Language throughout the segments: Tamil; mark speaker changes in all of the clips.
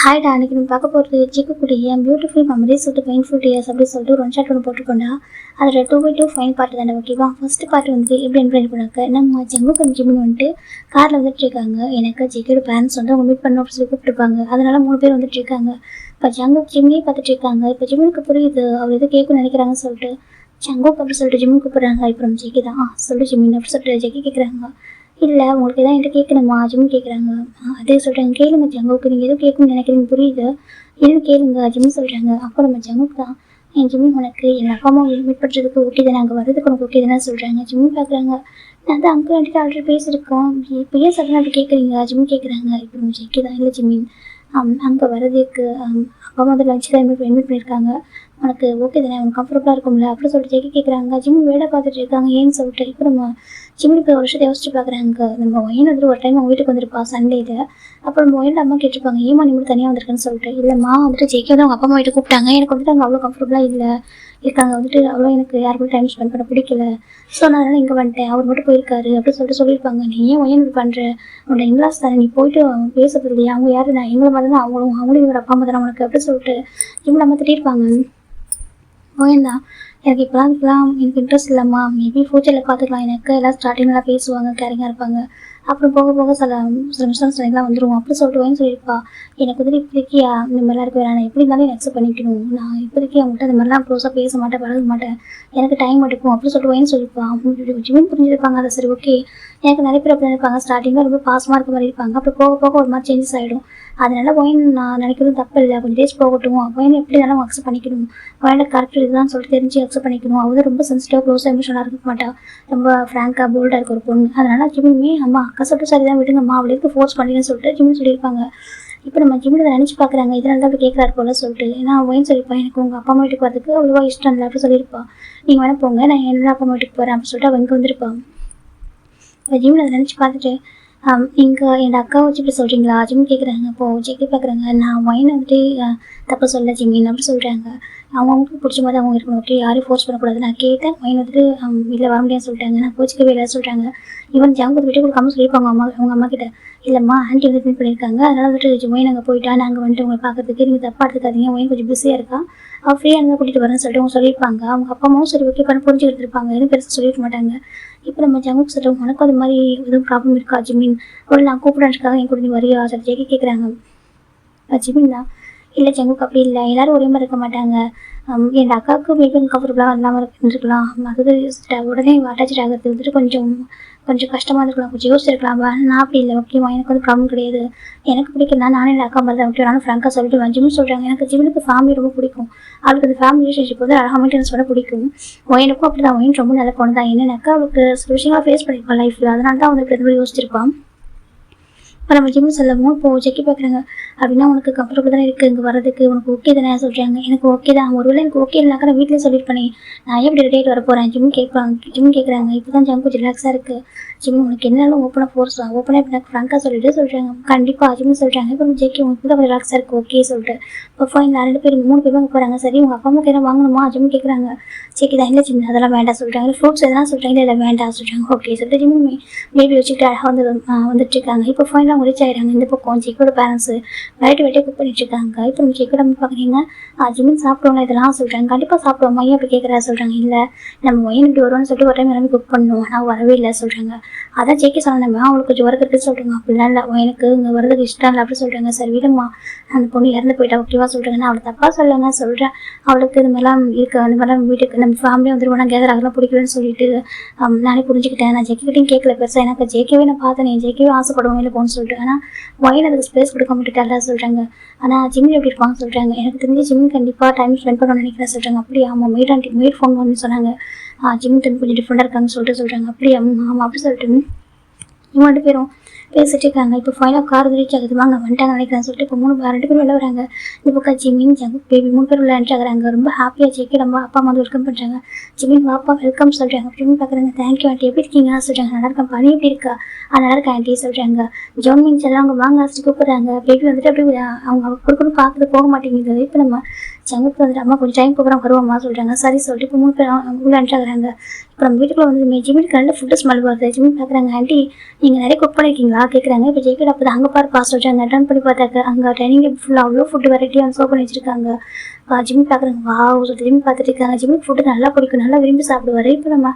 Speaker 1: ஹாய்டா, அன்றைக்கி நம்ம பார்க்க போகிறது சிக்குக்குடிய beautiful memories with painful days அப்படின்னு சொல்லிட்டு ஒரு ஒன் ஷாட் ஒன்று போட்டுக்கொண்டா. அதில் 2/2 ஃபைன் பார்ட் தானே, ஓகேவா? ஃபஸ்ட்டு பார்ட் வந்து எப்படி என்கரேஜ் பண்ணாக்க, நம்ம ஜங்குக்கு ஜிம்னு வந்துட்டு காரில் வந்துட்டு இருக்காங்க. எனக்கு ஜிக்கோட பேரண்ட்ஸ் வந்து அவங்க மீட் பண்ணணும் அப்படின்னு சொல்லி கூப்பிட்டுருப்பாங்க. அதனால 3 பேர் வந்துட்டு இருக்காங்க. இப்போ ஜங்குக்கு ஜிம்னே பார்த்துட்டு இருக்காங்க. இப்போ ஜிம்முக்கு புரியுது அவர் எது கேட்கணும்னு நினைக்கிறாங்கன்னு சொல்லிட்டு ஜங்குக்கு அப்படி சொல்லிட்டு ஜிம்முக்கு கூப்பிட்றாங்க. இப்போ நம்ம ஜெக்கி தான் சொல்லிட்டு ஜிம்மின் அப்படி சொல்லிட்டு ஜெக்கி கேட்குறாங்க. இல்லை உங்களுக்கு எதாவது என்கிட்ட கேட்கணுமா ஜிம் கேட்குறாங்க. அதே சொல்கிறாங்க, கேளுங்க ஜங்குக்கு, நீங்கள் எதுவும் கேட்கணும்னு நினைக்கிறீங்க புரியுது, எதுவும் கேளுங்க ஜிம் சொல்கிறாங்க. அப்போ நம்ம ஜங்குக்கு தான், என் ஜிம்மி உனக்கு என் அப்பா அம்மா மீட் பண்ணுறதுக்கு ஓகே தானே, அங்கே வர்றதுக்கு உனக்கு ஓகே தானே சொல்கிறாங்க. ஜிம்மி பார்க்குறாங்க, நான் தான் அங்கிள் வந்துட்டு ஆல்ரெடி பேசியிருக்கோம், இப்போ ஏன் சடனாக அப்படி கேட்குறீங்க ஜிம் கேட்குறாங்க. இப்போ நம்ம ஜெக்கி தான், இல்லை ஜிம்மின் அங்கே வர்றதுக்கு அப்பா அம்மா வந்து லஞ்ச் தான் இன்வைட் பண்ணியிருக்காங்க, உனக்கு ஓகே தானே, உனக்கு கம்ஃபர்டபுளாக இருக்கும்ல அப்படின்னு சொல்லிட்டு ஜெக்கி கேட்குறாங்க. ஜிம்மி வேலை பார்த்துட்டு இருக்காங்க ஏன்னு சொல்லிட்டு. இப்போ நம்ம ஜிம்மி இப்போ ஒரு விஷயத்தை யோசிச்சு பார்க்குறாங்க. நம்ம ஒயின் வந்துட்டு ஒரு டைம் அவங்க வீட்டுக்கு வந்துருப்பா சண்டேல. அப்புறம் நம்ம ஒயினோட அம்மா கேட்டிருப்பாங்க, ஏமா நீ மட்டும் தனியாக வந்திருக்கேன்னு சொல்லிட்டு. இல்லைம்மா வந்துட்டு ஜெக்கி வந்து அவங்க அப்பா அம்மா வீட்டுக்கு கூப்பிட்டாங்க, எனக்கு வந்துட்டு அங்கே அவ்வளோ கம்ஃபர்டபுளாக இல்லை இருக்காங்க, வந்துட்டு அவ்வளோ எனக்கு யார் கூட டைம் ஸ்பெண்ட் பண்ண பிடிக்கல, ஸோ நான் அதனால் இங்கே வந்துட்டேன், அவர் மட்டும் போயிருக்காரு அப்படின்னு சொல்லிட்டு சொல்லியிருப்பாங்க. நீ ஏன் ஒயின் இப்படி பண்ணுற, உன்னோட இன்லாஸ் தானே, நீ போயிட்டு பேசுறது இல்லையா, அவங்க யார், நான் எங்களை மாதிரி தான் அவங்களும் இவங்க அப்பா அம்மா தானே உனக்கு அப்படின்னு சொல்லிட்டு இவங்க நம்ம திட்டிருப்பாங்க. ஓகேண்ணா, எனக்கு இப்போலாம் எனக்கு இன்ட்ரெஸ்ட் இல்லைம்மா, மேபி ஃபியூச்சரில் பார்த்துக்கலாம், எனக்கு எல்லாம் ஸ்டார்டிங்லாம் பேசுவாங்க, கேரிங்காக இருப்பாங்க, அப்புறம் போக போக சில மிஸ்டன்ஸ் எல்லாம் வந்துடும் அப்படி சொல்லிட்டு வேணும் சொல்லியிருப்பா. எனக்கு வந்துட்டு இப்போதைக்கு இந்த மாதிரிலாம் இருக்க வேணாம், எப்படி இருந்தாலும் என்ன அக்செப்ட் பண்ணிக்கணும், நான் இப்போதைக்கு அவங்கள்ட்ட அந்த மாதிரிலாம் க்ளோஸாக பேச மாட்டேன், பழக மாட்டேன், எனக்கு டைம் எடுக்கும் அப்படி சொல்லிட்டு வேணும் சொல்லியிருப்பா. அவங்க ஜிம்மும் புரிஞ்சிருப்பாங்க, அதை சரி ஓகே. எனக்கு நிறைய பேர் அப்படி இருப்பாங்க, ஸ்டார்டிங்கில் ரொம்ப பாசமாக இருக்க மாதிரி இருப்பாங்க, அப்புறம் போக போக ஒரு மாதிரி சேஞ்சஸ் ஆகிடும். அதனால ஒயின் நான் நினைக்கிறது தப்பு இல்லை, கொஞ்சம் டேஸ் போகட்டும், ஒயின் எப்படி இருந்தாலும் அக்செப்ட் பண்ணிக்கணும், ஒயினோட கேரக்டர் இதுதான் சொல்லிட்டு தெரிஞ்சு அக்செப்ட் பண்ணிக்கணும். அவள் ரொம்ப சென்சிட்டிவாக க்ளோஸாக எமோஷனலாக இருக்க மாட்டா, ரொம்ப ஃப்ராங்காக போல்டாக இருக்க ஒரு பொண்ணு. அதனால ஜிம்மியுமே அம்மா அக்கா சொல்லிட்டு சரி தான் விடுங்கம்மா, அவளுக்கு ஃபோர்ஸ் பண்ணிடுன்னு சொல்லிட்டு ஜிம்மி சொல்லியிருப்பாங்க. இப்போ நம்ம ஜிம்மில் அதை நினச்சி பார்க்குறாங்க, இதனால தான் அப்படி கேட்குறாரு போல சொல்லிட்டு. ஏன்னா ஒயின் சொல்லியிருப்பா, எனக்கு உங்கள் அப்பா அம்மா வீட்டுக்கு வரதுக்கு அவ்வளோவா இஷ்டம் இல்லை அப்படி சொல்லியிருப்பா. நீங்கள் வேணா போங்க, நான் என்னோட அப்பா அம்மா வீட்டுக்கு போகிறேன் அப்படின்னு சொல்லிட்டு அவங்க வந்திருப்பாங்க. இப்போ ஜிம்மில் அதை நினச்சி பார்த்துட்டு நீங்கள் என் அக்காவை வச்சு இப்படி சொல்கிறீங்களா ஜிம் கேட்குறாங்க. அப்போது ஜெக்கி பார்க்குறாங்க, நான் ஒயினை வந்துட்டு தப்பு சொல்ல ஜிம்மின் அப்படி சொல்கிறாங்க. அவங்களுக்கு பிடிச்ச மாதிரி அவங்க இருக்கணும், ஓகே, யாரையும் ஃபோர்ஸ் பண்ணக்கூடாது. நான் கேட்டேன், ஒயின் வந்துட்டு வீட்டில் வர முடியாதுன்னு சொல்லிட்டாங்க, நான் கோச்சிக்கவே இல்லை சொல்லிட்டாங்க. ஈவன் ஜாங்க விட்டு கொடுக்காம சொல்லியிருப்பாங்க அவங்க அம்மா கிட்ட, இல்லைம்மா ஆண்டி வந்து மீட் பண்ணியிருக்காங்க, அதனால் வந்துட்டு ஒயின் அங்கே போயிட்டா நாங்கள் வந்துட்டு உங்களை பார்க்கறதுக்கு நீங்கள் தப்பாக எடுத்துக்காதீங்க, ஒயின் கொஞ்சம் பிஸியாக இருக்கா, அவள் ஃப்ரீயாக இருந்தால் கூட்டிகிட்டு வரேன்னு சொல்லிட்டு அவங்க சொல்லியிருப்பாங்க. அவங்க அப்பா அம்மாவும் சரி ஓகே பண்ணி புரிஞ்சுக்கிட்டு இருப்பாங்க, எதுவும் பெருசாக சொல்லியிருக்க மாட்டாங்க. இப்போ நம்ம ஜங்குக்கு சொல்லுவோம், உனக்கும் அது மாதிரி எதுவும் ப்ராப்ளம் இருக்கா ஜிம்மின், ஒரு நான் கூப்பிடாதுக்காக என் கூட நீ வரியா சரி ஜெக்கி கேட்குறாங்க. ஜிம்மின் தான், இல்லை ஜங்குக்கு அப்படி இல்லை, எல்லோரும் ஒரே மாதிரி இருக்க மாட்டாங்க, என் அக்காவுக்கு மேபி கம்ஃபர்டபுளாக இல்லாமல் இருந்துருக்கலாம், அது உடனே அட்டாச் ஆகிறது வந்துட்டு கொஞ்சம் கஷ்டமாக இருக்கலாம், கொஞ்சம் யோசிச்சிருக்கலாம். நான் அப்படி இல்லை, ஓகேவா, எனக்கு வந்து ப்ராப்ளம் கிடையாது, எனக்கு பிடிக்கல, நானே என் அக்கா மாதிரி தான் ஓகே, நானும் ஃப்ராங்காக சொல்லிட்டு ஜிம் சொல்கிறாங்க. எனக்கு ஜிம்முக்கு ஃபேமிலி ரொம்ப பிடிக்கும், அவளுக்கு அந்த ஃபேமிலி ரிலேஷன்ஷிப் வந்து அழகாக மெயின்டெனன்ஸ் பண்ண பிடிக்கும். ஒயனுக்கும் அப்படி தான், ஒயின் ரொம்ப நல்ல பொண்ணு தான், என்னென்னாக்கா அவளுக்கு சில விஷயங்களாக ஃபேஸ் பண்ணியிருப்பாள் லைஃப்பில், அதனால தான் அவனுக்கு எது மாதிரி யோசிச்சிருப்பான். இப்போ நம்ம ஜிம்மு சொல்லவும் இப்போது ஜெக்கி பார்க்குறாங்க, அப்படின்னா உனக்கு கம்ஃபர்டபுள் தானே இருக்குது இங்கே வரதுக்கு, உனக்கு ஓகே தானே சொல்கிறாங்க. எனக்கு ஓகே தான், ஒருவேளை எனக்கு ஓகே இல்லைனாக்கா நான் வீட்டிலே சொல்லியிருப்பேனே, நான் எப்படி டேட் வர போகிறேன் ஜிம் கேட்குறாங்க. இப்போ தான் ஜிம் கொஞ்சம் ரிலாக்ஸாக இருக்குது, ஜிம் உனக்கு என்னாலும் ஓப்பனாக ஃபோர்ஸ்லாம் ஓப்பனாக இப்போ எனக்கு ஃப்ராங்காக சொல்லிட்டு சொல்கிறாங்க. கண்டிப்பாக ஜிம் சொல்கிறாங்க. இப்போ ஜெக்கி உனக்கு தான் கொஞ்சம் ரிலாக்ஸாக இருக்குது ஓகே சொல்லிட்டு. இப்போ ஃபைன் 2 பேர் 3 பேரும் அங்கே போகிறாங்க. சரி உங்கள் அப்பா அம்மாவுக்கு எதாவது வாங்கணுமா ஜிம் கேட்குறாங்க. ஜெக்கி தான், இல்லை ஜிம் அதெல்லாம் வேண்டாம் சொல்கிறாங்க. ஃப்ரூட்ஸ் எதனா சொல்கிறாங்க, இல்லை வேண்டாம் சொல்கிறாங்க. ஓகே சொல்லிட்டு ஜிம் பேபி வச்சுக்கிட்டு அழகாக வந்துட்டு இருக்காங்க. இப்போ ஃபைனலாக அவங்க ரீச் ஆகிடுறாங்க. இந்த பக்கம் ஜெக்கோட பேரண்ட்ஸு வெரைட்டி குக் பண்ணிட்டு இருக்காங்க. இப்போ நம்ம ஜெக்கோட பார்க்குறீங்க, ஜிம்மின் சாப்பிடுவாங்க இதெல்லாம் சொல்கிறாங்க. கண்டிப்பாக சாப்பிடுவோம், மையம் அப்படி கேட்குறா சொல்கிறாங்க. இல்லை நம்ம மையம் இப்படி வருவான்னு சொல்லிட்டு ஒரு டைம் எல்லாமே குக் பண்ணணும், ஆனால் வரவே இல்லை சொல்கிறாங்க. அதான் ஜெக்கி சொன்னாங்க, அவங்களுக்கு கொஞ்சம் ஒர்க் இருக்குன்னு சொல்கிறாங்க. அப்படிலாம் இல்லை, எனக்கு இங்கே வரதுக்கு இஷ்டம் இல்லை அப்படி சொல்கிறாங்க. சரி விடுமா, அந்த பொண்ணு இறந்து போயிட்டா ஓகேவா சொல்கிறாங்க. நான் அவளை தப்பாக சொல்லுங்க சொல்கிறேன், அவளுக்கு இது மாதிரிலாம் இருக்குது, அந்த மாதிரிலாம் வீட்டுக்கு நம்ம ஃபேமிலியாக வந்துடுவோம், நான் கேதர் அதெல்லாம் பிடிக்கலன்னு சொல்லிட்டு நானே புரிஞ்சுக்கிட்டேன். நான் ஜெக்கிட்டையும் கேட்கல பெருசாக, எனக்கு ஜெக்கவே நான் பார்த்தேன், ஜெக்கவே ஆசைப்படுவோம் இல்லை போகணும்னு சொல்லிட்டு. ஆனால் ஒயின் அதுக்கு ஸ்பேஸ் கொடுக்க மாட்டேட்டா சொல்கிறாங்க. ஆனால் ஜிம்மி எப்படி இருப்பாங்க சொல்கிறாங்க. எனக்கு தெரிஞ்சு ஜிம்மி கண்டிப்பாக டைம் ஸ்பெண்ட் பண்ணணும்னு நினைக்கிறேன் சொல்கிறாங்க. அப்படியே ஆமாம், மெய்ட் ஃபோன் பண்ணி சொன்னாங்க, ஜிம்மி கொஞ்சம் டிஃப்ரெண்டாக இருக்காங்கன்னு சொல்கிறாங்க. அப்படியே ஆமாம் அப்படி சொல்லிட்டு இவங்க 2 பேரும் பேசிட்டு இருக்காங்க. இப்போ ஃபைனலாக கார் ரீச் ஆகுது, வாங்க வந்துட்டாங்க நினைக்கிறேன்னு சொல்லிட்டு இப்போ 2 பேரும் வெளில வராங்க. இந்த பக்கம் ஜிம்மின் ஜங்குக் பேபி 3 பேர் உள்ள என்ட்ரி ஆகுறாங்க. ரொம்ப ஹாப்பியாக ஜெக்கி ரொம்ப அப்பா அம்மா வந்து வெல்கம் பண்ணுறாங்க. ஜிம்மின் வாப்பா வெல்கம் சொல்கிறாங்க. அப்படின்னு பார்க்குறாங்க. தேங்க்யூ ஆண்டி, எப்படி இருக்கீங்க சொல்கிறாங்க. நல்லா இருக்கேன், பனி எப்படி இருக்கா, நல்லா இருக்கா ஆண்டி சொல்கிறாங்க. ஜோன்மின் எல்லாம் அவங்க வாங்க ஆஸ்ட்டு கூப்பிட்றாங்க. பேபி வந்துட்டு அப்படியே அவங்க கொடுக்கணும் பார்க்குறது போக மாட்டேங்குது. இப்போ நம்ம ஜங்குக்கு வந்துட்டு அம்மா கொஞ்சம் டைம் போகிறோம் வருவாம்மா சொல்கிறாங்க. சரி சொல்லிட்டு இப்போ 3 பேர் உள்ள என்ட்ரி ஆகுறாங்க. இப்போ நம்ம வீட்டுக்குள்ள வந்து ஜிம்மிக்கு நல்ல ஃபுட்டு ஸ்மெல் வருது. ஜிம்மி பார்க்குறாங்க, ஆண்டி நீங்கள் நிறைய குக் பண்ணியிருக்கீங்களா கேட்குறாங்க. இப்போ ஜெய்கிட்ட அப்போ அங்கே பாருப்பா சொல்கிறாங்க. ரிட்டர்ன் பண்ணி பார்த்தாக்க அங்கே டைனிங் டேபிள் ஃபுல்லாக அவ்வளோ ஃபுட்டு வெரைட்டியாக வந்து சர்வ் பண்ணி வச்சிருக்காங்க. ஜிம்மி பார்க்குறாங்க. வாவ் சொல்லி ஜிம்மி பார்த்துட்டு இருக்காங்க. ஜிம்மிக்கு ஃபுட்டு நல்லா பிடிக்கும், நல்லா விரும்பி சாப்பிடுவார். இப்போ நம்ம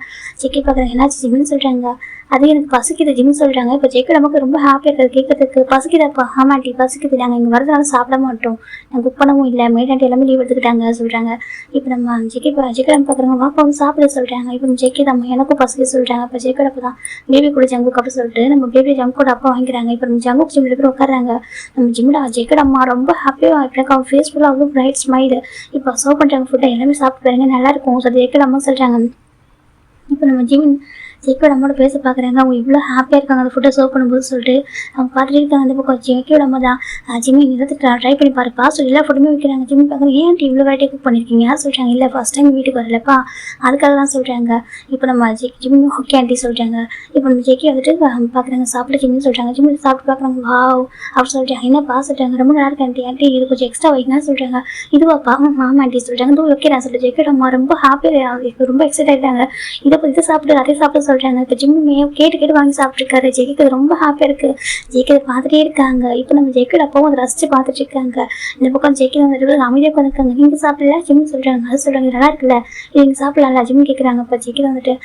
Speaker 1: ஜெக்கி பார்க்குறாங்க. என்னாச்சு ஜிம்மின்னு சொல்கிறாங்க. அது எனக்கு பசிக்குது ஜிம்னு சொல்கிறாங்க. இப்போ ஜெய்க்கு நமக்கு ரொம்ப ஹாப்பியாக இருக்குது கேட்கறதுக்கு. பசிக்குதாப்பா? ஆமா ஆண்டி பசிக்குது, நாங்கள் இங்கே வரதுனால சாப்பிட மாட்டோம், நாங்கள் குக் பண்ணவும் இல்லை, மேட் ஆண்டி எல்லாமே லீவ் எடுத்துக்கிட்டாங்க சொல்கிறாங்க. இப்போ நம்ம ஜெய்கிடம் பார்க்குறாங்க. வாப்பா வந்து சாப்பிட சொல்கிறாங்க. இப்போ ஜெய்கி நம்ம எனக்கும் பசிக்க சொல்கிறாங்க. இப்போ ஜெய்கோட அப்போ தான் பேபி கூட ஜங்குக்கு அப்படி சொல்லிட்டு நம்ம பேபி ஜங்கோட அப்பா வாங்கிக்கிறாங்க. இப்போ நம்ம ஜங்குக்கு ஜிம் எடுத்து உட்காராங்க. நம்ம ஜிம்மில் ஜெய்கோட அம்மா ரொம்ப ஹாப்பியாக எனக்கு அவங்க ஃபேஸ் ஃபுல்லாக அவ்வளோ பிரைட் ஸ்மைல். இப்போ சர்வ் பண்ணுறாங்க ஃபுட்டை, எல்லாமே சாப்பிட்டு பாருங்க நல்லாயிருக்கும் சொல்லி ஜெய்கோட அம்மா சொல்கிறாங்க. இப்போ நம்ம ஜெய்கோட அம்மாவோட பேச பார்க்குறாங்க. அவங்க இவ்வளோ ஹாப்பியாக இருக்காங்க அந்த ஃபுட்டை சர்வ் பண்ணும்போது சொல்லிட்டு அவங்க பார்த்துட்டு இருக்காங்க. அந்த பக்கம் ஜெய்கோட அம்மா தான் ஜிம்மி நிறுத்தி ட்ரை பண்ணி பாருப்பா சொல்லி எல்லா ஃபுட்டுமே வைக்கிறாங்க. ஜிம்மி பார்க்குறாங்க. ஏன் இவ்வளோ வெரைட்டி குக் பண்ணியிருக்கீங்க சொல்கிறாங்க. இல்லை ஃபஸ்ட் டைம் வீட்டுக்கு வரலப்பா அதுக்காக தான் சொல்கிறாங்க. இப்போ நம்ம ஜிம்மி ஓகே ஆண்டி சொல்கிறாங்க. இப்போ நம்ம ஜெய்கி வந்துட்டு பார்க்குறாங்க சாப்பிட ஜிம்மின்னு சொல்கிறாங்க. ஜிம்மி சாப்பிட்டு பார்க்குறாங்க. வாவ் அப்படி சொல்கிறாங்க. என்னப்பா சொல்கிறாங்க. ரொம்ப நல்லா இருக்கு ஆண்டி, ஆண்டி இது கொஞ்சம் எக்ஸ்ட்ரா வைக்கணும்னு சொல்கிறாங்க. இதுவாப்பா ஆமா ஆண்டி சொல்கிறாங்க. இது ஓகே நான் சொல்லிட்டு ஜெய்கோட அம்மா ரொம்ப ஹாப்பியாக ரொம்ப எக்ஸைட் ஆகிட்டாங்க. இதை சாப்பிட்டு அதே சாப்பிட சொல்கிறாங்க. இப்போ ஜிம்மி கேட்டு வாங்கி சாப்பிட்ருக்காரு. ஜெய்க்கு ரொம்ப ஹாப்பியாக இருக்குது. ஜெய்க்கு பார்த்துட்டே இருக்காங்க. இப்போ நம்ம ஜெய்கோட அப்பாவும் அதை ரசித்து பார்த்துட்டு இருக்காங்க. இந்த பக்கம் ஜெய்க்கு வந்துட்டு அமைதியாக உட்காந்துருக்காங்க. நீங்கள் சாப்பிடல ஜிம்மி சொல்கிறாங்க. அது சொல்கிறாங்க நல்லா இருக்குல்ல நீங்கள் சாப்பிடலாம்ல ஜிம்மி கேட்குறாங்க. இப்போ ஜெய்க்கு வந்துட்டு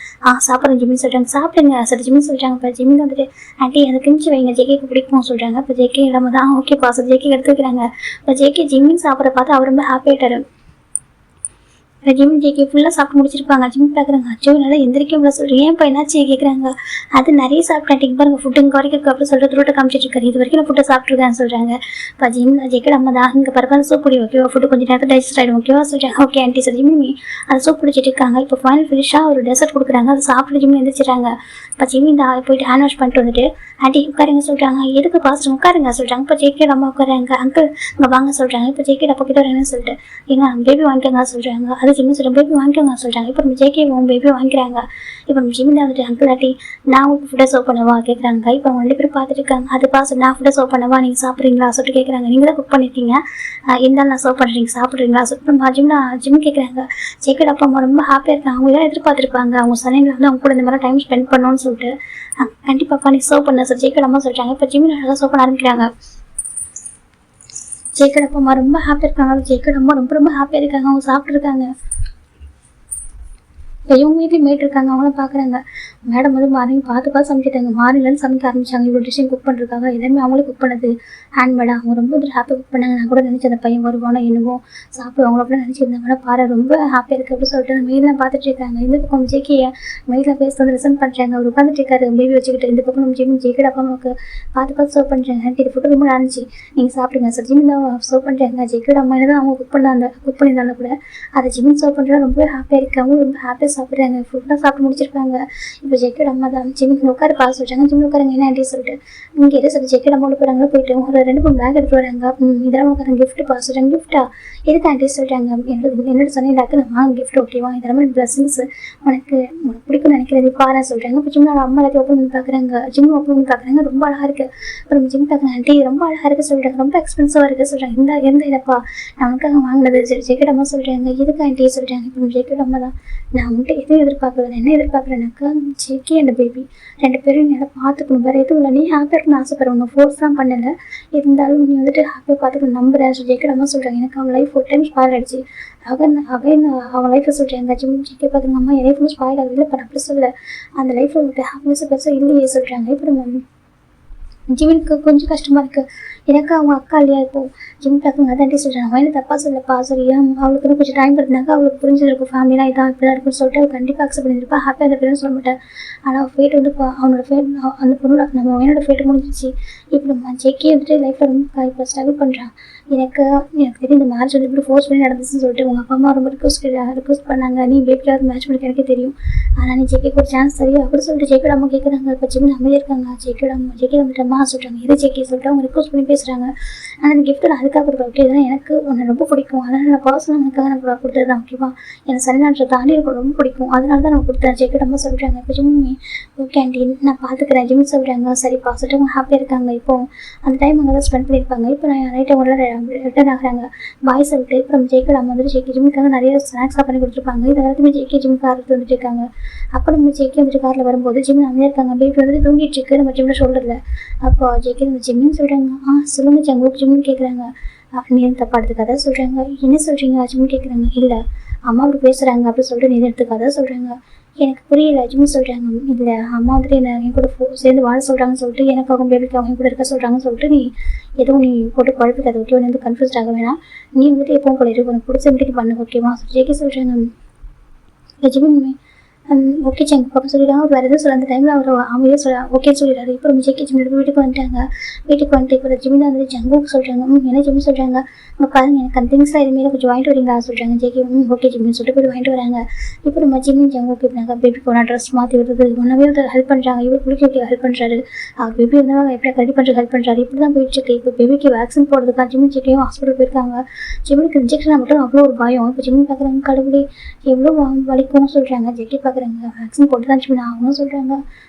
Speaker 1: சாப்பிட்றேன் ஜிம்மி சொல்கிறாங்க. சாப்பிடுங்க சரி ஜிம்மி சொல்கிறாங்க. இப்போ ஜிம்மி வந்துட்டு ஆண்டி அதை கிழிச்சு வைங்க ஜெய்க்கு பிடிக்கும் சொல்கிறாங்க. இப்போ ஜெய்க்கு இடம் தான் ஓகேப்பா சார் ஜெய்க்கு எடுத்துக்கிறாங்க. இப்போ ஜெய்க்கு ஜிம்மி சாப்பிட்ற பார்த்து அவர் ரொம்ப ஹாப்பியாயிட்டாரு. ஜிம்மி ஜெய்கி ஃபுல்லாக சாப்பிட்டு முடிச்சிருப்பாங்க. ஜிம்மி பார்க்குறாங்க. அச்சோ நல்லா எந்திரிக்க முடியல சொல்கிறேன். ஏன் என்னாச்சு கேட்குறாங்க. அது நிறைய சாப்பிட்டேன் பாருங்க ஃபுட்டு இங்கே வரைக்கும் அப்படி சொல்லிட்டு த்ரோட்டை காமிச்சிட்டு இருக்காரு. இது வரைக்கும் நான் ஃபுட்டை சாப்பிட்ருக்கேன்னு சொல்கிறாங்க. இப்போ ஜிம்மி ஜெய்கோட அம்மா தான் இங்கே பரவாயில்ல சூப் பிடி ஓகேவா ஃபுட்டு கொஞ்சம் நேரத்தில் டைஜஸ்ட் ஆகிடும் ஓகேவா சொல்கிறாங்க. ஓகே ஆண்டி சார் ஜிம்மி அதை சூப் பிடிச்சிட்டு இருக்காங்க. இப்போ ஃபைனல் ஃபினிஷாக ஒரு டெசர்ட் கொடுக்குறாங்க. அதை சாப்பிட்டு ஜிம்மி எந்திரிச்சிட்டாங்க. இப்போ ஜிம்மி இந்த போயிட்டு ஹேண்ட் வாஷ் பண்ணிட்டு வந்துட்டு ஆண்டி உட்காருங்க சொல்கிறாங்க. எதுக்கு பாஸ்டர் உட்காருங்க சொல்கிறாங்க. இப்போ ஜெய்கோட அம்மா உட்காராங்க. அங்கிள் இங்கே வாங்க சொல்கிறாங்க. இப்போ ஜெய்கோட அப்பா கிட்ட வரேன்னு சொல்லிட்டு ஏன்னா பேபி வாங்கிக்கோங்க சொல்கிறாங்க. அது ஜிம்மி சொல்கிறேன் பேபி வாங்கிக்கோங்க சொல்கிறாங்க. இப்போ நம்ம ஜெய்கே பேபி வாங்கிக்கிறாங்க. இப்போ நம்ம ஜிம்மி தான் வந்துட்டு அங்கிள் ஆட்டி நான் உங்களுக்கு ஃபுட்டை சர்வ் பண்ணவா கேட்குறாங்க. இப்போ அவங்க 2 பேரும் பார்த்துட்டு இருக்காங்க. அது பாஸ் நான் ஃபுட்டை சர்வ் பண்ணவா நீங்கள் சாப்பிட்றீங்களா சொல்லிட்டு கேட்குறாங்க. நீங்கள் தான் குக் பண்ணியிருக்கீங்க இருந்தாலும் நான் சர்வ் பண்ணுறீங்க சாப்பிட்றீங்களா சொல்லிட்டு நம்ம ஜிம்மி கேட்குறாங்க. ஜெய்கோட அப்பா அம்மா ரொம்ப ஹாப்பியாக இருக்காங்க. அவங்க எல்லாம் எதிர்பார்த்துருப்பாங்க அவங்க சனையில் வந்து அவங்க கூட இந்த மாதிரி டைம் ஸ்பெண்ட் பண்ணணும்னு சொல்லிட்டு கண்டிப்பாப்பா நீ சர்வ் பண்ண சார் ஜெய்கோட அம்மா சொல்கிறாங்க. இப்போ ஜிம்மி அழகாக சர்வ் பண்ண ஆரம்பிக்கிறாங்க. ஜெய்கோட அப்பா அம்மா ரொம்ப ஹாப்பியாக இருக்காங்க. ஜெய்கோட அம்மா ரொம்ப ஹாப்பியாக இருக்காங்க. அவங்க சாப்பிட்ருக்காங்க. இப்போ இவங்க வீட்லேயும் மேட் இருக்காங்க. அவங்களும் பார்க்குறாங்க. மேடம் வந்து மார்னிங் பார்த்து சமைக்கிட்டாங்க. மார்னிங்லேருந்து சமைக்க ஆரம்பிச்சாங்க. இவ்வளோ டிஷ்ஷும் குக் பண்ணிருக்காங்க. எல்லாமே அவங்களே குக் பண்ணது ஹேண்ட்மேடாக. அவங்க ரொம்ப ஹாப்பியாக குக் பண்ணாங்க. நான் கூட நினச்சேன் அந்த பையன் வருவானோ என்னவோ சாப்பிடுவாங்களோ அப்படின்னு நினச்சிருந்தாங்க. பாரு ரொம்ப ஹாப்பியாக இருக்குது அப்படின்னு சொல்லிட்டு மெயிலாம் பார்த்துட்டு இருக்காங்க. இந்த பக்கம் ஜெய்கியை மெயிலில் பேச வந்து லிசன் பண்ணுறாங்க. அவர் உட்காந்துட்டு இருக்காரு பேபி வச்சுக்கிட்டு. இந்த பக்கம் நம்ம ஜெய்கோட அப்பா அம்மாவுக்கு பார்த்து சர்வ் பண்ணுறாங்க. ஆண்டி இது ஃபுட்டு ரொம்ப இருந்துச்சு நீங்கள் சாப்பிடுங்க சார் ஜிம்மி தான் சர்வ் பண்ணுறாங்க. ஜெய்கோட அம்மா என்ன தான் அவங்க குக் பண்ணியிருந்தாலும் கூட அதை ஜிம்மி சர்வ் பண்ணுறது ரொம்ப ஹாப்பியாக இருக்காங்க. ரொம்ப ஹாப்பியாக சாப்பிட்றாங்க. ஃபுட்டாக சாப்பிட்டு முடிச்சிருக்காங்க. இப்போ ஜெய்கோட அம்மா தான் ஜிம்மிக்கு உட்காரு பார்க்க சொல்கிறாங்க. ஜிம்மி உட்காருங்க என்ன ஆண்டி சொல்லிட்டு இங்கே எது சொல்லி ஜெய்கோட அம்மா போகிறாங்களோ போயிட்டு ஒரு 2-3 பேக் எடுத்து வராங்க. இதெல்லாம் உட்கார கிஃப்ட் பார்க்க சொல்கிறாங்க. கிஃப்ட்டா எதுக்கு ஆண்டி சொல்கிறாங்க. என்னோட சொன்னீங்களாக்கு நான் வாங்க கிஃப்ட் ஓகேவா இதெல்லாம் பிளஸிங்ஸ் உனக்கு பிடிக்கும்னு நினைக்கிறது பாரு சொல்கிறாங்க. இப்போ ஜிம்மோட அம்மா எல்லாத்தையும் ஓப்பன் பண்ணி பார்க்குறாங்க. ஜிம்மி ஓப்பன் பண்ணி பார்க்குறாங்க. ரொம்ப அழகாக இருக்குது. அப்புறம் ஜிம்மி பார்க்குறாங்க. ஆண்டி ரொம்ப அழகாக இருக்குது சொல்கிறாங்க. ரொம்ப எக்ஸ்பென்சிவாக இருக்குது சொல்கிறாங்க. எந்த இதப்பா நான் உனக்காக வாங்கினது சரி ஜெய்கோட அம்மா சொல்கிறாங்க. எதுக்கு ஆண்டி சொல்கிறாங்க. இப்போ ஜெய்கோட அம்மா தான் நான் உன்ட்டு எதுவும் எதிர்பார்க்கல. என்ன எதிர்பார்க்குறேன்னாக்கா ஜெய்கி அண்ட் பேபி 2 பேரும் நல்லா பார்த்துக்கணும். வேறு எதுவும் இல்லை. நீ ஹாப்பியாக இருக்குன்னு ஆசைப்படுற ஒன்று ஃபோர்ஸ்லாம் பண்ணலை. இருந்தாலும் நீ வந்துட்டு ஹாப்பியாக பார்த்துக்கணும் நம்புறேன் ஜெய்கோட அம்மா சொல்கிறாங்க. எனக்கு அவன் லைஃப் ஒரு டைம் ஸ்பாயில் ஆகிடுச்சு. அவன் லைஃப்பை சொல்கிறாங்க. ஜெய்கி பார்த்துங்க அம்மா என் லைஃப் வந்து ஸ்பாயில் ஆகுது. இல்லை பட் அப்படி சொல்ல அந்த லைஃப்பில் உங்களுக்கு ஹாப்பினஸ் பெருசாக இல்லையே சொல்கிறாங்க. இப்போ நம்ம ஜிம்மிக்கு கொஞ்சம் கஷ்டமாக இருக்குது. எனக்கு அவங்க அக்கா இல்லையா இப்போ ஜிம்மி பார்க்குங்க. அதான்டி சொல்கிறாங்க. அவன் என்ன தப்பாக சொல்லப்பா சரியா அவளுக்கு கொஞ்சம் டைம் இருந்தாங்க. அவளுக்கு புரிஞ்சிருக்கும் ஃபேமிலினா இதான் இப்படி தான் இருக்குன்னு சொல்லிட்டு அவள் கண்டிப்பாக அக்செப்ட் பண்ணியிருப்பா. ஹாப்பியாக அந்த பேரும் சொல்ல மாட்டேன். ஆனால் ஃபேட் வந்து அவனோட ஃபேட் அந்த பொண்ணோட நம்ம என்னோட ஃபேட்டு முடிஞ்சிச்சு. இப்போ நம்ம ஜெய்கி வந்துட்டு லைஃப்பில் ரொம்ப இப்போ ஸ்ட்ரகிள் பண்ணுறான். எனக்கு தெரியும் இந்த மேட்ச் வந்து இப்படி ஃபோர்ஸ் பண்ணி நடந்துச்சுன்னு சொல்லிட்டு உங்கள் அப்பா அம்மா ரொம்ப ரிக்வஸ்ட் பண்ணாங்க. நீ பேபிக்காவது மேட்ச் பண்ணி எனக்கே தெரியும். ஆனால் நீ ஜெய்கிக்கு ஒரு சான்ஸ் தெரியும் அப்படி சொல்லிட்டு ஜெய்கோட அம்மா கேட்குறாங்க. இப்போ ஜிம்மி அமைதியாக இருக்காங்க. ஜெய்கி வந்துட்டு அம்மா சொல்கிறாங்க. எது ஜெய்கி சொல்லிட்டு அவங்க ரிக்வஸ்ட் பண்ணி பேசுகிறாங்க. ஆனால் அந்த கிஃப்ட் நான் அதுக்காக கொடுக்குறேன் ஓகே. இதெல்லாம் எனக்கு உன்னை ரொம்ப பிடிக்கும், அதனால் நான் பர்சனல் எனக்காக நான் கொடுத்தது தான் ஓகேவா. எனக்கு சனிநாட்டை தாண்டி எனக்கு ரொம்ப பிடிக்கும், அதனால தான் நான் கொடுத்தேன். ஜெய்க்கு ரொம்ப சொல்கிறாங்க. இப்போ ஜிம்மி ஓகே ஆண்டி நான் பார்த்துக்கிறேன் ஜிம்மி சொல்கிறாங்க. சரிப்பா சொல்லிட்டு அவங்க ஹாப்பியாக இருக்காங்க. இப்போ அந்த டைம் அங்கே தான் ஸ்பெண்ட் பண்ணியிருப்பாங்க. இப்போ நான் நைட்டு அவங்கள ரிட்டர்ன் ஆகிறாங்க பாய் சொல்லிட்டு. இப்போ நம்ம ஜெய்க்கு நம்ம வந்துட்டு ஜெய்க்கு ஜிம்மிக்காக நிறைய ஸ்நாக்ஸாக பண்ணி கொடுத்துருப்பாங்க. இது எல்லாத்தையுமே ஜெய்க்கு ஜிம் காரில் வந்துட்டு இருக்காங்க. அப்போ நம்ம ஜெய்க்கு வந்துட்டு காரில் வரும்போது ஜிம்மி அமைதியாக இருக்காங்க. பேபி வந்துட்டு தூங்கிட்டு இருக்கு நம்ம ஜிம்மில் சொல்கிறதில்ல. அப்போ ஜெய்க்கு நம்ம ஜிம்மின்னு சொல்கிறாங்க. சொல்லுங்கள் ஜங்குக்கு ஜிம்மின்னு கேட்குறாங்க. நீ தப்பா எடுத்துக்காத சொல்கிறாங்க. என்ன சொல்கிறீங்க ஜிம்மின்னு கேட்குறாங்க. இல்லை அம்மா அப்படி பேசுகிறாங்க அப்படின்னு சொல்லிட்டு நீ எடுத்துக்காத சொல்கிறாங்க. எனக்கு புரியல ஜிம்மி சொல்கிறாங்க. இல்லை அம்மா வந்துட்டு என்ன என் கூட சேர்ந்து வாழ சொல்கிறாங்கன்னு சொல்லிட்டு எனக்காகவும் பேபிக்காகவும் கூட இருக்க சொல்கிறாங்கன்னு சொல்லிட்டு நீ எதுவும் நீ போட்டு குழப்பிக்காத ஓகே. வந்து கன்ஃபியூஸ்ட் ஆக வேணாம். நீ வந்துட்டு எப்பவும் போல இருக்கு உனக்கு பிடிச்ச வீட்டுக்கு பண்ணு ஓகேவா. ஜெய்க்கு சொல்கிறாங்க. ஜிம்மி ஓகே ஜங்கு பாப்பா சொல்லிடுறாங்க. அவர் வேறு எதுவும் சொல்ல அந்த டைமில் அவர் அமைதியாக சொல்ல ஓகே சொல்லிடுறாரு. இப்போ நம்ம ஜெய்க்கு ஜிம்மி வீட்டுக்கு வந்துட்டாங்க. வீட்டுக்கு வந்துட்டு இப்போ ஜிம்மி தான் வந்துட்டு ஜங்குக்கு சொல்கிறாங்க. என்ன ஜிம்மி சொல்கிறாங்க. அங்கே பாருங்க எனக்கு அந்த திங்ஸ்லாம் எதுவுமே கொஞ்சம் வாங்கிட்டு வரீங்களா சொல்கிறாங்க. ஜெய்க்கு ஓகே ஜிம்மின்னு சொல்லிட்டு போய் வாங்கிட்டு வராங்க. இப்போ நம்ம ஜிம்மி ஜங்குக்கு இப்படினாங்க பேபிக்கு ஒன்றா ட்ரெஸ் மாற்றி விடுறது ஒன்றாவே வந்து ஹெல்ப் பண்ணுறாங்க. இவர் குளிக்க ஹெல்ப் பண்ணுறாரு. பேபி வந்து எப்படி ரெடி பண்ணுறது ஹெல்ப் பண்ணுறாரு. இப்படி தான் போயிட்டுருக்கு. இப்போ பேபிக்கு வேக்சின் போடுறதுக்காக ஜிம்மி ஜெய்க்கையும் ஹாஸ்பிட்டல் போயிருக்காங்க. ஜிம்மிக்கு இன்ஜெக்ஷன் மட்டும் அவ்வளோ ஒரு பயம். இப்போ ஜிம்மி பார்க்குறாங்க கடவுளே எவ்வளோ வலிக்கும்னு சொல்கிறாங்க. ஜெய்க்கி பார்க்குறாங்க வேக்சின் போட்டு தான் ஜிம்மி ஆகணும்னு சொல்கிறாங்க.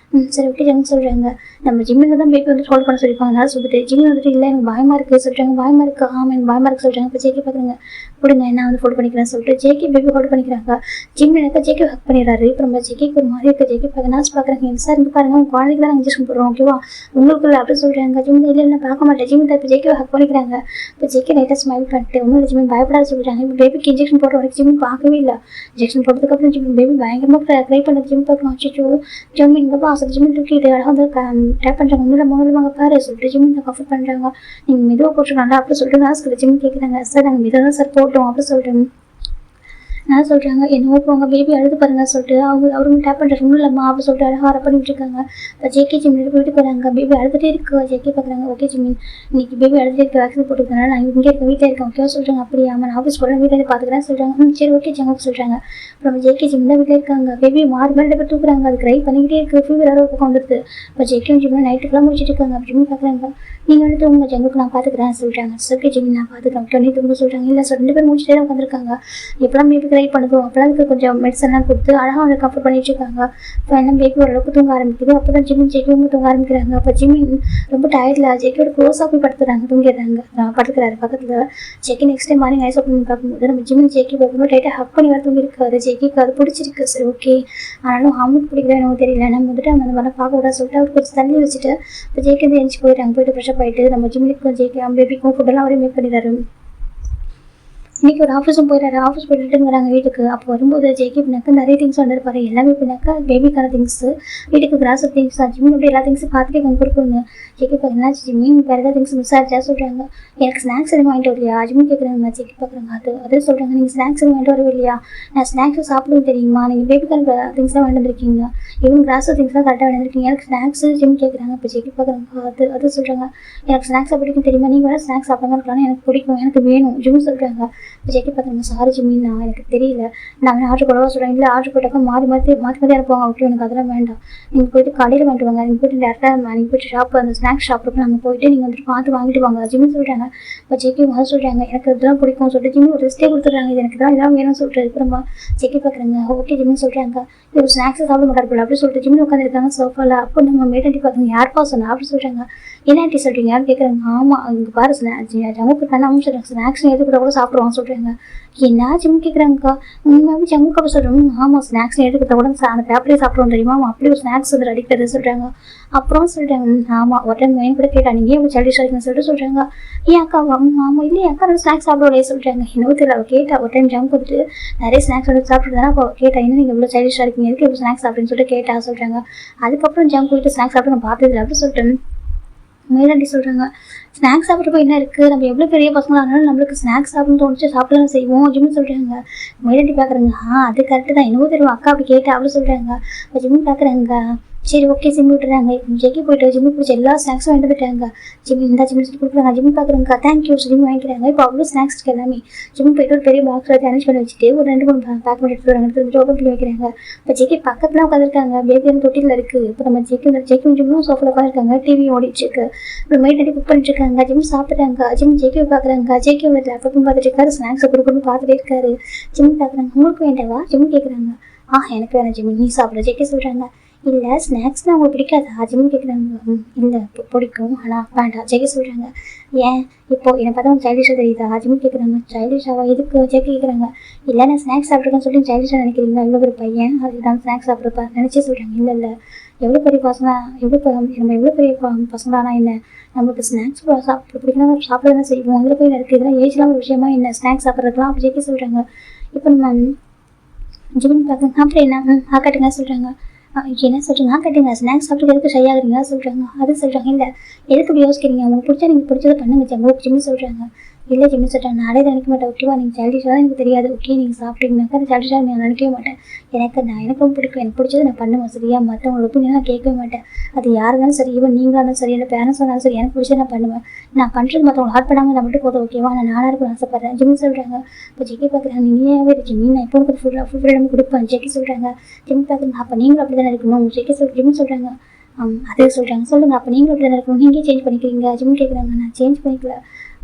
Speaker 1: சரி ஓகே ஜிம்மி சொல்கிறாங்க. நம்ம ஜிம்மில் தான் பேபி வந்து ஹோல்ட் பண்ண சொல்லியிருக்காங்க. அதனால சொல்லிட்டு ஜிம்மி வந்துட்டு இல்லை எனக்கு பயமாக இருக்குது சொல்கிறாங்க. பயமாக இருக்குது ஆமாம் எனக்கு பயமாக இருக்குது சொல்கிறாங்க. இப்போ ஜெய்க்கி பார்க்குறாங்க கொடுங்க நான் வந்து ஹோல்ட் பண்ணிக்கிறேன்னு சொல்லிட்டு ஜெய்க்கி பேபி ஹோல்ட் பண்ணிக்கிறாங்க. ஜிம்மி எனக்கு ஜெய்க்கி ஹக் பண்ணிடுறாரு. இப்போ நம்ம ஜெய்க்கிக்கு ஒரு மாதிரி இருக்குது. ஜெய்க்கி பார்க்க நர்ஸ் பார்க்குறாங்க. சார் இங்கே பாருங்க உங்கள் குழந்தைக்கு தான் இன்ஜெக்ஷன் போடுறோம் ஓகேவா உங்களுக்குள்ள அப்படின்னு சொல்கிறாங்க. ஜிம்மி இல்லை இல்லை பார்க்க மாட்டேன் ஜிம்மி தான் இப்போ ஜெய்க்கி ஹக் பண்ணிக்கிறாங்க. இப்போ ஜெய்க்கி லைட்டாக ஸ்மைல் பண்ணிட்டு ஒன்றும் ஜிம்மி பயப்படாத சொல்கிறாங்க. இப்போ பேபிக்கு இன்ஜெக்ஷன் போடுற வரைக்கும் ஜிம்மி பார்க்கவே இல்லை. இன்ஜெக்ஷன் போட்டதுக்கப்புறம் ஜிம்மி பேபி பயங்கரமாக ட்ரை பண்ணது. ஜிம்மி பார்க்கணும் அச்சோ ஜிம்மி இங்கே பா சொல்லி ஜிம்மி தூக்கிட்டு அழகாக வந்து ட்ரை பண்ணுறாங்க. ஒன்றும் மூலமாக பாரு சொல்லிட்டு ஜிம்மி இந்த கஃபர் பண்ணுறாங்க. நீங்கள் மெதுவாக போட்டுருக்காங்க அப்படி சொல்லிட்டு நர்ஸ்கிட்ட ஜிம்மி கேட்குறாங்க. சார் நாங்கள் மெதுவாக தான் சார் போட்டோம் அப்படி சொல்கிறேன். நான் சொல்கிறாங்க என்னவோ போங்க பேபி அழுது பாருங்க சொல்லிட்டு அவருங்க டேப் பண்ணுறாரு. ஒன்றும் இல்லைம்மா அப்படி சொல்லிட்டு அழகாக அரை பண்ணிட்டு இருக்காங்க. இப்போ ஜேகே ஜிம்மி வீட்டுக்கு வராங்க. பேபி அழுதுகிட்டே இருக்கு. ஜேகே பார்க்குறாங்க ஓகே ஜிம்மி இன்னைக்கு பேபி அழுதுகிட்டே இருக்க வேக்சின் போட்டுருக்கனால நான் இங்கே இருக்க வீட்டில் இருக்கேன் ஓகேவா சொல்கிறாங்க. அப்படியா நான் ஆஃபீஸ் போகிறேன் வீட்டில் பார்த்துக்கிறேன் சொல்கிறாங்க. சரி ஓகே ஜங்குக்கு சொல்கிறாங்க. அப்புறம் ஜேகே ஜிம்மி தான் வீட்டில் இருக்காங்க. பேபி மாறி மேலே பேர் தூக்குறாங்க. அது ட்ரை பண்ணிக்கிட்டே இருக்குது. ஃபீவர் ஒரு பக்கம் வந்துடுது. இப்போ ஜேகே ஜிம்மி நைட்டுக்கெல்லாம் முடிச்சுட்டு இருக்காங்க. ஜிம்மி பார்க்குறாங்க நீங்கள் வந்துட்டு உங்கள் ஜங்குக்கு நான் பார்த்துக்கிறேன் சொல்கிறாங்க. ஓகே ஜிம்மி நான் பார்த்துக்கிறேன் ஓகே நீ தூங்க சொல்கிறாங்க. இல்லை சார் 2 பேர் முடிச்சுட்டே தான் உட்காந்துருக்காங்க. எப்போலாம் பேபி ட்ரை பண்ணுவோம் அப்போலாம் கொஞ்சம் மெடிசன்லாம் கொடுத்து அழகாக வந்து கம்ஃபர்ட் பண்ணிட்டு இருக்காங்க. இப்போ என்ன பேபி ஓரளவுக்கு தூங்க ஆரம்பிக்குது. அப்போ தான் ஜிம்மி ஜெய்க்கும் தூங்க ஆரம்பிக்கிறாங்க. அப்போ ஜிம்மி ரொம்ப டயர்டில் ஜெய்க்கோட க்ளோஸாக போய் படுத்துறாங்க தூங்கிடுறாங்க. படுத்துக்கிறாரு பக்கத்தில். ஜெய்க்கி next time morning eyes open பண்ணி பார்க்கும்போது நம்ம ஜிம்மி ஜெய்க்கி பார்க்கும்போது டைட்டாக ஹக் பண்ணி வர தூங்கியிருக்காரு. ஜெய்க்கிக்கு அது பிடிச்சிருக்கு சரி ஓகே. ஆனாலும் அவனுக்கு பிடிக்கல எனக்கு தெரியல. நம்ம வந்துட்டு அந்த மாதிரி பார்க்க விட சொல்லிட்டு அவர் கொஞ்சம் தள்ளி வச்சுட்டு இப்போ ஜெய்க்கி வந்து எழுச்சி போயிட்டாங்க. போயிட்டு ஃப்ரெஷ்ஷப் ஆகிட்டு நம்ம ஜிம்மிக்கும் ஜெய்க்கி பேபிக்கும் ஃபுட்டெல்லாம் அவரே மேக் பண்ணிடுறாரு. இன்றைக்கி ஒரு ஆஃபீஸும் போயிடுறாரு. ஆஃபீஸ் போயிட்டுங்கிறாங்க வீட்டுக்கு. அப்போ வரும்போது ஜெய்க்கி பின்னாக்க நிறைய திங்ஸ் வந்துருப்பாரு. எல்லாமே பின்னாக்கா பேபிக்கான திங்ஸு வீட்டுக்கு கிராஸ் திங்ஸ் ஜிம்மி அப்படி எல்லா திங்ஸும் பார்த்துட்டு கொஞ்சம் கொடுக்கணுங்க. ஜெய்க்கி பார்க்க என்னாச்சு ஜிம்மி வேறு ஏதாவது திங்ஸ் மிஸ் ஆச்சா சொல்கிறாங்க. எனக்கு ஸ்நாக்ஸ் எதுவும் வாங்கிட்டு வரலையா ஜிம்மி கேட்குறாங்க. ஜெய்க்கி பார்க்குறாங்க. அதே சொல்கிறாங்க நீங்கள் ஸ்நாக்ஸ் எதுவும் வாங்கிட்டு வரவே இல்லையா. நான் ஸ்நாக்ஸும் சாப்பிடுவோம் தெரியுமா நீங்கள் பேபிக்கான திங்ஸ்லாம் வாங்கிட்டு வந்திருக்கீங்க. இவங்க கிராஸ் திங்ஸ்லாம் கரெக்டாக வாங்கிருக்கீங்க. எனக்கு ஸ்நாக்ஸு ஜிம்மி கேட்குறாங்க. இப்போ ஜெய்க்கி பார்க்குறாங்க. அது சொல்கிறாங்க எனக்கு ஸ்நாக்ஸாக பிடிக்கும் தெரியுமா நீங்கள் வேறு ஸ்நாக்ஸ் சாப்பிடாம இருக்கலாம் எனக்கு பிடிக்கும் எனக்கு வேணும் ஜிம்மி சொல்கிறாங்க. ஜெய்க்கி பார்த்தாங்க சாரி ஜிம்மி நான் எனக்கு தெரியல நான் ஆர்டர் போடவா சொல்கிறேன். இல்லை ஆர்டர் போட்டாக்கா மாறி அனுப்புவாங்க ஓகே எனக்கு அதெல்லாம் வேண்டாம். நீங்கள் போய்ட்டு கடையில் வாங்கிட்டு வாங்க. நீங்கள் போய்ட்டு டேரெக்டாக நீங்கள் போய்ட்டு ஷாப் அந்த ஸ்நாக்ஸ் ஷாப்புக்கு நாங்கள் போய்ட்டு நீங்கள் வந்துட்டு பார்த்து வாங்கிட்டு வாங்க ஜிம்மி சொல்கிறாங்க. இப்போ ஜெய்க்கி முதல்ல சொல்கிறாங்க எனக்கு இதெல்லாம் பிடிக்கும் சொல்லிட்டு ஜிம்மி ஒரு லிஸ்ட்டே கொடுத்துட்றாங்க. இது எனக்கு இதெல்லாம் வேணும்னு சொல்லிட்டு அப்புறமா ஜெய்க்கி பார்க்குறாங்க. ஓகே ஜிம்மி சொல்கிறாங்க. இது ஒரு ஸ்நாக்ஸை சாப்பிட மாட்டார் போல அப்படி சொல்லிட்டு ஜிம்மி உட்காந்துருக்காங்க சோஃபாவில். அப்போ நம்ம மேடாண்டி பார்க்குறாங்க யார்ப்பா சொன்னா அப்படி சொல்கிறாங்க. என்ன ஆண்டி சொல்கிறீங்க யாரும் கேட்குறாங்க. ஆமாம் இங்கே பாரு ஜங்குக்கு கண்ணாமல் சொல்கிறாங்க ஸ்நாக்ஸ் எது கூட சாப்பிடுவாங்க சொல்கிறாங்க. என்ன ஜிம்மி கேட்குறாங்கக்கா உண்மையாகவே ஜங்குக்கு அப்போ சொல்கிறோம். ஆமாம் ஸ்நாக்ஸ் எடுத்துக்கிட்ட கூட அந்த பேப்பரே சாப்பிடுவோம் தெரியுமா அப்படி ஒரு ஸ்நாக்ஸ் வந்து அடிக்கிறது சொல்கிறாங்க. அப்புறம் சொல்கிறாங்க ஆமாம் ஒரு டைம் மைண்ட் கூட கேட்டா நீங்கள் ஏன் சளி சாரிங்கன்னு சொல்லிட்டு சொல்கிறாங்க. ஏன் அக்கா ஆமாம் இல்லையே அக்கா நான் ஸ்நாக்ஸ் சாப்பிடுவோம் சொல்கிறாங்க. என்னவோ தெரியல அவள் கேட்டா ஒரு டைம் ஜங்க் வந்துட்டு நிறைய ஸ்நாக்ஸ் வந்து சாப்பிட்டுருந்தானா அப்போ கேட்டா என்ன நீங்கள் இவ்வளோ சளி சாரிங்க எதுக்கு இவ்வளோ ஸ்நாக்ஸ் அப்படின்னு சொல்லிட்டு கேட்டா சொல்கிறாங்க. அதுக்கப்புறம் ஜங்க் போயிட்டு ஸ்நாக்ஸ் சாப்பிட்டு நான் பார்த்ததில்லை அப்படி சொல்லிட்டு மேலாண்டி சொல்கிறாங்க. ஸ்நாக்ஸ் சாப்பிட்றப்ப என்ன இருக்குது நம்ம எவ்வளோ பெரிய பசங்களாக இருந்தாலும் நம்மளுக்கு ஸ்நாக்ஸ் சாப்பிட்ணுன்னு தோணுச்சு சாப்பிடலாம் செய்வோம் ஜிம்மி சொல்கிறாங்க. மேலாண்டி பார்க்குறாங்க அது கரெக்டு தான் என்னவோ தெரியும் அக்கா அப்படி கேட்டா அப்படி சொல்கிறாங்க. இப்போ ஜிம்மி பார்க்குறாங்க சரி ஓகே ஜிம் விட்டுறாங்க. இப்போ ஜெக்கி போயிட்டு ஜிம்மு பிடிச்ச எல்லா ஸ்நாக்ஸும் வாங்கிட்டு வந்துட்டாங்க. ஜிம் இந்த ஜிம் சொல்லி கொடுக்குறாங்க. ஜிம் பார்க்குறாங்க தேங்க்யூ ஜிம் வாங்கிக்கிறாங்க. இப்போ அவ்வளோ ஸ்நாக்ஸ் இருக்கு எல்லாமே. ஜிம் போயிட்டு ஒரு பெரிய பாக்ஸ் எடுத்து அரேஞ்ச் பண்ணி வச்சுட்டு ஒரு 2 3 பேக் பண்ணி எடுத்துட்டு வராங்க. எடுத்து ஓப்பன் பண்ணி வைக்கிறாங்க. இப்போ ஜெக்கி பக்கத்துல உட்காந்துருக்காங்க. பேபி வந்து தொட்டியில் இருக்கு. இப்போ நம்ம ஜெக்கி ஜிம்மும் சோஃபாவில் உட்காந்துருக்காங்க. டிவி ஓடிச்சு இருக்கு. இப்போ மைட் அடி புக் பண்ணிட்டு இருக்காங்க. ஜிம் சாப்பிட்றாங்க. ஜிம் ஜெக்கியை பார்க்குறாங்க. ஜெக்கி வந்து லேப்டாப்பும் பார்த்துட்டு இருக்காரு. ஸ்நாக்ஸை கொடுக்கணும்னு பார்த்துட்டே இருக்காரு. ஜிம் பார்க்குறாங்க. உங்களுக்கு வேண்டாவா ஜிம் கேட்குறாங்க. எனக்கு வேணாம் ஜிம் நீ சாப்பிட்ற ஜெக்கி சொல்கிறாங்க. இல்லை ஸ்நாக்ஸ்லாம் உங்களுக்கு பிடிக்காதா ஜிம் கேட்குறாங்க. இல்லை பிடிக்கும் ஆனால் வேண்டாம் ஜெகி சொல்கிறாங்க. ஏன் இப்போ என்னை பார்த்தா உங்க சைல்டிஷாக தெரியுதா ஜிம் கேட்குறாங்க. சைல்டிஷாவா எதுக்கு ஜெகி கேட்குறாங்க. இல்லை நான் ஸ்நாக்ஸ் சாப்பிட்ருக்கேன்னு சொல்லி சைல்டிஷாக நினைக்கிறீங்களா இவ்வளோ ஒரு பையன் அதுக்கு நான் ஸ்நாக்ஸ் சாப்பிட்றப்ப நினச்சே சொல்கிறாங்க. இல்லை எவ்வளோ பெரிய பசங்க நம்ம எவ்வளோ பெரிய பசங்களானா என்ன நம்மளுக்கு ஸ்நாக்ஸ் சாப்பிட பிடிக்கணும் சாப்பிட தான் செய்வோம். அதில் போய் இருக்குது இதெல்லாம் ஏஜ்லாம் ஒரு விஷயமா என்ன ஸ்நாக்ஸ் சாப்பிட்றதுலாம் அப்படி ஜெகி சொல்கிறாங்க. இப்போ நம்ம ஜிம் பார்க்குறாங்க. அப்புறம் என்ன ஆக்கட்டுங்க சொல்கிறாங்க. என்ன சொல்கிறீங்க கட்டுங்க ஸ்நாக்ஸ் சாப்பிட்டு எதுக்கு ஷை ஆகுறீங்களா சொல்கிறாங்க. அது சொல்கிறாங்க. இல்லை எதுக்கு இப்படி யோசிக்கிறீங்க உங்களுக்கு பிடிச்சா நீங்கள் பிடிச்சதை பண்ணுங்க ஜம்முக்கு ஜிம்மி சொல்கிறாங்க. இல்லை ஜிம்மி சொல்கிறாங்க. நானே நினைக்க மாட்டேன். ஓகேவா நீங்கள் சைல்டிஷாக தான் எனக்கு தெரியாது. ஓகே நீங்கள் சாப்பிட்டீங்கன்னாக்கா அது சைல்டிஷாக நான் நினைக்கவே மாட்டேன். எனக்கு ரொம்ப பிடிக்கும். எனக்கு பிடிச்சதை நான் பண்ணுவேன் சரியா. மற்றவங்களோட ஒப்பீனியன் நான் கேட்கவே மாட்டேன். அது யார் இருந்தாலும் சரி ஈவன் நீங்களாலும் சரி இல்லை பேரண்ட்ஸ் இருந்தாலும் சரி எனக்கு பிடிச்சதை நான் பண்ணுவேன். நான் பண்ணுறது மற்றவங்க ஹார்ட் பண்ணாமல் நான் மட்டும் போதும். ஓகேவா நான் நானாக இருக்கணும்னு ஆசைப்பட்றேன் ஜிம்மி சொல்கிறாங்க. இப்போ ஜெக்கி பார்க்குறாங்க. நீயாவே இருக்கு ஜிம்மி நான் இப்போ உங்களுக்கு ஃபுல் ஃப்ரீடம் கொடுப்பேன் ஜெக்கி சொல்கிறாங்க. ஜிம்மி பார்க்குறாங்க. அப்போ நீங்களும் அப்படி தானே இருக்கணும் ஜெக்கி ஜிம்மி சொல்கிறாங்க. அதே சொல்கிறாங்க. சொல்லுங்கள் அப்போ நீங்களும் அப்படி தானே இருக்கணும் நீங்கள் சேஞ்ச் பண்ணிக்கிறீங்க ஜிம்மி கேட்குறாங்க. நான் சேஞ்ச் பண்ணிக்கல.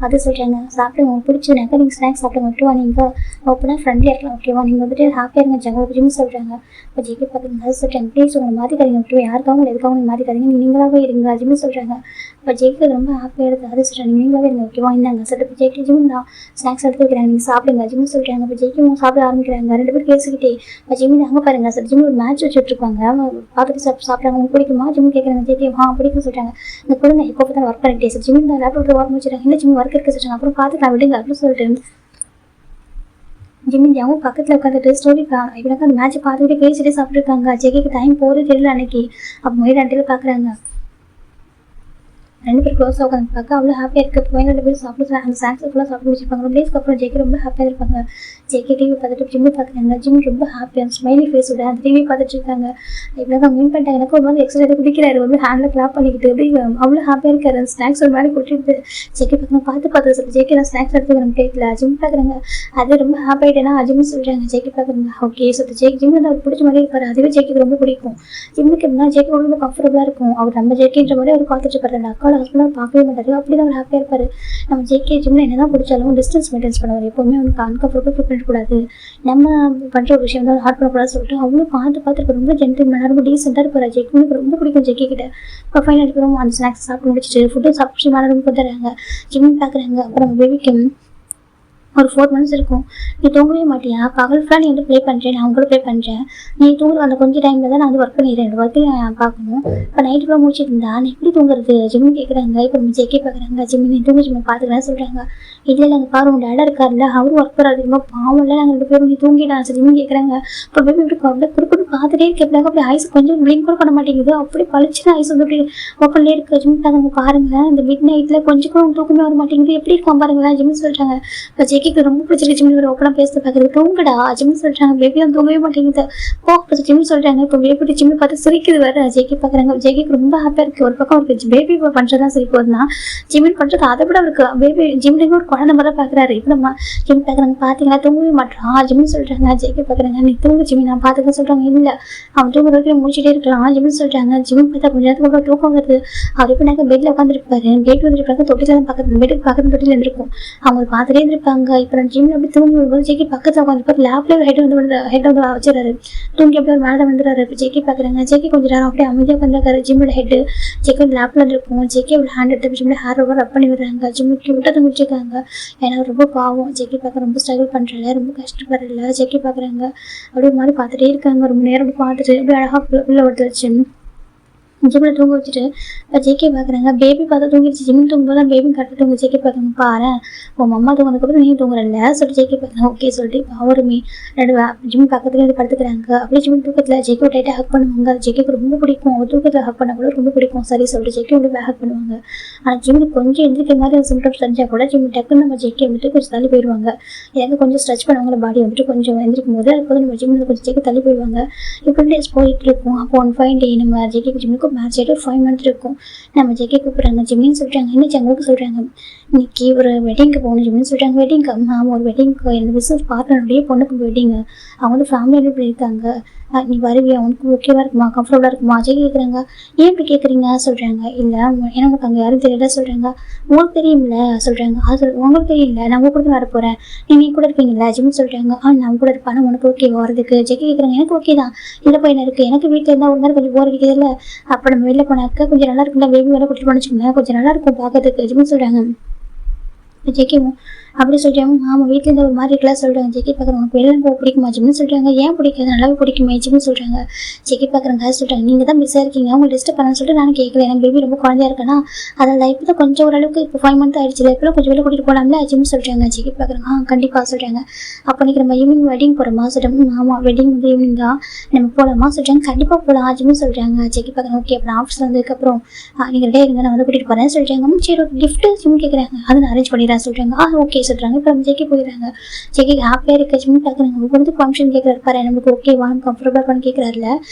Speaker 1: அது சொல்கிறாங்க. சாப்பிடுங்க உங்களுக்கு பிடிச்சதுனாக்கா நீங்கள் ஸ்நாக்ஸ் சாப்பிடுங்க ஓகேவா. நீங்கள் ஓப்பனாக ஃப்ரெண்ட்லியாக இருக்கலாம் ஓகேவா. நீங்கள் வந்துட்டு ஹாப்பியாக இருங்க ஜங்க ஜிம்மி சொல்கிறாங்க. இப்போ ஜெக்கி பார்க்குறாங்க. அது சொல்கிறாங்க. ப்ளீஸ் உங்களை மாற்றிக்காதீங்க ஓகேவா. யாருக்காகவும் எதுக்காகவும் நீங்கள் மாற்றிக்காதீங்க நீங்களாகவே இருங்க ஜிம்மி சொல்கிறாங்க. இப்போ ஜெக்கி ரொம்ப ஹாப்பியாக இருக்குது. அது சொல்கிறாங்க. நீங்களாவே இருங்க ஓகேவா. இந்தாங்க சொல்லிட்டு இப்போ ஜெக்கி ஜிம் தான் ஸ்நாக்ஸ் எடுத்து வைக்கிறாங்க. நீங்கள் சாப்பிடுங்க ஜிம்மி சொல்கிறாங்க. இப்போ ஜெக்கியும் சாப்பிட ஆரம்பிக்கிறாங்க. 2 பேரும் பேசிக்கிட்டே இப்போ ஜிம்மி அங்கே பாருங்க சார் ஜிம்மி ஒரு மேட்ச் வச்சுட்ருப்பாங்க. பார்த்துட்டு சாப்பிட்றாங்க. உங்களுக்கு பிடிக்குமா ஜிம்மி கேட்குறாங்க. ஜெக்கி பிடிக்கும் சொல்கிறாங்க. இந்த கொடுங்க இப்போ தான் ஒர்க் பண்ணிட்டே சார் ஜிம்மி தான் லேப்டாப்பில் ஒர்க் முடிச்சிட்டாங்க. இல்லை ஜிம்மி ஒர்க் இருக்குது சொல்கிறாங்க. அப்புறம் பார்த்துக்கலாம் விடுங்க அப்படின்னு சொல்லிட்டு ஜிம்மி அவங்க பக்கத்தில் உட்காந்துட்டு ஸ்டோரி இப்படினாக்கா அந்த மேட்ச்சை பார்த்துக்கிட்டே பேசிட்டே சாப்பிட்ருக்காங்க. ஜெக்கிக்கு டைம் போகிறது தெரியல அன்னைக்கு. அப்போ மொழி 2 பேரும் பார்க்குறாங்க. 2 பேரும் க்ளோஸாக உட்காந்து பார்க்க அவ்வளோ ஹாப்பியாக இருக்குது. இப்போ 2 பேரும் சாப்பிட்டு அந்த ஸ்நாக்ஸ் ஃபுல்லாக சாப்பிட்டு முடிச்சிருப்பாங்க. ரொம்ப டேஸ்க்கு அப்புறம் ஜெக்கி ரொம்ப ஹாப்பியாக இருப்பாங்க. ஜெக்கி டிவி பார்த்துட்டு ஜிம்மி பார்க்குறாங்க. ஜிம்மி ரொம்ப ஹாப்பியாக ஸ்மைலி ஃபேஸோட அந்த டிவி பார்த்துட்டு இருக்காங்க. இப்படி தான் வின் பண்ணிட்டாங்க. எனக்கு ஒரு மாதிரி எக்ஸசைஸ் குடிக்கிறாரு வந்து ஹேண்டில் கிளாப் பண்ணிக்கிட்டு அப்படி அவ்வளோ ஹாப்பியாக இருக்காரு. அந்த ஸ்நாக்ஸ் ஒரு மாதிரி கொட்டிட்டு ஜெக்கி பார்க்கணும் பார்த்து சொல்லி ஜெக்கி நான் ஸ்நாக்ஸ் எடுத்துக்கிறேன் கேட்கல ஜிம்மி பார்க்குறாங்க. அது ரொம்ப ஹாப்பி ஆகிட்டேன்னா ஜிம்மி சொல்கிறாங்க. ஜெக்கி பார்க்குறாங்க. ஓகே சொல்லி ஜிம்மி வந்து அவர் பிடிச்ச மாதிரி இருப்பார். அதுவே ஜெக்கிக்கு ரொம்ப பிடிக்கும். ஜிம்மிக்கு எப்படின்னா ஜெக்கி ரொம்ப கம்ஃபர்டபுளாக இருக்கும். அவர் நம்ம ஜெக்கின்ற மாதிரி அவர் பார்த்துட்டு இருப்பாரு. அந்த அக்காவோட ஹஸ்பண்டாக பார்க்கவே மாட்டாரு. அப்படி தான் அவர் ஹாப்பியாக இருப்பார். நம்ம ஜெக்கி ஜிம்மில் என்ன தான் பிடிச்சாலும் டிஸ்டன்ஸ் மெயின்டைன்ஸ் பண்ணுவார். எப்போவுமே அவனுக்கு அன்கம்ஃபர்டபுள் ஃபீல் பண்ணக்கூடாது. நம்ம பண்ணுற ஒரு விஷயம் வந்து ஹார்ட் பண்ணக்கூடாது சொல்லிட்டு அவ்வளோ பார்த்துருப்பாரு. ரொம்ப ஜென்டில்மேனாக ரொம்ப டீசெண்டாக இருப்பார். ஜெக்கிக்கு ரொம்ப பிடிக்கும் ஜெக்கி கிட்ட. இப்போ ஃபைனல் எடுக்கிறோம் அந்த ஸ்நாக்ஸ் சாப்பிட்டு முடிச்சுட்டு ஃபுட்டு சாப்பிட்டு மேலே ரொம்ப தர்றாங்க. ஜிம்மி பார்க்குறாங்க. அப்புறம் பேபிக்கு ஒரு 4 months இருக்கும். நீ தூங்கவே மாட்டியா பகல் ஃபுல்லாக நீ வந்து ப்ளே பண்ணுறேன் நான் கூட ப்ளே பண்ணுறேன். நீ தூங்குற அந்த கொஞ்சம் டைமில் தான் நான் வந்து ஒர்க் பண்ணிடுறேன். 2 ஒர்க்கு நான் பார்க்கணும். இப்போ நைட்டு ஃபுல்லாக முடிச்சுட்டு இருந்தா நீ எப்படி தூங்குறது ஜிம்மி கேட்குறாங்க. இப்போ நம்ம ஜெக்கி பார்க்குறாங்க. ஜிம்மி நீ தூங்க ஜிம்மி பார்த்துக்கிறேன் சொல்கிறாங்க. இல்லை நாங்கள் பாரு உங்கள் டேடா இருக்காருல்ல அவரும் ஒர்க் போகிறாரு ரொம்ப பாவம் இல்லை நாங்கள் 2 பேரும் நீ தூங்கிடலாம் சரி ஜிம்மி கேட்குறாங்க. இப்போ பேபி இப்படி அப்படியே குறுக்குன்னு பார்த்துட்டே இருக்க எப்படினாக்கா அப்படி ஐஸ் கொஞ்சம் ப்ளிங்க் கூட பண்ண மாட்டேங்குது. அப்படி பழிச்சுன்னு ஐஸ் வந்து அப்படி ஓப்பன்லேயே இருக்குது. ஜிம்மி பார்க்குறாங்க. பாருங்கள் இந்த மிட் நைட்டில் கொஞ்சம் கூட தூக்கமே வர மாட்டேங்குது எப்படி இருக்கான் பாருங்களேன் ஜிம்மி சொல்கிறாங்க. இப்போ ஜெக்கிக்கு ரொம்ப பிடிச்சிருக்கு. ஜிம்மி ஒரு ஓப்பனாக பேச பார்க்குறது தூங்குடா ஜிம்மி சொல்கிறாங்க. பேபி தான் தூங்கவே மாட்டேங்குது. ஜிம்மி சொல்கிறாங்க. இப்போ பேபி ஜிம்மி பார்த்து சிரிக்குது வேறு. ஜெக்கி பார்க்குறாங்க. ஜெக்கிக்கு ரொம்ப ஹாப்பியாக இருக்குது. ஒரு பக்கம் இருக்குது பேபி இப்போ பண்ணுறதுதான் சரி போகுதுன்னா ஜிம்மி பண்ணுறது அதை விட இருக்குது. பேபி ஜிம்மிக்கு ஒரு குழந்தை மாதிரி பார்க்குறாரு. இப்போ நம்ம ஜிம்மி பார்க்குறாங்க. பார்த்தீங்களா தூங்கவே மாட்டான் ஜிம்மி சொல்கிறாங்க. ஜெக்கி பார்க்குறாங்க. நீ தூங்கு ஜிம்மி நான் பார்த்துக்க சொல்கிறாங்க. இல்லை அவன் தூங்குற வரைக்கும் முடிச்சுட்டே இருக்கலாம் ஜிம்மி சொல்கிறாங்க. ஜிம்மி பார்த்தா கொஞ்சம் நேரத்துக்கு அப்புறம் தூக்கம் வருது. அவர் இப்போ நாங்கள் பெட்டில் உட்காந்துருப்பாரு. பேபி வந்துருப்பாங்க. தொட்டில தான் பக்கத்து பெட்டுக்கு பக்கத்து தொட்டில் இருந்திருக்கும். அவங்க பார்த்துட்டே இருந்திருப்பாங்க. இப்போ நான் ஜிம்மி அப்படி தூங்கி விடும்போது ஜெக்கி பக்கத்தில் உட்காந்துருப்பாரு. லேப்லேயே ஹெட் வந்து வச்சுறாரு. தூங்கி அப்படியே ஒரு மேலே வந்துடுறாரு. இப்போ ஜெக்கி பார்க்குறாங்க. ஜெக்கி கொஞ்சம் நேரம் அப்படியே அமைதியாக உட்காந்துருக்காரு. ஜிம்மோட ஹெட்டு ஜெக்கி வந்து லேப்பில் இருக்கும். ஜெக்கி அப்படி ஹேண்ட் எடுத்து ஜிம்மில் ஹேர் ஓவர் ரப் பண்ணி விடுறாங்க. ஜிம்முக்கு விட்டு முடிச்சிருக்காங்க. ஏன்னா ரொம்ப பாவம் ஜெக்கி பார்க்க ரொம்ப ஸ்ட்ரகிள் பண்ணுறல ரொம்ப கஷ்டப்படுறல ஜெக்கி பார்க்குறாங்க. அப்படியே மாதிரி பார்த்துட்டே இருக்காங்க. ரொம்ப நேரம் அப்படி பார்த்துட்டு அப்படியே அழகாக உள்ள ஒருத்தர் வச்சு ஜிம்மில் தூங்க வச்சுட்டு இப்போ ஜேகே பார்க்குறாங்க. பேபி பார்த்தா தூங்கிடுச்சு. ஜிம்மில் தூங்கும்போது தான் பேபி கரெக்டாக தூங்க. ஜேகே பார்க்குறாங்க. பாரு உன் அம்மா தூங்கினதுக்கப்புறம் நீ தூங்குறல சொல்லிட்டு ஜேகே பார்க்குறாங்க. ஓகே சொல்லிட்டு இப்போ அவருமே ரெண்டு ஜிம் பக்கத்துல இருந்து படுத்துக்கிறாங்க. அப்படியே ஜிம் தூக்கத்தில் ஜேகே டைட்டாக ஹக் பண்ணுவாங்க. ஜேகேக்கு ரொம்ப பிடிக்கும். அவர் தூக்கத்தில் ஹக் பண்ண கூட ரொம்ப பிடிக்கும். சரி சொல்லிட்டு ஜேகே வந்து ஹக் பண்ணுவாங்க. ஆனால் ஜிம்முக்கு கொஞ்சம் எந்திரிக்கிற மாதிரி சிம்டம்ஸ் தெரிஞ்சால் கூட ஜிம் டக்குன்னு நம்ம ஜேகே வந்துட்டு கொஞ்சம் தள்ளி போயிடுவாங்க. எனக்கு கொஞ்சம் ஸ்ட்ரெச் பண்ணுவாங்க பாடி வந்துட்டு கொஞ்சம் எந்திரிக்கும் போது அதுக்கு நம்ம ஜிம்மில் கொஞ்சம் ஜேகே தள்ளி போயிடுவாங்க. இப்படி டேஸ் போயிட்டு இருக்கும். அப்போ 1 டே நம்ம ஜேகேக்கு ஜிம்முக்கு மேட்ச் ஆகிட்டு 5 months இருக்கும். நம்ம ஜேகே கூப்பிட்றாங்க. ஜிம்மின்னு சொல்கிறாங்க. என்ன ஜங்குக்கு சொல்கிறாங்க. இன்னைக்கு ஒரு வெட்டிங்க்கு போகணும் ஜிம்மின்னு சொல்கிறாங்க. வெட்டிங்க்கு ஆமாம் ஒரு வெட்டிங்க்கு என்னோட பிஸ்னஸ் பார்ட்னருடைய பொண்ணுக்கு வெட்டிங்கு. அவங்க வந்து ஃபேமிலியில் இப்படி இருக்காங்க. நீ வருவியா உனக்கு ஓகேவா இருக்குமா கம்ஃபர்டபுளாக இருக்குமா ஜெகே கேட்குறாங்க. ஏன் இப்படி கேட்குறீங்க சொல்கிறாங்க. இல்லை எனக்கு அங்கே யாரும் தெரியல சொல்கிறாங்க. உங்களுக்கு தெரியும்ல சொல்கிறாங்க. அது உங்களுக்கு தெரியல நான் உங்க கூட வர போகிறேன். நீங்கள் கூட இருப்பீங்களா ஜிம்னு சொல்கிறாங்க. நான் கூட இருப்பேன். உனக்கு ஓகே வரதுக்கு ஜெகே கேட்குறாங்க. எனக்கு ஓகே தான். இல்லை பையன் இருக்குது. எனக்கு வீட்டில் இருந்தால் ஒரு நேரம் கொஞ்சம் போர் அடிக்கிறது இல்லை. அப்போ நம்ம வெளில போனாக்க கொஞ்சம் நல்லா இருக்குல்ல பேபி வேலை கூட்டிட்டு போனிச்சுக்கோங்க கொஞ்சம் நல்லா இருக்கும் பார்க்கறதுக்கு ஜிம்னு சொல்கிறாங்க. ஜெகேவும் அப்படி சொல்கிறாங்க. ஆமாம் வீட்டில் இருந்து ஒரு மாதிரி இருக்கலாம் சொல்கிறாங்க. ஜெகே பார்க்குறேன். உனக்கு வெளில போக பிடிக்குமா ஜிம்னு சொல்கிறாங்க. ஏன் பிடிக்காது நல்லாவே பிடிக்குமே ஜிம்னு சொல்கிறாங்க. ஜெகே பார்க்குறாங்க சொல்கிறாங்க. நீங்கள் தான் பிஸியாக இருக்கீங்க அவங்க டிஸ்டர்ப் பண்ணணும்னு சொல்லிட்டு நான் கேட்கல. எனக்கு பேபி ரொம்ப குழந்தையா இருக்கேன்னா அதில் லைஃப் தான் கொஞ்சம் ஓரளவுக்கு இப்போ 5 months ஆயிடுச்சு. லைஃப்பில் கொஞ்சம் வெளில கூட்டிகிட்டு போகலாம்ல ஜிம்னு சொல்கிறாங்க. ஜெகே பார்க்குறாங்க. கண்டிப்பாக சொல்கிறாங்க. அப்போ இன்றைக்கி நம்ம ஈவினிங் வெட்டிங் போகிறோமா சொல்கிறாங்க. ஆமாம் வெட்டிங் வந்து ஈவினிங் தான் நம்ம போகலாமா சொல்கிறாங்க. கண்டிப்பாக போகலாம் ஜிம்னு சொல்கிறாங்க. ஜெகே பார்க்குறாங்க. ஓகே அப்புறம் ஆஃபீஸில் வந்ததுக்கப்புறம் நீங்கள் ரெடியாக இருங்க நான் வந்து கூட்டிகிட்டு போகிறேன் சொல்கிறாங்க. சரி ஒரு கிஃப்ட்டு ஜிம் கேட்குறாங்க. அதை நான் அரேஞ்ச் பண்ணிடுறேன் சொல்கிறாங்க. ஓகே சொல்கிறாங்க. இப்போ நம்ம ஜெகே போயிடுறாங்க. ஜெகே ஹாப்பியாக இருக்க ஜிம் பார்க்குறாங்க. உங்களுக்கு ஃபங்க்ஷன் கேட்குறாரு பாரு நம்மளுக்கு ஓகேவா கம்ஃபர்டபுளாக பண்ணி கேட்குறாருல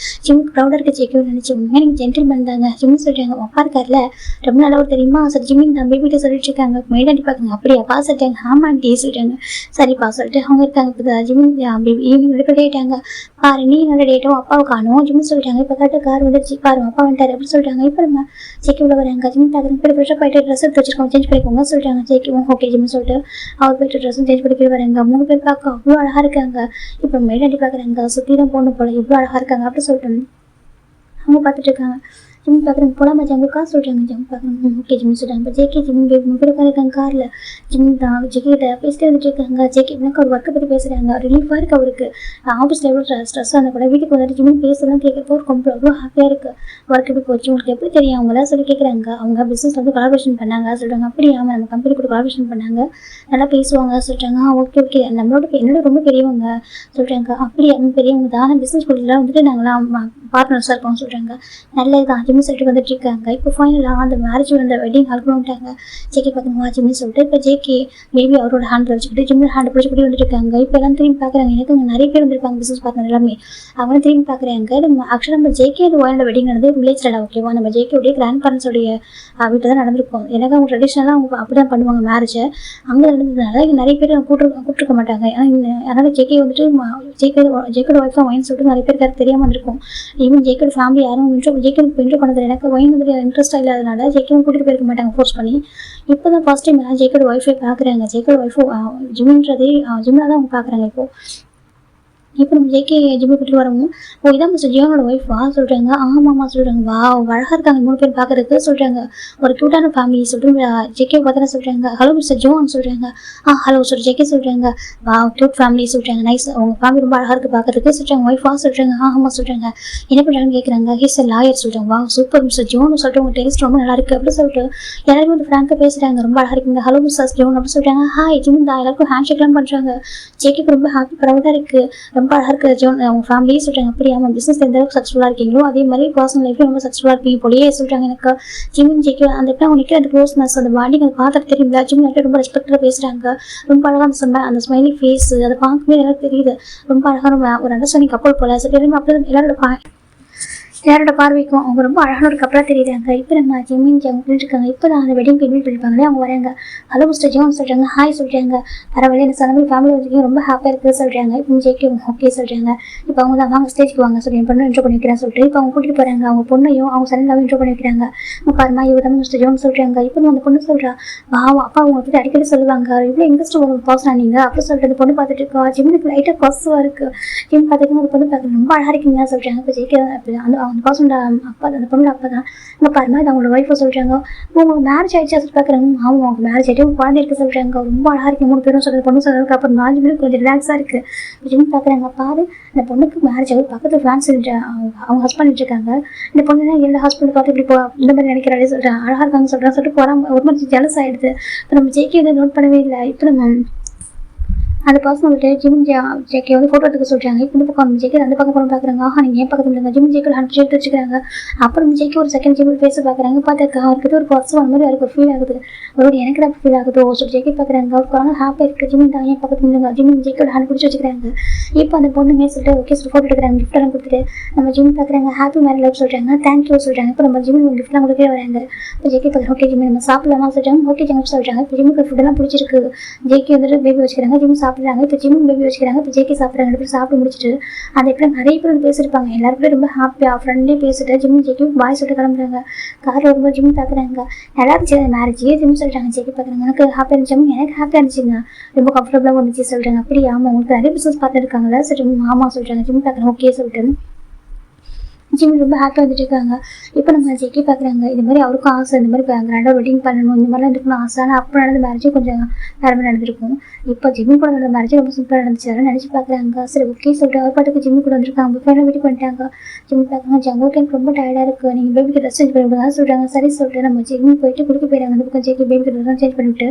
Speaker 1: ஜிம்க்கு ப்ரௌடாக இருக்க ஜெகே நினச்சி உண்மையாக நீங்கள் ஜென்டில்மேன் தாங்க ஜிம்னு சொல்கிறாங்க. அப்பா இருக்கார்ல ரொம்ப நல்லா தெரியுமா சார் ஜிம்மிங் தான் பேபிகிட்ட சொல்லிட்டு இருக்காங்க. மேடாண்டி பார்க்குறாங்க. அப்படியாப்பா சொல்லிட்டாங்க. ஆமாண்டி சொல்லிட்டாங்க. சரிப்பா சொல்லிட்டு அவங்க இருக்காங்க. இப்போ ஜிம்மிங் பேபி ஈவினிங் ரெடி ஆகிட்டாங்க. பாரு நீ நல்ல டேட்டும் அப்பாவை காணும் ஜிம்னு சொல்லிட்டாங்க. இப்போ கரெக்டாக கார் வந்துருச்சு பாரு அப்பா வந்துட்டார் அப்படி சொல்லிட்டாங்க. இப்போ நம்ம ஜெகே உள்ள வராங்க. ஜிம் பார்க்குறாங்க. இப்போ ஃப்ரெஷ்ஷாக போயிட்டு ட்ரெஸ் எடுத்து வச்சிருக்கோம் சேஞ்ச் பண்ணிக்கோங்க சொல்லிட்டாங்க. ஜெகே ஓகே ஜிம்னு சொல்லிட்டு அவர் போய்ட்டு ட்ரெஸ்ஸும் சேஞ்ச் பண்ணிக்கிட்டு வராங்க. 3 பேர் பார்க்க அவ்வளோ அழகாக இருக்காங்க. இப்போ மேடாண்டி பார்க்குறாங்க. சுற்றி தான் பொண்ணு போல இவ்வளோ அழகாக இருக்காங்க அப்படி சொல்லிட்டு அவங்க பார்த்துட்டு இருக்காங்க. ஜிம் பார்க்குறாங்க. போலாமா ஜங்குக்கா சொல்கிறாங்க. ஜம் பார்க்குறாங்க. ஓகே ஜிம் சொல்கிறாங்க. இப்போ ஜேகே ஜிம் பேபி 3 பேர் இருக்காங்க காரில். ஜிம் தான் ஜெகே கிட்ட பேசிட்டு வந்துட்டு இருக்காங்க. ஜேகே எனக்கு ஒரு ஒர்க்கை பற்றி பேசுகிறாங்க. ரிலீஃபாக இருக்குது அவருக்கு. ஆஃபீஸில் எவ்வளோ ஸ்ட்ரெஸ்ஸாக இருந்தால் கூட வீட்டுக்கு வந்துட்டு ஜிம் பேசலாம் கேட்குறப்போ ரொம்ப அவ்வளோ ஹாப்பியாக இருக்குது. ஒர்க் எப்படி போச்சு உங்களுக்கு எப்படி தெரியும் அவங்களாம் சொல்லி கேட்குறாங்க. அவங்க பிஸ்னஸ் வந்து கொலாபரேஷன் பண்ணாங்க சொல்கிறாங்க. அப்படியா நம்ம கம்பெனி கூட கொலாபரேஷன் பண்ணாங்க நல்லா பேசுவாங்க சொல்கிறாங்க. ஓகே ஓகே என்னோட ரொம்ப பெரியவங்க சொல்கிறாங்க. அப்படியே பெரியவங்க தான் பிஸ்னஸ் ஸ்கூல்லாம் வந்துட்டு நாங்களாம் பார்ட்னர்ஸாக இருக்கோம் சொல்கிறாங்க. நல்லதுதான் ஜிம்மி சொல்லிட்டு வந்துட்டு இருக்காங்க. இப்போ ஃபைனலாக அந்த மேரேஜ் வந்த வெட்டிங் ஹால் பண்ணிட்டாங்க. ஜேகே பார்க்கணுமா ஜிம்மின்னு சொல்லிட்டு இப்போ ஜேகே பேபி அவரோட ஹேண்டில் வச்சுக்கிட்டு ஜிம்மில் ஹேண்ட் பிடிச்சிக்கிட்டு வந்துட்டு இருக்காங்க. இப்போ எல்லாம் திரும்பி பார்க்குறாங்க. எனக்கு அங்கே நிறைய பேர் வந்திருப்பாங்க பிஸ்னஸ் பார்ட்னர் எல்லாமே. அவங்க திரும்பி பார்க்குறாங்க. நம்ம ஆக்சுவலாக நம்ம ஜேகே ஒயிலோட வெட்டிங் நடந்து வில்லேஜில் ஓகேவா நம்ம ஜேகேடைய கிராண்ட் பேரண்ட்ஸோடைய வீட்டில் தான் நடந்திருக்கும். எனக்கு அவங்க ட்ரெடிஷ்னலாக அவங்க அப்படி தான் பண்ணுவாங்க மேரேஜை. அங்கே நடந்ததுனால நிறைய பேர் கூப்பிட்டுருக்க மாட்டாங்க. அதனால் ஜேகே வந்துட்டு ஜேகேட ஒய்ஃபாக ஒயின் சொல்லிட்டு நிறைய பேருக்கு அது தெரியாமல் இருக்கும். ஈவன் ஜேகேட ஃபேமிலி யாரும் ஜேகேக்கு இன்ட்ரோ பண்ணதில்லை. எனக்கு ஒயின் வந்து இன்ட்ரெஸ்ட்டாக இல்லாதனால ஜேகேவும் கூட்டிகிட்டு போயிருக்க மாட்டாங்க ஃபோர்ஸ் பண்ணி. இப்போ தான் ஃபர்ஸ்ட் டைம் ஜேகேட ஒய்ஃபை பார்க்குறாங்க. ஜேகேட ஒய்ஃபு ஜிம்ன்றதே ஜிம்மில் தான் அவங்க பார்க்குறாங்க. இப்போ நம்ம ஜேகே ஜிம்மி கூட்டிட்டு வரவும் இதான் மிஸ்டர் ஜியோனோட ஒய்ஃபா சொல்கிறாங்க. ஆமாம்மா சொல்கிறாங்க. வா அழகாக இருக்காங்க 3 பேர் பார்க்குறதுக்கு சொல்கிறாங்க. ஒரு க்யூட்டான ஃபேமிலி சொல்லிட்டு ஜேகே பார்த்தா சொல்கிறாங்க. ஹலோ மிஸ்டர் ஜோன் சொல்கிறாங்க. ஹலோ சார் ஜேகே சொல்கிறாங்க. வா க்யூட் ஃபேமிலி சொல்கிறாங்க. நைஸ் அவங்க ஃபேமிலி ரொம்ப அழகாக இருக்குது பார்க்குறதுக்கு சொல்கிறாங்க. ஒய்ஃபா சொல்கிறாங்க. ஆமாம் சொல்கிறாங்க. என்ன பண்ணுறாங்கன்னு கேட்குறாங்க. ஹீஸ் லாயர் சொல்கிறாங்க. வா சூப்பர் மிஸ்டர் ஜோன் சொல்லிட்டு உங்கள் டேஸ்ட் ரொம்ப நல்லா இருக்குது அப்படி சொல்லிட்டு எல்லாருமே வந்து ஃப்ராங்காக பேசுகிறாங்க. ரொம்ப அழகாக இருக்குங்க. ஹலோ மிஸ்டர் ஜோன் அப்படி சொல்கிறாங்க. ஹாய் ஜிம் தான் எல்லாருக்கும் ஹேண்ட் ஷேக்லாம் பண்ணுறாங்க. ஜேகேக்கு ரொம்ப ஹாப்பி ப்ரௌடாக இருக்குது. ரொம்ப அழகாக இருக்குது ஜோன் அவங்க ஃபேமிலியே சொல்கிறாங்க. அப்படியா நம்ம பிஸ்னஸ் எந்த அளவுக்கு சக்ஸஸ்ஃபுல்லாக இருக்கீங்களோ அதே மாதிரி பர்சனல் லைஃப்ல ரொம்ப சக்ஸஸ்ஃபுல்லாக இருக்கீங்க போலியே சொல்கிறாங்க. எனக்கு ஜிம் ஜேகே அந்த இடத்துல அவங்க நிற்கிற அந்த க்ளோஸ்னஸ் அந்த பாடி அதை பார்த்துட்டு தெரியுங்களா ஜிம் ரொம்ப ரெஸ்பெக்டாக பேசுகிறாங்க. ரொம்ப அழகாக அந்த ஸ்மைலி ஃபேஸ் அதை பார்க்கவே எனக்கு தெரியுது. ரொம்ப அழகான ஒரு அண்டர்ஸ்டாண்டிங் கப்பல் போல எல்லாருமே அப்படி எல்லாரோட பார்வைக்கும் அவங்க ரொம்ப அழகான ஒரு கப்பலாக தெரியுறாங்க. இப்போ நம்ம ஜிம்மின் ஜங்கு இருக்காங்க. இப்போ தான் அந்த வெட்டிங் இன்வைட் பண்ணிருப்பாங்களே அவங்க வராங்க. ஹலோ மிஸ்டர் ஜோன் சொல்கிறாங்க. ஹாய் சொல்கிறாங்க. பரவாயில்ல எனக்கு சொன்ன மாதிரி ஃபேமிலி வரைக்கும் ரொம்ப ஹாப்பியாக இருக்குது சொல்கிறாங்க. இப்போ ஜேகே ஓகே சொல்கிறாங்க. இப்போ அவங்க தான் வாங்க ஸ்டேஜ்க்கு வாங்க சொல்லி என் பொண்ணு இன்ட்ரோ பண்ணி வைக்கிறேன் சொல்லிட்டு இப்போ அவங்க கூட்டிகிட்டு போகிறாங்க. அவங்க பொண்ணையும் அவங்க சன்னிலாவும் இன்ட்ரோ பண்ணி வைக்கிறாங்க. பாருமா இவர் தான் மிஸ்டர் ஜோன் சொல்கிறாங்க. இப்போ அந்த பொண்ணு சொல்கிறா அப்பா அவங்ககிட்ட அடிக்கடி சொல்லுவாங்க இவ்வளோ இன்ட்ரெஸ்ட் ஒரு பர்சனாக நீங்கள் அப்படி சொல்லிட்டு அந்த பொண்ணு பார்த்துட்டு இருக்கா. ஜிம்முக்கு லைட்டாக பாசிட்டிவாக இருக்குது. ஜிம் பார்த்துட்டு அந்த பொண்ணு பார்க்க ரொம்ப அழகாக இருக்கீங்க சொல்கிறாங்க. இப்போ ஜேகே அந்த அந்த பர்சனோட அப்பா அந்த பொண்ணோட அப்பா தான். இங்கே பாருமா இது அவங்களோட ஒய்ஃபை சொல்கிறாங்க. உங்களுக்கு மேரேஜ் ஆகிடுச்சு சொல்லி பார்க்குறாங்க. அவங்க அவங்க மேரேஜ் ஆகிட்டு குழந்தை இருக்க சொல்கிறாங்க. ரொம்ப அழகாக இருக்கு 3 பேரும் சொல்கிறது பொண்ணு சொல்கிறதுக்கு அப்புறம் 4 பேரும் கொஞ்சம் ரிலாக்ஸாக இருக்குது அப்படின்னு பார்க்குறாங்க. பாரு அந்த பொண்ணுக்கு மேரேஜ் ஆகுது, பக்கத்து ஃப்ரான்ஸ் அவங்க ஹஸ்பண்ட் இருக்காங்க. இந்த பொண்ணு தான் எல்லா ஹஸ்பண்ட் பார்த்து இப்படி இந்த மாதிரி நினைக்கிறாரு சொல்கிறேன், அழகாக இருக்காங்க சொல்கிறேன் சொல்லிட்டு போகிறாங்க. ஒரு மாதிரி ஜெலஸ் ஆகிடுது. இப்போ நம்ம ஜேகே இதை நோட் பண்ணவே இல்லை. இப்போ நம்ம அந்த பர்சன் வந்துட்டு ஜிம் ஜேக்கே வந்து ஃபோட்டோ எடுக்க சொல்கிறாங்க. இப்போ இந்த பக்கம் ஜேக்கே அந்த பக்கம் போன பார்க்குறாங்க. நீங்கள் ஏன் பக்கத்தில் இருங்க ஜிம் ஜேக்கில் அனுப்பிச்சு எடுத்து வச்சுக்கிறாங்க. அப்புறம் ஜேக்கே ஒரு செகண்ட் ஜிம்மில் பேச பார்க்குறாங்க. பார்த்தாக்கா அவர்கிட்ட ஒரு பர்சன் அந்த மாதிரி அவருக்கு ஒரு ஃபீல் ஆகுது. அவரோட எனக்கு தான் ஃபீல் ஆகுது. சொல்லி ஜேக்கே பார்க்குறாங்க. அவருக்கான ஹாப்பியாக இருக்குது. ஜிம் தான் ஏன் பக்கத்தில் இருங்க ஜிம் ஜேக்கோட ஹேண்ட் பிடிச்சி வச்சுக்கிறாங்க. இப்போ அந்த பொண்ணுமே சொல்லிட்டு ஓகே சொல்லி ஃபோட்டோ எடுக்கிறாங்க. கிஃப்டெல்லாம் கொடுத்துட்டு நம்ம ஜிம் பார்க்குறாங்க. ஹாப்பி மேரேஜ் லைஃப் சொல்கிறாங்க. தேங்க்யூ சொல்கிறாங்க. இப்போ நம்ம ஜிம் கிஃப்ட்லாம் கொடுக்கவே வராங்க. இப்போ ஜேக்கே பார்க்குறேன். ஓகே ஜிம் நம்ம சாப்பிடலாமா சொல்கிறாங்க. ஓகே ஜிம் சொல்கிறாங்க. இப்போ ஜிம்முக்கு ஃபுட்டெல்லாம் பிடிச்சிருக்கு. ஜேக்கே வந்துட்டு பேபி வச்சுக்கிறாங்க. ஜிம் சாப்பிட்றாங்க. இப்போ ஜிம் வச்சுக்கிறாங்க. இப்போ ஜேகே சாப்பிட்றாங்க. 2 பேரும் சாப்பிட்டு முடிச்சுட்டு அந்த இடத்துல நிறைய பேர் வந்து பேசியிருப்பாங்க. எல்லாருக்கும் ரொம்ப ஹாப்பியாக ஃப்ரெண்ட்லேயே பேசிட்டு ஜிம் ஜேக்கே பாய் சொல்லிட்டு கிளம்புறாங்க. காரில் வரும்போது ஜிம் பார்க்குறாங்க. எல்லாரும் சரி மேரேஜ் ஜிம் சொல்கிறாங்க. ஜேகே பார்க்குறாங்க. எனக்கு ஹாப்பியாக இருந்துச்சு. எனக்கு ஹாப்பியாக இருந்துச்சுங்க. ரொம்ப கம்ஃபர்டபுளாக இருந்துச்சு சொல்கிறாங்க. அப்படி ஆமாம் உங்களுக்கு நிறைய பிஸ்னஸ் பார்த்து இருக்காங்களா சரி ஆமாம் சொல்கிறாங்க. ஜிம் பார்க்குறேன் ஓகே சொல்லிட்டு ஜிம் ரொம்ப ஹாப்பியாக வந்துட்டு இருக்காங்க. இப்போ நம்ம ஜேகே பார்க்குறாங்க. இது மாதிரி அவருக்கும் ஆசை இந்த மாதிரி கிராண்டாக வெட்டிங் பண்ணணும் இந்த மாதிரிலாம் இருக்கணும் ஆசை. ஆனால் அப்போ நடந்த மேரேஜும் கொஞ்சம் வேறு மாதிரி நடந்திருக்கும். இப்போ ஜிம்மி கூட நடந்த மேரேஜ் ரொம்ப சூப்பராக நடந்துச்சு. அதெல்லாம் நினச்சி பார்க்குறாங்க. சரி ஓகே சொல்லிட்டு அவர் பாட்டுக்கு ஜிம்மி கூட வந்துருக்காங்க. அவங்க ஃபேமிலி வீட்டுக்கு பண்ணிட்டாங்க. ஜிம்மி பார்க்குறாங்க. ஜங்குக்கு எனக்கு ரொம்ப டயர்டாக இருக்குது. நீங்கள் பேபிக்கு ட்ரெஸ் சேஞ்ச் பண்ணி விடுங்க சொல்கிறாங்க. சரி சொல்லிட்டு நம்ம ஜிம்மி போயிட்டு குளிக்க போயிடாங்க. அந்த பக்கம் ஜேகே பேபிக்கு ட்ரெஸ் சேஞ்ச் பண்ணிவிட்டு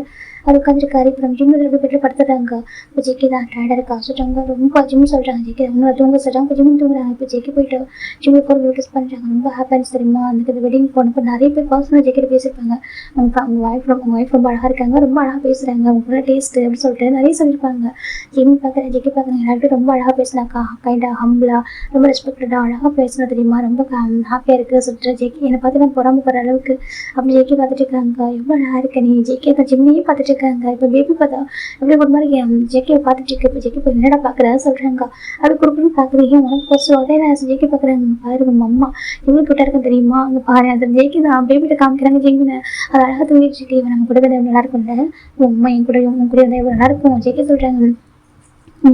Speaker 1: அது உட்காந்துருக்காரு. இப்போ நம்ம ஜிம்மில் 2 பேர் படுத்துறாங்க. இப்போ ஜேகே தான் டயர்டாக இருக்கா சொல்கிறாங்க. ரொம்ப ஜிம் சொல்கிறாங்க. ஜேகே இன்னொரு தூங்க சொல்கிறாங்க. இப்போ ஜிம்மி தூங்குறாங்க. இப்போ ஜேகே போயிட்டு ஜிம்மி போய் நோட்டீஸ் பண்ணுறாங்க. ரொம்ப ஹாப்பியாக இருந்துச்சு தெரியுமா அந்த வெட்டிங் போனப்போ நிறைய பேர் பர்சனல் ஜேக்கெட் பேசியிருப்பாங்க. உங்கள் ஒய்ஃப் ரொம்ப அழகாக இருக்காங்க. ரொம்ப அழகாக பேசுகிறாங்க. அவங்களோட டேஸ்ட்டு அப்படின்னு சொல்லிட்டு நிறைய சொல்லியிருப்பாங்க. ஜிம்மி பார்க்குறேன் ஜேக்கே பார்க்குறேன். எல்லாருக்கும் ரொம்ப அழகாக பேசினாக்கா கைண்டாக ஹம்பிளாக ரொம்ப ரெஸ்பெக்டடாக அழகாக பேசினா தெரியுமா ரொம்ப ஹாப்பியாக இருக்குது சொல்லிட்டு ஜேக்கே என்னை பார்த்து நான் பொறாமப்படுற அளவுக்கு அப்படி ஜேக்கே பார்த்துட்டு இருக்காங்க. எவ்வளோ அழகாக இருக்க நீ ஜேக்கே தான் ஜிம்மியே பார்த்துட்டு இருக்காங்க. இப்போ பேபி பார்த்தா எப்படி ஒரு மாதிரி ஜேக்கே பார்த்துட்டு இருக்கு. இப்போ ஜேக்கே போய் என்னடா பார்க்குறா சொல்கிறாங்க. அப்படி குறுக்குன்னு பார்க்குறீங்க உனக்கு ஃபர்ஸ்ட் அதே நான் ஜேக்கே பார்க்குறாங்க. பாரு உங்கள் அம்மா இவ்வளோ கிட்ட இருக்கும் தெரியுமா அங்கே பாரு அந்த ஜேக்கி தான் பேபிட்ட காமிக்கிறாங்க. ஜெயிமினை அது அழகாக தூங்கிட்டு இருக்கு. இவன் நம்ம கூட நல்லா இருக்கும்ல உண்மை என் கூட உங்க கூட இருந்தால் இவ்வளோ நல்லா இருக்கும் ஜேக்கி சொல்கிறாங்க.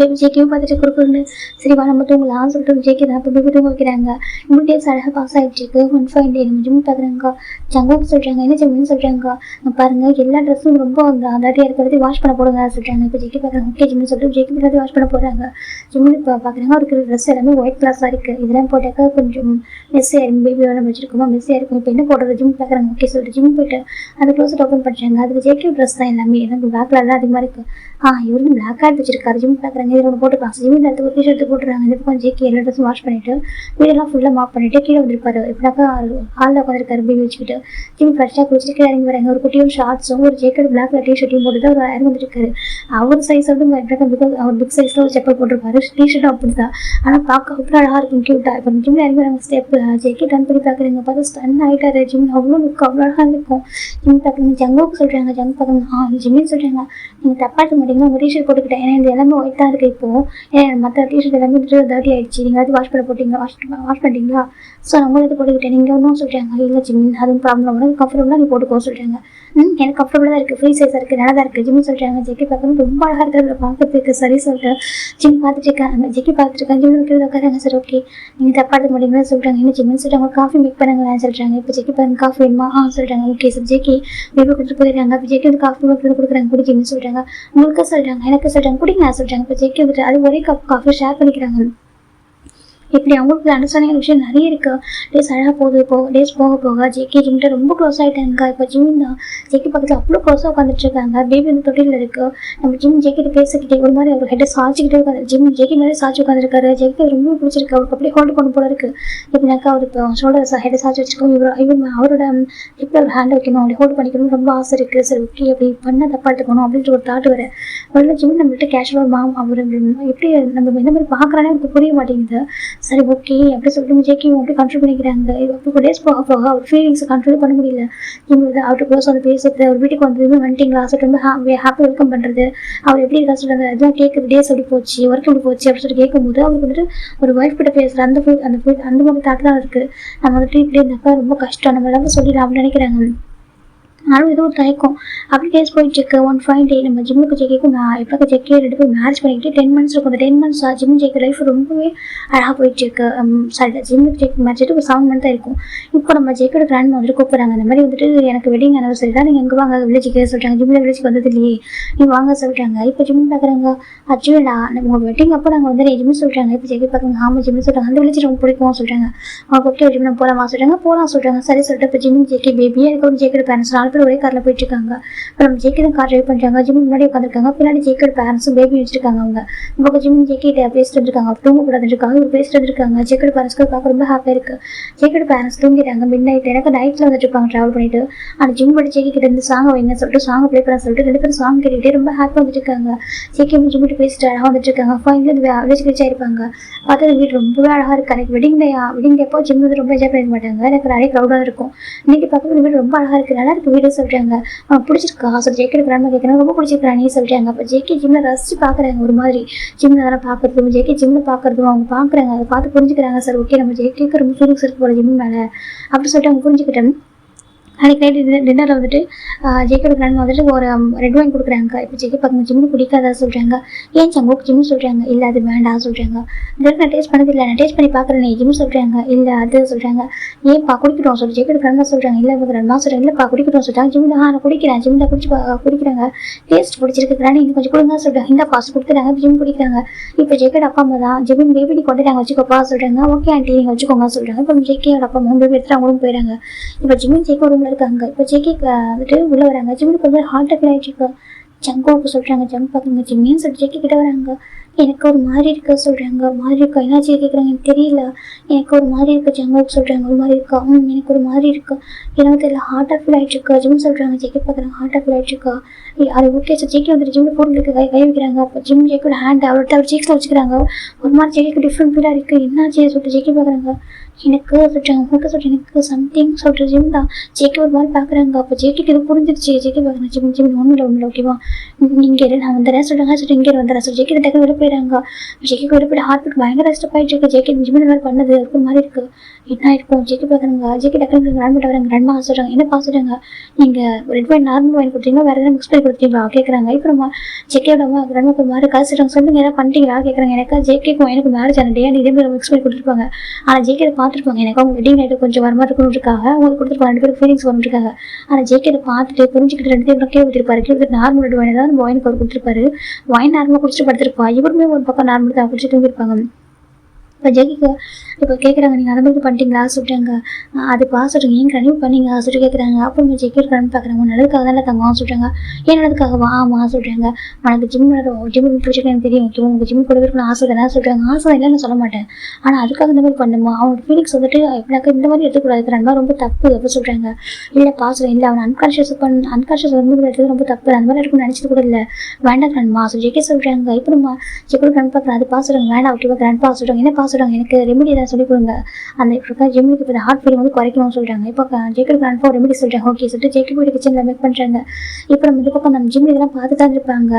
Speaker 1: பேபி ஜேக்கியும் பார்த்துட்டு கொடுக்குறது சரி வா நம்ம தூங்கலாம் சொல்லிட்டு ஜேக்கி தான் இப்போ பேபி தூங்க வைக்கிறாங்க. இன்னும் டேஸ் அழகாக பாஸ் ஆகிட்டு இருக்கு. 1 fine day நம்ம ஜிம் பார்க்குறாங்க. ஜங்குக்கு சொல்கிறாங்க. என்ன ஜிம்னு சொல்கிறாங்க. பாருங்க எல்லா ட்ரெஸ்ஸும் ரொம்ப அந்த அதாட்டியாக இருக்கிறது வாஷ் பண்ண போடுங்க சொல்கிறாங்க. இப்போ ஜேக்கி பார்க்குறாங்க. ஓகே ஜிம்னு சொல்லிட்டு ஜேக்கி எல்லாத்தையும் வாஷ் பண்ண போகிறாங்க. ஜிம்னு இப்போ பார்க்குறாங்க. அவருக்கு ட்ரெஸ் எல்லாமே ஒயிட் கிளாஸாக இருக்குது. இதெல்லாம் போட்டாக்கா கொஞ்சம் மெஸ்ஸியாக இருக்கும். பேபியோட நம்ம வச்சுருக்கோமா மெஸ்ஸியாக இருக்கும். இப்போ என்ன போடுறது ஜிம் பார்க்குறாங்க. ஓகே சொல்லிட்டு ஜிம் போயிட்டு அந்த க்ளோஸட் ஓப்பன் பண்ணுறாங்க. அதுக்கு ஜேக்கி ட்ரெஸ் தான் எல்லாமே எனக்கு பிளாக் கலர் தான் அதிகமாக இருக்குது. இவரு பிளாக் எடுத்து வச்சிருக்காரு. ஜிம் பார்க்குறாங்க. இதில் ஒன்று போட்டுக்கலாம். ஜிம் எடுத்து ஒரு டிஷர்ட் போட்டுறாங்க. இந்த பக்கம் ஜேக்கி எல்லா ட்ரெஸ்ஸும் வாஷ் பண்ணிட்டு வீடெல்லாம் ஃபுல்லாக மாப் பண்ணிட்டு கீழே வந்திருப்பாரு. இப்படினாக்கா ஹாலில் உட்காந்துருக்காரு பேபி வச்சுக்கிட்டு. ஜிம் ஃப்ரெஷ்ஷாக குளிச்சுட்டு கீழே இறங்கி வராங்க. ஒரு குட்டியும் ஷார்ட்ஸும் ஒரு ஜேக்கெட் பிளாக் கலர் டிஷர்ட்டையும் போட்டுட்டு அவர் இறங்கி வந்துருக்காரு. அவர் சைஸ் வந்து பிகாஸ் அவர் பிக் சைஸில் ஒரு செப்பல் போட்டிருப்பாரு. டிஷர்ட்டும் அப்படி தான். ஆனால் பார்க்க அவ்வளோ அழகாக இருக்கும் க்யூட்டாக. இப்போ ஜிம்மில் இறங்கி வராங்க. ஸ்டெப் ஜேக்கி டர்ன் பண்ணி பார்க்குறீங்க. பார்த்து ஸ்டன் ஆகிட்டாரு. ஜிம் அவ்வளோ லுக் அவ்வளோ அழகாக இருக்கும். ஜிம் பார்க்குறீங்க. ஜங்குக்கு சொல்கிறாங்க. ஜங்கு பார்க்குறாங்க. ஜிம்மின்னு சொல்கிறாங்க. நீங்கள் தப்பாட்டு மாட்டீங்கன்னா உங்கள் டிஷர்ட் போட்டுக்கிட்டேன். ஏன்னா இது எல்லாமே ஒயிட்டாக இருக்குது. இப்போது ஏன்னா மற்ற டிஷர்ட் எல்லாமே டர்ட்டி ஆகிடுச்சு. நீங்கள் அது வாஷ் பண்ண போட்டிங்களா வாஷ் பண்ணிட்டீங்களா ஸோ நான் உங்களுக்கு போட்டுக்கிட்டேன். நீங்கள் ஒன்றும் சொல்கிறாங்க. இல்லை ஜிம் அதுவும் ப்ராப்ளம் உனக்கு கம்ஃபர்டபுளாக நீ போட்டுக்கோ சொல்கிறாங்க. எனக்கு கம்ஃபர்டபுளாக தான் இருக்குது. ஃப்ரீ சைஸாக இருக்குது. நல்லா தான் இருக்குது ஜிம்னு சொல்கிறாங்க. ஜெக்கி பார்க்கணும் ரொம்ப அழகாக இருக்கிறத பார்க்கறதுக்கு சரி சொல்லிட்டு ஜிம் பார்த்துட்டு இருக்காங்க. ஜெக்கி பார்த்துட்டு இருக்காங்க. ஜிம் இருக்கிறத உட்காராங்க. சரி ஓகே நீங்கள் தப்பாட்டு மாட்டீங்கன்னா சொல்கிறாங்க. என்ன ஜிம்னு சொல்கிறாங்க. காஃபி மேக் பண்ணுங்களேன் சொல்கிறாங்க. இப்போ ஜெக்கி பாருங்க காஃபி வேணுமா சொல்கிறாங்க. ஓகே சார் ஜெக்கி பேபி கொடுத்துட்டு போயிடுறாங்க. இப்போ ஜெக்கி வந்து காஃபி மேக் கொடுக்குறாங்க. குடிச்சிங்கன்னு சொல்கிறாங்க. உங்களுக்கு சொல்கிறாங்க. எனக்கு சொல்கிறாங்க. குடிங்க சொல்கிறாங்க. இப்போ ஜெக்கி வந்துட்டு அது ஒரே கப் காஃபி ஷேர் பண்ணிக்கிறாங்க. இப்படி அவங்களுக்கு அண்டர்ஸ்டாண்டிங் விஷயம் நிறைய இருக்குது. டேஸ் அழகாக டேஸ் போக போக ஜேகே ஜிம்கிட்ட ரொம்ப க்ளோஸ் ஆகிட்டாங்க. இப்போ ஜிம் தான் ஜேகே பக்கத்தில் அவ்வளோ க்ளோஸாக உட்காந்துட்டு இருக்காங்க. பேபி வந்து தொட்டியில் இருக்குது. நம்ம ஜிம் ஜேக்கிட்ட பேசிக்கிட்டே ஒரு மாதிரி அவர் ஹெட்டை சாய்ச்சிக்கிட்டே உட்காந்து ஜேகே மாதிரி சாய்ச்சி உட்காந்துருக்காரு. ஜேகே ரொம்ப பிடிச்சிருக்கு. அவருக்கு அப்படியே ஹோல்டு பண்ண போல இருக்குது. எப்படினாக்கா அவர் இப்போ ஷோல்டர் ஹெட்டை சாய்ச்சி வச்சுருக்கோம். அவரோட இப்போ ஒரு ஹேண்ட் வைக்கணும் அப்படி ஹோல்டு பண்ணிக்கணும்னு ரொம்ப ஆசை இருக்குது. சரி ஓகே அப்படி பண்ண தப்பாக இருக்கணும் அப்படின்ற ஒரு தாட் வர அவரோட ஜிம் நம்மள்கிட்ட கேஷுவலாக அவர் எப்படி நம்ம எந்த மாதிரி பார்க்குறானே அவருக்கு புரிய மாட்டேங்குது. சரி ஓகே அப்படி சொல்லிட்டு ஜேக்கியும் அப்படி கண்ட்ரோல் பண்ணிக்கிறாங்க. இப்போ டேஸ் போக போக அவர் ஃபீலிங்ஸை கண்ட்ரோல் பண்ண முடியல. இவங்க அவர்கிட்ட க்ளோஸ் வந்து பேசுறது அவர் வீட்டுக்கு வந்தது வந்துட்டீங்களா சொல்லிட்டு ரொம்ப ஹாப்பி வெல்கம் பண்ணுறது அவர் எப்படி இருக்கா சொல்கிறாங்க. அதெல்லாம் கேட்குறது டேஸ் எப்படி போச்சு ஒர்க் எப்படி போச்சு அப்படின்னு சொல்லி கேட்கும்போது அவருக்கு வந்துட்டு ஒரு ஒய்ஃப் கிட்ட பேசுகிற அந்த மாதிரி தாட் தான் இருக்குது. நம்ம வந்துட்டு இப்படி இருந்தாக்கா ரொம்ப கஷ்டம் நம்ம எல்லாமே சொல்லிடலாம் அப்படின்னு நினைக்கிறாங்க. ஆனாலும் ஏதோ ஒரு தயக்கம். அப்படி டேஸ் போயிட்டுருக்கு. ஒன் ஃபைன் டே நம்ம ஜிம்முக்கு ஜெக்கிக்கும் நான் எப்போ ஜெக்கே 2 பேரும் மேரேஜ் பண்ணிக்கிட்டு 10 மந்த்ஸ் இருக்கும். அந்த 10 மந்த்ஸ் ஜிம் ஜெயிக்க லைஃப் ரொம்பவே அழகாக போயிட்டுருக்கு. சாரி, ஜிம்முக்கு ஜெயிக்க மேட்ச்சிட்டு ஒரு 7 மந்த் தான் இருக்கும். இப்போ நம்ம ஜெயிக்கோட கிராண்ட் வந்துட்டு கூப்பிட்றாங்க. அந்த மாதிரி வந்துட்டு எனக்கு வெட்டிங் அனிவர்சரி தான், நீங்கள் எங்கே வாங்க வில்லேஜுக்கு சொல்கிறாங்க. ஜிம்மில் வில்லேஜுக்கு வந்தது இல்லையே, நீங்கள் வாங்க சொல்கிறாங்க. இப்போ ஜிம் பார்க்குறாங்க. அச்சுவேடா உங்கள் வெட்டிங் அப்போ நாங்கள் வந்து ஜிம்மு சொல்கிறாங்க. இப்போ ஜெயிக்க பார்க்குறாங்க. ஆமாம் ஜிம்மு சொல்கிறாங்க. அந்த வில்லேஜ் ரொம்ப பிடிக்கும் சொல்கிறாங்க. அவங்க ஓகே ஜிம் நான் போகலாமா சொல்கிறாங்க. போகலாம் சொல்கிறாங்க. சரி சொல்லிட்டு இப்போ ஜிம் ஜெயிக்க பேபி எனக்கு ஒரு ஜெயிக்கிற பேரண்ட்ஸ் 4 பேர் ஒரே காரில் போயிட்டு இருக்காங்க. இப்போ நம்ம ஜெயிக்க தான் கார் ட்ரைவ் பண்ணுறாங்க. ஜிம் முன்னாடி உட்காந்துருக்காங்க. பின்னாடி ஜெயிக்கிற பேரண்ட்ஸும் பேபி வச்சிருக்காங்க. அவங்க இப்போ ஜிம் ஜெயிக்கிட்ட பேசிட்டு வந்துருக்காங்க. அவர் தூங்கக்கூடாது இருக்காங்க. இவர் பேசிட்டு வந்துருக்காங்க. ஜெயிக்கிற பேரண்ட்ஸ்க்கு பார்க்க ரொம்ப ஹாப்பியாக இருக்குது. ஜெயிக்கிற பேரண்ட்ஸ் தூங்கிட்டாங்க. மிட் நைட் எனக்கு நைட்டில் வந்துட்டு இருப்பாங்க ட்ராவல் பண்ணிட்டு. ஆனால் ஜிம் படி ஜெயிக்கிட்ட இருந்து சாங் வைங்க சொல்லிட்டு சாங் ப்ளே பண்ண சொல்லிட்டு 2 பேரும் சாங் கேட்டுக்கிட்டே ரொம்ப ஹாப்பியாக வந்துட்டு இருக்காங்க. ஜெயிக்க ஜிம் படி பேசிட்டு அழகாக வந்துட்டு இருக்காங்க. ஃபைனல் வில்லேஜ் ரீச் ஆயிருப்பாங்க. பார்த்தா வீடு ரொம்பவே அழகாக இருக்குது. எனக்கு வெட்டிங் டே அப்போ ஜிம் வந்து ரொம்ப என்ஜாய் பண்ண மாட்டாங்க. எனக்கு நிறைய க்ரௌடாக இருக்கும். இன்னைக்கு பார்க்க வீடு ரொம்ப அழகாக இருக்குது. நல்லா இருக்குது வீடு சொல்கிறாங்க. பிடிச்சிருக்கா சொல்லி ஜெயிக்கிற கிராண்ட் கேட்குறாங்க. ரொம்ப பிடிச்சிருக்கானே சொல்கிறாங்க. அப்போ ஜெயிக்கி ஜிம்மில் ரசிச்சு பார்க்குறாங்க. ஒரு மாதிரி ஜிம்மில் அதெல்லாம் பார்க்குறதும் ஜெயிக்கி ஜிம்மில் பார்க்குறதும் அவங்க பார்க்குறாங்க. அதை பார்த்து புரிஞ்சுக்கிறாங்க. சார் ஓகே நம்ம ஜெயிக்க ரொம்ப ஃபீலிங்ஸ் இருக்கு போகிற ஜிம் மேலே அப்படி சொல்லிட்டு அவங்க புரிஞ்சுக்கிட்டேன். அன்றைக்கி நைட்டு டின்னரில் வந்துட்டு ஜெயிக்கோட கிராண்ட் வந்துட்டு ஒரு ரெட் வைன் கொடுக்குறாங்க. இப்போ ஜெயிக்க பார்க்க ஜிம்மு பிடிக்காதா சொல்கிறாங்க. ஏன் சங்கோக்கு ஜிம்மு சொல்கிறாங்க. இல்லை அது வேண்டாம் சொல்கிறாங்க. இதற்கு நான் டேஸ்ட் பண்ணதில்லை, நான் டேஸ்ட் பண்ணி பார்க்குறேன் ஜிம்மு சொல்கிறாங்க. இல்லை அது சொல்கிறாங்க. ஏன்ப்பா குடிக்கிறோம் சொல்லி ஜெயிக்கோட கிராண்ட் சொல்கிறாங்க. இல்லை ரெண்டு சொல்கிறாங்க. இல்லைப்பா குடிக்கிறோம் சொல்கிறாங்க. ஜிம்மு நான் குடிக்கிறேன். ஜிம்மில் குடிக்கிறாங்க. டேஸ்ட் பிடிச்சிருக்கு கிராண்ட் இன்னும் கொஞ்சம் கொடுங்க சொல்கிறாங்க. இந்த காசு கொடுத்துறாங்க. ஜிம் குடிக்கிறாங்க. இப்போ ஜெயிக்கோட அப்பா அம்மா தான் ஜிம்மின் பேபி கொண்டுட்டாங்க வச்சுக்கோப்பா சொல்கிறாங்க. ஓகே ஆண்டி நீங்கள் வச்சுக்கோங்க சொல்கிறாங்க. இப்போ ஜெயிக்கோட அப்பா அம்மா பேபி எடுத்துட்டு அவங்களும் போயிடறாங்க. இப்போ ஜிம்மின் ஜெயிக்க ரூமில் இருக்காங்க. இப்போ ஜெயிக்க வந்துட்டு உள்ளே வராங்க. ஜிம்முக்கு கொஞ்சம் ஹார்ட் அட்டாக் ஆகிட்டு ஜங்கோவுக்கு சொல்கிறாங்க. ஜங்க் பார்க்குங்க ஜிம்மின்னு சொல்லிட்டு ஜெயிக்க கிட்ட வராங்க. எனக்கு ஒரு மாதிரி இருக்க சொல்கிறாங்க. மாதிரி இருக்கா என்னாச்சு கேட்குறாங்க. எனக்கு தெரியல, எனக்கு ஒரு மாதிரி இருக்குது ஜங்கோவுக்கு சொல்கிறாங்க. ஒரு மாதிரி இருக்கா எனக்கு ஒரு மாதிரி இருக்கா எனக்கு தெரியல ஹார்ட் அட்டாக் ஆகிட்டு இருக்கா ஜிம் சொல்கிறாங்க. ஜெயிக்க பார்க்குறாங்க. ஹார்ட் அட்டாக் ஆகிட்டு இருக்கா அது ஓகே சார். ஜெயிக்க வந்துட்டு ஜிம்மில் போட்டுருக்கு கை வைக்கிறாங்க. அப்போ ஜிம் ஜெயிக்கோட ஹேண்ட் அவர்கிட்ட அவர் சீக்ஸில் வச்சுக்கிறாங்க. ஒரு மாதிரி ஜெயிக்க டிஃப்ரெண்ட் ஃபீலாக இருக்குது. என்னாச்சு சொல்லிட்டு ஜெயிக்க பார்க்குறாங்க. எனக்கு சொல்கிறாங்க. உங்களுக்கு சொல்கிறேன் எனக்கு சம்திங் சொல்கிற ஜிம் தான். ஜெயிக்க ஒரு மாதிரி பார்க்குறாங்க. அப்போ ஜெயிக்கிட்டு இது புரிஞ்சிருச்சு. ஜெயிக்க பார்க்குறாங்க. ஜிம் ஒன்றும் இல்லை ஓகேவா நீங்கள் நான் வந்துடுறேன் சொல்கிறாங்க. சொல்லிட்டு இங்கே வந்துடுறேன் சொல்லி ஜெயிக்க டக்கு வெளில போயிடறாங்க. ஜெயிக்க வெளில போய்ட்டு ஹார்ட் பீட் பயங்கர ஸ்டெப் ஆகிட்டு இருக்கு. ஜெயிக்க ஜிம்மில் மாதிரி பண்ணது ஒரு மாதிரி இருக்குது. என்ன இருக்கும் ஜெயிக்க பார்க்குறாங்க. ஜெயிக்க டக்கு கிராண்ட் பண்ண வராங்க. கிராண்ட் மா சொல்கிறாங்க. என்ன பார்த்துட்டாங்க நீங்கள் ரெட் வைன் நார்மல் வைன் கொடுத்தீங்களா வேறு எதாவது மிக்ஸ் பண்ணி கொடுத்தீங்களா கேட்குறாங்க. இப்போ நம்ம ஜெயிக்கோட கிராண்ட் ஒரு மாதிரி காசு சொல்கிறாங்க. சொல்லுங்க ஏதாவது பண்ணிட்டீங்களா கேட்குறாங்க. எனக்கு ஜெயிக்கும் எனக்கு மேரேஜ் ஆன டே இதே மாதிரி மிக்ஸ் பண்ணி கொடுத்துருப்பாங்க. ஆனால் ஜெயிக்க பார்த்துருப்பாங்க. எனக்கு அவங்க வெட்டிங் நைட்டு கொஞ்சம் வரமா இருக்கணும்னுக்காக அவங்களுக்கு கொடுத்துருப்பாங்க. 2 பேருக்கு ஃபீலிங்ஸ் வந்துருக்காங்க. ஆனால் ஜெயிக்க பார்த்துட்டு புரிஞ்சுக்கிட்டு 2 பேரும் கீழே விட்டுருப்பாரு. கீழே நார்மல் ரெட் வைன் ஏதாவது வைனுக்கு அவர் கொடுத்துருப்பாரு. வைன் நார்மலாக குடிச்சிட்டு படுத்திருப்பா. இவருமே ஒரு பக்கம் நார்மல் தான் குடிச்சிட்டு தூங்கிருப்பாங்க. இப்போ ஜெயிக்க இப்போ கேட்குறாங்க. நீங்கள் அதை மாதிரி பண்ணிட்டீங்களா சொல்கிறாங்க. அது சொல்கிறாங்க. ஏன் கண்டிப்பாக பண்ணீங்க சொல்லிட்டு கேட்குறாங்க. அப்போ நம்ம ஜெயிக்கிறன்னு பார்க்குறாங்க. நல்லதுக்காக தானே தங்கம் சொல்கிறாங்க. ஏன் நல்லதுக்காக ஆமாம் சொல்கிறாங்க. உனக்கு ஜிம் பிடிச்சிருக்கு எனக்கு தெரியும். உங்கள் ஜிம் கூட இருக்கணும் ஆசை தானே சொல்கிறாங்க. ஆசை இல்லைன்னு சொல்ல மாட்டேன். ஆனால் அதுக்காக இந்த மாதிரி பண்ணுமா அவனுக்கு ஃபீலிங்ஸ் வந்துட்டு எப்படினாக்கா இந்த மாதிரி எடுத்துக்கூடாது ரெண்டு ரொம்ப தப்பு அப்படி சொல்கிறாங்க. இல்லை சொல்கிறேன். இல்லை அவன் அன்கான்ஷியஸ் வந்து எடுத்தது ரொம்ப தப்பு. அந்த மாதிரி இருக்குன்னு நினச்சது கூட இல்லை. வேண்டாம் கிராண்ட்மா சொல்லி ஜெயிக்க சொல்கிறாங்க. இப்போ நம்ம ஜெயிக்க கிராண்ட் பார்க்குறேன். அது சொல்கிறாங்க. வேண்டாம் ஓகேவா கிராண்ட் சொல்கிறாங்க. என்ன சொல்கிறாங்க. எனக்கு ரெமெடி ஏதாவது சொல்லிக் கொடுங்க. அந்த இப்போ ஜிம்முக்கு இப்போ ஹார்ட் ஃபீலிங் வந்து குறைக்கணும்னு சொல்கிறாங்க. இப்போ ஜெயிக்க கிராண்ட் ரெமெடி சொல்கிறாங்க. ஓகே சொல்லிட்டு ஜெயிக்க போய்ட்டு கிச்சனில் மேக் பண்ணுறாங்க. இப்போ நம்ம இந்த பக்கம் நம்ம ஜிம் இதெல்லாம் பார்த்து தான் இருப்பாங்க.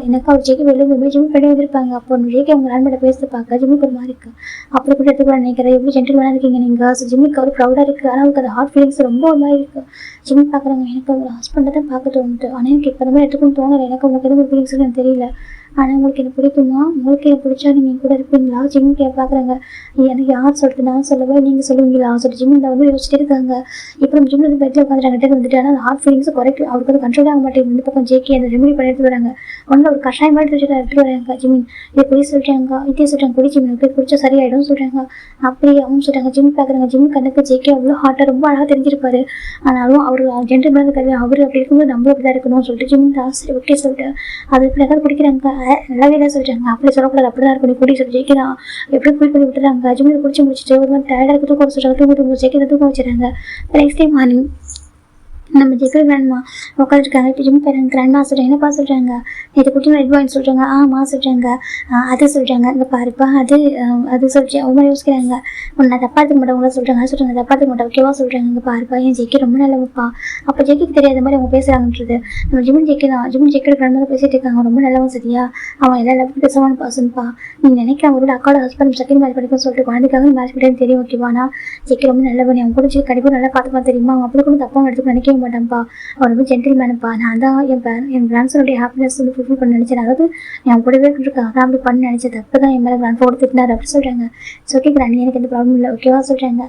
Speaker 1: எனக்கு அவர் ஜெயிக்க வெளியே ஜிம் பண்ணி வந்திருப்பாங்க. அப்போ ஜெயிக்க அவங்க கிராண்ட் பேச பார்க்க ஜிம்முக்கு ஒரு மாதிரி இருக்குது. அப்படி கூட எடுத்துக்கூட நினைக்கிறேன். எப்படி ஜென்டில்மேனாக இருக்கீங்க நீங்கள். ஸோ ஜிம்முக்கு அவர் ப்ரௌடாக இருக்குது. ஆனால் அவருக்கு அந்த ஹார்ட் ஃபீலிங்ஸ் ரொம்ப ஒரு மாதிரி இருக்குது. ஜிம் பார்க்குறாங்க. எனக்கு ஒரு ஹஸ்பண்டை தான் பார்க்க தோணுது. ஆனால் எனக்கு இப்போ மாதிரி எடுத்துக்கணும்னு தோணலை. எனக்கு உங்களுக்கு எதுவும் ஃபீலிங்ஸ் எனக்கு தெரியல. ஆனால் உங்களுக்கு எனக்கு பிடிக்குமா உங்களுக்கு எனக்கு பிடிச்சா நீங்கள் கூட இருப்பீங்களா ஜிம் பார்க்குறாங்க. எனக்கு யார் சொல்கிறது நான் சொல்லவே நீங்கள் சொல்லுவீங்களா சொல்லிட்டு ஜிம்மில் வந்து யோசிச்சுட்டே இருக்காங்க. இப்போ நம்ம ஜிம்மில் வந்து பெட்டில் உட்காந்துட்டாங்க. வந்துட்டு ஆனால் அந்த ஹார்ட் ஃபீலிங்ஸ் குறைக்கு அவருக்கு வந்து கண்ட்ரோல் ஆக மாட்டேங்குது. இந்த பக்கம் ஜேக்கி அந்த ரெமெடி பண்ணி எடுத்து வராங்க. ஒன்றில் ஒரு கஷாயம் மாதிரி எடுத்துகிட்டு வராங்க. ஜிம்மின் இதை குடி சொல்கிறாங்க. இதே சொல்கிறாங்க குடி ஜிம்மின் போய் குடிச்சா சரியாயிடும் சொல்கிறாங்க. அப்படி அவங்க சொல்கிறாங்க. ஜிம் பார்க்குறாங்க. ஜிம் கண்ணுக்கு ஜேக்கி அவ்வளோ ஹார்ட்டாக ரொம்ப அழகாக தெரிஞ்சிருப்பாரு. ஆனாலும் அவர் ஜென்டல் மேலே இருக்காரு. அவர் அப்படி இருக்கும்போது நம்மளும் அப்படி தான் இருக்கணும்னு சொல்லிட்டு ஜிம்மின் ஆசை ஓகே சொல்லிட்டு அது இப்படி ஏதாவது குடிக்கிறாங்க. நல்லாவே தான் சொல்கிறாங்க. அப்படி சொல்லக்கூடாது அப்படிதான் இருக்கும். நீ குடி சொல்லி ஜெயிக்கிறான் எப்படி போய் பண்ணி விட்டுறாங்க. ஜிம்மில் குடிச்சு முடிச்சுட்டு ஒரு மாதிரி டயர்டாக இருக்குது தூக்கம் சொல்கிறாங்க. தூக்கம் ஜெயிக்கிறத தூக்கம் வச்சுறாங்க. நெக்ஸ்ட் டே மார்னிங் நம்ம ஜெயிக்கிற கிராண்ட்மா உட்காந்துருக்காங்க. இப்போ ஜிம் போயிறாங்க. கிராண்ட்மா சொல்கிறாங்க. என்னப்பா சொல்கிறாங்க. இது குட்டி ரெட் வாயின் சொல்கிறாங்க. சொல்கிறாங்க. அது சொல்கிறாங்க. இங்கே பாருப்பா அது சொல்லிச்சு அவங்க யோசிக்கிறாங்க. உன்னை தப்பாத்துக்க மாட்டவங்கள சொல்கிறாங்க தப்பாத்துக்க மாட்டேன் ஓகேவா சொல்கிறாங்க. இங்கே பாருப்பா என் ஜெக்கி ரொம்ப நல்லவப்பா. அப்போ ஜெக்கிக்கு தெரியாத மாதிரி அவங்க பேசுகிறாங்கன்றது நம்ம ஜிமின் ஜெக்கி தான். ஜிமின் ஜெக்கியோட ஃப்ரெண்ட் மாதிரி பேசிட்டு இருக்காங்க. ரொம்ப நல்லவன் சரியா, அவன் எல்லா லெவலுக்கும் பேசுவான்னு பர்சன்ப்பா. நீ நினைக்கிற அவரோட அக்காவோட ஹஸ்பண்ட் செகண்ட் மேரேஜ் படிக்கும் சொல்லிட்டு குழந்தைக்காக மேரேஜ் பண்ணிட்டு தெரியும் ஓகேவா. நான் ஜெக்கி ரொம்ப நல்லவன், அவன் கூட கண்டிப்பாக நல்லா பார்த்துப்பா தெரியுமா. அவன் அப்படி கூட தப்பாக எடுத்துக்க நினைக்கவே மாட்டான்ப்பா. அவன் ரொம்ப ஜென்டில்மேனப்பா. நான் தான் என் கிராண்ட்சனுடைய ஹாப்பினஸ் வந்து ஃபுல்ஃபில் பண்ண நினச்சேன். அதாவது என் கூடவே இருக்கா அதான் அப்படி பண்ண நினச்சேன். தப்பு தான் என் மேலே கிராண்ட் ஃபோட திட்டினார் அப்படி சொல்கிறாங்க. ஸோ ஓகே கிராண்ட் எனக்கு எந்த ப்ராப்ளம் இல்லை ஓகேவா சொல்கிறாங்க.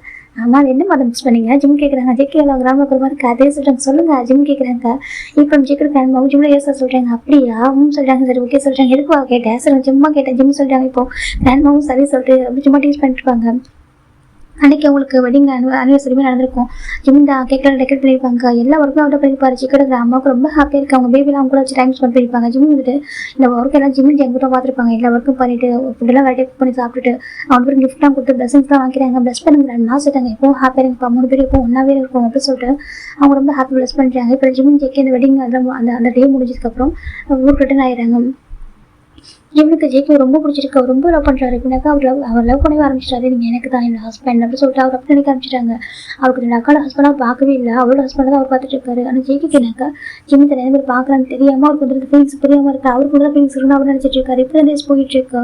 Speaker 1: அது என்ன மாதிரி மிஸ் பண்ணீங்க ஜிம் கேட்குறாங்க. ஜெக்கி எல்லாம் கிராம ஒரு மாதிரி கதையை சொல்கிறாங்க. சொல்லுங்கள் ஜிம் கேட்குறாங்க. இப்போ ஜிக்கு கிராண்ட் மாவும் ஜிம்ல ஏசா சொல்கிறாங்க. அப்படியா சொல்கிறாங்க. சரி ஓகே சொல்கிறாங்க. எதுக்கு கேட்டேன் சரி சும்மா கேட்டேன் ஜிம் சொல்கிறாங்க. இப்போ கிராண்ட் மாவும் சரி சொல்லிட்டு அப்படி சும்மா டீச் பண்ணிட்டு இருப்பாங்க. அன்றைக்கி அவங்களுக்கு வெட்டிங் அனிவர்சரியுமே நடந்திருக்கும். ஜிம் தான் கேக்கில் டெக்கரேட் பண்ணியிருப்பாங்க. எல்லா ஒர்க்கும் அவர்கிட்ட பண்ணியிருப்பாரு. சிக்கோட அம்மாவுக்கு ரொம்ப ஹாப்பியாக இருக்குது. அவங்க பேபிலாம் அவங்க கூட வச்சு டைம் ஸ்பெண்ட் பண்ணியிருப்பாங்க. ஜிம் வந்துட்டு இந்த ஒர்க் எல்லாம் ஜிம் எங்கிட்ட பார்த்துருப்பாங்க. எல்லா ஒர்க்கும் பண்ணிட்டு ஃபுட்டெல்லாம் வெரைட்டி குக் பண்ணி சாப்பிட்டுட்டு அவங்க கிஃப்ட்லாம் கொடுத்து பிளஸிங்ஸ்லாம் வாங்கிறாங்க. பிளஸ் பண்ணுங்க சொல்லிட்டாங்க. எப்பவும் ஹாப்பியாக இருக்குப்பா 3 பேர் எப்போ ஒன்றாவே இருக்கும் அப்படின்னு சொல்லிட்டு அவங்க ரொம்ப ஹாப்பி பிளஸ் பண்ணுறாங்க. இப்போ ஜிம் ஜெக்கி அந்த வெட்டிங் அந்த டே முடிஞ்சதுக்கப்புறம் ஊருக்கு ரிட்டன் ஆயிடுறாங்க. இவனுக்கு ஜெய்க்கு ரொம்ப பிடிச்சிருக்கு. அவர் ரொம்ப லவ் பண்ணுறாரு. இப்படினாக்கா அவர் லவ் பண்ணவே ஆரம்பிச்சிட்டாரு. நீங்கள் எனக்கு தான் என் ஹஸ்பண்ட் அப்படின்னு சொல்லிட்டு அவர் அப்படி நினைக்க ஆரம்பிச்சிட்டாங்க. அவருக்கு ரெண்டு அக்காவோட ஹஸ்பண்டாக பார்க்கவே இல்லை. அவரோட ஹஸ்பண்டை தான் அவர் பார்த்துட்டு இருக்காரு. ஆனால் ஜெய்க்கு என்னக்கா ஜிம் தெரியாத மாதிரி பார்க்கலான்னு தெரியாமல் அவருக்கு வந்து ஃபீலிங்ஸ் புரியாமல் இருக்கா. அவருக்கு கூட ஃபீலிங்ஸ் இருக்குன்னு அவர் நினச்சிட்டு இருக்காரு. இப்படி தான் டேஸ் போயிட்டு இருக்கு.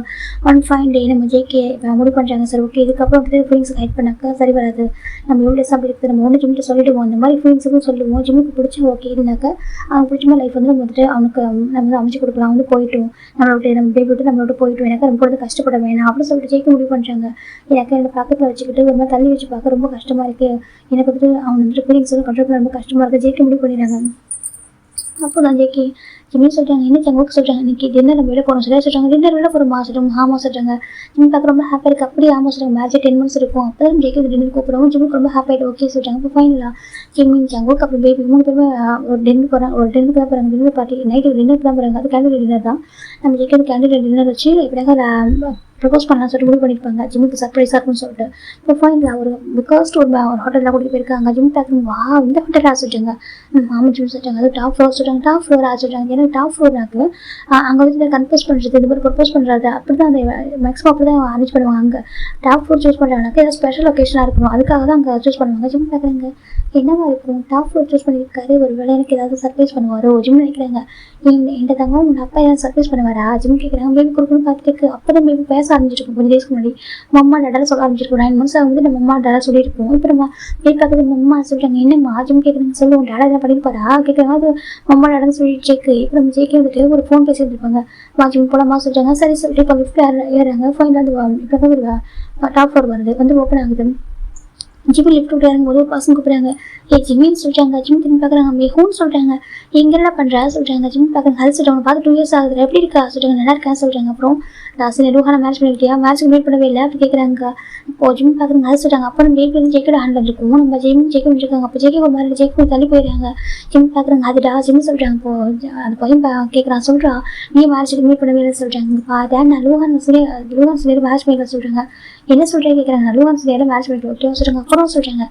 Speaker 1: ஒன் ஃபைன் டே நம்ம ஜெய்க்கு முடிவு பண்ணுறாங்க. சரி ஓகே இதுக்கப்புறம் வந்து ஃபீலிங்ஸ் ஹைட் பண்ணாக்கா சரி வராது. நம்ம எவ்வளோ டேஸ் அப்படி இருக்குது நம்ம ஒன்று ஜிம்கிட்ட சொல்லிடுவோம். அந்த மாதிரி ஃபீலிங்ஸுக்கும் சொல்லுவோம். ஜிம்முக்கு பிடிச்ச ஓகே இதுனாக்கா அவனுக்கு பிடிச்ச மாதிரி லைஃப் வந்து நம்ம வந்துட்டு அவனுக்கு நம்ம வந்து அமைச்சு கொடுக்கலாம். வந்து போயிட்டோம் நம்ம பேபி விட்டு நம்மளோட போயிட்டு எனக்கு ரொம்ப கூட கஷ்டப்பட வேணாம் அப்படின்னு சொல்லிட்டு ஜெயிக்க முடிவு பண்ணுறாங்க. எனக்கு என்னோட பக்கத்தில் வச்சுக்கிட்டு ஒரு மாதிரி தள்ளி வச்சு பார்க்க ரொம்ப கஷ்டமாக இருக்குது. எனக்கு வந்துட்டு அவன் வந்துட்டு ஃபீலிங்ஸ் வந்து கண்ட்ரோல் பண்ண ரொம்ப கஷ்டமாக இருக்குது. ஜெயிக்க முடிவு பண்ணிடுறாங்க. அப்போ தான் ஜெய்க்கி ஜிம்னு சொல்கிறாங்க. என்ன ஜங்குக்கு சொல்கிறாங்க. இன்றைக்கி டின்னர் நம்ம வெளில போகிறோம் சரியா சொல்கிறாங்க. டின்னர் வெளில போகிறோமா சொல்கிறாங்க. ஆமாம் சொல்கிறாங்க. ஜிம் பார்க்க ரொம்ப ஹாப்பியாக இருக்குது. அப்படியே ஆமாம் சொல்கிறாங்க. மேட்ச் 10 மினிட்ஸ் இருக்கும். அப்போ தான் ஜெய்க்கு டின்னர் கூப்பிடுவோம். ஜிம்முக்கு ரொம்ப ஹாப்பியாகிட்டு ஓகே சொல்கிறாங்க. இப்போ ஃபைனலாக ஜிம்மிங் ஜங்குக்கு அப்புறம் பேபி 3 பேருமே ஒரு டின்னர் போகிறாங்க. ஒரு டின்னருக்கு தான் போகிறாங்க. டின்னர் பார்ட்டி நைட்டு டின்னருக்கு தான் போகிறாங்க. அது கேண்டில் டின்னர் தான். நம்ம ஜெய்க்கு அந்த கேண்டில் டின்னர் வச்சு இப்படியாக ப்ரப்போஸ் பண்ணலாம் சொல்லிட்டு முடிவு பண்ணியிருப்பாங்க. ஜிம்முக்கு சர்ப்ரைஸாக இருக்கும்னு சொல்லிட்டு இப்போ ஃபைனலாக ஒரு பிகாஸ்ட் ஒரு ஹோட்டலில் கூட்டிகிட்டு போயிருக்காங்க. ஜிம் பேக்கிங் வா இந்த ஹோட்டலாக சொல்லிட்டாங்க. ஆமாம் ஜிம் சொல்லிட்டாங்க. அது டாப் ஃப்ளோர் சொல்கிறாங்க. டாப் ஃப்ளோராக சொல்கிறாங்க. ஏன்னா டாப் ஃப்ளோராக்கு அங்கே வந்து கன்ஃபர்ஸ் பண்ணுறது இந்த மாதிரி ப்ரப்போஸ் பண்ணுறது அப்படி தான் அந்த மேக்ஸிமம் அப்படி தான் அரேஞ்ச் பண்ணுவாங்க. அங்கே டாப் ஃப்ளோர் சூஸ் பண்ணுறாங்கனாக்கா ஏதாவது ஸ்பெஷல் ஒகேஷனாக இருக்கணும். அதுக்காக தான் அங்கே சூஸ் பண்ணுவாங்க. ஜிம் பேக்குறாங்க. என்னவா இருக்கும் டாப் ஃப்ளோர் சூஸ் பண்ணியிருக்காரு. ஒரு வேலை எனக்கு ஏதாவது சர்ப்ரைஸ் பண்ணுவாரோ ஜிம் நினைக்கிறாங்க. என்கிட்ட தாங்க உங்கள் அப்பா ஏதாவது சர்ப்ரைஸ் பண்ணுவாரா ஜிம் கேட்குறாங்க. பேபி கொடுக்கணும் பார்த்துருக்கு. அப்போ தான் பேபி பேச ஆரம்பிச்சிருக்கும். கொஞ்சம் டேஸ்க்கு முன்னாடி மம்மா டாடா சொல்ல ஆரம்பிச்சிருக்கோம். 9 months வந்து நம்ம அம்மா டாடா சொல்லியிருக்கோம். இப்போ நம்ம கேட்காது மம்மா சொல்லிட்டாங்க. என்னம்மா ஜிம் கேட்குறாங்க. சொல்லுவோம் டாடா எதாவது பண்ணியிருப்பாரா கேட்குறாங்க. அது மம்மா டாடான்னு சொல்லிட்டு ஜெய்க்கு இப்போ நம்ம ஜெய்க்கு வந்துட்டு ஒரு ஃபோன் பேசிட்டு இருப்பாங்க. ஜிம் போலாமா சொல்லிட்டாங்க. சரி சொல்லிட்டு இப்போ லிஃப்ட் ஏறாங்க. ஃபைனல் வந்து இப்போ தான் டாப் ஃப்ளோர் வருது வந்து ஓப்பன் ஆகுது. ஜிம்மி லிஃப்ட் விட்டு இறங்கும்போது ஒரு பசங்க கூப்பிட்றாங்க. ஜிம்மின்னு சொல்லிட்டாங்க. ஜிம் திரும்பி பார்க்குறாங்க. மெஹூன்னு சொல்லிட்டாங்க. எங்கெல்லாம் பண்ணுறா சொல்லிட்டாங்க. ஜிம் பார்க்குறாங்க. அது சொல்லிட்டாங்க பார்த்து 2 years ஆகுது. எப்படி இருக்கா சொல்லிட்டாங்க. நல்லா இருக்கா சொல்லிட்டாங்க. அப்புறம் லாஸ்ட் நெடுவான மேட்ச் பண்ணிக்கிட்டியா மேட்ச்சுக்கு மீட் பண்ணவே இல்லை அப்படி கேட்குறாங்க. இப்போ ஜிம் பார்க்குறாங்க. அது சொல்லிட்டாங்க. அப்போ நம்ம பேபி வந்து ஜெய்க்கோட ஹேண்ட் வந்துருக்கும். நம்ம ஜிம் ஜெய்க்க பண்ணிருக்காங்க. அப்போ ஜெய்க்க ஒரு மாதிரி ஜெய்க்கு தள்ளி போயிடுறாங்க. ஜிம் பார்க்குறாங்க. அதுடா ஜிம் சொல்லிட்டாங்க. இப்போ அந்த பையன் கேட்குறான். சொல்கிறா நீ மேட்ச்சுக்கு மீட் பண்ணவே இல்லை சொல்லிட்டாங்க. அதான் நான் லூஹான் சிலியர் மேட்ச் பண்ணிக்கலாம் சொல்கிறாங்க. என்ன சொல்கிறேன் கேட்குறாங்க. லூஹான் சிலியர் மேட்ச் பண்ணிட்டு ஓகே சொல்கிறாங்க. அப்புறம் சொல்கிறாங்க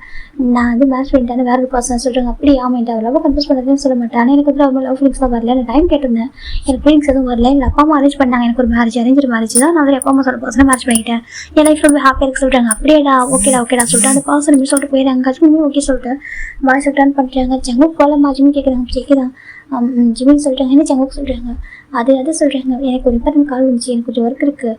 Speaker 1: நான் வந்து மேட்ச் பண்ணிட்டேன் வேற ஒரு பர்சன் சொல்கிறாங்க. அப்படி ஆமாம் லவ் கன்ஃபியூஸ் பண்ணுறதுன்னு சொல்ல மாட்டேன். ஆனால் எனக்கு வந்து ரொம்ப லவ் ஃபீலிங்ஸ் தான் வரல. நான் டைம் கேட்டிருந்தேன். எனக்கு ஃபீலிங்ஸ் எதுவும் வரல. எங்கள் அப்பா அம்மா அரேஞ்ச் பண்ணாங்க. எனக்கு ஒரு மேரேஜ் அரேஞ்ச் மேரேஜ் தான். நான் வந்து அப்பா அம்மா சொல்ல பர்சனை மேட்ச் பண்ணிட்டேன். என் லைஃப் ரொம்ப ஹாப்பியாக இருக்கு சொல்லிட்டாங்க. அப்படியேடா ஓகேடா சொல்லிட்டு அந்த பர்சன் சொல்லிட்டு போயிடுறாங்க. ஹஸ்பண்ட் ஓகே சொல்லிட்டு பாய் சொல்லிட்டான்னு பண்ணுறாங்க. ஜங்கு போகலாமா ஜிம் கேட்குறாங்க. கேட்குதான் ஜிமின்னு சொல்லிட்டாங்க. என்ன ஜங்குக்கு சொல்கிறாங்க. அது சொல்கிறாங்க. எனக்கு ஒரு இம்பார்ட்டன்ட் கால் வந்துச்சு. எனக்கு கொஞ்சம் ஒர்க் இருக்குது.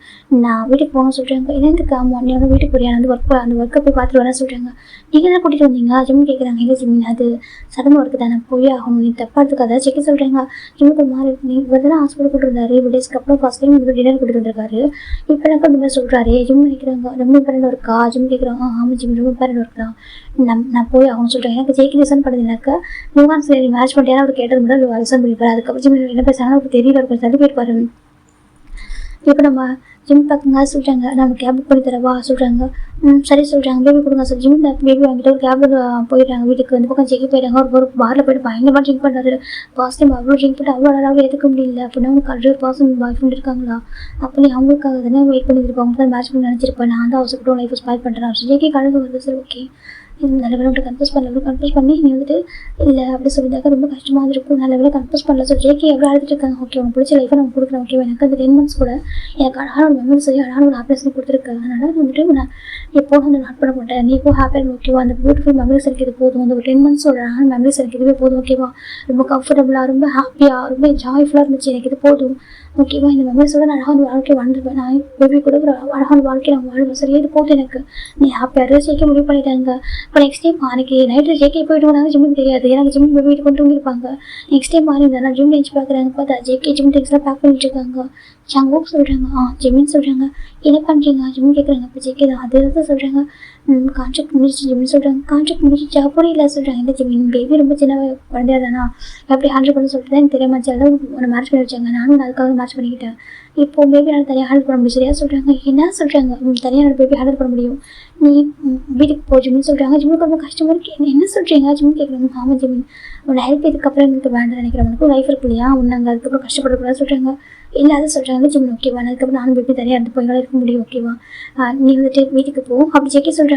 Speaker 1: நான் வீட்டுக்கு போகணும்னு சொல்கிறாங்க. என்னதுக்கு ஆமாம் நீ வந்து வீட்டுக்கு போறியா அந்த ஒர்க்கை போய் பார்த்துட்டு வரேன் சொல்கிறாங்க. நீங்கள் தான் கூட்டிகிட்டு வந்தீங்க ஜிம் கேட்குறாங்க. இல்லை ஜிம் அது சடன் ஒர்க்கு தானே போய் ஆகணும். நீ தப்பாக எடுத்துக்காத செக்க சொல்கிறாங்க. ஜிம்முக்கு மாறி நீ இவர் தான் ஹாஸ்பிட்டல் கூட்டு இருந்தாரு. 2 daysக்கு அப்புறம் ஃபர்ஸ்ட் டைம் இவர் டின்னர் கூட்டிட்டு வந்திருக்காரு. இப்போ எனக்கு இந்த மாதிரி சொல்கிறாரு. ஜிம் நினைக்கிறாங்க. ரொம்ப இம்பார்ட்டன்ட் ஒர்க்கா ஜிம் கேட்குறாங்க. ஆமாம் ஜிம் ரொம்ப இம்பார்ட்டன்ட் ஒர்க் தான். நான் போய் ஆகணும்னு சொல்கிறேன். எனக்கு ஜெய்க்கு லிசன் பண்ணுதுனாக்கா லுவான் சரி மேட்ச் பண்ணிட்டேன். அவர் கேட்டது மட்டும் லிசன் பண்ணிப்பாரு. அதுக்கப்புறம் ஜிம் என்ன பேசுகிறாங்க அவருக்கு தெரியல. அவர் தள்ளி போயிருப்பாரு. இப்போ நம்ம ஜிம் பார்க்குங்க சொல்கிறாங்க. நம்ம கேப் புக் பண்ணி தரவா சொல்கிறாங்க. சரி சொல்கிறாங்க. பேபி கொடுங்க சார். ஜிம் பேபி வாங்கிட்டு ஒரு கேபில் போயிடுறாங்க. வீட்டுக்கு இந்த பக்கம் செக் போயிடுறாங்க. ஒரு பாரில் போய்ட்டு பயங்கரமாக ட்ரிங்க் பண்ணுறாரு. ஃபர்ஸ்ட் டைம் அவ்வளோ ட்ரிங்க் பண்ணிட்டு அவ்வளோ அளவு எடுக்க முடியல. அப்படின்னா அவங்க 100% பாய் ஃப்ரெண்ட் இருக்காங்களா அப்போ நீ அவங்களுக்காக தானே வெயிட் பண்ணியிருப்பாங்க. அவங்க தான் மேட்ச் பண்ணி நினச்சிருப்பேன். நான் தான் அவசரப்பட்டு லைஃப் ஸ்பாயில் பண்ணுறேன். ஜெய்க்கு கழுகு வருது. சரி ஓகே இது நல்ல வேலை விட்டு கன்ஃபியூஸ் பண்ணி நீ வந்துட்டு இல்லை அப்படி சொல்லியிருந்தாக்கா ரொம்ப கஷ்டமாக இருக்கும், நல்ல வேலை கன்ஃபியூஸ் பண்ணல. ஸோ ஜேகே எவ்வளோ அழுதுட்டு இருக்காங்க. ஓகே உனக்கு பிடிச்ச லைஃபை நான் கொடுக்குறேன். ஓகே எனக்கு அந்த 10 months கூட எனக்கு அழகான ஒரு மெமரிஸ் அழகான ஒரு ஹாப்பினஸ் கொடுத்துருக்கேன். அதனால் வந்துட்டு நான் எப்போதும் வந்து நாட் பண்ண மாட்டேன். நீ இப்போ ஹாப்பியாக ஓகேவா, அந்த பியூட்டிஃபுல் மெமரிஸ் எனக்கு இது போதும், அந்த ஒரு 10 months ஒரு அழகான மெமரிஸ் எனக்கு இதுவே போதும். ஓகேவா, ரொம்ப கம்ஃபர்டபுளாக ரொம்ப ஹாப்பியாக ரொம்ப ஜாய்ஃபுல்லாக இருந்துச்சு எனக்கு இது போதும். ஓகேவா, இந்த மெமரிஸோட நான் அழகான வாழ்க்கை வாழ்ந்துருப்பேன். நான் பேபி கூட ஒரு அழகான வாழ்க்கை நான் வாழ்வேன். சரியா, இது போதும் எனக்கு. நீ ஹாப்பியாக ஜேகே முடிவு பண்ணிட்டாங்க. இப்போ நெக்ஸ்ட் டைம் அன்றைக்கி நைட்டு ஜேகே போயிட்டு வந்தாங்க. ஜிம்முக்கு தெரியாது, எனக்கு ஜிம் வீட்டு கொண்டு தூங்கிருப்பாங்க. நெக்ஸ்ட் டைம் மாறி இருந்தா ஜிம் நினச்சி பார்க்குறாங்க. பார்த்தா ஜேகே ஜிம் திங்ஸ்லாம் பேக் பண்ணிட்டு இருக்காங்க. சங்குக்கு சொல்கிறாங்க ஜிம்மின்னு சொல்கிறாங்க. என்ன பண்ணுறீங்க ஜிம் கேட்குறாங்க. இப்போ ஜேகே தான் அது தான் சொல்கிறாங்க. கான்ட்ராக்ட் முடிச்சு ஜிம்னு சொல்கிறாங்க. கான்ட்ராக்ட் முடிச்சு புரியல சொல்கிறாங்க. இந்த ஜிம்மின் பேபி ரொம்ப சின்ன குழந்தையா தானா எப்படி ஹேண்டில் பண்ண சொல்லிட்டு தான் எனக்கு தெரியாம எல்லாம் ஒன்று மேட்ச் பண்ணி வச்சாங்க. நானும் அதுக்காக மேட்ச் பண்ணிக்கிட்டேன். இப்போ பேபி நான் தனியாக ஹேண்டில் பண்ண முடியும். சரியா சொல்கிறாங்க. என்ன சொல்கிறாங்க, தனியாக நான் பேபி ஹேண்டில் பண்ண முடியும், நீ வீட்டுக்கு போ ஜிம்னு சொல்கிறாங்க. ஜிம்முக்கு ரொம்ப கஷ்டமாக இருக்குது. என்ன சொல்கிறீங்க ஜிம் கேட்குறாங்க. ஆமாம் ஜிம்மின் உன் லைஃப் இதுக்கப்புறம் எங்களுக்கு வேண்டாம் நினைக்கிறேன், உனக்கு லைஃப் இருக்கு இல்லையா, உன்னாங்க அதுக்கப்புறம் கஷ்டப்படக்கூடாது சொல்கிறாங்க. இல்லாத சொல்கிறாங்க ஜிம்மின். ஓகேவா, அதுக்கப்புறம் நானும் பேபி தனியாக இருந்து போய்லாம் இருக்க முடியும். ஓகேவா, நீ வந்துட்டு வீட்டுக்கு போ அப்படி ஜேகே சொல்கிறாங்க.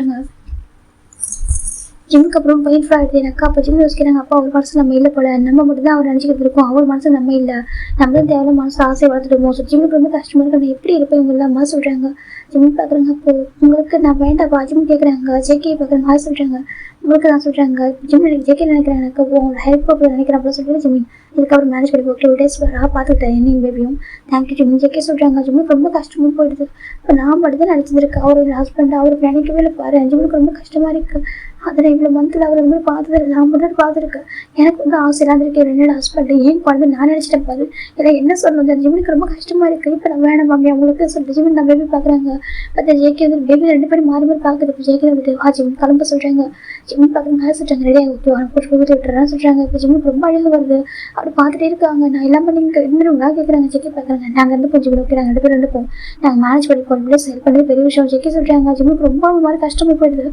Speaker 1: ஜிம்முக்கு அப்புறம் பெயின்ஃபுல் ஆகிடுது எனக்கு. அப்போ ஜிம் யோசிக்கிறாங்க. அப்பா அவர் மனசு நம்ம இல்லை போல, நம்ம மட்டும் தான் அவர் நினச்சிக்கிட்டு இருக்கோம், அவர் மனசு நம்ம இல்லை, நம்மளும் தேவையான மனசு ஆசையை வளர்த்துடுவோம். ஸோ ஜிம்முக்கு ரொம்ப கஷ்டமாக இருக்கு, நான் எப்படி இருப்பேன் இவங்க இல்லாமல் சொல்கிறாங்க. ஜிம் பார்க்குறாங்க. அப்போ உங்களுக்கு நான் வேண்டாப்பா ஜிம் கேட்குறாங்க. ஜேகே பார்க்குறாங்க. அது சொல்கிறாங்க. உங்களுக்கு நான் சொல்கிறாங்க ஜிம் எனக்கு ஜேகே நினைக்கிறேன், எனக்கு உங்களோட ஹெல்ப் நினைக்கிறேன் அப்படின்னு சொல்லிட்டு ஜிம்மின் இதுக்கப்புறம் மேனேஜ் பண்ணி ஓகே டேஸ் பார்த்துக்கிட்டேன் என்னையும் பேபியும். Thank you gym. ஜேகே சொல்கிறாங்க. ஜிம்முக்கு ரொம்ப கஷ்டமாக போயிடுது. இப்போ நான் மட்டும் தான் நினச்சிருக்கு, அவர் ஹஸ்பண்ட் அவருக்கு நினைக்கவே இல்லை பாரு. ஜிம்முக்கு ரொம்ப கஷ்டமாக இருக்குது. அதில் இவ்வளோ மந்த்தில் அவர் வந்து பார்த்ததில்லை, நான் மட்டும் பார்த்துருக்கேன். எனக்கு வந்து ஆசை இல்லாந்திருக்கேன் என்னோட ஹஸ்பண்ட் ஏன் குழந்தை நான் நினச்சிட்டேன் பாரு. இல்லை என்ன சொல்லணும், ஜிம்முக்கு ரொம்ப கஷ்டமாக இருக்குது. இப்போ நான் வேணாம் மாமி அவங்களுக்கு சொல்லிட்டு ஜிம்மின் நான் பேபி பார்க்குறாங்க. பார்த்தா ஜேகே வந்து பேபி 2 பேரும் மாறி மாறி பார்க்குது. இப்போ ஜேகே வந்துட்டு ஜிம் கிளம்ப சொல்கிறாங்க. ஜிம் பார்க்குறாங்க. சொல்கிறாங்க ரெடியாக ஓகே கூட்டு வீட்டு விட்டுறேன்னு சொல்கிறாங்க. இப்போ ஜிம்முக்கு ரொம்ப அழகாக வருது. அப்படி பார்த்துட்டே இருக்காங்க. நான் இல்லாமல் நீங்கள் இருந்துருங்களா கேட்குறாங்க. ஜேகே பார்க்குறாங்க. நாங்கள் இருந்து கொஞ்சம் வைக்கிறாங்க 2 பேரும் இருந்துப்போம், நாங்கள் மேனேஜ் பண்ணிப்போம், இப்படியே செல் பண்ணி பெரிய விஷயம். ஜேகே சொல்கிறாங்க. ஜிம்முக்கு ரொம்ப மாதிரி கஷ்டமாக போயிடுது.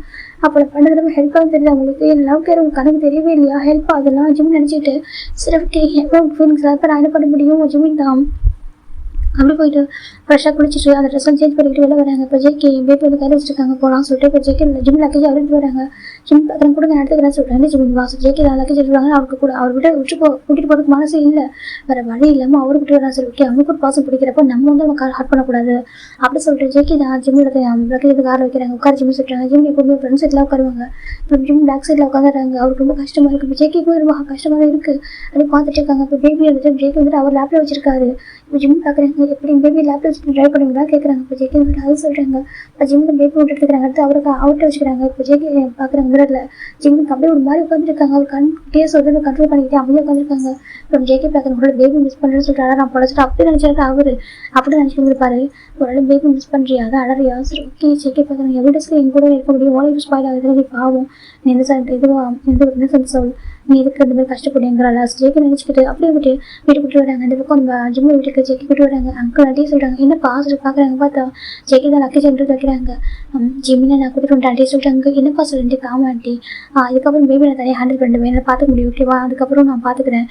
Speaker 1: அப்போ பண்ணது ஹெல்ப்பாக தெரியுது அவங்களுக்கு. என் லவ் கேர் உங்கள் கணக்கு தெரியவே இல்லையா, ஹெல்ப் அதெல்லாம் ஜிம் நினச்சிட்டு சரி ஓகே எவ்வளோ ஃபீலிங்ஸ் அப்போ நான் என்ன பண்ண முடியும். ஜிம்மின் தான் அப்படி போயிட்டு ஃப்ரெஷ்ஷாக குளிச்சுட்டு அந்த ட்ரெஸ்லாம் சேஞ்ச் பண்ணிட்டு வெளில வராங்க. இப்போ ஜேகே பேபி வந்து கையில் வச்சுருக்காங்க போகலாம் சொல்லிட்டு இப்போ ஜேகே ஜிம் லக்கேஜ் அவர் எடுத்து வராங்க. ஜிம் பார்க்குறேன் கூட நான் எடுத்துக்கிறேன் சொல்கிறேன். ஜிம் வாசல் ஜேகே லக்கேஜ் எடுத்துவாங்க. அவருக்கு கூட அவர் விட்டு கூட்டிகிட்டு போகிறதுக்கு மனசு இல்லை, வேறு வழி இல்லாமல் அவர் விட்டு வரா. சரி ஓகே அவனுக்கு ஒரு பாசம் பிடிக்கிறப்போ நம்ம வந்து அவங்க கார் ஹார்ட் பண்ணக்கூடாது அப்படி சொல்லிட்டு ஜேகே தான் ஜிம் லக்கேஜ் கார் வைக்கிறாங்க. உட்கார ஜிம் சொல்கிறாங்க. ஜிம் எப்போவுமே ஃப்ரெண்ட் சைடில் உட்காருவாங்க. இப்போ ஜிம் பேக் சைடில் உட்காந்துறாங்க. அவருக்கு ரொம்ப கஷ்டமாக இருக்குது. இப்போ ஜேகேக்கும் ரொம்ப கஷ்டமாக தான் இருக்குது. அப்படி பார்த்துட்டு இருக்காங்க. இப்போ பேபி வந்துட்டு ஜேகே வந்துட்டு அவர் லேப்பில் வச்சிருக்காரு. இப்போ ஜிம் பார்க்குறாங்க. எப்படி பேபி லேப்டாப் வச்சு ட்ரை பண்ணுவீங்களா கேட்குறாங்க. இப்போ ஜேகே வந்துட்டு அது சொல்கிறாங்க. இப்போ ஜிம்மில் பேபி விட்டு எடுத்துக்கிறாங்க. அடுத்து அவருக்கு அவுட்டை வச்சுக்கிறாங்க. இப்போ ஜேகே பார்க்குறாங்க மிரரில் ஜிம்முக்கு அப்படியே ஒரு மாதிரி உட்காந்துருக்காங்க. அவர் கேஸ் வந்து கண்ட்ரோல் பண்ணிக்கிட்டு அப்படியே உட்காந்துருக்காங்க. இப்போ ஜேகே பார்க்குறவங்களோட பேபி மிஸ் பண்ணுறேன்னு சொல்லிட்டு நான் பழச்சிட்டு அப்படி நினச்சாரு அவர் அப்படி நினச்சிட்டு இருப்பாரு. ஒரு பேபி மிஸ் பண்ணுறியா அதை அடறியா சரி ஓகே ஜேகே பார்க்குறாங்க. எவ்வளோ டேஸ்க்கு என் கூட இருக்க முடியும், ஓலை ஸ்பாயில் ஆகுது நீ பாவம், நீ எந்த சென்ஸ் சொல், நீ இதுக்கு இந்த மாதிரி கஷ்டப்படுங்கிறாள் ஜேகே நினச்சிக்கிட்டு அப்படியே விட்டு வீட்டு விட்டு வராங்க. இந்த பக்கம் நம்ம ஜிம்மு வீட்டுக்கு ஜேகே விட்டு வராங்க. அங்கிள் ஆண்டி சொல்கிறாங்க. என்ன பாசிட்டு பார்க்குறாங்க. பார்த்தா ஜேகே தான் லக்கேஜ் எடுத்து வைக்கிறாங்க. ஜிம்மினை நான் கூட்டிட்டு வந்துட்டு ஆண்டி சொல்கிறாங்க. என்னப்பா சொல்லிட்டு காம ஆண்டி அதுக்கப்புறம் பேபி நான் தனியாக ஹேண்டில் பண்ணுவேன், என்னால் பார்த்துக்க முடியும் ஓகேவா, அதுக்கப்புறம் நான் பார்த்துக்கிறேன்,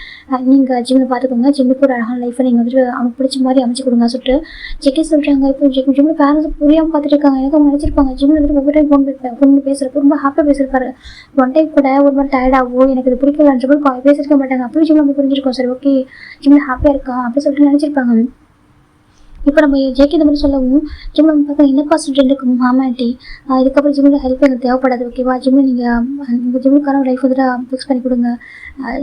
Speaker 1: நீங்கள் ஜிம்மில் பார்த்துக்கோங்க, ஜிம்முக்கு ஒரு அழகான லைஃப்பை நீங்கள் வந்துட்டு அவனுக்கு பிடிச்ச மாதிரி அமைச்சு கொடுங்க சொல்லிட்டு ஜேகே சொல்கிறாங்க. இப்போ ஜிம்மில் பேரண்ட்ஸ் புரியாமல் பார்த்துட்டு இருக்காங்க. எனக்கு அவங்க நினச்சிருப்பாங்க ஜிம்மில் வந்துட்டு ஒவ்வொரு டைம் ஃபோன் பேசுகிறப்ப ரொம்ப ஹாப்பியாக பேசியிருப்பாரு. ஒன் டைம் கூட ஒரு மாதிரி டயர்டாகவோ எனக்கு இது பிடிக்கலன்ற பேசியிருக்க மாட்டாங்க. அப்பயும் ஜிம்மில் நம்ம புரிஞ்சிருக்கோம். சரி ஓகே ஜிம்மில் ஹாப்பியாக இருக்கான் அப்படி சொல்லிட்டு நினச்சிருப்பாங்க. இப்போ நம்ம ஜேகே இந்த மாதிரி சொல்லவும் ஜிம் நம்ம பார்க்க என்னப்பா சொல்லிட்டு இருக்கும் மாமாட்டி இதுக்கப்புறம் ஜிம்மில் ஹெல்ப் எனக்கு தேவைப்படாது ஓகேவா, ஜிம்மில் நீங்கள் ஜிம்முக்கான லைஃப் வந்துட்டு ஃபிக்ஸ் பண்ணி கொடுங்க,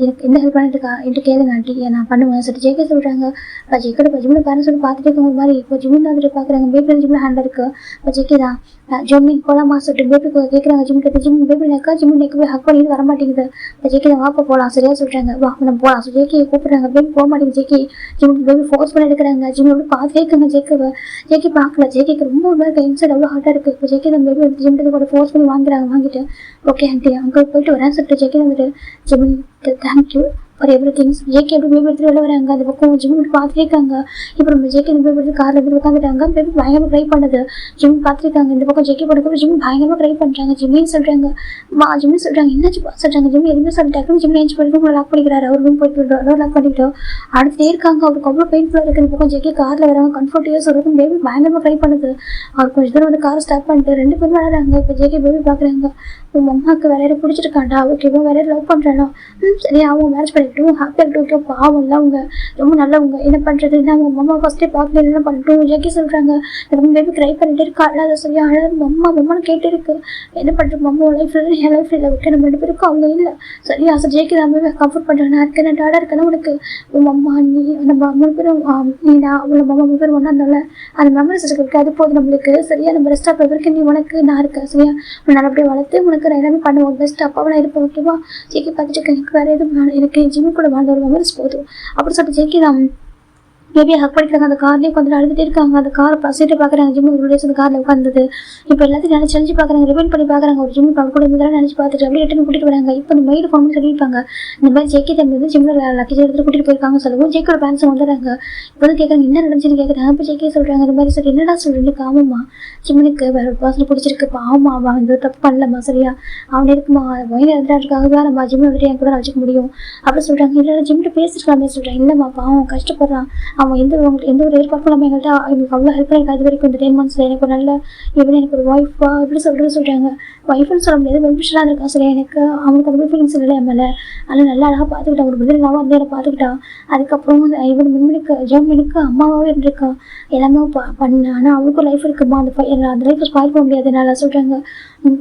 Speaker 1: எனக்கு எந்த ஹெல்ப் பண்ணிட்டு என்று கேளுங்க ஆண்டி நான் பண்ணுவேன் சொல்லிட்டு ஜேகே சொல்கிறாங்க. இப்போ ஜேக்கோட இப்போ ஜிம்மில் பேரண்ட்ஸ் வந்து பார்த்துட்டு இருக்க மாதிரி இப்போ ஜிம்மில் வந்துட்டு பார்க்குறாங்க. பேபி ஜிம்மில் ஹேண்டில் இருக்குது. இப்போ ஜேகே தான் ஜிம்மின் போகலாமா சொல்லிட்டு பேபி கேட்குறாங்க. ஜிம்மில் ஜிம் பேபி நெக்கா ஜிம்மில் நெக்கு போய் ஹக் பண்ணிட்டு வர மாட்டேங்குது. இப்போ ஜேகே தான் வாப்பா போகலாம் சரியாக சொல்கிறாங்க. வா நம்ம போகலாம். ஸோ ஜேகே கூப்பிட்றாங்க. பேபி போக மாட்டேங்குது. ஜேகே ஜிம்முக்கு பேபி ஃபோர்ஸ் பண்ணி எடுக்கிறாங்க. ஜிம்மில் வந்து பார்த்து கேட்குங்க. ஜேகே பார்க்கல. ஜேகேக்கு ரொம்ப ஒரு மாதிரி இன்சைட் அவ்வளோ ஹார்ட்டாக இருக்குது. இப்போ ஜேகே தான் பேபி ஜிம்மில் கூட ஃபோர்ஸ் பண்ணி வாங்கிட்டு ஓகே ஆண்டி அங்கே போயிட்டு வரேன் சொல்லிட்டு ஜேகே வந்துட்டு ஜிம்மின் தேங்க்யூ ஒரு எவ்ரி திங்ஸ் ஜேகே எப்படி பேபி எடுத்துட்டு வெளில வராங்க. அந்த பக்கம் ஜிம் பார்த்துருக்காங்க. இப்போ நம்ம ஜேகே இந்த பேபி எடுத்து காரில் எடுத்து உட்காந்துட்டாங்க. பேபி பயங்கரமாக ட்ரை பண்ணுது. ஜிம் பார்த்துருக்காங்க. இந்த பக்கம் ஜேகே படுக்க ஜிம் பயங்கரமாக ட்ரை பண்ணுறாங்க. ஜிம்மின்னு சொல்கிறாங்க. ஜிம்னு சொல்கிறாங்க. என்னாச்சு சொல்கிறாங்க. ஜிம் எதுவுமே சொல்லிட்டாங்க. ஜிம் ஏஞ்சி போயிட்டு உங்களை லாக் பண்ணிக்கிறாரு. அவர் ரூம் போயிட்டு டோர் லாக் பண்ணிக்கிட்டோம். அடுத்தே இருக்காங்க. அவருக்கு அவ்வளோ பெயின்ஃபுல்லாக இருக்குது. இந்த பக்கம் ஜேகே காரில் வராங்க. கம்ஃபர்டிவாக சொல்கிறது. பேபி பயங்கரமாக ட்ரை பண்ணுது. அவர் கொஞ்சம் தூரம் வந்து காரை ஸ்டார்ட் பண்ணிட்டு 2 பேரும் விளையாடுறாங்க. இப்போ ஜேகே பேபி பார்க்குறாங்க. உங்கள் அம்மாவுக்கு வேற யாரும் பிடிச்சிருக்காண்டா. ஓகேவா வேற யாரும் லவ் பண்ணுறானா. சரி அவங்க மேரேஜ் பண்ணிக்கிட்டும் ஹாப்பியாக இருக்கட்டும். பாவம் இல்லை அவங்க ரொம்ப நல்லவங்க. என்ன பண்ணுறது அவங்க அம்மா ஃபஸ்ட்டே பார்க்கல என்ன பண்ணட்டும் ஜேகே சொல்கிறாங்க. எனக்கு பேபி ட்ரை பண்ணிட்டு இருக்கா. அழாத சரியா அழகாது அம்மான்னு கேட்டு இருக்கு. என்ன பண்ணுறது அம்மா லைஃப்பில் என் லைஃப்பில் இல்லை விட்டு நம்ம 2 பேருக்கும் அவங்க இல்லை சரியா. ஜேகே தான் கம்ஃபர்ட் பண்ணுறேன். நான் இருக்கேன் நான் டாடா இருக்கேன்னா உனக்கு உங்கள் அம்மா நீ நம்ம 3 பேரும் நீ நான் அவ்வளோ அம்மா 3 பேரும் ஒன்றா இருந்தால அந்த மெமரிஸ் இருக்கு. அது போதும் நம்மளுக்கு சரியா. நம்ம ரெஸ்ட் ஆஃப் வரைக்கும் நீ உனக்கு நான் இருக்கேன் சரியா. நான் அப்படியே வளர்த்து உனக்கு நான் எல்லாமே பண்ணுவோம். பெஸ்ட் அப்பாவை நான் இருப்பேன் ஓகேவா. ஜேகே பார்த்துட்டு இருக்கேன். எனக்கு வேறு எதுவும் எனக்கு ஜிம்மி கூட வாழ்ந்த ஒரு மெமரிஸ் போதும் அப்படின்னு சொல்லிட்டு ஜேகே தான் பேபியை ஹக் பண்ணிக்கிறாங்க. அந்த கார்லேயே கொஞ்சம் அழுதுகிட்டே இருக்காங்க. அந்த காரை பசிட்டு பார்க்குறாங்க. ஜிம்மு ஒரு டேஸ் அந்த காரில் உட்காந்தது. இப்போ எல்லாத்தையும் நினச்சி பார்க்குறாங்க. ரிவைண்ட் பண்ணி பார்க்குறாங்க. ஒரு ஜிம்மு அவர் கூட இருந்ததெல்லாம் நினச்சி பார்த்துட்டு அப்படியே ரிட்டன் கூட்டிகிட்டு வராங்க. இப்போ இந்த மெயில் ஃபோன் பண்ணி சொல்லியிருப்பாங்க. இந்த மாதிரி ஜேகே தம்பி வந்து ஜிம்மில் லக்கேஜ் எடுத்துகிட்டு கூட்டிகிட்டு போயிருக்காங்க சொல்லவும் ஜேக்கோட பேரண்ட்ஸ் வந்துடுறாங்க. இப்போ வந்து கேட்குறாங்க என்ன நடந்துச்சுன்னு கேட்குறாங்க. இப்போ ஜேகே சொல்கிறாங்க இந்த மாதிரி சரி என்னடா சொல்கிறேன் ஆமாம்மா ஜிம்முனுக்கு வேறு ஒரு பர்சன் பிடிச்சிருக்கு. ஆமாம் அவன் வந்து தப்பு பண்ணலம்மா சரியா. அவன் இருக்குமா வயது எழுதுறதுக்காக தான் நம்ம ஜிம்மு வந்துட்டு என் கூட வச்சுக்க முடியும் அப்படின்னு சொல்கிறாங்க. இல்லை ஜிம்மில் பேசிருக்கலாமே சொல்கிறேன். இல்லைம்மா அவன் கஷ்டப்படுறான். அவன் எந்த ஒரு ஏற்பாடு நம்ம எங்கள்கிட்ட எங்களுக்கு அவ்வளோ ஹெல்ப் பண்ணியிருக்காது இது வரைக்கும் இந்த 10 months எனக்கு ஒரு நல்ல எப்படி எனக்கு ஒரு ஒய்ஃபா எப்படி சொல்கிறாங்க. ஒய்ஃப்னு சொல்ல முடியாது வெல்ஃபிஷராக இருக்கா சரி. எனக்கு அவனுக்கு அந்த ஃபீலிங்ஸ் இல்லை என் மேலே. அதனால் நல்லா அழகாக பார்த்துக்கிட்டான். ஒரு பதில் இல்லாமல் வந்து என்னை பார்த்துக்கிட்டான். அதுக்கப்புறம் இவன் மின்மணிக்கு ஜெர்மனிக்கு அம்மாவாகவே இருந்திருக்கான். எல்லாமே பண்ண ஆனால் அவனுக்கும் லைஃப் இருக்குமா அந்த லைஃப்பை ஸ்பாயில் பண்ண முடியாது என்னால் சொல்கிறாங்க.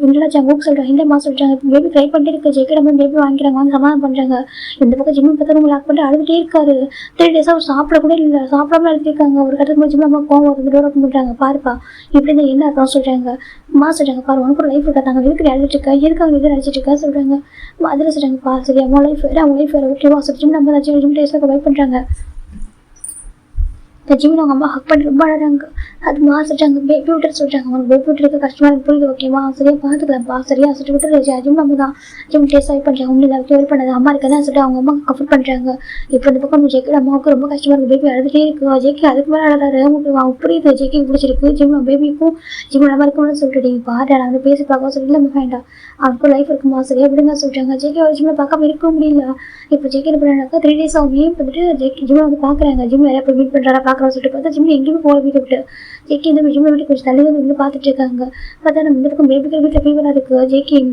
Speaker 1: இல்லைடா ஜங்குக்கு சொல்கிறாங்க. இல்லைம்மா சொல்கிறாங்க. இப்போ பேபி ட்ரை பண்ணிட்டு இருக்கு. ஜேக்கிடம் பேபி வாங்கிக்கிறாங்க வந்து சமாதானம் பண்ணுறாங்க. இந்த பக்கம் ஜிம்மு பார்த்தா லாக் பண்ணிட்டு அழுதுகிட்டே இருக்காரு. 3 days அவர் சாப்பிட கூட இல்லை. சாப்பிடாம எழுதிருக்காங்க. ஒரு கட்டத்துக்கு ஜிம்மு அம்மா கோவம் வந்து டோர் ஓப்பன் பண்ணுறாங்க. பாருப்பா இப்படி இருந்தால் என்ன அர்த்தம் சொல்கிறாங்க. அம்மா சொல்கிறாங்க பாரு உனக்கு ஒரு லைஃப் இருக்கா. நாங்கள் எதுக்கு அழுதுட்டு இருக்கா எதுக்காக எதிர் அடிச்சிட்டு இருக்கா சொல்கிறாங்க. அதில் சொல்கிறாங்க பா சரி அம்மா லைஃப் வேறு அவங்க லைஃப் வேறு ஓகேவா சொல்லி ஜிம்மு நம்ம ஏதாச்சும் ஜிம் டேஸில் வெயிட் பண்ணுறாங்க. இந்த ஜிம்மில் அவங்க அம்மா ஹக் பண்ணி ரொம்ப அழகாங்க. அது சொல்கிறாங்க பேபி விட்டுட்டு சொல்கிறாங்க. அவனுக்கு பேபி விட்டுருக்கு கஷ்டமாக இருக்கு புரியுது ஓகேவா சரியா பார்த்துக்கலாம்ப்பா சரியா சொல்லிட்டு விட்டுரு ஜிம் நம்ம தான் ஜிம் டேஸ்ட் வெயிட் பண்ணுறாங்க. ஒன்றும் இல்லை வெயிட் பண்ணது அம்மா இருக்கதான் சொல்லிட்டு அவங்க அம்மா கம்ஃபர்ட் பண்ணுறாங்க. இப்போ இந்த பக்கம் ஜேக்கோட அம்மாவுக்கு ரொம்ப கஷ்டமாக இருக்குது. பேபி அழுதுகிட்டே இருக்குது. ஜேக்கே அதுக்கு மேலே அழகாரு அவங்க புரியுது ஜேக்கே பிடிச்சிருக்கு. ஜிம்மில் பேபிக்கும் ஜிம் நல்லா இருக்கும்னு சொல்லிட்டு நீங்கள் பாரு நான் வந்து பேசி பார்க்க சொல்லி நம்ம வேண்டாம் அவனுக்கும் லைஃப் இருக்குமா சரியா அப்படிங்க சொல்கிறாங்க. ஜேக்கே ஒரு ஜிம்மில் பார்க்காம இருக்க முடியல. இப்போ ஜேக்கே என்ன பண்ணுறாங்க 3 days ஆகுமே வந்துட்டு ஜேக்கே ஜிம்மில் வந்து பார்க்குறாங்க. ஜிம் நிறையா போய் மீட் பண்ணுறாரா பார்க்குறோம் சொல்லிட்டு பார்த்தா ஜிம்மில் எங்கேயுமே போகிற வீட்டை விட்டு ஜேக்கே இந்த ஜிம்மில் விட்டு கொஞ்சம் தள்ளி வந்து பார்த்துட்டு இருக்காங்க. பார்த்தா நம்ம இந்த பக்கம் பேபிக்கு வீட்டில் ஃபீவராக இருக்குது. ஜேக்கே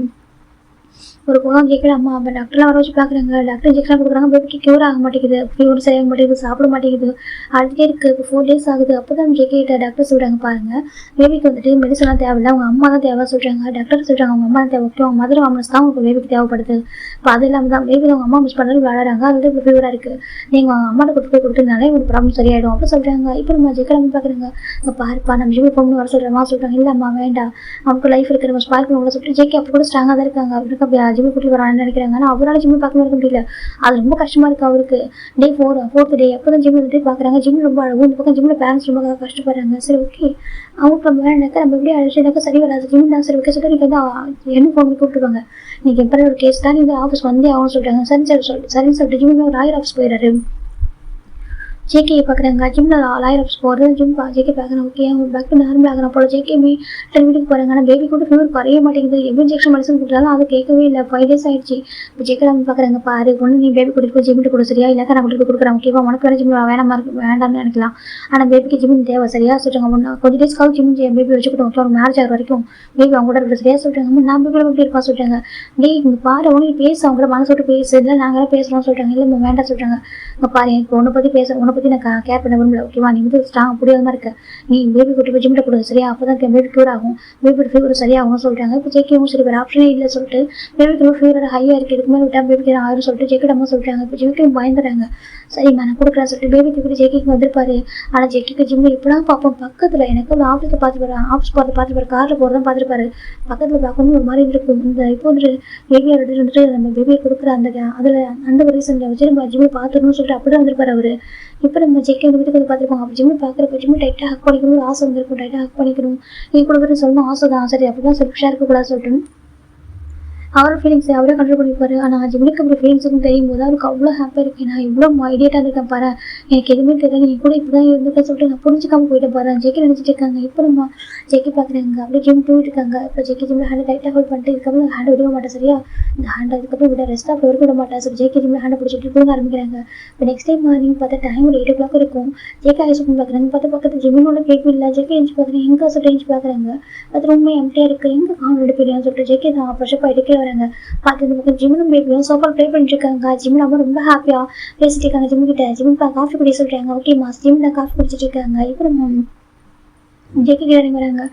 Speaker 1: ஒரு பக்கம் ஜேக்கோட அம்மா அப்போ டாக்டர்லாம் வர வச்சு பார்க்குறாங்க. டாக்டர் இன்ஜெக்ஷன் கொடுக்குறாங்க. பேபிக்கு க்யூர் ஆக மாட்டேங்குது. ஃபீவர் சரியாக மாட்டேங்குது. சாப்பிட மாட்டேங்குது. அழுதுகிட்டே இருக்குது. இப்போ 4 days ஆகுது. அப்போ தான் ஜேகே டாக்டர் சொல்கிறாங்க பாருங்கள் பேபிக்கு வந்துட்டு மெடிசன்லாம் தேவையில்லை அவங்க அம்மா தான் தேவை சொல்கிறாங்க. டாக்டர் சொல்கிறாங்க அவங்க அம்மா தான் தேவை அவங்க மதர் வாமனஸ் தான் உங்களுக்கு பேபிக்கு தேவைப்படுது. இப்போ அது இல்லாமல் தான் பேபி அவங்க அம்மா மிஸ் பண்ணுறது விளையாடுறாங்க. அது இப்போ ஃபீவராக இருக்குது. நீங்கள் அவங்க அம்மாட்ட கொண்டு போய் கொடுத்ததுனாலே ஒரு ப்ராப்ளம் சரியாயிடும் அப்போ சொல்கிறாங்க. இப்போ நம்ம ஜேக்கை நம்ம பார்க்குறாங்க. இங்கே பாருப்பா நம்ம ஜிம்மி பொண்ணு வர சொல்கிறோமா சொல்கிறாங்க. இல்லை அம்மா வேண்டாம் அவனுக்கு லைஃப் இருக்குது நம்ம ஸ்பாயில் பண்ண சொல்லிட்டு ஜேக்கே அப்போ கூட ஸ்ட்ராங்காக தான் இருக்காங்க. அவருக்கு ஜிம்மி கூட்டி வரான்னு நினைக்கிறாங்க. ஆனால் அவரால் ஜிம்மி பார்க்க இருக்க முடியல. அது ரொம்ப கஷ்டமாக இருக்குது அவருக்கு. டே 4th டே அப்போ தான் ஜிம்மி வந்துட்டு பார்க்குறாங்க. ஜிம்மி ரொம்ப அழகும். இந்த பக்கம் ஜிம்மில் பேரண்ட்ஸ் ரொம்ப கஷ்டப்படுறாங்க. சரி ஓகே அவங்களுக்கு நம்ம வேணாக்கா நம்ம எப்படி அழைச்சினாக்கா சரி வராது. ஜிம்மி தான் சரி ஓகே சொல்லிட்டு நீங்கள் வந்து என்ன ஃபோன் கூப்பிட்டுருவாங்க. நீங்கள் எப்போ ஒரு கேஸ் தான் நீங்கள் ஆஃபீஸ் வந்தே ஆகும்னு சொல்கிறாங்க. சரின்னு சொல்லிட்டு ஜிம்மி ஒரு லாயர் ஆஃபீஸ் போயிடுறாரு. ஜேகே பார்க்குறாங்க. ஜிம்மில் லாயர் ஆஃபீஸ் போகிறது ஜிம் ஜேகே பார்க்குறேன். ஓகே அவங்க பேக் டு நார்மல் ஆகிறான் போல. ஜேகே வீட்டுக்கு போகிறாங்க. ஆனால் பேபி கூட ஃபீவர் குறைய மாட்டேங்குது. எவ்வளோ இன்ஜெக்ஷன் மெடிசன் கொடுத்தாலும் அது கேட்கவே இல்லை. 5 days ஆகிடுச்சு. இப்போ ஜேகே நம்ம பார்க்குறாங்க பாரு ஒன்று நீ பேபி கூட்டிட்டு போய் ஜிம்மிட்டு கூட சரியா இல்லைக்கா நான் கூட்டிட்டு கொடுக்குறேன் ஓகேவா உனக்கு வேறு ஜிம் வேணாமா வேண்டாம்னு நினைக்கலாம். ஆனால் பேபிக்கு ஜிம்மின் தேவை சரியா சொல்கிறாங்க. கொஞ்சம் டேஸ்க்காக ஜிம் பேபி வச்சுக்கிட்டோம் ஒரு மேரேஜ் ஆகிற வரைக்கும் பேபி அவங்க கூட இருக்கிற சரியா சொல்கிறாங்க. நான் பேபி எப்படி இருப்பா சொல்கிறாங்க. டே இங்கே பாரு உனக்கு பேச அவங்க கூட மனசு விட்டு பேசு இல்லை நாங்களே பேசுகிறோம் சொல்கிறாங்க. இல்லை வேண்டாம் சொல்கிறாங்க. இங்கே பாரு எனக்கு உன்னை பற்றி உன்னை பற்றி நான் கேர் பண்ண விரும்பல ஓகேவா நீ வந்து ஸ்ட்ராங் புரியாதமாக இருக்க நீ பேபி கூட்டி போய் ஜிம்மில் கொடுங்க சரியா அப்போ தான் பேபி க்யூர் ஆகும் பேபி ஃபீவர் சரியாகும் சொல்கிறாங்க. இப்போ ஜேகேவும் சரி வேறு ஆப்ஷனே இல்லை சொல்லிட்டு பேபிக்கு ரொம்ப ஃபீவர் ஹையாக இருக்குது இதுக்கு மேலே விட்டால் பேபிக்கு ஆயிரம் சொல்லிட்டு ஜேக்கிடமா சொல்கிறாங்க. இப்போ ஜேகேவும் பயந்துறாங்க. சரிம்மா நான் கொடுக்குறேன் சொல்லிட்டு பேபி தூக்கிட்டு ஜேகேக்கு வந்திருப்பாரு. ஆனால் ஜேகேக்கு ஜிம்மில் இப்போலாம் பார்ப்போம் பக்கத்தில் எனக்கு ஒரு ஆஃபீஸில் பார்த்துப்பாரு ஆஃபீஸ் பார்த்துப்பாரு காரில் போகிறதான் பார்த்துருப்பாரு பக்கத்தில் பார்க்கணும் ஒரு மாதிரி இருக்கும். இந்த இப்போ வந்துட்டு பேபியை வந்துட்டு நம்ம பேபியை கொடுக்குற அதில் அந்த ஒரு ரீசனில் வச்சு நம்ம ஜிம்மில் பார்த்துக்கணும்னு சொல்லிட்டு அப்படி தான் வந்திருப்பாரு அவர். இப்போ நம்ம ஜேகே வந்து வீட்டுக்கு வந்து பார்த்துருப்பாங்க. அப்போ ஜிம்மி பார்க்குறப்ப ஜிம்மி டைட்டாக ஹக் பண்ணிக்கணும் ஆசை வந்திருக்கும். டைட்டாக ஹக் பண்ணிக்கணும் நீ கூட சொல்லணும் ஆசை தான் சரி அப்படி தான் செல்ஃபிஷாக இருக்கக்கூடாது சொல்லிட்டு அவரோட ஃபீலிங்ஸை அவரே கண்ட்ரோல் பண்ணிப்பாரு. ஆனால் ஜிம்முக்கு அப்படி ஃபீலிங்ஸுக்கும் தெரியும் போது அவருக்கு அவ்வளோ ஹாப்பியாக இருக்கு. நான் இவ்வளோ ஐடியேட்டாக இருக்கேன் பாரு, எனக்கு எதுவுமே தெரியல, நீ கூட இப்படி தான் இருந்துக்க சொல்லிட்டு நான் புரிஞ்சுக்காம போயிட்டு பாரு. ஜெக்கி நினச்சிட்டு இருக்காங்க. இப்போ நம்ம ஜெக்கி பார்க்குறாங்க, அப்படியே ஜிம் போயிட்டு இருக்காங்க. இப்போ ஜெக்கி ஜிம்மில் ஹேண்டை டைட்டாக ஹோல்ட் பண்ணிட்டு இதுக்கப்புறம் ஹேண்டை விட மாட்டேன் சரியா, இந்த ஹேண்டை அதுக்கப்புறம் விட ரெஸ்ட் ஆஃப் வரைக்கும் விட மாட்டேன். ஸோ ஜெக்கி ஜிம்மில் ஹேண்டை பிடிச்சிட்டு தூங்க ஆரம்பிக்கிறாங்க. இப்போ நெக்ஸ்ட் டைம் மார்னிங் பார்த்தா டைம் ஒரு 8 o'clock இருக்கும். ஜெக்கி ஐஸ் ஓப்பன் பார்க்குறாங்க. பார்த்து பக்கத்து ஜிம்மினோட கேட்கும் இல்லை. ஜெக்கி எழுந்து பார்க்குறேன், எங்கே சொல்லிட்டு எழுந்து பார்க்குறாங்க. அது ரொம்ப எம்டியாக இருக்குது, எங்கே காணும் எடுப்பிடுன்னு சொல்லிட்டு ஜெக்கி தான் ஃப்ரெஷ்ஷப் ஆகிட்டு கீழே வராங்க. பார்த்து இந்த பக்கம் ஜிம்மும் பேபியும் சோஃபா ப்ளே பண்ணிட்டு இருக்காங்க. ஜிம்மில் அம்மா ரொம்ப ஹாப்பியாக பேசிட்டு இருக்காங்க. ஜிம்முக்கிட்ட ஜிம்முக்கு காஃபி குடிக்க சொல்கிறாங்க. ஓகே மாஸ், ஜிம்மில் காஃபி குடிச்சிட்டு இருக்காங்க. இப்போ நம்ம ஜெக்கி கீழே இறங்கி வராங்க.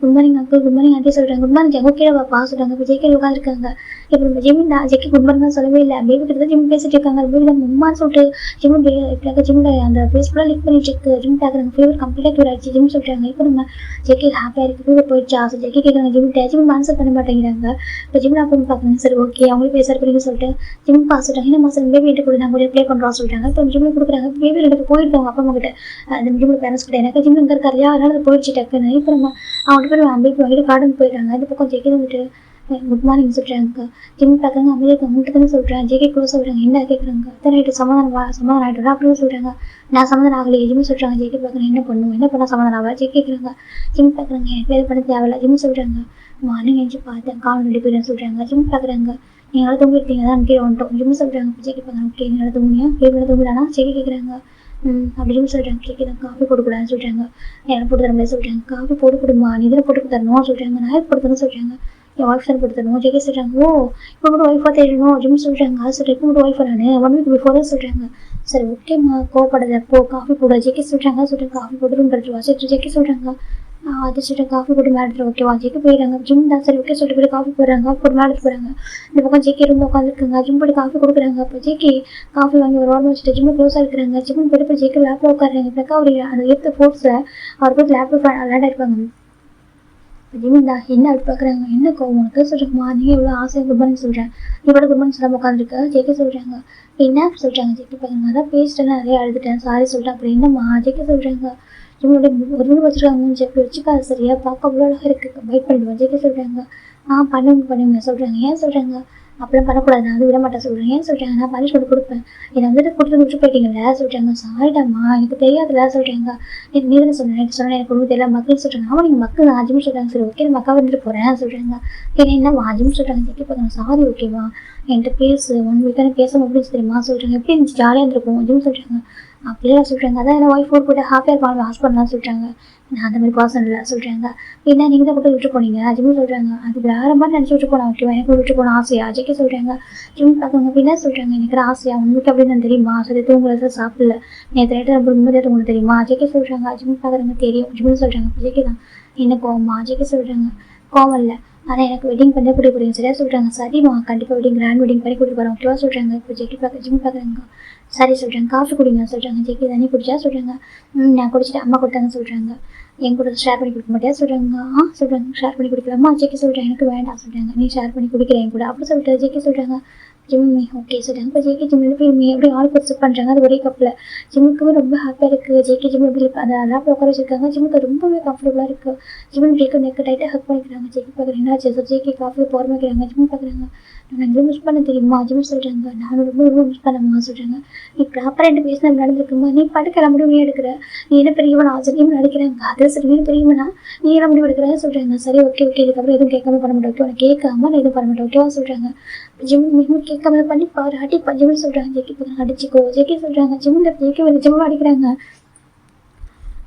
Speaker 1: Good morning uncle, good morning aunty சொல்கிறாங்க. குட் மார்னிங் ஜெகோ கீழே வாப்பா சொல்கிறாங்க. இப்போ ஜெக்கி உட்காந்துருக்காங்க. இப்போ நம்ம ஜிம்மின் தான் ஜெக்கி குட் மார்னிங் சொல்லவே இல்லை. பேபி கிட்ட தான் ஜிம் பேசிட்டு இருக்காங்க. பேபி தான் உம்மான்னு சொல்லிட்டு ஜிம்மு இப்போ ஜிம்மில் அந்த ஃபேஸ் ஃபுல்லாக லிக் பண்ணிட்டு இருக்கு. ஜிம் பார்க்குறாங்க. ஃபீவர் கம்ப்ளீட்டாக க்யூர் ஆயிடுச்சு ஜிம் சொல்கிறாங்க. இப்போ நம்ம ஜெக்கி ஹாப்பியாக இருக்குது, ஃபீவர் போயிடுச்சா. ஸோ ஜெக்கி கேட்குறாங்க ஜிம்மிட்ட. ஜிம் ஆன்சர் பண்ண மாட்டேங்கிறாங்க. இப்போ ஜிம் நான் பண்ணி பார்க்குறேன். சரி ஓகே அவங்களே பேசுகிற பண்ணிங்க சொல்லிட்டு ஜிம் பாஸ் சொல்கிறாங்க. என்ன மாதம் பேபி கிட்ட கூட நாங்கள் ப்ளே பண்ணுறோம் சொல்லிட்டாங்க. இப்போ ஜிம்மில் கொடுக்குறாங்க. பேபி ரெண்டு போயிருக்காங்க அப்பா அம்மா கிட்ட, அந்த ஜிம்மில் பேரண்ட்ஸ் கிட்ட. எனக்கு ஜிம் எங்கே இருக்காரு, அதனால அது போயிடுச்சு டக்குன்னு. இப்போ நம்ம அவங்க பேர் பேபி வாங்கிட்டு கார்டன் போயிடுறாங்க. இந்த பக்கம் ஜெக்கி வந்துட்டு குட் மார்னிங் சொல்கிறாங்க. ஜிம் பார்க்குறாங்க. அமைதியாக அவங்கள்ட்ட தானே சொல்கிறேன். ஜெக்கி கூட சொல்கிறாங்க. என்ன கேட்குறாங்க. அத்தனை நைட்டு சமாதானம் ஆகிட்டோம் அப்படின்னு சொல்கிறாங்க. நான் சமாதானம் ஆகலையே ஜிம் சொல்கிறாங்க. ஜெக்கி பார்க்குறேன், என்ன பண்ணுவோம், என்ன பண்ணால் சமாதானம் ஆகலை ஜெக்கி கேட்குறாங்க. ஜிம் பார்க்குறாங்க. எனக்கு எது பண்ண தேவையில்ல ஜிம் சொல்கிறாங்க. மார்னிங் எழுந்து பார்த்தேன் காணும் ரெடி போயிடுன்னு சொல்கிறாங்க. ஜிம் பார்க்குறாங்க. நீங்களாம் தூங்கிட்டீங்க தான் கீழே வந்துட்டோம் ஜிம் சொல்கிறாங்க. ஜெக்கி பார்க்குறாங்க. ஓகே நீங்களாம் தூங்குனியா, பேபியில் தூங்கிடானா ஜெக்கி கேட்குறாங்க. அப்படின்னு சொல்கிறாங்க. ஜெக்கி தான் காஃபி போட்டுக்கூடாதுன்னு சொல்கிறாங்க. எனக்கு போட்டு தர சொல்கிறாங்க. காஃபி போட்டு கொடுமா, நீ இதில் போட்டு தரணும் சொல்கிறாங்க. நான் எது போட்டு தரணும் சொல்கிறாங்க. என் ஒய்ஃப் தான் போட்டு தரணும். ஜெக்கி சொல்கிறாங்க. ஓ இப்போ கூட ஒய்ஃபாக தேடணும் ஜிம் சொல்கிறாங்க. அது சொல்கிறேன் இப்போ கூட ஒய்ஃபை நான் 1 week பிஃபோர் தான் சொல்கிறாங்க. சரி ஓகேம்மா கோவப்படாத போ காஃபி போட ஜெக்கி சொல்கிறாங்க. சொல்கிறேன் காஃபி போட்டு ரூம் கட்டுவா. சரி ஜெக்கி சொல்கிறாங்க. அது சொல்லிட்டு காஃபி போட்டு மேலே எடுத்துட்டு ஓகேவா ஜெக்கி போயிடுறாங்க. ஜிம் தான் சரி ஓகே சொல்லிட்டு போய் காஃபி போடுறாங்க. காஃபி போட்டு மேலே எடுத்து போகிறாங்க. இந்த பக்கம் ஜெக்கி ரூம் உட்காந்துருக்காங்க. ஜிம் போட்டு காஃபி கொடுக்குறாங்க. அப்போ ஜெக்கி காஃபி வாங்கி ஒரு வாரம் வச்சுட்டு ஜிம்மு க்ளோஸாக இருக்கிறாங்க. ஜிம்மு போய்ட்டு போய் ஜெக்கி லேப்பில் உட்காடுறாங்க. இப்போக்கா அவர் அந்த ஏற்ற ஃபோர்ஸில் அவர் போய் லேப்பில் விளையாடிருப்பாங்க. ஜிமின் தான் என்ன அப்படி பார்க்குறாங்க. என்ன கோவம் உனக்கு சொல்கிறேம்மா, நீங்கள் எவ்வளோ ஆசையாக குட் மார்னிங் சொல்கிறேன், நீ கூட குட் மார்னிங் சொல்லாமல் உட்காந்துருக்க ஜெக்கி சொல்கிறாங்க. என்ன சொல்கிறாங்க ஜெக்கி பார்க்குறாங்க. அதான் பேசிட்டேன் நிறைய அழுதுட்டேன் சாரி சொல்லிட்டேன். அப்படி என்னம்மா ஜெக்கி சொல்கிறாங்க. ஜிம்மோட ஒரு வீடு வச்சுருக்காங்க. ஜெக்கி வச்சுக்காது சரியா, பார்க்க அவ்வளோ அழகாக இருக்குது, வெயிட் பண்ணிடுவேன் ஜெக்கி சொல்கிறாங்க. பண்ணுங்க சொல்கிறாங்க. ஏன் சொல்கிறாங்க. அப்படிலாம் பண்ணக்கூடாது, நான் அது விட மாட்டேன் சொல்கிறேன். ஏன் சொல்கிறாங்க. நான் பனிஷ்மெண்ட் கொடுப்பேன், என்னை வந்துட்டு கொடுத்து விட்டு போயிட்டீங்களா சொல்கிறாங்க. சாரிடாம்மா எனக்கு தெரியாதுல்ல சொல்கிறாங்க. நீ தானே சொன்னேன், எனக்கு சொன்னேன் எனக்கு ஒன்றும் தெரியல மக்கள் சொல்கிறாங்க. ஆமாம் நீங்கள் மக்கள் ஆஜிம் சொல்கிறாங்க. சரி ஓகே நான் மக்கா வந்துட்டு போகிறேன் சொல்கிறாங்க. ஏன்னா என்ன ஆஜிம் சொல்கிறாங்க. ஜெக்கி பார்க்குறாங்க. சாரி ஓகேவா என்கிட்ட பேசு 1 week பேசாமல் அப்படின்னு தெரியுமா சொல்கிறாங்க. எப்படி இருந்துச்சு ஜாலியாக இருந்திருக்கும் ஜிம் சொல்கிறாங்க. அப்படிலாம் சொல்கிறாங்க. அதான் என்ன ஒய்ஃப் போட்டு ஹாப்பியாக இருப்பாங்க ஹாஸ்பிட்டல்லாம் சொல்கிறாங்க. நான் அந்த மாதிரி பர்சன் இல்லை சொல்கிறாங்க. என்ன நீங்கள் தான் கூட விட்டு போனீங்க ஜிம்மி சொல்கிறாங்க. அது வேறு மாதிரி நினச்சி விட்டு போனா ஓகேவா, எனக்கு விட்டு போன ஆசையா ஜெக்கி சொல்கிறாங்க. ஜிம்மி பார்க்குறாங்க. அப்படின்னா சொல்கிறாங்க. எனக்கு ஆசையா உங்களுக்கு அப்படின்னு தெரியுமா, சரி தூங்குறது சாப்பிடல நேற்று நைட்டு ரொம்ப நிம்மதியாக தூங்க தெரியுமா ஜெக்கி சொல்கிறாங்க. ஜிம்மி பார்க்குறாங்க. தெரியும் ஜிம்மி சொல்கிறாங்க. ஜெக்கி தான் என்ன கோவமா ஜெக்கி சொல்கிறாங்க. கோவம் இல்லை, ஆனால் எனக்கு வெட்டிங் பண்ணி கூட்டிட்டு போறீங்க சரியா சொல்கிறாங்க. சரிம்மா கண்டிப்பாக கிராண்ட் வெட்டிங் பண்ணி கூட்டிட்டு போகிறோம் ஓகேவா சொல்கிறாங்க. இப்போ ஜெக்கி ஜிம்மி பார்க்குறாங்க. சரி சொல்கிறாங்க. காஃபி குடிங்க சொல்கிறாங்க. ஜெக்கி தண்ணி குடிச்சா சொல்கிறாங்க. நான் குடிச்சிட்டு அம்மா கொடுத்தாங்க சொல்கிறாங்க. என் கூட ஷேர் பண்ணி கொடுக்க மாட்டியா சொல்கிறாங்க. சொல்கிறாங்க ஷேர் பண்ணி குடிக்கலாமா ஜெக்கி சொல்கிறேன். எனக்கு வேண்டாம் சொல்கிறாங்க. நீ ஷேர் பண்ணி குடிக்கிறேன் என் கூட அப்படி சொல்லிட்டு ஜெக்கி சொல்கிறாங்க. ஜிம்மி ஓகே சொல்கிறாங்க. இப்போ ஜெக்கி ஜிம்மி போய் எப்படி ஆளுக்கு ஒரு சிப் பண்ணுறாங்க. அது ஒரே கப்பில் ஜிம்முக்குமே ரொம்ப ஹாப்பியாக இருக்குது. ஜெக்கி ஜிம்மி எப்படி அந்த லேப்பில் உட்கார வச்சிருக்காங்க. ஜிம்முக்கு ரொம்பவே கம்ஃபர்டபுளாக இருக்குது. ஜிம்மி ஜெக்கி நெக்கு டைட்டாக ஹக் பண்ணிக்கிறாங்க. ஜெக்கி பார்க்குறேன் என்னாச்சு சார் ஜெக்கி காஃபி போகிற வைக்கிறாங்க. ஜிம்மி பார்க்குறாங்க. நான் ரொம்ப மிஸ் பண்ண தெரியுமா ஜிம்மி சொல்கிறாங்க. நானும் ரொம்ப மிஸ் பண்ணம்மா சொல்கிறாங்க. நீ ப்ராப்பராக என்கிட்ட பேசினா நடந்திருக்குமா, நீ படுக்கிற முடிவு நீ எடுக்கிற, நீ என்ன பெரியவனா ஆசிரியம் நடிக்கிறாங்க. அதை சரி நீ பெரியவனா நீ என்ன முடிவு எடுக்கிறேன்னு சொல்கிறாங்க. சரி ஓகே இதுக்கப்புறம் எதுவும் கேட்காம பண்ண மாட்டேன் ஓகே, உனக்கு கேட்காம நான் எதுவும் பண்ண மாட்டேன் ஓகேவா சொல்கிறாங்க. ஜிம்மி மிகவும் கேட்காம பண்ணி பாரு அடிப்பா ஜிம்மி சொல்கிறாங்க. ஜெக்கி பார்க்குறாங்க. அடிச்சுக்கோ ஜெக்கி சொல்கிறாங்க. ஜெக்கி ஜிம்மி அடிக்கிறாங்க.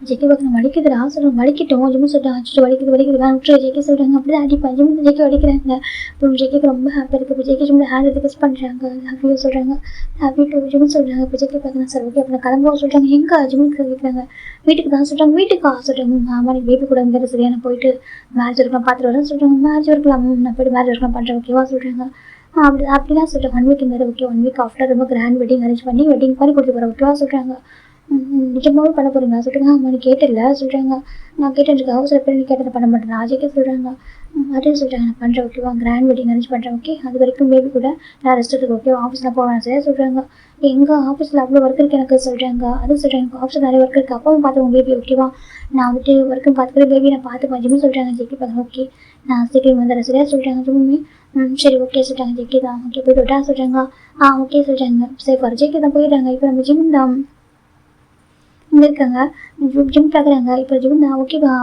Speaker 1: ஜெக்கி பார்க்கணும் வலிக்குதுடா சொல்கிறாங்க. வலிக்கிட்டோம் ஜிம்மி சொல்கிறாங்க. அடிச்சுட்டு வலிக்குது வேணும் விட்டுரு ஜெக்கி சொல்கிறாங்க. அப்படி தான் அடிப்பா ஜிம்மி ஜெக்கி அடிக்கிறாங்க. அப்புறம் ஜெக்கிக்கு ரொம்ப ஹாப்பியாக இருக்குது. இப்போ ஜெக்கி ஜிம்மி ஹேண்ட் எடுத்து கிஸ் பண்ணுறாங்க. ஹாப்பியாக சொல்கிறாங்க. ஹாப்பி டூ ஜிம்மி சொல்கிறாங்க. இப்போ ஜெக்கி பார்க்கணும். சரி ஓகே அப்புறம் கிளம்புவோம் சொல்கிறாங்க. எங்கே ஜிம்மி கேட்குறாங்க. வீட்டுக்கு தான் சொல்கிறாங்க. வீட்டுக்கா சொல்கிறாங்க. ஆமாம் நீ பேபி கூட இருந்தாரு சரியா, நான் போயிட்டு மேட்ச் இருக்கலாம் பார்த்துட்டு வரேன்னு சொல்கிறாங்க. மேட்ச் இருக்கலாம் நான் போய்ட்டு மேட்ச் இருக்கலாம் பண்ணுறேன் ஓகேவா சொல்கிறாங்க. அப்படிதான் சொல்கிறேன். 1 week இருந்தாரு ஓகே 1 week ஆஃப்டர் ரொம்ப கிராண்ட் வெட்டிங் அரேஞ்ச் பண்ணி கொடுத்து போகிறேன் ஓகேவா சொல்கிறாங்க. நிஜமாவே பண்ண போகிறீங்களா சொல்கிறாங்க. ஆமாம் நீ கேட்டில்ல சொல்கிறாங்க. நான் கேட்டுருக்கேன் அவசர பேர் நீ கேட்டதை பண்ண மாட்டேன் ராஜேக்கே சொல்கிறாங்க. அதே சொல்கிறாங்க. நான் பண்ணுறேன் ஓகேவா கிராண்ட் வெட்டிங் அரேஞ்ச் பண்ணுறேன் ஓகே, அது வரைக்கும் பேபி கூட நான் ரெஸ்ட் எடுத்துக்கு ஓகேவா ஆஃபீஸில் போவேன் சரியா சொல்கிறாங்க. எங்கள் ஆஃபீஸில் அவ்வளோ ஒர்க் இருக்குது எனக்கு சொல்கிறாங்க. அதுவும் சொல்கிறாங்க எனக்கு ஆஃபீஸில் நிறைய ஒர்க் இருக்குது, அப்பாவும் பார்த்துக்கோங்க பேபி ஓகேவா, நான் வந்துட்டு ஒர்க்கும் பார்த்துக்கிறேன் பேபி நான் பார்த்துப்பேன் ஜிம்மி சொல்கிறாங்க. ஜெக்கி பார்க்குறேன் ஓகே நான் சீக்கிரம் வந்துடுறேன் சரியா சொல்கிறாங்க. ஜிம்மி சரி ஓகே சொல்லிட்டாங்க. ஜெக்கி தான் ஓகே போயிட்டு விட்டா சொல்கிறாங்க. ஓகே சொல்லிட்டாங்க. சரி ஃபார் ஜெக்கி தான் போயிடுறாங்க. இப்போ நம்ம ஜிம் தான் இங்கே இருக்காங்க. ஜிம் பார்க்குறாங்க. இப்போ ஜிம் தான் ஓகேவா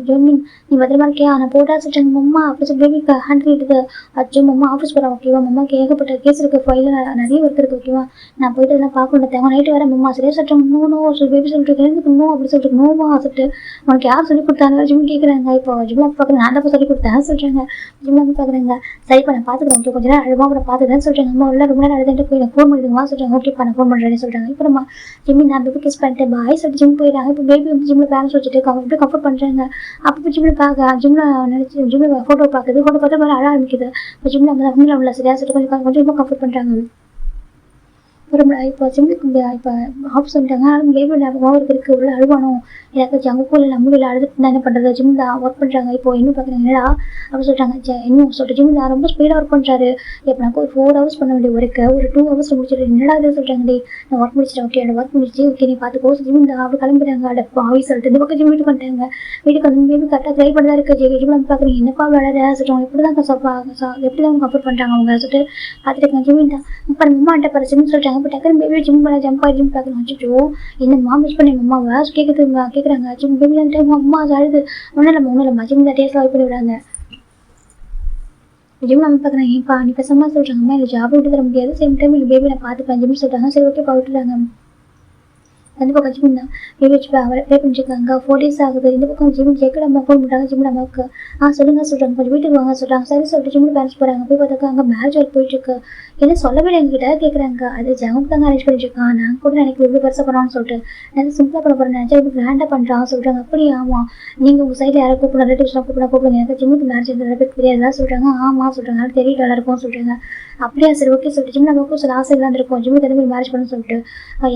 Speaker 1: ஜோன்மின் நீ பத்திரமா இருக்கியா? நான் போட்டா சொல்லிட்டாங்க. மம்மா அப்படி சொல்லி பேபிக்கு ஹேண்ட் இருக்குது. அச்சோ மம்மா ஆஃபீஸ் போகிறேன் ஓகேவா? மம்மாக்கு ஏகப்பட்ட கேஸ் இருக்குது, ஃபைலில் நிறைய ஒர்க் இருக்குது ஓகேவா? நான் போயிட்டு அதெல்லாம் பார்க்க தேவை நைட்டு வேறு மம்மா சரியா சொல்லிட்டாங்க. நோ சொல்லி பேபி சொல்லிட்டு எனக்கு நோ அப்படி சொல்லிட்டு நோவா சொல்லிட்டு உனக்கு யார் சொல்லி கொடுத்தாங்க ஜிம் கேட்குறாங்க. இப்போ ஜிம்மா பார்க்குறேன் நான் தான் சொல்லி கொடுத்தேன் சொல்கிறாங்க. ஜிம்மா பார்க்குறாங்க. சரிப்பா நான் பார்த்துக்கிறேன் ஓகே கொஞ்சம் நேரம் அழுவா அப்புறம் பார்த்துக்கிறேன் சொல்கிறாங்க. அம்மா உள்ள ரொம்ப நேரம் அழுதுட்டு போய் ஃபோன் பண்ணிடுவா சொல்கிறாங்க. ஓகேப்பா நான் ஃபோன் பண்ணுறேன்னு சொல்கிறாங்க. இப்போ நம்ம ஜிம்மி நான் பேபி கிஸ் பண்ணிட்டேன் பாய் சொல்லிட்டு ஜிம் போயிடுறாங்க. இப்போ பேபி வந்து ஜிம்மில் பேரண்ட்ஸ் வச்சுட்டு எப்படி கம்ஃபர்ட் பண்ணுறாங்க. அப்போ ஜிம்மில் பார்க்க ஜிம்மில் நினச்சி ஜிம்மில் ஃபோட்டோ பார்க்குது. ஃபோட்டோ பார்த்து மேலே அழ ஆரம்பிக்குது. இப்போ ஜிம்மில் நம்ம உண்மையில உள்ள சரியா சொல்லிட்டு கொஞ்சம் ரொம்ப கம்ஃபர்ட் பண்ணுறாங்க. இப்போ ஜிம்முக்கு இப்போ ஆஃப் சொல்லிட்டாங்க. ஆனால் பேபி ஞாபகம் இருக்குது உள்ள அழுவானும் எனக்கு ஜங்குக்குள்ள நம்மள அழுதுட்டு தான் என்ன பண்ணுறது. ஜிம் தான் ஒர்க் பண்ணுறாங்க. இப்போ இன்னும் பார்க்குறாங்க என்னடா அப்படின்னு சொல்லிட்டாங்க. இன்னும் சொல்லிட்டு ஜிம் தான் ரொம்ப ஸ்பீடாக ஒர்க் பண்ணுறாரு. இப்போ நான் ஒரு 4 hours பண்ண வேண்டிய ஒர்க்கு ஒரு 2 hours முடிச்சிட்டு என்னடா இது சொல்கிறாங்க. டே நான் ஒர்க் முடிச்சிட்டேன் ஓகே என்னோட ஒர்க் முடிச்சு ஓகே நீ பார்த்துக்கோ ஜிம் தான் அப்படி கிளம்புறாங்க. அடப்பா ஆஃபீஸ் சொல்லிட்டு இந்த பக்கம் ஜிம் வீட்டுக்கு வந்துட்டாங்க. வீட்டுக்கு வந்து பேபி கரெக்டாக ட்ரை பண்ணி தான் இருக்குது. ஜிம் நம்ம பார்க்குறீங்க என்னப்பா விளையாட சொல்லுவாங்க. எப்படி தான் எப்படி தான் கம்ஃபர்ட் பண்ணுறாங்க அவங்க சொல்லிட்டு பார்த்துட்டு ஜிம் தான் இப்போ அம்மாட்ட பாரு ஜிம் சொல்லிட்டாங்க. இப்போ டக்குனு பேபி ஜிம் பண்ண ஜம்ப் ஆகி ஜிம் பார்க்கணும். வச்சுட்டோ என்னம்மா மிஸ் பண்ணி அம்மாவை கேட்குறாங்க. ஜிம் பேபி அந்த டைம் அம்மா அழுது ஒன்றும் இல்லைம்மா ஜிம் தான் டேஸ்ட் வாய்ப்பு பண்ணி விடுறாங்க. ஜிம் நம்ம பார்க்குறேன் ஏன்ப்பா நீ பேசாமல் சொல்கிறாங்க. அம்மா இல்லை ஜாப் விட்டு தர முடியாது சேம் டைம் இல்லை பேபி நான் பார்த்துப்பேன் ஜிம் சொல்லிட்டாங்க. சரி ஓகே விட்டுறாங்க. அந்த பக்கம் ஜிம் தான் பேபி வச்சு அவரை ப்ளே பண்ணிருக்காங்க. 4 days ஆகுது. இந்த பக்கம் ஜிம் கேட்க நம்ம ஃபோன் பண்ணுறாங்க. ஜிம் நமக்கு சொல்லுங்க சொல்கிறாங்க. கொஞ்சம் வீட்டுக்கு வாங்க சொல்கிறாங்க. சரி சொல்லிட்டு ஜிம்மில் பேரண்ட்ஸ் போகிறாங்க. போய் பார்த்தாக்கா அங்கே மேரேஜ் ஒர்க் போயிட்டுருக்கு. என்ன சொல்லவே இல்லை எங்ககிட்ட கேட்குறாங்க. அது ஜவுக்கு தாங்க அரேஞ்ச் பண்ணிட்டுருக்கான். நான் கூட எனக்கு எப்படி பெருசாக பண்ணான்னு சொல்லிட்டு நான் சிம்பிளாக பண்ண போகிறேன் நினச்சா இப்படி கிராண்டாக பண்ணுறான் சொல்கிறாங்க. அப்படி ஆமாம் நீங்கள் உங்கள் சைடில் யாரை கூப்பிட ரிலேட்டிவ்ஸ்லாம் கூப்பிடுங்க எனக்கு ஜிம்முக்கு மேரேஜ் நிறைய பேர் தெரியாதுலாம் சொல்கிறாங்க. ஆமாம் சொல்கிறாங்க. அது தெரியல நல்லா இருக்கும்னு சொல்கிறாங்க. அப்படியா சரி ஓகே சொல்லிட்டு ஜிம் நமக்கும் சில ஆசை எல்லாம் இருக்கும் ஜிம்முக்கு தகுந்த மாதிரி மேரேஜ் பண்ணணும்னு சொல்லிட்டு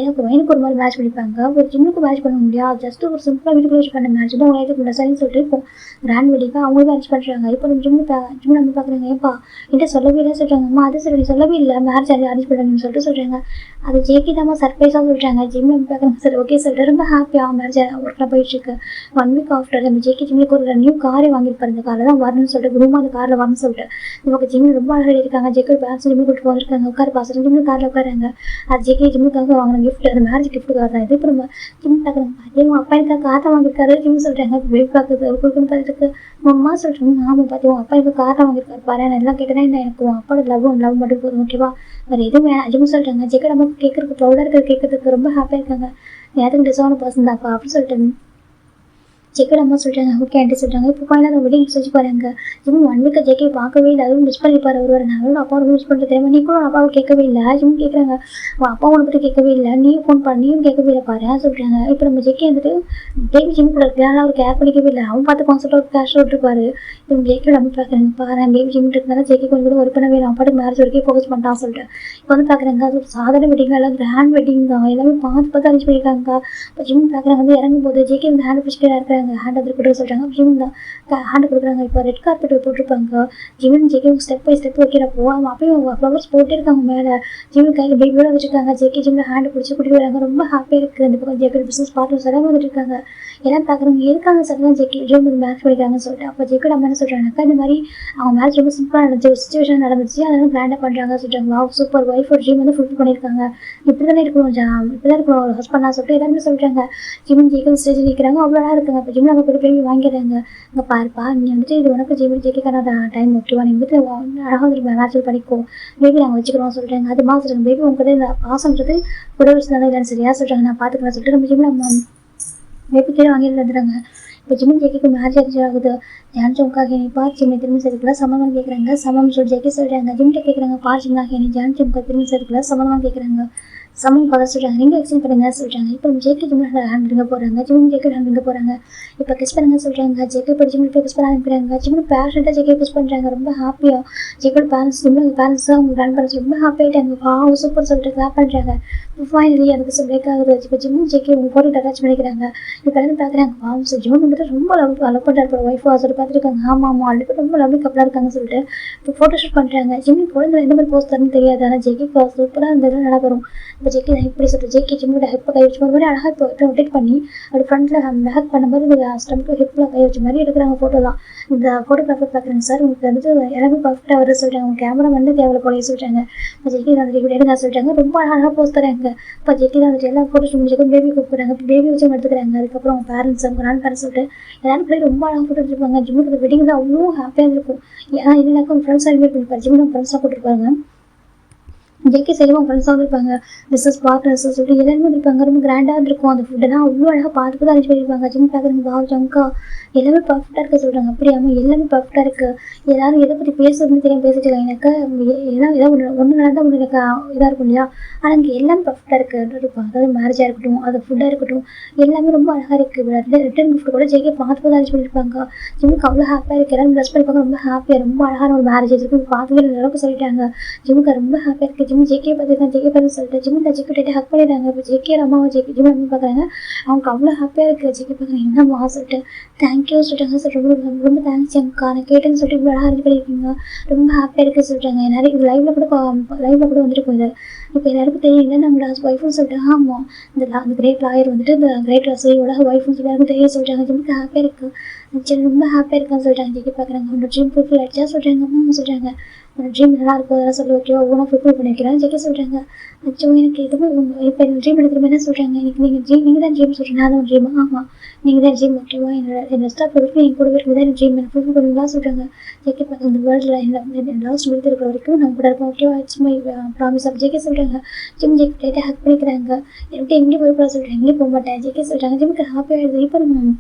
Speaker 1: எனக்கு ஒரு மாதிரி மேரேஜ் பண்ணிப்பாங்க. ஒரு ஜிம்முக்கு மேரேஜ் பண்ண முடியாது ஜஸ்ட் ஒரு சிம்பிளாக வீட்டுக்குள்ள வச்சு பண்ண மேரேஜ் தான் உங்களுக்கு இல்லை சரின்னு சொல்லிட்டு இப்போ கிராண்ட் வெட்டிங்காக அவங்களும் மேரேஜ் பண்ணுறாங்க. இப்போ நம்ம ஜிம் நம்ம பார்க்குறாங்க. ஏப்பா என்கிட்ட சொல்லவே இல்லை சொல்கிறாங்க. அம்மா அது சரி சொல்லவே இல்லை மேரேஜ் அரேஞ்ச் பண்ணுறேன்னு சொல்லிட்டு சொல்கிறாங்க. அது ஜேக்கி தான் சர்ப்ரைஸாக சொல்கிறாங்க. ஜிம் நம்ம பார்க்குறாங்க. சரி ஓகே சொல்லிட்டு ரொம்ப ஹாப்பியாக மேரேஜ் ஒர்க்கில் போயிட்டுருக்கு. 1 week ஆஃப்டர் நம்ம ஜேக்கி ஜிம்முக்கு ஒரு நியூ காரே வாங்கியிருப்பாரு. இந்த காரில் தான் வரணும்னு சொல்லிட்டு குரூமாக அந்த காரில் வரணும்னு சொல்லிட்டு நமக்கு ஜிம் ரொம்ப அழகாக இருக்காங்க. ஜேக்கி பேரண்ட்ஸ் ஜிம்முக்கு கூப்பிட்டு வந்துருக்காங்க. உட்கார பாசம் ஜிம்முக்கு காரில் உட்காராங்க. அது ஜேக்கி ஜிம்முக்காக வாங்கின கிஃப்ட் அது மேரேஜ் கிஃப்ட்டுக்காக தான் இது. இப்போ நம்ம ஜிம் பார்க்குறாங்க. பார்த்தீங்க அப்பா எனக்கு காரை வாங்கியிருக்காரு ஜிம் சொல்கிறாங்க. பேபி பார்க்குது அவர் கொடுக்குன்னு பார்த்துட்டு அம்மா சொல்கிறாங்க. ஆமாம் பார்த்தீங்க அப்பா எனக்கு காரை வாங்கியிருக்காரு பாரு நான் எல்லாம் கேட்டேன்னா என்ன எனக்கு அப்போட லவ் மட்டும் போதும் ஓகேவா வேறு எதுவும் வேணாம் ஜிம் சொல்கிறாங்க. ஜேக்கி நமக்கு கேட்குறதுக்கு ப்ரௌடாக இருக்கிறது கேட்கறதுக்கு ரொம்ப ஹாப்பியாக இருக்காங்க. எனக்கு டிசர்வான பர்சன் தான்ப்பா அப்படின்னு சொல்லிட்டு ஜெக்கோட அம்மா சொல்கிறாங்க. ஓகே ஆண்டி சொல்கிறாங்க. இப்போ ஃபைனலாக அந்த வெட்டிங் வச்சு போகிறாங்க. ஜிம் 1 week ஜெக்கை பார்க்கவே இல்லை. அதுவும் மிஸ் பண்ணிப்பார் ஒருவர். நான் அப்பா மிஸ் பண்ணுறது தெரியுமா நீ கூட அப்பாவை கேட்கவே இல்லை. ஜிம் கேட்குறாங்க. அப்பா உன்னை பற்றி கேட்கவே இல்லை. நீயும் ஃபோன் பண்ண நீயும் கேட்கவே இல்லை பாரு சொல்கிறாங்க. இப்போ நம்ம ஜெக்கி வந்துட்டு பேபி ஜிம் கூட இருக்கு ஆனால் அவர் கேர் பண்ணிக்கவே இல்லை. அவன் பார்த்து கான்செப்டாக ஒரு கேஷ் விட்டுருப்பாரு. இப்போ ஜெக்கியோட அம்மா பார்க்குறாங்க. பாரு பேபி ஜிம் இருக்கிறதுனால ஜெக்கி கொஞ்சம் கூட ஒர்க் பண்ணவே இல்லை. அவன் பாட்டு மேரேஜ் வரைக்கும் ஃபோக்கஸ் பண்ணிட்டான் சொல்லிட்டு இப்போ வந்து பார்க்குறாங்க. அது ஒரு சாதாரண வெட்டிங் எல்லாம் கிராண்ட் வெட்டிங் தான் எல்லாமே பார்த்து அரேஞ்ச் பண்ணியிருக்காங்க. இப்போ ஜிம் பார்க்குறாங்க. வந்து இறங்கும் போது ஜெக்கி வந்து ஹேண்ட் பிடிச்சிட்டு இருக்கிறாங்க. ஹேண்ட் வந்து கொடுக்க சொல்கிறாங்க. ஜிம் தான் ஹேண்ட் கொடுக்குறாங்க. இப்போ ரெட் கார்பெட் போட்டிருப்பாங்க. ஜிம் ஜெக்கி ஸ்டெப் பை ஸ்டெப் வைக்கிறப்போ அவங்க அப்பயும் ஃப்ளவர்ஸ் போட்டே இருக்காங்க. மேலே ஜிம் கையில் பேபியோட வச்சுருக்காங்க. ஜெக்கி ஜிம்மில் ஹேண்ட் பிடிச்சி கூட்டிட்டு வராங்க. ரொம்ப ஹாப்பியாக இருக்குது. அந்த பக்கம் ஜெக்கி பிஸ்னஸ் பார்ட்னர்ஸ் எல்லாம் வந்துட்டு இருக்காங்க. எல்லாம் பார்க்குறாங்க. எதுக்காக சார் தான் ஜெக்கி ஜிம் வந்து மேரேஜ் பண்ணிக்கிறாங்கன்னு சொல்லிட்டு அப்போ ஜெக்கோட அம்மா என்ன சொல்கிறாங்கக்கா இந்த மாதிரி அவங்க மேரேஜ் ரொம்ப சிம்பிளாக நடந்துச்சு ஒரு சுச்சுவேஷன் நடந்துச்சு அதனால கிராண்டாக பண்ணுறாங்க சொல்கிறாங்க. வா சூப்பர் ஒய்ஃப் ஒரு ஜிம் வந்து ஃபுல் பண்ணியிருக்காங்க. இப்படி தானே இருக்கணும் இப்படி தான் இருக்கணும் ஒரு ஹஸ்பண்டாக சொல்லிட்டு எல்லாருமே சொல்கிறாங்க. ஜிம் ஜெக்கி ஸ்டேஜ் நிற்கிறாங்க. அவ்வளோ இருக்காங்க. இப்போ ஜிம்மில் அவங்க போய் வாங்கிறாங்க. அங்கே பாருப்பா நீ வந்துட்டு இது உனக்கு ஜிம் ஜெக்கிக்கான டைம் ஓகேவா நீ வந்துட்டு அழகாக வந்து மேரேஜ் பண்ணிக்கோ பேபி நாங்கள் வச்சுக்கிறோம் சொல்கிறாங்க. அது மாதிரி சொல்கிறாங்க. பேபி உங்ககிட்ட இந்த பாசம்ன்றது கூட வச்சுருந்தாலும் இல்லைன்னு சரியா சொல்கிறாங்க. நான் பார்த்துக்கிறேன் சொல்லிட்டு நம்ம ஜிம்மில் நம்ம பேபி கீழே வாங்கிட்டு வந்துடுறாங்க. இப்போ ஜிம் ஜெக்கிக்கு மேரேஜ் ஆகுது. ஜான்சம்காக நீ பார் ஜிம்மை திரும்பி சேர்க்கல சம்மந்தம் கேட்குறாங்க. சம்மந்தம் சொல்லி ஜெக்கி சொல்கிறாங்க. ஜிம்கிட்ட கேட்குறாங்க பார் ஜிம்காக நீ ஜான்சம்காக திரும்பி சேர்க்கல சம்மந்தமாக கேட்குறாங்க. சம்மன் பதம் சொல்கிறாங்க. நீங்கள் எக்ஸ்சேஞ்ச் பண்ணுங்க சொல்கிறாங்க. இப்போ ஜேக்கி ஜிம்மில் ஹேண்ட் ரிங்க போகிறாங்க. ஜிம் ஜேக்கி ஹேண்ட் ரிங்க போகிறாங்க. இப்போ கிஸ் பண்ணுங்க சொல்கிறாங்க. ஜேக்கி இப்போ ஜிம்மில் போய் கிஸ் பண்ண அனுப்புகிறாங்க. ஜிம்மில் பேரண்ட்டாக ஜேக்கி கிஸ் பண்ணுறாங்க. ரொம்ப ஹாப்பியாக ஜேக்கோட பேரண்ட்ஸ் ஜிம்மில் பேரண்ட்ஸ் அவங்க கிராண்ட் பேரண்ட்ஸ் ரொம்ப ஹாப்பியாகிட்டாங்க. சூப்பர் சொல்லிட்டு கிளாப் பண்ணுறாங்க. இப்போ ஃபைனலி அதுக்கு பிரேக் ஆகுது. இப்போ ஜிம்மும் ஜேக்கி உங்க போட்டு அட்டாச் பண்ணிக்கிறாங்க. இப்போ எல்லாரும் பார்க்குறாங்க. ஜிம் வந்துட்டு ரொம்ப லவ் பண்ணுறாரு ஒய்ஃப் சொல்லிட்டு பார்த்துருக்காங்க. ஆமாம் ஆல்ரெடி ரொம்ப லவ்லி கப்பலாக இருக்காங்க சொல்லிட்டு இப்போ ஃபோட்டோ ஷூட் பண்ணுறாங்க. ஜிம்மி குழந்தை எந்த மாதிரி போஸ்ட் தரணும்னு தெரியாது. ஆனால் ஜெக்கி சூப்பராக இருந்தது நல்லா வரும். இப்போ ஜேகே தான் இப்படி சொல்லிட்டு ஜேகே ஜிம்மோட ஹெப்பை கை வச்சு ஒரு மாதிரி அழகாக இப்போ ரொட்டேட் பண்ணி அப்படி ஃப்ரண்ட்டில் ஹேக் பண்ணும்போது ஸ்டம்ப்க்கு ஹிப்பில் கை வச்ச மாதிரி எடுக்கிறாங்க ஃபோட்டோ தான். இந்த ஃபோட்டோகிராஃபர் பார்க்குறேங்க சார் உங்களுக்கு வந்துட்டு எல்லாமே பர்ஃபெக்டாக வர சொல்லிட்டாங்க, உங்கள் கேமரா வந்து தேவையில்ல போல சொல்லிட்டாங்க. இப்போ ஜேகே தான் இப்படி எடுக்க சொல்லிட்டாங்க, ரொம்ப அழகாக போஸ்ட் தராங்க. இப்போ ஜேகே தான் எல்லா ஃபோட்டோஸ் முடிஞ்சு பேபி கூப்பிட்றாங்க, பேபி வச்சு எடுத்துக்கிறாங்க. அதுக்கப்புறம் அவங்க பேரண்ட்ஸ் அவங்க கிராண்ட் பேரண்ட்ஸ் சொல்லிட்டு எல்லாரும் பிள்ளை ரொம்ப அழகாக ஃபோட்டோ எடுத்துருப்பாங்க. ஜிம்முக்கு வெட்டிங் தான் அவ்வளோ ஹாப்பியாக இருக்கும். ஏன்னா இதுனாக்கா உங்கள் ஃப்ரெண்ட்ஸ் இன்வைட் பண்ணிப்பாரு, ஜிம்மில் ஃப்ரெண்ட்ஸாக கூட்டிருப்பாங்க. ஜேகே சைடும் அவங்க ஃப்ரெண்ட்ஸாக வந்துருப்பாங்க, பிஸ்னஸ் பார்ட்னர்ஸ் சொல்லிட்டு எல்லாருமே இருப்பாங்க. ரொம்ப கிராண்டாக இருக்கும் அந்த ஃபுட்டெல்லாம் அவ்வளோ அழகாக பார்த்து அரேஞ்ச் பண்ணியிருப்பாங்க. ஜிம் பார்க்குறவங்க பாவ் ஜங்கா எல்லாமே பர்ஃபெக்டாக இருக்க சொல்கிறாங்க. அப்படியாம எல்லாமே பர்ஃபெக்டாக இருக்குது. எல்லாரும் எதை பற்றி பேசுறதுன்னு தெரியாமல் பேசிட்டு எனக்கு ஏதாவது ஒன்று நடந்தால் ஒன்று எனக்கு இதாக இருக்கும் இல்லையா. ஆனால் இங்கே எல்லாமே பர்ஃபெக்டாக இருக்கும். அதாவது மேரேஜாக இருக்கட்டும், அது ஃபுட்டாக இருக்கட்டும், எல்லாமே ரொம்ப அழகாக இருக்குது. ரிட்டர்ன் கிஃப்ட் கூட ஜேகே பார்த்து அரேஞ்ச் பண்ணியிருப்பாங்க. ஜிம்முக்கு அவ்வளோ ஹாப்பியாக இருக்குது, எல்லாரும் ட்ரெஸ் பண்ணிப்பாங்க, ரொம்ப ஹாப்பியாக ரொம்ப அழகான ஒரு மேரேஜ் இருக்குது பார்த்துக்கிற அளவுக்கு சொல்லிட்டாங்க. ஜிம்முக்கு ரொம்ப ஹாப்பியாக இருக்குது. ஜிம் ஜேகே பார்த்துருக்காங்க, ஜேகே பார்த்து சொல்லிட்டு ஜிம்மில் ஜேகே ஹக் பண்ணிடுறாங்க. இப்போ ஜேகே அம்மாவை ஜிம் அம்மா பார்க்குறாங்க, அவங்க அவ்வளோ ஹாப்பியாக இருக்குது. ஜேகே பார்க்குறாங்க, என்னம்மா சொல்லிட்டு தேங்க்யூ சொல்லிட்டாங்க. சார் ரொம்ப தேங்க்ஸ் அக்கா, நான் கேட்டேன்னு சொல்லிட்டு இவ்வளோ அழகாக அரேஞ்ச் பண்ணியிருக்கீங்க, ரொம்ப ஹாப்பியாக இருக்குது சொல்லிட்டாங்க. நிறைய இது லைவ்ல கூட வந்துருக்கும். இது இப்போ எல்லாருக்கும் தெரியும் இல்லை நம்மளோட ஒய்ஃப்னு சொல்லிட்டு. ஆமாம், இந்த கிரேட் லாயர் வந்துட்டு இந்த கிரேட் ரசோயோட ஒய்ஃப்னு சொல்லி எல்லாருக்கும் தெரிய சொல்லிட்டாங்க. ஜிம்முக்கு ஹாப்பியாக இருக்குது, சரி ரொம்ப ஹாப்பியாக இருக்கான்னு சொல்லிட்டாங்க. ஜேகே பார்க்குறாங்க, உன்னோட ட்ரீம் ஃபுல்ஃபில் ஆச்சா சொல்கிறாங்க. அம்மா சொல்கிறாங்க, உன்னோட ட்ரீம் நல்லா இருக்கும் அதெல்லாம் சொல்லி ஓகேவா ஓனாக ஃபுல்ஃபில் பண்ணிக்கிறேன். ஜேகே சொல்கிறாங்க, அச்சோ எனக்கு எதுவும் இப்போ எனக்கு ட்ரீம் எடுத்துருமே என்ன சொல்கிறாங்க, எனக்கு நீங்கள் தான் ட்ரீம் சொல்கிறீங்க, நான் தான் ட்ரீமா. ஆமாம் நீங்கள் தான் ட்ரீம் ஓகேவா, என்னோட ஸ்டாஃப் வரைக்கும் என் கூட இருக்குது தான் ட்ரீம் எனக்கு ஃபுல்ஃபில் பண்ணுவீங்களா சொல்கிறாங்க. ஜேகே பார்க்க இந்த வேர்ல்டில் என்ன லாஸ்ட் முடித்து இருக்கிற வரைக்கும் நம்ம கூட இருப்போம் ஓகேவா, இட்ஸ் மை ப்ராமிஸ் அப்படி ஜேகே சொல்கிறாங்க. ஜேகே ஹக் பண்ணிக்கிறாங்க. எப்படி எங்கேயும் போய் சொல்கிறேன், எங்கேயும் போக மாட்டேன். ஜேகே சொல்கிறாங்க, ஜிம்முக்கு ஹாப்பியாக ஆகிடுது. இப்போ நம்ம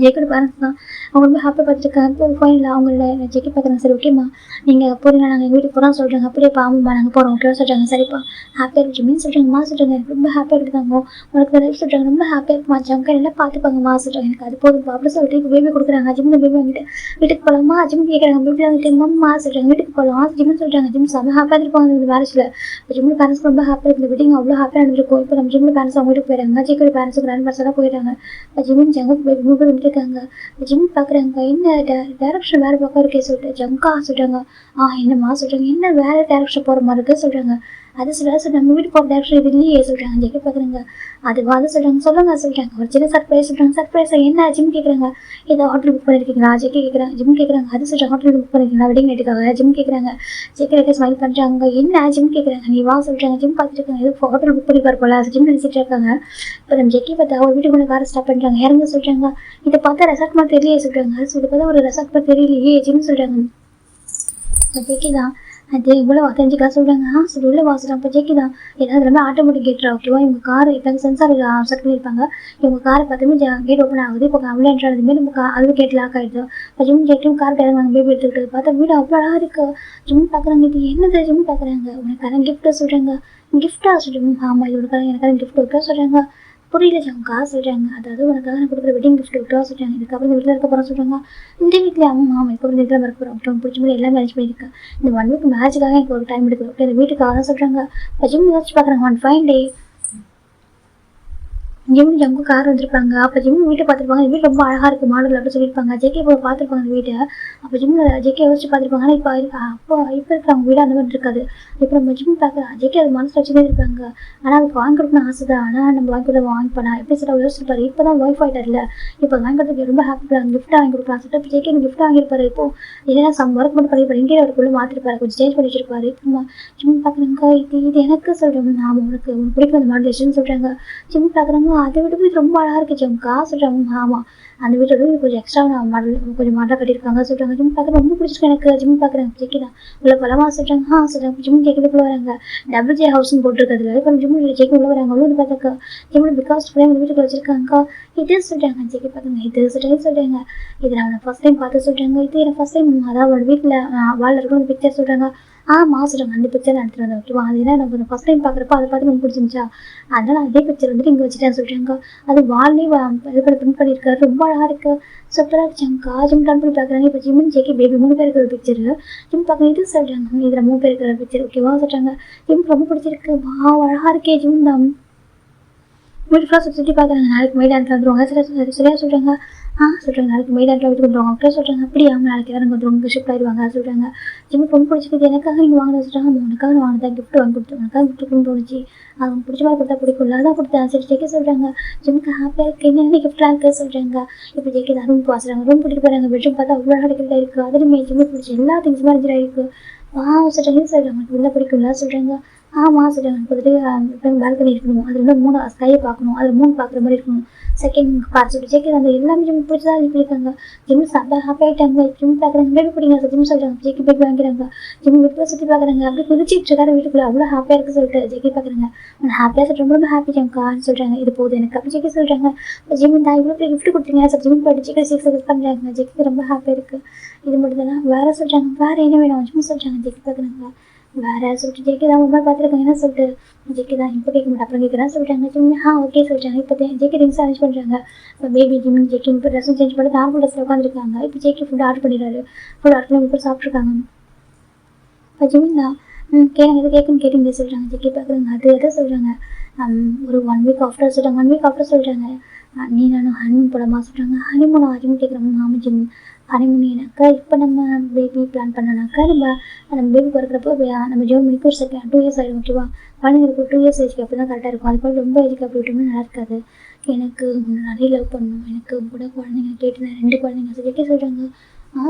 Speaker 1: ஜேக்கோட பேரண்ட்ஸ் தான் அவங்க ரொம்ப ஹாப்பியாக பார்த்துருக்காங்க. இப்போ ஃபைனில் அவங்களோட ஜேகே பார்க்குறாங்க, சரி ஓகேம்மா நீங்கள் போகிறீங்களா, நாங்கள் எங்கள் வீட்டுக்கு போகிறோம் சொல்கிறாங்க. அப்படியே ஆமாம்மா நாங்கள் போகிறோம் ஓகேவா சொல்கிறாங்க. சரிப்பா ஹாப்பியாக இருக்குன்னு சொல்கிறாங்கம்மா சொல்கிறாங்க. எனக்கு ரொம்ப ஹாப்பியாக இருக்குதாங்க, உனக்கு லைஃப் சொல்கிறாங்க, ரொம்ப ஹாப்பியாக இருக்குமா ஜங்கா எல்லாம் பார்த்துப்பாங்கம்மா சொல்கிறாங்க. எனக்கு அது போதும் அப்படி சொல்லிட்டு இப்போ பேபி கொடுக்குறாங்க. ஜிம் பேபி வாங்கிட்டு வீட்டுக்கு போகலாமா ஜிம் கேட்குறாங்க. பேபி வாங்கிட்டு அம்மா சொல்கிறாங்க வீட்டுக்கு போகலாம் ஜிம்னு சொல்கிறாங்க. ஜிம் செம்ம ஹாப்பியாக இருப்பாங்க இந்த மேரேஜில். இப்போ ஜிம்மில் பேரண்ட்ஸ் ரொம்ப ஹாப்பியாக இருக்குது, வெட்டிங் அவ்வளோ ஹாப்பியாக நடந்திருக்கும். இப்போ நம்ம ஜிம்மில் பேரண்ட்ஸ் அவங்க வீட்டுக்கு போயிடுறாங்க. ஜேக்கோட பேரண்ட்ஸ் கிராண்ட் பேரண்ட்ஸ் எல்லாம் போயிடுறாங்க. இப்போ ஜிம்மின் ஜங்குக்கு பேபி மூணு பேர் வந்துருக்காங்க. ஜிம் பார்க்குறாங்க, என்ன டேரக்ஷன் வேறு பக்கம் இருக்கே சொல்லிட்டு ஜங்கா சொல்கிறாங்க. என்னம்மா சொல்கிறாங்க, என்ன வேறு டேரக்ஷன் போகிற மாதிரி இருக்குது சொல்கிறாங்க. அது சொல்கிறாங்க, நம்ம வீட்டு போகிற டேரக்ஷன் இது இல்லையே சொல்கிறாங்க. ஜேக்கே பார்க்குறாங்க, அதுவா அது சொல்கிறாங்க சொல்கிறாங்க. ஒரு சின்ன சர்ப்ரைஸ் சொல்கிறாங்க. சர்ப்ரைஸ் என்ன ஜிம் கேட்குறாங்க, ஏதோ ஹோட்டல் புக் பண்ணியிருக்கீங்களா ஜேக்கே கேட்குறாங்க. ஜிம் கேட்குறாங்க, அது சொல்கிறாங்க ஹோட்டல் புக் பண்ணியிருக்கீங்களா வெட்டிங் நைட்டுக்காக. ஜிம் கேட்குறாங்க. ஜேக்கே ஸ்மைல் பண்ணுறாங்க, என்ன ஜிம் கேட்குறாங்க. நீ வா சொல்கிறாங்க. ஜிம் பார்த்துருக்காங்க, ஏதோ ஹோட்டல் புக் பண்ணிப்பார் போல ஜிம் நினச்சிட்டு இருக்காங்க. இப்போ நம்ம ஜேக்கே பார்த்தா ஒரு வீட்டுக்கு கொண்டு காரை ஸ்டாப் பண்ணுறாங்க. இறங்க சொல்கிறாங்க. இதை பார்த்தா ரெசார்ட் மாதிரி தெரியலையே சொல்கிறாங்க. சொல்லி பார்த்தா ஒரு ரெசார்ட் மாதிரி தெரியலையே ஜிம் சொல்கிறாங்க. இப்போ ஜேக்கே தான் அது இவ்வளோ தெரிஞ்சுக்கா சொல்கிறாங்க. சொல்லி உள்ள வாசுறாங்க. இப்போ ஜேக்கே தான் ஏதாவது ரொம்ப ஆட்டோமேட்டிக் கேட்ரா ஓகேவா, இவங்க கார் இப்போ சென்சார் செட் பண்ணியிருப்பாங்க. இவங்க காரை பார்த்துமே கேட் ஓப்பன் ஆகுது. இப்போ அவ்வளோ என்ட்ரானதுமே நம்ம அதுவே கேட் லாக் ஆகிடுது. இப்போ ஜிம் ஜேக்கையும் கார் டைம் பேபி எடுத்துக்கிட்டு பார்த்தா வீடு அவ்வளோ அழகாக இருக்குது. ஜிம் பார்க்குறாங்க, இது என்னது ஜிம் பார்க்குறாங்க. உனக்கு அதான் கிஃப்ட்டு சொல்கிறாங்க. கிஃப்டா சொல்கிறாங்க. ஆமாம் இது உனக்கு எனக்கு கிஃப்ட் வைக்க சொல்கிறாங்க. புரியல ஜங்கா சொல்கிறாங்க. அதாவது உனக்காக நான் கொடுக்குற வெட்டிங் கிஃப்ட் விட்டா சொல்கிறாங்க. இதுக்கப்புறம் இந்த வீட்டில் இருக்க போகிறோம் சொல்கிறாங்க. இந்த வீட்டில் ஆமாம் இப்போ இந்த வீட்டில் இருக்க போகிறோம் அப்படி பிடிச்ச மாதிரி எல்லாம் மேரேஜ் பண்ணியிருக்கேன். இந்த 1 வீக் மேரேஜுக்காக எனக்கு ஒரு டைம் எடுக்குது. அப்படி இந்த வீட்டுக்காக தான் சொல்கிறாங்க. இப்போ ஜிம் யோசிச்சு பார்க்குறாங்க. 1 ஃபைன் டே ஜிம் ஜங்கு கார் வந்திருப்பாங்க. அப்போ ஜிம் வீட்டை பார்த்துருப்பாங்க. இந்த வீடு ரொம்ப அழகாக இருக்குது மாடல் அப்படி சொல்லியிருப்பாங்க. ஜேகே போய் பார்த்துருப்பாங்க இந்த வீட்டை. அப்போ ஜிம்மில் ஜேகே யோசிச்சு பார்த்துருப்பாங்க. ஆனால் இப்போ இருக்கிற அவங்க வீடு அந்த மாதிரி இருக்காது. இப்போ நம்ம ஜிம் பார்க்குறோம். ஜேகே அது மனசில் வச்சுதான் இருப்பாங்க. ஆனால் அதுக்கு வாங்கி கொடுக்கணும் ஆசை தான். ஆனால் நம்ம வாங்கி கொடுத்து வாங்கிப்பேன் எப்படி சொல்ல யோசிச்சிருப்பாரு. இப்போ தான் ஒய்ஃப் ஆகிட்டார்ல, இப்போ வாங்கி கொடுத்துக்கு ரொம்ப ஹாப்பியாக கிஃப்ட்டாக வாங்கி கொடுக்கலாம் சொல்லிட்டு இப்போ ஜேகே கிஃப்ட் வாங்கியிருப்பாரு. இப்போ இல்லைன்னா ஒர்க் மட்டும் பண்ணியிருப்பாரு. இங்கே அவருக்குள்ளே மாற்றிருப்பாரு, கொஞ்சம் சேஞ்ச் பண்ணி வச்சிருப்பாரு. இப்போ ஜிம் பார்க்குறாங்க. இது எனக்கு சொல்கிறேன். நான் உனக்கு பிடிக்கும் அந்த மாடலேஷன் சொல்கிறாங்க. ஜிம் பார்க்குறாங்க. அதை விட ரொம்ப அழகாக இருக்குது ஜங்கா சொல்கிறாங்க. ஆமாம் அந்த வீட்டோட கொஞ்சம் எக்ஸ்ட்ரா மாடல் கொஞ்சம் மாடலாக கட்டியிருக்காங்க சொல்கிறாங்க. ஜிம் பார்க்குற ரொம்ப பிடிச்சிருக்கு எனக்கு. ஜிம் பார்க்குறேன் ஜேக்கே தான் உள்ள பலமாக சொல்கிறாங்க. சொல்கிறாங்க. ஜிம் ஜேக்கேக்குள்ளே வராங்க. WJ ஹவுஸ்னு போட்டிருக்கிறதுல இப்போ ஜிம் ஜேக்கே உள்ள வராங்க. அவ்வளோ பார்த்தாக்கா ஜிம்மில் பிகாஸ் ஃப்ரேம் வீட்டுக்குள்ள வச்சிருக்காங்க. இது சொல்கிறாங்க. ஜேக்கே பார்க்குங்க. இது சொல்கிறாங்க. இது நான் ஃபஸ்ட் டைம் பார்த்து சொல்கிறாங்க. இது எனக்கு ஃபஸ்ட் டைம் அதாவது வீட்டில் வாலில் இருக்கிற பிக்சர் சொல்கிறாங்க. சொல்கிறாங்க. அந்த பிக்சர் எடுத்துகிட்டு வந்தேன் ஓகேவா. அது ஏன்னா நம்ம ஃபஸ்ட் டைம் பார்க்குறப்ப அதை பார்த்து எனக்கு பிடிச்சிருந்துச்சா, அதனால் அதே பிக்சர் வந்துட்டு இங்கே வச்சுட்டேன்னு சொல்கிறாங்க. அது வால்லே இது பண்ணி பிரிண்ட் பண்ணியிருக்காரு. ரொம்ப அழகாக இருக்குது, சூப்பராக இருந்துச்சாங்கக்கா. ஜிம் டர்ன் பண்ணி பார்க்குறாங்க. இப்போ ஜிம் ஜேக்கே பேபி 3 பேர் இருக்கிற பிக்சரு. ஜிம் பார்க்குறேன். இது சொல்கிறாங்க. இதில் 3 பேர் இருக்கிற பிக்சர் ஓகேவா சொல்கிறாங்க. ஜிம் ரொம்ப பிடிச்சிருக்கு. அழகாக இருக்கே ஜிம் தான் வீட்டு ஃபுல்லாக சுற்றி பார்க்குறாங்க. நாளைக்கு மைதானத்தில் வந்துருவாங்க. சரியாக சொல்கிறாங்க. சொல்கிறாங்க நாளைக்கு மைதானத்தில் வீட்டுக்கு வந்துருவாங்க. அப்படியே சொல்கிறாங்க. அப்படியே அவங்க நாளைக்கு யாரும் வந்துருவாங்க, ஷிஃப்ட் ஆயிடுவாங்க சொல்கிறாங்க. ஜிம்மு பொண்ணு பிடிச்சிருக்கு, எனக்காக நீங்கள் வாங்கினது சொல்கிறாங்க. உனக்காக நான் வாங்கினதான் கிஃப்ட் வாங்கி கொடுத்தேன், உனக்காக கிஃப்ட் கொடுன்னு தோணுச்சு, அவங்க பிடிச்ச மாதிரி கொடுத்தா பிடிக்கும்ல, அதான் கொடுத்தேன். சரி ஜெயிக்க சொல்கிறாங்க. ஜிம்முக்கு ஹாப்பியாக இருக்குது, என்ன கிஃப்ட்லாம் இருக்குது சொல்கிறாங்க. இப்போ ஜெயிக்க தான் ரூம் பாசுறாங்க. ரூம் கூட்டிகிட்டு போகிறாங்க. பெட்ரூம் பார்த்தா அவ்வளோ அடக்கிட்டு இருக்குது. அதுலேயுமே ஜிம்மு பிடிச்ச எல்லா திங்ஸுமே அரேஞ்ச் ஆகிருக்கு. சொல்கிறாங்க. சொல்கிறாங்க உனக்கு உள்ள பிடிக்கும்ல சொல்கிறாங்க. சொல்கிறாங்க. இப்போ பால்கனி இருக்கணும், அது வந்து 3 ஸ்கையை பார்க்கணும், அதில் 3 பார்க்குற மாதிரி இருக்கணும். செகண்ட் பார்த்து சொல்லி ஜெயிக்க அந்த எல்லாமே ஜிம் பிடிச்சதா இருக்காங்க. ஜிம் சாப்பிட்டா ஹாப்பி ஆகிட்டாங்க. ஜிம் பார்க்குறாங்க. பேபி பிடிங்க ஜிம் சொல்கிறாங்க. ஜெயிக்க பேபி வாங்கிறாங்க. ஜிம் வீட்டில் சுற்றி பார்க்குறாங்க. அப்படியே குதிச்சிட்டு இருக்காரு வீட்டுக்குள்ள. அவ்வளோ ஹாப்பியாக இருக்குது சொல்லிட்டு ஜெயிக்க பார்க்குறாங்க. ஹாப்பியாக சொல்லிட்டு ரொம்ப ஹாப்பி ஜிம்கான்னு சொல்கிறாங்க. இது போதும் எனக்கு அப்படி ஜெயிக்க சொல்கிறாங்க. ஜிம் தான் இவ்வளோ பெரிய கிஃப்ட் கொடுத்தீங்க சார். ஜிம் போய்ட்டு ஜெயிக்க சக்ஸஸ் பண்ணுறாங்க. ஜெயிக்க ரொம்ப ஹாப்பியாக இருக்குது. இது மட்டும் தான் வேறு சொல்கிறாங்க. வேறு என்ன வேணும் ஜிம் சொல்கிறாங்க. ஜெயிக்க பார்க்குறாங்க. வேறு சொல்லிட்டு ஜெயிக்க தான் ரொம்ப பார்த்துருக்காங்க. என்ன சொல்லிட்டு ஜெயிக்க தான் இப்போ கேட்க மாட்டேன், அப்புறம் கேட்குறேன் சொல்கிறாங்க. ஜிம் ஓகே சொல்கிறாங்க. இப்போ ஜெயிக்க திங்ஸ் அரேஞ்ச் பண்ணுறாங்க. இப்போ பேபி ஜிம் ஜெயிக்க இப்போ ட்ரெஸ்ஸும் சேஞ்ச் பண்ணி நார்மல் ட்ரெஸ்ஸில் உட்காந்துருக்காங்க. இப்போ ஜெயிக்க ஃபுட் ஆர்டர் பண்ணிடுறாரு. ஃபுட் ஆர்டர் பண்ணி இப்போ சாப்பிட்ருக்காங்க. இப்போ ஜிம் தான் கேட்குங்க. எது கேட்குன்னு கேட்டீங்க சொல்கிறாங்க. ஜெயிக்க பார்க்குறாங்க. அது எதை சொல்கிறாங்க. ஒரு 1 வீக் ஆஃப்டர் சொல்கிறாங்க. 1 வீக் ஆஃப்டர் சொல்கிறாங்க. நீ நானும் ஹனிமூன் போடமா சொல்கிறாங்க. ஹனிமூன் ஆச்சுன்னு கேட்குறாங்க. மாமா ஜிம் ஹனிமூன் ஏன்னாக்கா இப்போ நம்ம பேபி பிளான் பண்ணனாக்கா நம்ம பேபி பிறக்கிறப்போ நம்ம ஜெர்மனிக்கு ஒரு 2 இயர்ஸ் ஆகிடும். ஓகேவா, குழந்தைங்களுக்கு 2 இயர்ஸ் ஏஜ்க்கு அப்படி தான் கரெக்டாக இருக்கும். அது போல் ரொம்ப ஏஜ்க்கு அப்படி விட்டோம்னா நல்லா இருக்காது. எனக்கு நிறைய லவ் பண்ணணும், எனக்கு கூட குழந்தைங்க கேட்டு நான் 2 குழந்தைங்க சொல்லிக்க சொல்கிறாங்க.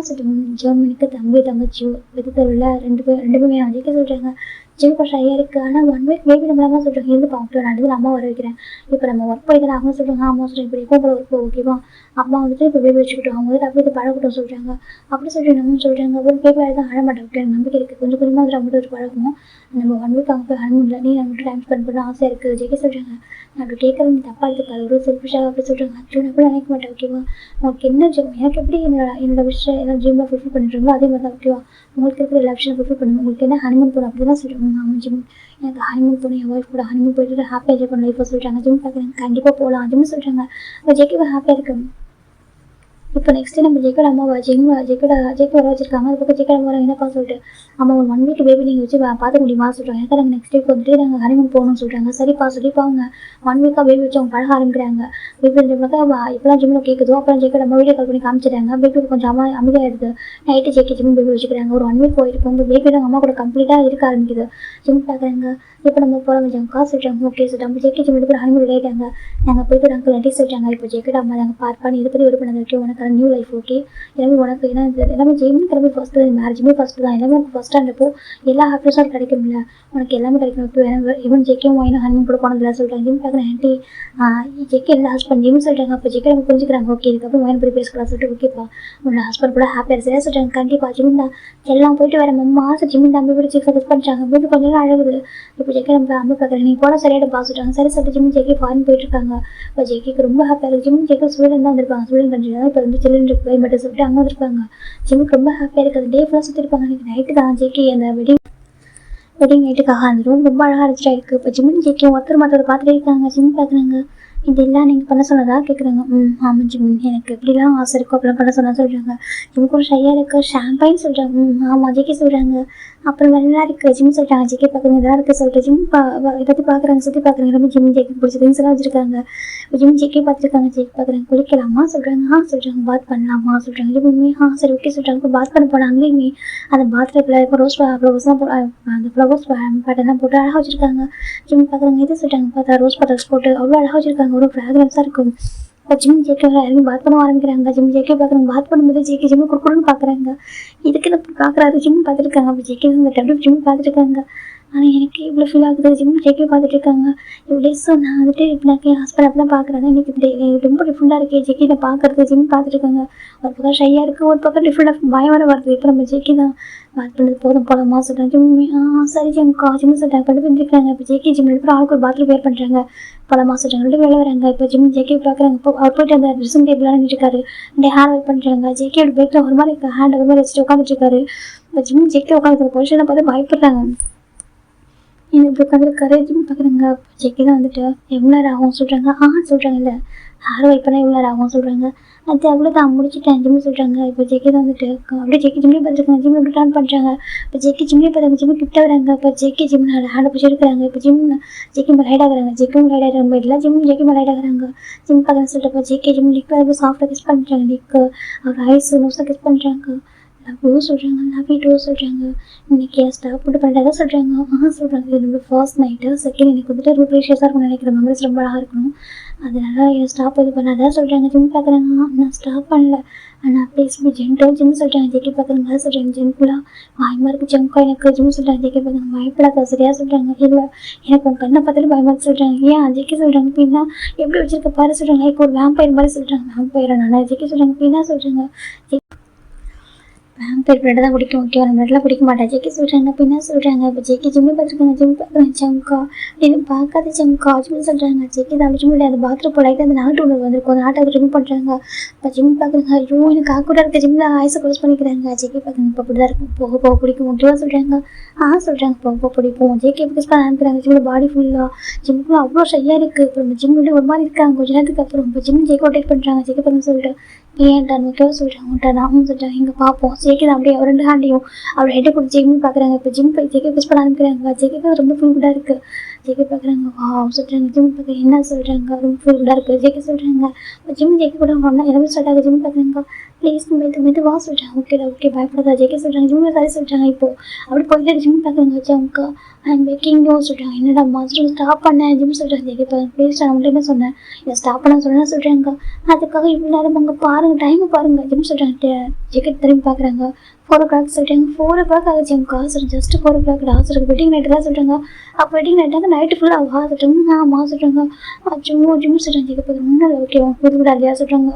Speaker 1: சொல்லிட்டு ஜெர்மனிக்கு தம்பி தங்கச்சி வெதுத்தருவில் 2 பேருமே நான் ஜெயிக்க சொல்கிறாங்க. ஜிம் கொஞ்சம் ஐயா இருக்குது. ஆனால் 1 வீக் பேபி நம்மளாமா சொல்கிறாங்க. இருந்து பார்க்கல நான் அம்மா வர வைக்கிறேன். இப்போ நம்ம ஒர்க் போய் தானே அவங்க சொல்கிறாங்க. அம்மா சொல்கிறேன் இப்போ எப்போ போல ஒர்க் ஓகேவா, அம்மா வந்துட்டு இப்போ பேபி வச்சுக்கிட்டோம், அவங்க வந்துட்டு அப்படியே பழகட்டும் சொல்கிறாங்க. அப்படி சொல்லிட்டு நம்ம சொல்கிறாங்க. அப்புறம் பேபி தான் அழ மாட்டேன், எனக்கு நம்பிக்கை இருக்குது. கொஞ்சம் கொஞ்சமாக வந்துட்டு அவங்க ஒரு பழகணும். நம்ம 1 வீக் அவங்க போய் ஹனிமூன்ல நீ நம்மகிட்ட டைம் ஸ்பெண்ட் பண்ண ஆசையாக இருக்குது ஜெயிக்க சொல்கிறாங்க. நான் அப்படி கேட்குறது நீ தப்பாக இருக்காது, ஒரு செல்ஃபிஷாக அப்படி சொல்கிறாங்க. ஆக்சுவலி அப்படி நினைக்க மாட்டேன். ஓகேவா, உங்களுக்கு என்ன ஜிம் எனக்கு எப்படி என்னோட விஷயம் என்ன ஜிம்மில் ஃபுல்ஃபில் பண்ணிட்டுருங்களோ அதே மாதிரி தான். ஓகேவா, உங்களுக்கு இருக்கிற எல்லா விஷயம் ஃபுல்ஃபில் பண்ணுங்க. உங்களுக்கு என்ன ஹனிமூன் போகணும் அப்படி தான் சொல்கிறாங்க. அவங்க ஜிம் எனக்கு ஹனிமூன் போகணும், என் ஒய்ஃப் கூட ஹனிமூன் போயிட்டு ஹாப்பியாக என்ஜாய் பண்ணலாம் இப்போ சொல்கிறாங்க. ஜிம் பார்க்குறாங்க. கண்டிப்பாக போகலாம் ஜிம் சொல்கிறாங்க. இப்போ ஜெயிக்க ஹாப்பியாக இருக்குது. இப்போ நெக்ஸ்ட்டு நம்ம ஜெயிக்கோட அம்மாவை ஜெயிக்க வர வச்சிருக்காங்க. அது பக்கம் ஜெயிக்கோட அம்மா என்னப்பா சொல்லிட்டு அம்மா ஒரு 1 வீக் பேபி நீங்கள் வச்சு பார்த்துக்க முடியுமா சொல்கிறாங்க. எனக்கு நாங்கள் நெக்ஸ்ட் வீக் வந்துட்டு நாங்கள் ஹனிமூன் போகணும்னு சொல்கிறாங்க. சரிப்பா சொல்லிப்பா அவங்க 1 வீக்காக பேபி வச்சு அவங்க பழக ஆரம்பிக்கிறாங்க. பேபி இப்போலாம் ஜிம்மில் கேட்குதோ அப்புறம் ஜெயிக்கோட அம்மா வீடியோ கால் பண்ணி காமிச்சிட்டாங்க. பேபி கொஞ்சம் அமைதியாகிடுது. நைட்டு ஜெயிக்க ஜிம் பேபி வச்சுக்கிறாங்க. ஒரு 1 வீக் போயிட்டு உங்கள் பேபி அம்மா கூட கம்ப்ளீட்டாக இருக்க ஆரம்பிக்குது. ஜிம் பார்க்குறாங்க. இப்போ நம்ம போகிற கொஞ்சம் காசு சொல்கிறாங்க. ஓகே சொல்லிட்டு ஜெயிக்க ஜிம் எடுத்து ஹனிமூன் ஆகிட்டாங்க. நாங்கள் போய்ட்டு ஒரு அங்கிள் நட்டி சொல்கிறாங்க. இப்போ ஜெயிக்கோட அம்மா நாங்கள் பார்ப்பான்னு இதை பற்றி விருப்பம் ஓகே உனக்கு நியூ லைஃப் ஓகே எல்லாமே உனக்கு ஏன்னா எல்லாமே ஜெயிமும் கிளம்பி ஃபஸ்ட்டு மேரேஜுமே ஃபஸ்ட்டு தான். எல்லாமே எனக்கு ஃபஸ்ட் ஸ்டாண்டப்போ எல்லா ஹாப்பினஸும் கிடைக்கும்ல, உனக்கு எல்லாமே கிடைக்கும். இப்போ இவன் ஜெயிக்கும் வாங்கினா ஹனிமூன் கூட போனதில்லை சொல்கிறாங்க. ஜிம் பார்க்குறேன். ஆண்டி ஜெயிக்க என்ன ஹஸ்பண்ட் ஜிம் சொல்கிறாங்க. அப்போ ஜெயிக்க நம்ம புரிஞ்சுக்கிறாங்க. ஓகே இதுக்கப்புறம் வாங்கி போய் பேசலாம் சொல்லிட்டு ஓகேப்பா உன்னோட ஹஸ்பண்ட் கூட ஹாப்பியாக சரியா சொல்கிறாங்க. கண்டிப்பாக ஜிம் தான் எல்லாம் போயிட்டு வர அம்மா ஜிம் தான் போய் ஜெயிக்க சக்ஸஸ் பண்ணிட்டாங்க. போய்ட்டு கொஞ்சம் நேரம் அழகுது. இப்போ ஜெயிக்க நம்ம அம்மா பார்க்குறேன். நீ போட சரியாக பாசுட்டாங்க. சரி சொல்லிட்டு ஜிம் ஜெயிக்க ஃபாரின் போயிட்டு இருக்காங்க. இப்போ ஜெயிக்க ரொம்ப ஹாப்பியாக இருக்குது. ஜிம் ஜெயிக்க ஸ்வீடன் தான் வந்திருப்பாங்க. ஸ்வீடன் கண்ட்ரி தான் இப்போ வந்து சிலிண்டர் கிளைமேட்டை சொல்லிட்டு அங்கே வந்திருப்பாங்க. ஜிம்முக்கு ரொம்ப ஹாப்பியாக இருக்குது. டே ஃபுல்லாக சுற்றிருப்பாங்க. எனக்கு நைட்டு தான் ஜெயிக்க அந்த வெட்டிங் நைட்டுக்காக அந்த ரூம் ரொம்ப அழகாக இருந்துச்சு இருக்குது. இப்போ ஜிம்மின் ஜெயிக்க ஒருத்தர் மற்றவர் பார்த்துட்டே இருக்காங்க. ஜிம் பார்க்குறாங்க. இதெல்லாம் நீங்கள் பண்ண சொன்னதா கேட்குறாங்க. ஆமாம் ஜிம் எனக்கு எப்படிலாம் ஆசை இருக்கோ அப்படிலாம் பண்ண சொன்னா சொல்கிறாங்க. ஜிம்முக்கு ஒரு ஷையாக இருக்குது. ஷாம்பைன் சொல்கிறாங்க. ஆமாம் ஜெயிக்க சொல்கிறாங்க. அப்புறம் வெள்ளா இருக்குது. ஜிம் சொல்கிறாங்க. ஜெயிக்க பார்க்குறவங்க இதெல்லாம் இருக்குது சொல்லிட்டு ஜிம் எல்லாத்தையும் பார்க்குறாங்க. சுற்றி பார்க்குறாங்க. எல்லாமே ஜிம் ஜெயிக்க பிடிச்ச திங்ஸ் எல்லாம் வச்சுருக்காங்க. இப்போ ஜிம் ஜெயிக்க பார்த்துருக்காங்க. ஜெயிக்க பார்க்குறாங்க. குளிக்கலாமா சொல்கிறாங்க. சொல்கிறாங்க. பாத் பண்ணலாமா சொல்கிறாங்க. ஜிம் சரி ஓகே சொல்கிறாங்க. இப்போ பாத் பண்ண போனாங்க. அங்கேயுமே அந்த பாத்தில் இப்போ ரோஸ் ஃப்ளவர்ஸ்லாம் போட்டு அந்த ஃப்ளவர்ஸ் பேட்டர்லாம் போட்டு அழகாக வச்சுருக்காங்க. ஜிம் பார்க்குறாங்க. இது சொல்கிறாங்க. பார்த்தா ரோஸ் பட்டல்ஸ் போட்டு அவ்வளோ அழகாக வச்சுருக்காங்க. ஒரு ஃப்ராக்ரன்ஸாக இருக்கும். இப்போ ஜிம் ஜெயிக்க இறங்கி பாத் பண்ண ஆரம்பிக்கிறாங்க. ஜிம் ஜெயிக்க பார்க்குறாங்க. பாத் பண்ணும்போது ஜெயிக்க ஜிம்மு கொடுக்கணும்னு பார்க்குறாங்க. இதுக்கு நம்ம பார்க்குறாரு. ஜிம் பார்த்துருக்காங்க. அப்போ ஜெயிக்க இந்த டைம் ஜிம் பார்த்துருக்காங்க. ஆனால் எனக்கு இவ்வளோ ஃபீல் ஆகுது. ஜிம் ஜெயிக்க பார்த்துட்டு இருக்காங்க. இவ்வளோ நான் வந்துட்டு எனக்கு என் ஹஸ்பண்ட் அப்படி தான் பார்க்குறேன். எனக்கு ரொம்ப டிஃப்ரெண்டாக இருக்குது ஜெயிக்க நான் பார்க்குறது. ஜிம் பார்த்துட்டு இருக்காங்க. ஒரு பக்கம் ஷையாக இருக்குது, ஒரு பக்கம் டிஃப்ரெண்டாக பயம் வர வருது. இப்போ நம்ம ஜெயிக்க தான் பாத் பண்ணது போதும் போலமா சொல்கிறேன். ஜிம் சரி ஜிம்க்கா ஜிம் சொல்கிறாங்க. கொண்டு வந்துருக்காங்க. இப்போ ஜெயிக்க ஜிம் எடுத்து ஆளுக்கு ஒரு பாத்ரூம் பேர் பண்ணுறாங்க. பலமா சொல்கிறாங்க. ரெண்டு வேலை வராங்க. இப்போ ஜிம் ஜெயிக்க பார்க்குறாங்க. இப்போ அவர் போயிட்டு அந்த ட்ரெஸ்ஸிங் டேபிள் நின்றுருக்காரு. ரெண்டு ஹேண்ட் ஒர்க் பண்ணுறாங்க. ஜெயிக்க பேக்கில் ஒரு மாதிரி ஹேண்ட் ஒரு மாதிரி வச்சுட்டு உட்காந்துட்டு இருக்காரு. இப்போ ஜிம் ஜெயிக்க உட்காந்துருக்க பொசிஷனை பார்த்து பயப்படுறாங்க. என்ன இப்படி உட்காந்துருக்காரு ஜிம் பார்க்குறாங்க. ஜெக்கி தான் வந்துட்டு எவ்வளோ நேரம் ஆகும் சொல்கிறாங்க. சொல்கிறாங்க இல்லை ஹேர் வைப் பண்ணால் எவ்வளோ நேரம் ஆகும் சொல்கிறாங்க. அது அவ்வளோதான் முடிச்சுட்டேன் ஜிம்னு சொல்கிறாங்க. இப்போ ஜெக்கி தான் வந்துட்டு அப்படியே ஜெக்கி ஜிம்லேயே பார்த்துருக்காங்க. ஜிம் எப்படி டர்ன் பண்ணுறாங்க. இப்போ ஜெக்கி ஜிம்லேயே பார்த்தாங்க. ஜிம்மு கிட்ட வராங்க. இப்போ ஜெக்கி ஜிம் ஹேண்டை பிடிச்சி எடுக்கிறாங்க. இப்போ ஜெக்கி மேலே ரைட் ஆகுறாங்க. ஜெக்கும் ரைட் ஆகிறாங்க. இல்லை ஜிம் ஜெக்கி மேலே ரைட் ஆகுறாங்க. ஜிம் பார்க்குறேன்னு சொல்லிட்டு இப்போ ஜெக்கி ஜிம் லிக்கு அது சாஃப்டாக கிஸ் பண்ணுறாங்க. லிக்கு அவர் ஐஸ் நோஸாக கிஸ் பண்ணுறாங்க. லவ் யூ சொல்கிறாங்க. லவ் யூ டூ சொல்கிறாங்க. இன்னைக்கு ஸ்டாப் போட்டு பண்ணுறதா சொல்கிறாங்க. சொல்கிறாங்க இது என்னோட ஃபர்ஸ்ட் நைட்டு. செகண்ட் எனக்கு வந்துட்டு ரொம்ப ப்ரீஷியஸாக இருக்கும்னு நினைக்கிறேன். மெமரிஸ் ரொம்ப அழகாக இருக்கணும். அதனால என் ஸ்டாப் இது பண்ணாதான் சொல்கிறாங்க. ஜிம் பார்க்குறாங்க. நான் ஸ்டாப் பண்ணல. ஆனால் ப்ளீஸ் பி ஜென்டல் ஜிம் சொல்கிறாங்க. ஜெக்கி பார்க்குறாங்க. சொல்கிறாங்க ஜென்டலாக பயமாக இருக்குது ஜம்கா எனக்கு ஜிம் சொல்கிறாங்க. ஜெக்கி பார்க்குறாங்க. பயப்படாத சரியாக சொல்கிறாங்க. இல்லை எனக்கு உங்கள் கண்ணை பார்த்துட்டு பயமாக சொல்கிறாங்க. ஏன் ஜெக்கி சொல்கிறாங்க. பின்னா எப்படி வச்சிருக்க பாரு சொல்கிறாங்க. இப்போ ஒரு வேம்பயர் மாதிரி சொல்கிறாங்க. வேம்பயர் நான் ஜெக்கி சொல்கிறாங்க. பின்னா சொல்கிறாங்க. வேம்பயர் பிரெட்டை தான் குடிக்கும். ஓகே நம்ம பிரெட்லாம் குடிக்க மாட்டேன் ஜெக்கி சொல்கிறாங்க. பின்னா சொல்கிறாங்க. இப்போ ஜெக்கி ஜிம்மி பார்த்துருக்காங்க. ஜிம் பார்க்குறாங்க. ஜம்கா என்ன பார்க்காத ஜம்கா ஜிம் சொல்கிறாங்க. ஜெக்கி தான் ஜிம் இல்லை. அது பாத்ரூம் போடாது அந்த நாட்டு உணவு வந்திருக்கும். அந்த நாட்டை அதை ரிமூவ் பண்ணுறாங்க. இப்போ ஜிம் பார்க்குறாங்க. ஐயோ எனக்கு ஆக்கூடாக இருக்க ஜிம்மில் ஆயிஸை க்ளோஸ் பண்ணிக்கிறாங்க. ஜெக்கி பார்க்குறாங்க. இப்போ அப்படி தான் இருக்கும். போக போக பிடிக்கும். ஓகேவா சொல்கிறாங்க. சொல்கிறாங்க. போக போக பிடிக்கும். ஜெக்கி எப்படி பண்ண அனுப்புறாங்க. ஜிம்மில் பாடி ஃபுல்லாக ஜிம்முக்குள்ள அவ்வளோ ஷையாக இருக்குது. அப்புறம் ஜிம்மில் ஒரு மாதிரி இருக்காங்க. கொஞ்ச நேரத்துக்கு அப்புறம் இப்போ ஜிம் ஜெக்கி டேக் பண்ணுறாங்க. ஜெக்கி பண்ண சொல்லிட்டு ஏன்டா ஓகேவா சொல்கிறாங்க. நான் சொல்கிறாங்க. இங்கே பார்ப்போம் ஜெக்கி தான் அப்படியே ரெண்டு ஹேண்டையும் அவரோட ஹெட்டை கொடுத்து ஜெக்னு பார்க்குறாங்க. இப்போ ஜிம் போய் ஜெக்கி பிஸ் பண்ண அனுப்புறாங்க. ஜெக்கிக்கு ரொம்ப ஃபீல் குட்டாக இருக்குது. ஜெக்கி பார்க்குறாங்க. சொல்கிறாங்க. ஜிம் பார்க்க என்ன சொல்கிறாங்க. ரொம்ப ஃபீல் குட்டாக இருக்குது. ஜெக்கி சொல்கிறாங்க. இப்போ ஜிம் ஜெக்கி கூட ஒன்றா எல்லாமே சொல்கிறாங்க. ஜிம் பார்க்குறாங்க. ப்ளீஸ் மெதுவா சொல்கிறாங்க. ஓகே பயப்படாதா ஜெக்கி சொல்கிறாங்க. ஜிம்மில் சாரி சொல்கிறாங்க. இப்போது அப்படி போயிட்டு ஜிம் பார்க்குறாங்க. ஜம்கா அண்ட் பேக்கிங்கோ சொல்கிறாங்க. என்னடா மாஸ்டர் ஸ்டாப் பண்ணேன் ஜிம் சொல்கிறாங்க. ஜெக்கி பார்க்க ப்ளீஸ் நான் மட்டும் என்ன சொன்னேன். இதை ஸ்டாப் பண்ண சொன்னேன்னு சொல்கிறாங்க. அதுக்காக இவ்வளோ நேரம் அங்கே பாருங்கள் டைமை பாருங்கள் ஜிம் சொல்கிறாங்க. ஜெக்கெட் திரும்பி பார்க்குறாங்க. 4 o'clock சொல்கிறாங்க. 4 o'clock ஆகுச்சுங்கக்கா sir just 4 o'clock last wedding நைட்டுலாம் சொல்கிறாங்க. அப்போ வெட்டிங் நைட்டாக நைட்டு ஃபுல்லாக சொல்கிறாங்க. சொல்கிறாங்க. ஜிம் சொல்கிறாங்க. ஜெக்கி பார்க்குறாங்க. ஒன்றும் இல்லை ஓகே உன் புது இல்லையா சொல்கிறாங்க.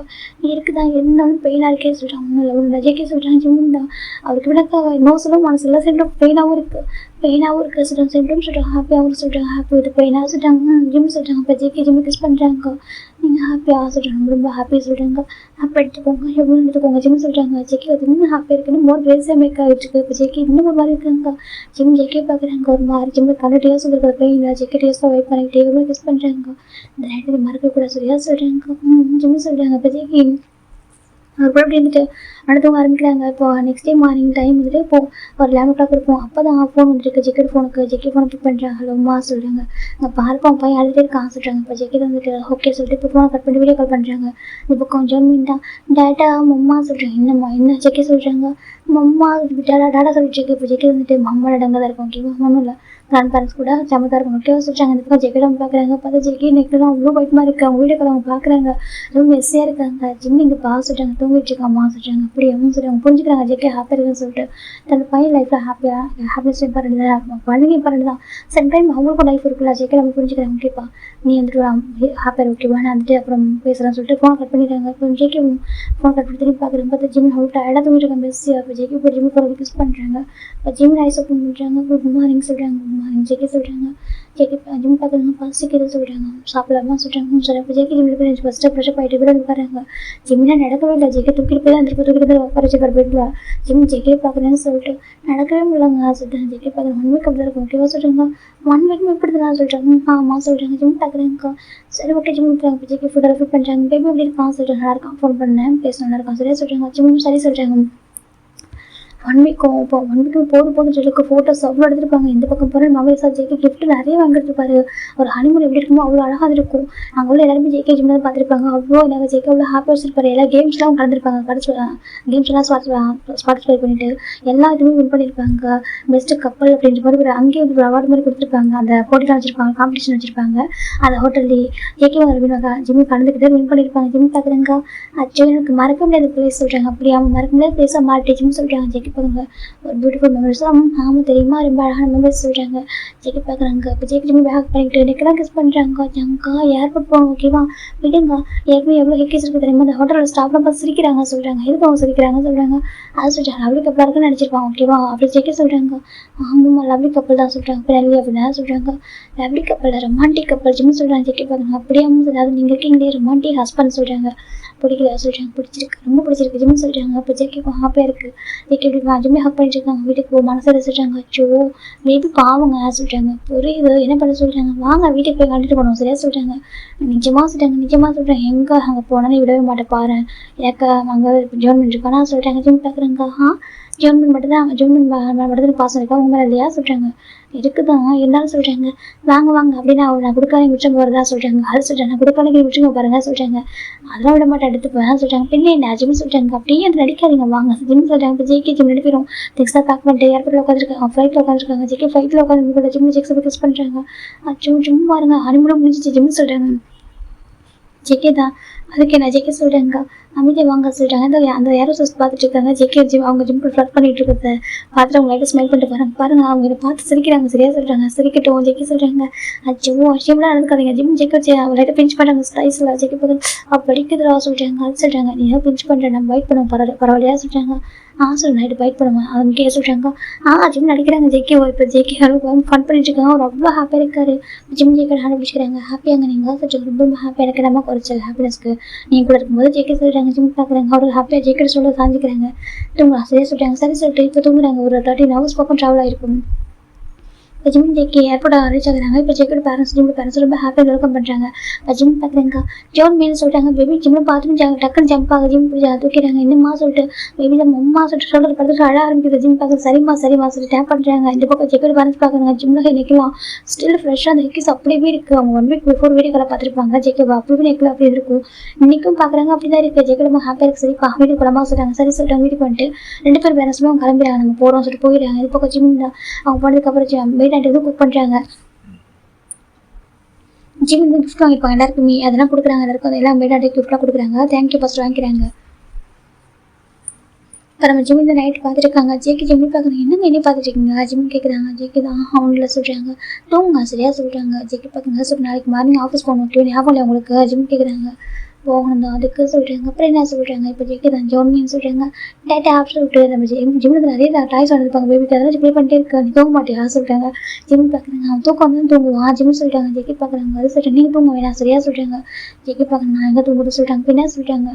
Speaker 1: இருக்குதான் இருந்தாலும் பெயினாக இருக்கே சொல்கிறாங்க. ஒன்றும் இல்லை ஒன்றும் இல்லை ஜெக்கி சொல்கிறாங்க. ஜிம் தான் அவருக்கு விளக்க இன்னும் சொல்ல மனசில் சிம்டம் பெயினாகவும் இருக்குது சொல்கிறாங்க. சிம்டம் சொல்கிறாங்க. ஹாப்பியாகவும் சொல்கிறாங்க. ஹாப்பி வித் பெயினாக சொல்கிறாங்க. ஜிம் சொல்கிறாங்க. இப்போ ஜிம்மி கிஸ் பண்ணுறாங்க. நீங்கள் ஹாப்பியாக சொல்கிறாங்க. ரொம்ப ஹாப்பி சொல்கிறாங்க. ஹாப்பி எடுத்துக்கோங்க எவ்வளோ எடுத்துக்கோங்க ஜிம் சொல்கிறாங்க. ஜெக்கி அது இன்னும் ஹாப்பியாக இருக்குன்னு மோர் பேஸாக மேக் ஆகிட்டு இப்போ ஜெக்கி இன்னும் ஒரு மாதிரி இருக்காங்க. ஜெக்கி பார்க்குறாங்க. ஒரு மாதிரி ஜிம்மில் கண்டினியூஸாக சொல்லிருக்காரு பெயினில் ஜெக்கி டேஸ்ட்டாக வெயிட் பண்ணிக்கிட்டே எவ்வளோ கிஸ் பண்ணுறாங்க. இந்த நைட்டு மறக்கக்கூடாது சரியாக சொல்கிறாங்க. ஜிம் சொல்கிறாங்க. இப்போ ஜெக்கி அவர் கூட அப்படி இருந்துட்டு அடுத்தவங்க ஆரம்பிக்கிறாங்க. இப்போ நெக்ஸ்ட் டே மார்னிங் டைம் வந்துட்டு இப்போது ஒரு 11 o'clock இருக்கும். அப்போ தான் ஃபோன் வந்துருக்கு ஜெக்கெட் ஃபோனுக்கு. ஜெக்கி ஃபோனை பிக் பண்ணுறாங்க. ஹலோம்மா சொல்கிறாங்க. அங்கே பார்ப்போம் பையன் அழுதே இருக்கான் சொல்கிறாங்க. இப்போ ஜெக்கி வந்துட்டு ஓகே சொல்லிட்டு இப்போ ஃபோனை கட் பண்ணி வீடியோ கால் பண்ணுறாங்க. இப்போ கொஞ்சம் தான் டேட்டா மம்மா சொல்கிறாங்க. என்னம்மா என்ன ஜெக்கி சொல்கிறாங்க. மம்மா டாடா சொல்லிட்டு இருக்கு. இப்போ ஜெக்கி வந்துட்டு மம்மா டங்க தான் இருக்கும். ஓகேவா ஒன்றும் இல்லை கிராண்ட் பேரண்ட்ஸ் கூட சமத்தாக இருக்கும். ஓகேவா சொல்கிறாங்க. இந்த பக்கம் ஜெக்கெட் அவங்க பார்க்குறாங்க. பார்த்தா ஜெக்கி நெக்லாம் அவ்வளோ பயமாக இருக்குது. அவங்க வீடியோ கால் அவங்க பார்க்குறாங்க. ரொம்ப மெஸ்ஸியாக இருக்காங்க. ஜிம் இங்கே சொல்கிறாங்க. தூங்கிட்டு இருக்காம்மா சொல்கிறாங்க. அப்படி அவங்க சொல்கிறாங்க. புரிஞ்சுக்கிறாங்க ஜெக்கி ஹாப்பியாக இருக்குன்னு சொல்லிட்டு தன் பையன் லைஃப்பில் ஹாப்பினஸ் இம்பார்ட்டன்ட் தான் இருக்கும். குழந்தைங்க இம்பார்ட்டன்ட் தான். சம் டைம் அவங்களுக்கும் லைஃப் இருக்குல்ல. ஜெக்கி நம்ம புரிஞ்சுக்கிறாங்க. ஓகேப்பா நீ வந்துட்டு ஹாப்பியாக ஓகேவா நான் வந்துட்டு அப்புறம் பேசுகிறேன்னு சொல்லிட்டு ஃபோன் கட் பண்ணிடுறாங்க. அப்புறம் ஜெக்கி ஃபோன் கட் பண்ணி திரும்பி பார்க்குறாங்க. பார்த்தா ஜிம் அவ்வளோ டயர்டாக தூங்கிட்டு இருக்காங்க. பெஸ்ஸியாக இப்போ ஜெக்கி போய் ஜிம் போகிற கிஸ் பண்ணுறாங்க. இப்போ ஜிம் ஐஸ் ஓப்பன் பண்ணுறாங்க. குட் மார்னிங் சொல்கிறாங்க. குட் மார்னிங் ஜெக்கி சொல்கிறாங்க. ஜெக்கி ஜிம் பார்க்குறாங்க. பசிக்குது சொல்கிறாங்க. சாப்பிடலாமா சொல்கிறாங்க. சரி அப்போ ஜெக்கி ஜிம்மில் போய் ஃபஸ்ட்டு ஃப்ரெஷ்ஷப் ஆகிட்டு கூட உட்காராங்க. ஜிம்மினா நடக்கவே இல்லை. ஜெக்கி தூக்கிட்டு போய் தான் தூக்கிட்டு உட்கார வச்சுக்கார் பெட்டில். ஜிம் ஜெக்கியை பார்க்குறேன்னு சொல்லிட்டு நடக்கவே முடியலங்க சொல்லிட்டாங்க. ஜெக்கி பார்க்குறேன் 1 week அப்படி தான் இருக்கும். ஓகேவா சொல்கிறாங்க. 1 week எப்படி தான் சொல்கிறாங்க. ஆமாம் சொல்கிறாங்க. ஜிம் பார்க்குறேங்க்கா சரி ஓகே ஜிம் இருக்காங்க. இப்போ ஜெக்கி ஃபுட் ரெஃபர் பண்ணுறாங்க. பேபி எப்படி இருக்கான் சொல்கிறாங்க. நல்லா இருக்கான் ஃபோன் பண்ணேன் பேச நல்லா இருக்கான் சரியா சொல்கிறாங்க. ஜிம் சரி சொல்கிறாங்க. 1 week இப்போ 1 week போதும் சொல்லிருக்கு. ஃபோட்டோஸ் அவ்வளோ எடுத்துருப்பாங்க. இந்த பக்கம் போகிற மொபைல் சார் ஜெக்கி கிஃப்ட் நிறைய வாங்கிட்டுருப்பாரு. ஒரு ஹனிமூன் எப்படி இருக்குமோ அவ்வளோ அழகாக இருக்கும். அங்கே உள்ள எல்லாருமே ஜெக்கி ஜிம் தான் பார்த்துருப்பாங்க. அவ்வளோ எனக்கு ஜெக்கி அவ்வளோ ஹாப்பியாக வச்சுருப்பாரு. எல்லா கேம்ஸ்லாம் கலந்துருப்பாங்க. கேம்ஸ்லாம் பார்ட்டிசிபேட் பண்ணிட்டு எல்லா இதுவுமே வின் பண்ணியிருப்பாங்க. பெஸ்ட்டு கப்பல் அப்படின்ற மாதிரி ஒரு அங்கேயே ஒரு அவார்டு மாதிரி கொடுத்துருப்பாங்க. அந்த போட்டிலாம் வச்சுருப்பாங்க. காம்படிஷன் வச்சுருப்பாங்க. அந்த ஹோட்டல்லேயே ஜெக்கி வின் ஜிம்மி கலந்துக்கிட்டு வின் பண்ணியிருப்பாங்க. ஜிம் பார்க்குறேங்க. அச்சோ எனக்கு மறக்க முடியாத பிளேஸ் சொல்கிறாங்க. அப்படி அவங்க மறக்க முடியாத பிளேஸாக மாறிட்டு ஜிம் சொல்கிறாங்க. ஜெக்கி பார்க்குறாங்க. ஒரு பியூட்டிஃபுல் மெமரிஸ் ஆமாம் தெரியுமா ரொம்ப அழகான மெமரிஸ் சொல்கிறாங்க. ஜெக்கி பார்க்குறாங்க. இப்போ ஜெக்கி ஜிம்மி பேக் பண்ணிட்டு நெக்கெல்லாம் கிஸ் பண்ணுறாங்க. ஜங்கா ஏர்போர்ட் போவாங்க ஓகேவா விடுங்க. ஏற்கனவே எவ்வளோ ஹெக்கேஸ் இருக்குது தெரியுமா. அந்த ஹோட்டலில் ஸ்டாஃப்லாம் பார்த்து சிரிக்கிறாங்க சொல்கிறாங்க. எதுக்கு அவங்க சிரிக்கிறாங்க சொல்கிறாங்க. அது சொல்கிறாங்க லவ்லி கப்பலாக இருக்குன்னு நினச்சிருப்பாங்க ஓகேவா அப்படி ஜெக்கி சொல்கிறாங்க. ஆமாம்மா லவ்லி கப்பல் தான் சொல்கிறாங்க. பின்னாடி அப்படின்னா சொல்கிறாங்க. லவ்லி கப்பல் ரொமான்டிக் கப்பல் ஜிம்மி சொல்கிறாங்க. ஜெக்கி பார்க்குறாங்க. அப்படியே அதாவது நீங்கள் இருக்கீங்களே ரொமான்டிக் ஹஸ்பண்ட் சொல்கிறாங்க. பிடிக்கல சொல்கிறாங்க. பிடிச்சிருக்கு ரொம்ப பிடிச்சிருக்கு ஜிம்மி சொல்கிறாங்க. அப்போ ஜெக்கிக்கும் ஹாப்பியாக இருக்குது. ஜெக்கி சொல்லிடுவேன். ஜிம்மி ஹக் பண்ணிட்டு இருக்காங்க. வீட்டுக்கு போ மனசில் சொல்கிறாங்க. அச்சோ மேபி பாவங்க சொல்கிறாங்க. புரியுது என்ன பண்ண சொல்கிறாங்க. வாங்க வீட்டுக்கு போய் கண்டுட்டு போனோம் சரியா சொல்கிறாங்க. நிஜமாக சொல்கிறாங்க. நிஜமாக சொல்கிறேன். எங்கே அங்கே போனாலும் விடவே மாட்டேன் பாரு. எனக்கு அங்கே ஜோன் பண்ணிருக்கானா சொல்கிறாங்க. ஜிம் பார்க்குறாங்க. ஜோன்மன் மட்டும்தான் ஜோன்மன் மட்டும் பாசம் இருக்கா உங்க மேலே இல்லையா சொல்கிறாங்க. இருக்குதான் இருந்தாலும் சொல்கிறாங்க. வாங்க வாங்க அப்படின்னு நான் கொடுக்காத மிச்சம் போகிறதா சொல்கிறாங்க. அது சொல்கிறேன் நான் கொடுக்காத மிச்சங்க பாருங்க சொல்கிறாங்க. அதெல்லாம் விட மாட்டேன் எடுத்துப்பேன் சொல்கிறாங்க. பின்ன என்ன ஜிம் சொல்கிறாங்க. அப்படியே அது நடிக்காதீங்க வாங்க ஜிம் சொல்கிறாங்க. இப்போ ஜேகே ஜிம் நடிப்பிடும் டெக்ஸ்டாக பேக் பண்ணிட்டு ஏர்போர்ட்டில் உட்காந்துருக்காங்க. ஃப்ளைட்டில் உட்காந்துருக்காங்க. ஜேகே ஃப்ளைட்டில் உட்காந்து கூட ஜிம் ஜெக்ஸ் கிஸ் பண்ணுறாங்க. அச்சோ ஜிம் பாருங்க ஹனிமூன் முடிஞ்சிச்சு ஜிம் சொல்கிறாங்க. ஜேகே தான் அதுக்கு நான் ஜேகே சொல்கிறேங்க. அமைதியை வாங்க சொல்கிறாங்க. அந்த ஏரோசஸ் பார்த்துட்டு இருக்காங்க. ஜேகே ஜிம் அவங்க ஜிம்க்கு ஃப்ளட் பண்ணிட்டு இருக்கிறத பார்த்துட்டு அவங்க லைட்டாக ஸ்மைல் பண்ணிட்டு பாருங்க அவங்க இதை பார்த்து சிரிக்கிறாங்க. சரியா சொல்கிறாங்க. சிரிக்கட்டும் ஜேகே சொல்கிறாங்க. அச்சோ விஷயம்லாம் நடந்துக்காதீங்க ஜிம் ஜேகே அவங்க லைட்டாக பிஞ்ச் பண்ணுறாங்க. ஸ்டைஸில் ஜேகே பார்க்க படிக்குதுரா சொல்கிறாங்க. அது சொல்கிறாங்க. நீ ஏன் பிஞ்ச் பண்ணுறேன் நம்ம பைட் பண்ணுவோம் பரவாயில்லையா சொல்கிறாங்க. சொல்லுங்க நைட்டு பைட் பண்ணுவேன் அவங்க சொல்கிறாங்க. ஜிம் நடிக்கிறாங்க. ஜேகே இப்போ ஜேகே ஃபன் பண்ணிட்டு இருக்காங்க. அவர் அவ்வளோ ஹாப்பியாக இருக்காரு. ஜிம் ஜேகே ஹேண்ட் பிடிச்சிக்கிறாங்க. ஹாப்பியாங்க நீங்கள் சொல்லிட்டு ரொம்ப ஹாப்பியாக எனக்கு நம்ம குறைச்சல் ஹாப்பினஸ்க்கு நீங்கள் கூட இருக்கும்போது ஜேகே சொல்கிறாங்க. ஜிம் பார்க்குறாங்க. அவர் ஹாப்பியாக ஜேக்கெட் சொல்ல சாஞ்சிக்கிறாங்க. தூங்கலாம் சரியா சொல்கிறாங்க. சரி சொல்லிட்டு இப்போ தூங்குறாங்க. ஒரு 13 hours பக்கம் ட்ராவல் ஆகிருக்கும். இப்போ ஜிம் ஜேகே ஏர்போர்ட் ரீச் ஆகுறாங்க. இப்போ ஜேக்கோட பேரண்ட்ஸ் ஜிம்மோட பேரண்ட்ஸ் ரொம்ப ஹாப்பியாக வெல்கம் பண்ணுறாங்க. ஜிம் பார்க்குறாங்க. ஜோன் மேலே சொல்லிட்டாங்க. பேபி ஜிம்மில் பார்த்துட்டு டக்குன்னு ஜம்ப் ஆகுது. ஜிம் பிடிச்சி தூக்கிறாங்க. என்னம்மா சொல்லிட்டு பேபி தான் அம்மா சொல்லிட்டு சொல்கிறது பார்த்துட்டு அழ ஆரம்பிக்குது. ஜிம் பார்க்குறது சரிம்மா சொல்லிட்டு டேப் பண்ணுறாங்க. இந்த பக்கம் ஜேக்கோட பேரண்ட்ஸ் பார்க்குறாங்க. ஜிம்மில் நிற்கலாம் ஸ்டில் ஃப்ரெஷ்ஷாக அந்த ஹெக்கிஸ் அப்படியே இருக்குது. அவங்க 1 week பிஃபோர் வீடியோ காலை பார்த்துருப்பாங்க. ஜேக்கோ அப்படியே நெக்கில் அப்படி இருக்கும். இன்றைக்கும் பார்க்குறாங்க. அப்படி தான் இருக்குது. ஜேக்கோ ரொம்ப ஹாப்பியாக இருக்குது. சரிப்பா வீட்டுக்கு போகலாமா சொல்கிறாங்க. சரி சொல்லிட்டு வீட்டுக்கு வந்துட்டு 2 பேர் பேரண்ட்ஸுமே அவங்க கிளம்பிடுறாங்க. நம்ம போகிறோம் சொல்லிட்டு போயிடுறாங்க. இது பக்கம் ஜிம் தான் அவங்க போனதுக்கப்புறம் வெயிட் எதுவும் குக் பண்ணுறாங்க. ஜிம் வந்து கிஃப்ட் வாங்கிப்பாங்க எல்லாருக்குமே. அதெல்லாம் கொடுக்குறாங்க. எல்லாருக்கும் அதெல்லாம் மேடாடி கிஃப்டாக கொடுக்குறாங்க. தேங்க்யூ ஃபஸ்ட் வாங்கிக்கிறாங்க. இப்போ நம்ம ஜிம் இந்த நைட் பார்த்துருக்காங்க. ஜேகே ஜிம்மி பார்க்குறாங்க. என்னங்க என்ன பார்த்துட்டு இருக்கீங்க ஜிம் கேட்குறாங்க. ஜேகே தான் அவங்கள சொல்கிறாங்க. தூங்க சரியா சொல்கிறாங்க. ஜேகே பார்க்குறாங்க. சொல்லி நாளைக்கு மார்னிங் ஆஃபீஸ் போகணும் ஓகே ஞாபகம் இல்லை உங்களுக்கு ஜிம் கேட்குறாங்க. போகணும் தான் அதுக்கு சொல்கிறாங்க. அப்புறம் என்ன சொல்கிறாங்க. இப்போ ஜேகே தான் ஜோன்மின்னு சொல்கிறாங்க. டேட்டா ஆஃப் சொல்லிட்டு நம்ம ஜிம்மில் நிறைய டாய்ஸ் வந்துருப்பாங்க பேபிக்கு அதெல்லாம் ப்ளே பண்ணிட்டே இருக்க நீ தூங்க மாட்டியா சொல்கிறாங்க. ஜிம் பார்க்குறாங்க. அவன் தூக்கம் வந்து தூங்குவான் ஜிம் சொல்லிட்டாங்க. ஜேகே பார்க்குறாங்க. அது சொல்லிட்டு நீங்கள் தூங்க வேணாம் சரியா சொல்கிறாங்க. ஜேகே பார்க்குறாங்க. நான் எங்கே தூங்குறது சொல்கிறாங்க. இப்போ என்ன சொல்கிறாங்க.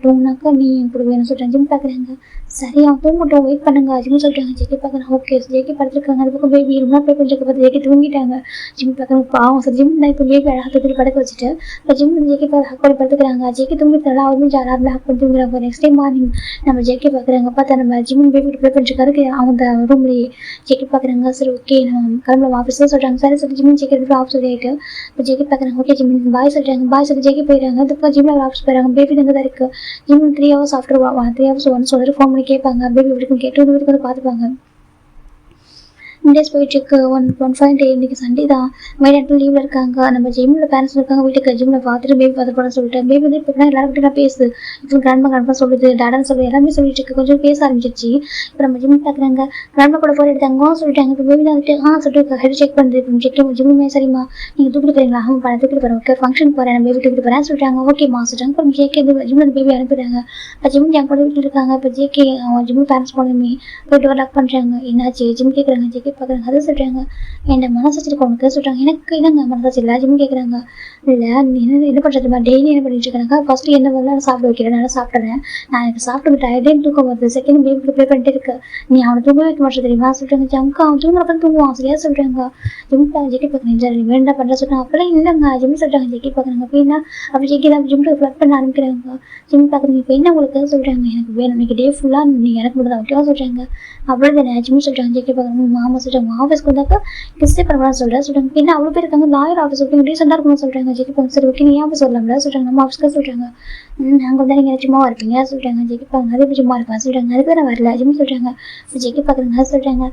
Speaker 1: தூங்கினாக்கா நீ கூட வேணும் சொல்கிறாங்க. ஜிம் பார்க்குறாங்க. சரி அவன் தூங்கட்டும் வெயிட் பண்ணுங்க ஜிம் சொல்கிறாங்க. ஜேகே பார்க்குறாங்க. ஓகே ஜேகே படுத்துருக்காங்க. அது பக்கம் பேபி ரொம்ப ப்ளே பண்ணிட்டு பார்த்து ஜேகே தூங்கிட்டாங்க. ஜிம் பார்க்குறாங்க. பாவம் சார் ஜிம் தான் இப்போ பேபி அழகாக தூக்கி படுக்க வச்சுட்டு இப்போ ஜிம் ஜேகே ஹக் பண்ணி படுத்துக்கிறாங்க. ஜேகே தூங்கிட்டாலும் அவங்க ஜாராக ஹக் பண்ணி தூங்குறாங்க. நெக்ஸ்ட் டைம் மார்னிங் நம்ம ஜேகே பார்க்குறாங்க. பார்த்தா நம்ம ஜிம் பேபி ப்ளே பண்ணிட்டு அவங்க ரூம்லேயே ஜேகே பார்க்குறாங்க. சரி ஓகே நம்ம கிளம்பலாம் ஆஃபீஸ் தான் சொல்கிறாங்க. சரி சொல்லி ஜிம் ஜேகே ஆஃப் சொல்லிட்டு இப்போ ஜேகே பார்க்குறாங்க. ஓகே ஜிம் பாய் சொல்கிறாங்க. பாய் சொல்லி ஜேகே போயிடுறாங்க. அதுக்கு ஜிம்மில் ஆஃபீஸ் போயிடுறாங்க. பேபி தங்க தான் இருக்குது. ஜிம் 3 hours ஆஃப்டர் 3 hours ஒன்று சொல்லிட்டு ஃபோன் பண்ணி கேட்பாங்க. பேபி வீட்டுக்கு கேட்டு வீட்டுக்கு வந்து பார்த்துப்பாங்க. டேஸ் போயிட்டுருக்கு. 1.5 day இன்றைக்கி சண்டே தான். மைண்ட் லீவில் இருக்காங்க. நம்ம ஜிம்மில் பேரண்ட்ஸ் இருக்காங்க. வீட்டுக்கு ஜிம்மில் பார்த்துட்டு பேபி பார்த்து போட சொல்லிட்டு பேபி வந்து இப்போ எல்லாருக்கிட்ட நான் பேசுது. இப்போ கிராண்ட்மா சொல்லுது டாடான்னு சொல்லி எல்லாமே சொல்லிட்டு இருக்கு. கொஞ்சம் பேச ஆரம்பிச்சிச்சு. இப்போ நம்ம ஜிம் பார்க்குறாங்க. கிராண்ட்மா கூட போய் எடுத்தாங்க சொல்லிட்டாங்க. இப்போ பேபி தான் வந்துட்டு சொல்லிட்டு ஹெட் செக் பண்ணுறது. இப்போ செக் ஜிம்மே சரிம்மா நீங்கள் தூக்கிட்டு போகிறீங்களா பணம் தூக்கிட்டு போகிறேன் ஓகே ஃபங்க்ஷன் போகிறேன் நான் பேபி தூக்கிட்டு போகிறேன் சொல்லிட்டாங்க. ஓகேம்மா சொல்லிட்டாங்க. இப்போ ஜேகே ஜிம்மில் பேபி அனுப்பிடுறாங்க. இப்போ ஜிம் என் கூட வீட்டில் இருக்காங்க. இப்போ ஜேகே அவங்க ஜிம் பேரண்ட்ஸ் போனதுமே போய் டோர் லாக் பண்ணுறாங்க. என்னாச்சு ஜிம் கேட்குறாங்க. ஜேகே பார்க்குறாங்க. அது சொல்கிறாங்க. என் மனசாட்சி இருக்க உனக்கு சொல்கிறாங்க. எனக்கு என்னங்க மனசாட்சி இல்லை ஜிம் கேட்குறாங்க. இல்லை நீ என்ன பண்ணுறதுமா டெய்லி என்ன பண்ணிட்டு இருக்காங்க. ஃபஸ்ட்டு என்ன வரலாம் சாப்பிட வைக்கிறேன் நல்லா சாப்பிட்றேன். நான் எனக்கு சாப்பிட்டு டயர்டே தூக்கம் வருது. செகண்ட் பேபி ப்ளே பண்ணிட்டு இருக்கு. நீ அவனை தூங்க வைக்க மாட்டேன் தெரியுமா சொல்கிறாங்க. ஜம்க்கா அவன் தூங்குறப்ப தூங்குவான் சரியா சொல்கிறாங்க. ஜிம் ஜெக்கி பார்க்குறேன் வேண்டாம் பண்ணுற சொல்கிறாங்க. அப்பெல்லாம் இல்லைங்க ஜிம் சொல்கிறாங்க. ஜெக்கி பார்க்குறாங்க. அப்படின்னா அப்படி ஜெக்கி தான் ஜிம்மில் ஃப்ளட் பண்ண ஆரம்பிக்கிறாங்க. ஜிம் பார்க்குறீங்க. இப்போ என்ன உங்களுக்கு சொல்கிறாங்க. எனக்கு வேணும் இன்னைக்கு டே ஃபுல்லாக நீங்கள் எனக்கு மட்டும் தான் ஓகேவா சொல்கிறாங்க. அவ்வளோ தானே ஜிம் சொல்கிறாங்க. ஜெக்கி பார்க்குறாங்க. மாமா சொல்கிறாங்க. ஆஃபீஸ்க்கு வந்தாக்கா கிறிஸ்டே பரவாயில்ல சொல்கிறாங்க. என்ன அவ்வளோ பேர் இருக்காங்க. லாயர் ஆஃபீஸ் ஓகே ரீசெண்டாக இருக்கணும்னு சொல்கிறாங்க. ஜெக்கி பார்க்க சரி ஓகே நீ ஆஃபீஸ் வரலாம்ல சொல்கிறாங்க. நம்ம ஆஃபீஸ்க்கு சொல்கிறாங்க. நாங்கள் வந்து நீங்கள் சும்மா இருப்பீங்க சொல்கிறாங்க. ஜெக்கி பார்க்குறாங்க. அதே சும்மா இருப்பேன் சொல்கிறாங்க. அதுக்கு நான் வரல ஜிம் சொல்கிறாங்க. ஜெக்கி பார்க்குறாங்க சொல்கிறாங்க.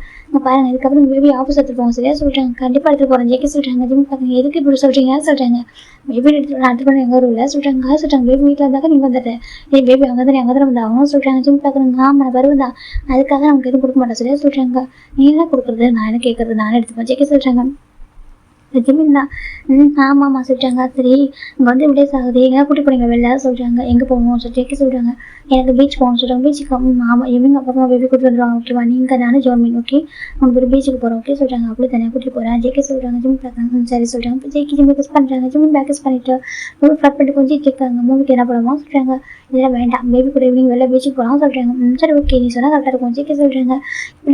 Speaker 1: பாருங்க இதுக்கப்புறம் பேபி ஆஃபீஸ் எடுத்துட்டு போவோம் சரியா சொல்கிறாங்க. கண்டிப்பாக எடுத்துகிட்டு போகிறேன் ஜெக்கி சொல்கிறாங்க. ஜிம் பார்க்குறாங்க. எதுக்கு இப்படி சொல்கிறீங்க சொல்கிறாங்க. பேபி எடுத்துட்டு நான் எடுத்து பண்ண எங்கள் ஊரில் சொல்கிறாங்க. சொல்கிறாங்க பேபி வீட்டில் இருந்தாக்கா நீங்கள் வந்துடுறேன் பேபி அங்கே தான் வந்து அவங்க சொல்கிறாங்க. ஜிம் பார்க்குறாங்க. நான் வருவதா அதுக்காக நமக்கு எதுவும் கொடுக்க மாட்டேன் சரியா சொல்கிறாங்க. நீ என்ன கொடுக்குறது நான் என்ன கேட்குறது நானே எடுத்துப்பேன் ஜெக்கி சொல்கிறாங்க. ஜிமின் தான். ஆமாம்மா சொல்லிட்டாங்க. சரி இங்கே வந்து விடேஸ் ஆகுது, எங்கே கூட்டி போனீங்க வெளில சொல்கிறாங்க. எங்கே போகணும் சொல்லி ஜேகே சொல்கிறாங்க. எனக்கு பீச் போகணும்னு சொல்கிறாங்க. பீச்சுக்கு ஆமாம் இவங்க அப்புறமா பேபி கூட்டி வந்துடுவாங்க. ஓகேவா நீங்கள் நானும் ஜோர்மின் ஓகே உங்களுக்கு ஒரு பீச்சுக்கு போகிறோம் ஓகே சொல்கிறாங்க. அப்படி தானே கூட்டிட்டு போகிறேன் ஜேகே சொல்கிறாங்க. ஜிம் பார்க்குறாங்க. சரி சொல்கிறாங்க. இப்போ ஜேகே ஜிம்மி கிஸ் பண்ணுறாங்க. ஜிம்மி பேக் கிஸ் பண்ணிட்டு மூவி ஃப்ளாட் பண்ணிட்டு கொஞ்சம் கேட்காங்க. மூவிக்கு என்ன போகலாமா சொல்கிறாங்க. இதெல்லாம் வேண்டாம் பேபி கூட ஈவினிங் வெளில பீச்சுக்கு போகலாம் சொல்கிறாங்க. சரி ஓகே நீ சொன்னால் கரெக்டாக இருக்கும் ஜேகே சொல்கிறாங்க.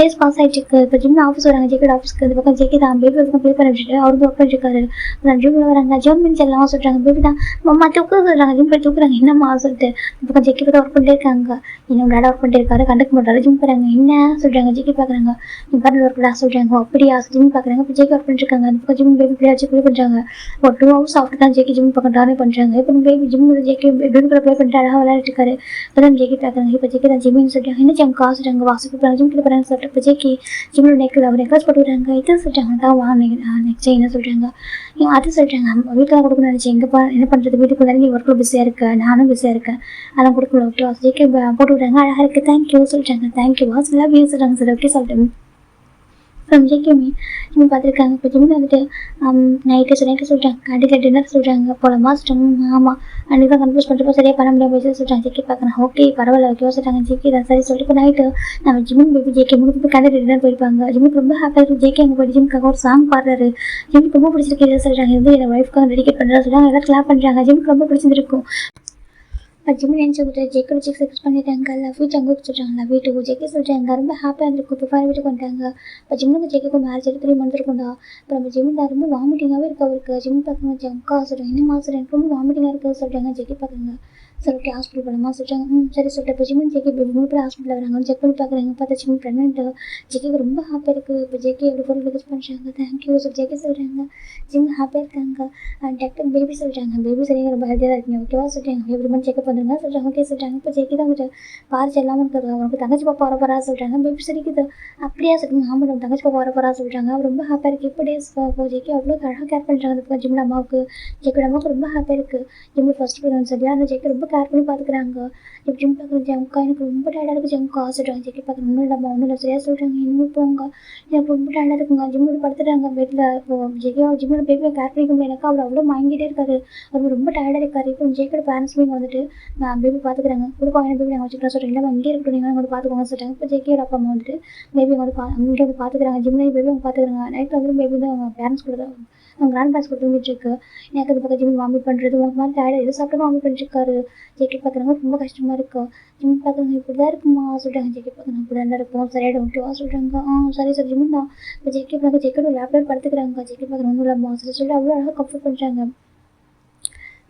Speaker 1: டேஸ் பாஸ் ஆகிட்டு இருக்கு. இப்போ ஜிம் ஆஃபீஸ் வராங்க. ஜேகே ஆஃபீஸ்க்கு இந்த பக்கம் ஜேகே தான் பேபி பக்கம் ப்ளே பண்ணி வச்சுட்டு அவருக்கு ஒர்க் பண்ணிருக்காரு. ஜிம்மில் வராங்க. ஜோர்மின் செல்லாம் சொல்கிறாங்க. பேபி தான் அம்மா தூக்க சொல்கிறாங்க. ஜிம் போய் தூக்குறாங்க. என்னம்மா சொல்லிட்டு இந்த பக்கம் ஜேகே தான் ஒர்க் பண்ணிட்டே இருக்காங்க. இன்னும் டேடா ஒர்க் பண்ணிட்டு இருக்காரு. கண்டக்ட் பண்ணுறாரு. ஜிம் போகிறாங்க. என்ன சொல்கிறாங்க. ஜேகே பார்க்குறாங்க. இம்பார்ட்டன் ஒர்க் தான் சொல்கிறாங்க. அப்படியா ஜிம் பார்க்குறாங்க. இப்போ ஜேகே ஒர்க் பண்ணிட்டு இருக்காங்க. அந்த பக்கம் ஜிம் பேபி பிள்ளை வச்சு ப்ளே பண்ணுறாங்க. ஒரு 2 hours ஆஃப்டர் தான் ஜேகே ஜிம் பக்கம் டானே பண்ணுறாங்க. இப்போ பேபி ஜிம் ஜேகே பேபி கூட ப்ளே பண்ணிட்டு அழகாக விளையாடிட்டு இருக்காரு. இப்போ தான் ஜேகே பார்க்குறாங்க. இப்போ ஜேகே தான் ஜிம்மின்னு சொல்லிட்டாங்க. என்ன ஜிம் காசு சொல்கிறாங்க. வாசுக்கு போகிறாங்க. ஜிம் கிட்ட போகிறாங்க சொல்லிட்டு இப்போ ஜேகே ஜிம்மில் நெக்கில் அவர் நெக்லஸ் போட்டு விடுறாங்க. இது சொல்லிட்டாங்க தான் நெக்ஸ்ட் என்ன சொல்கிறாங்க. அது சொல்லிட்டாங்க. வீட்டில் தான் கொடுக்கணும்னு நினச்சேன். எங்கே என்ன பண்ணுறது வீட்டுக்கு நீ ஒர்க்கில் பிஸியாக இருக்கேன். நானும் பிஸியாக இருக்கேன். அதெல்லாம் கொடுக்கல ஓகே ஜேகே போட்டு விடுறாங்க. அழகாக இருக்குது. தேங்க்யூ சொல்லிட்டாங்க. தேங்க்யூ வாஸ் எல்லாம் வியூ சொல்கிறாங்க. சரி ஓகே சொல்லிட்டு அப்புறம் ஜேகேமி ஜிம் பார்த்துருக்காங்க. இப்போ ஜிம்மில் வந்துட்டு நைட்டு சொல்லிட்டாங்க. கண்டிப்பாக டின்னர் சொல்கிறாங்க. போலமா சொல்லிட்டாங்க. ஆமாம் அன்றைக்கி தான் கன்ஃபியூஸ் பண்ணுறப்போ சரியாக பண்ண முடியாது போய் சொல்லிட்டாங்க. ஜேகே பார்க்குறேன். ஓகே பரவாயில்ல ஓகே சொல்லிட்டாங்க. ஜேகே தான் சரி சொல்லிட்டு இப்போ நைட்டு நம்ம ஜிம்மின் பேபி ஜேகே முடிப்பு போய் கண்டிப்பாக டின்னர் போயிருப்பாங்க. ஜிம்முக்கு ரொம்ப ஹாப்பியாக இருக்கும். ஜேகே அங்கே போய்ட்டு ஜிம்முக்காக ஒரு சாங் பாடுறாரு. ஜிம்முக்கு ரொம்ப பிடிச்சிருக்கு சொல்லிட்டாங்க. இது என் ஒய்ஃப்க்காக டெடிகேட் பண்ணுறா சொல்லிட்டாங்க. எல்லாம் கிளாப் பண்ணுறாங்க. ஜிம்முக்கு ரொம்ப பிடிச்சிருக்கும். ஜிம்மி நினச்சி வந்துட்டு ஜேக்கோட செக்ஸ் எக்ஸ் பண்ணிட்டாங்க. லவ் யூ ஜங்குக்கு சொல்கிறாங்க. லவ் யூ டூ ஜேகே சொல்கிறாங்க. ரொம்ப ஹாப்பியாக இருந்திருக்கும். இப்போ ஃபைவ் வீட்டுக்கு வந்துட்டாங்க. இப்போ ஜிம்முக்கு ஜேக்கேக்கும் மேரேஜ் 3 months இருக்கும்டா. அப்புறம் நம்ம ஜிம்மி தான் ரொம்ப வாமிட்டிங்காகவே இருக்கு அவருக்கு. ஜிம்மி பார்க்கணும் ஜங்கா சொல்கிறாங்க. என்ன மாதம் எனக்கு ரொம்ப வாமிட்டிங்காக இருக்குது சொல்கிறாங்க. ஜேகே பார்க்குறாங்க. சரி ஓகே ஹாஸ்பிட்டல் போகலாமா சொல்லிட்டாங்க. சரி சொல்லிட்டு இப்போ ஜிம்மி ஜேகே மூணு பேர் ஹாஸ்பிட்டலில் வராங்க. செக் பண்ணி பார்க்குறாங்க. பார்த்தா ஜிம்மி ப்ரெக்னென்ட்டு. ஜேகேக்கு ரொம்ப ஹாப்பியாக இருக்குது. இப்போ ஜேகே எப்படி ஃபோன் ரிக்வெஸ்ட் பண்ணுறாங்க. தேங்க்யூ சொல்லி ஜேகே சொல்கிறாங்க. ஜிம்மி ஹாப்பியாக இருக்காங்க. டாக்டர் பேபி சொல்லிட்டாங்க. பேபி சரியாக ரொம்ப ஹெல்த்தியாக இருக்கீங்க ஓகேவா சொல்லிட்டாங்க. எப்படி பண்ணி செக்அப் பண்ணுங்க சொல்கிறாங்க. ஓகே சொல்லிட்டாங்க. இப்போ ஜேகே தான் வந்துட்டு பாரிச்சு எல்லாமே இருக்கிறது. அவனுக்கு தங்கச்சி பாப்பா வர போகிறா சொல்கிறாங்க. பேபி சரிக்குது. அப்படியா சொல்லுங்க. ஆமாம் நம்ம தங்கச்சி பாப்பா வர போகிறா சொல்கிறாங்க. அவர் ரொம்ப ஹாப்பியாக இருக்குது. இப்போ டேஸ் ஜேகே அவ்வளோ அழகாக கேர் பண்ணுறாங்க. இப்போ ஜிம்மோட அம்மாவுக்கு ஜேக்கோட அம்மாவுக்கு ரொம்ப ஹாப்பியாக இருக்குது. ஜிம்மி ஃபர்ஸ்ட் ப்ரெக்னன்சி சரியா அந்த ஜேக்கே ரொம்ப கேர் பண்ணி பார்த்துக்கிறாங்க. இப்போ ஜிம் பார்க்குறது ஜங்கா எனக்கு ரொம்ப டயர்டாக இருக்குது. ஜங்கா சொல்கிறாங்க. ஜேக்கே பார்க்குறது ஒன்றும் இல்லை சரியாக சொல்கிறாங்க. இன்னும் போங்க எனக்கு ரொம்ப டயர்டாக இருக்குங்க. ஜிம்மோட படுத்துட்டாங்க பெட்டில். இப்போ ஜேகே ஜிம்மோட பேபியை கேர் பண்ணிக்க முடியல. எனக்கு அவர் அவ்வளோ வாங்கிட்டே இருக்காரு. அவர் ரொம்ப டயர்டாக இருக்காரு. இப்போ ஜேக்கோட பேரண்ட்ஸுமே இங்கே வந்துட்டு பேபி பார்த்துக்கிறாங்க. கொடுப்பா என்ன பேபி நாங்கள் வச்சுக்கிறோம் சொல்கிறேன். இல்லை இங்கே இருக்கட்டும் நீங்கள் வந்து பார்த்துக்கோங்க சொல்லிட்டாங்க. இப்போ ஜேகேயோட அப்பா அம்மா வந்துட்டு பேபி வந்து இங்கே வந்து பார்த்துக்கிறாங்க. ஜிம்மில் பேபி அவங்க பார்த்துக்கிறாங்க. நைட்டில் வந்து பேபி தான் அவங்க பேரண்ட்ஸ் கூட அவங்க கிராண்ட் பேரண்ட்ஸ் கூட தூங்கிட்டு இருக்கு. எனக்கு அது பக்கம் ஜிம்மி வாமிட் பண்ணுறது உங்களுக்கு மாதிரி டயர்டாக எது சாப்பிட்டாலும் வாமிட் பண்ணிட்டுருக்காரு. ஜேகே பார்க்குறாங்க. ரொம்ப கஷ்டமாக இருக்குது. ஜிம்மி பார்க்குறாங்க. இப்படி தான் இருக்குமா சொல்லிட்டாங்க. ஜேகே பார்க்குறாங்க. இப்படி தான் இருக்கும் சரியாயிடும் ஓகேவா சொல்கிறாங்க. சரி சார் ஜிம்மி தான். இப்போ ஜேகே பார்க்க ஜேக்கோட லேப்டாப் படுத்துக்கிறாங்க. ஜேகே பார்க்குறாங்க. ஒன்றும் இல்லைம்மா சொல்லி அவ்வளோ அழகாக கம்ஃபர்ட் பண்ணுறாங்க.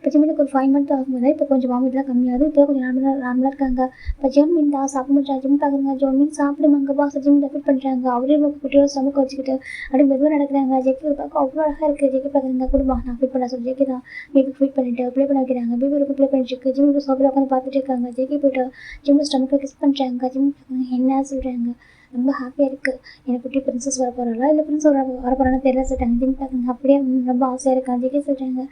Speaker 1: இப்போ ஜிம்மிக்கு ஒரு 5 months ஆகும்போது இப்போ கொஞ்சம் வாமிட்லாம் கம்மியாகுது. இப்போ கொஞ்சம் நார்மலாக இருக்காங்க. இப்போ ஜோன்மின் தான் சாப்பிட முடியாது. ஜிம் பார்க்குறாங்க. ஜோன்மின் சாப்பிடுவாங்க பாஸ் ஜிம் டெஃபிட் பண்ணுறாங்க. அவரே குட்டியோட ஸ்டமக் வச்சுக்கிட்டு அப்படி மெதுவாக நடக்கிறாங்க. ஜேகே பார்க்க அவ்வளோ அழகாக இருக்குது. ஜேகே பார்க்குறாங்க. குடும்பம் நான் ஃபீட் பண்ண சொல்லி ஜேகே தான் பேபி ஃபீட் பண்ணிட்டு ப்ளே பண்ண வைக்கிறாங்க. பேபி ரொம்ப ப்ளே பண்ணிட்டு இருக்கு. ஜிம் சாப்பிட உட்காந்து பார்த்துட்டு இருக்காங்க. ஜேகே போய்ட்டு ஜிம் ஸ்டமக்கில் கிஸ் பண்ணுறாங்க. ஜிம் என்ன சொல்கிறாங்க. ரொம்ப ஹாப்பியாக இருக்குது. எனக்கு குட்டி பிரின்சஸ் வர போகிறாளா இல்லை பிரின்ஸ் வர போகிறான்னு தெரியல சொல்லிட்டாங்க. ஜிம் பார்க்குறாங்க. அப்படியே ரொம்ப ஆசையாக இருக்காங்க. ஜேகே சொல்கிறாங்க.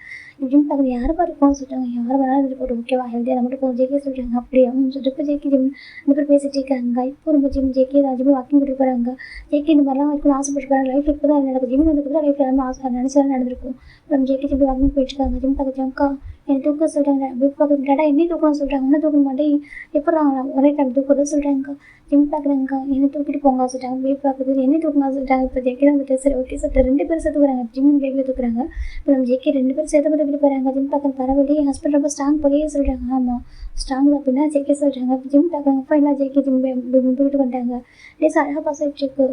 Speaker 1: ஜிம் பார்க்குறது யாருப்பா இருக்கும்னு சொல்லிட்டாங்க. யார் வேணாலும் இது போட்டு ஓகேவா ஹெல்த்தியாக மட்டும் போகும். ஜேகே சொல்கிறாங்க. அப்படியே சொல்லிட்டு இப்போ ஜேகே ஜிம் 2 பேர் பேசிகிட்டு இருக்காங்க. இப்போ ரொம்ப ஜேகே தான் ஜிம் வாக்கிங் போட்டு போகிறாங்க. ஜேகே இந்த மாதிரிலாம் வைக்கணும் ஆசைப்பட்டு போகிறாங்க. லைஃப் இப்போ தான் நடக்குது. ஜிம் வந்து தான் லைஃப் எல்லாமே ஆசை நினச்சாலும் நடந்திருக்கும். அப்புறம் ஜேகே ஜிம் வாக்கிங் போயிட்டு இருக்காங்க. ஜிம் பார்க்க ஜங்கா என்னை தூக்க சொல்கிறாங்க. வீட்டு பார்க்குறது டேடா என்னையும் தூக்கணும்னு சொல்கிறாங்க. என்ன தூக்க மாட்டேன் எப்போ ஒரே டைம் தூக்குறது சொல்கிறாங்க. ஜிம் பார்க்குறாங்க. என்னை தூக்கிட்டு போங்க சொல்லிட்டாங்க. பேபி பார்க்குறது என்னை தூக்குங்க சொல்லிட்டாங்க. இப்போ ஜேகே தான் வந்துட்டு சரி ஓகே சொல்லிட்டு 2 பேர் சேர்த்து போகிறாங்க. ஜிம் பேபியை தூக்குறாங்க. அப்புறம் ஜேகே 2 பேர் சேர்த்து தூக்கிட்டு போகிறாங்க. ஜிம் பார்க்குறது பரவாயில்லையே என் ஹஸ்பண்ட் ரொம்ப ஸ்ட்ராங் போலேயே சொல்கிறாங்க. ஆமாம் ஸ்ட்ராங் தான் அப்படின்னா ஜேகே சொல்கிறாங்க. இப்போ ஜிம் பார்க்குறாங்க. அப்போ எல்லாம் ஜேகே ஜிம் தூக்கிட்டு வந்துட்டாங்க. டேஸ் அழகாக பாஸ் ஆகிட்டு இருக்கு.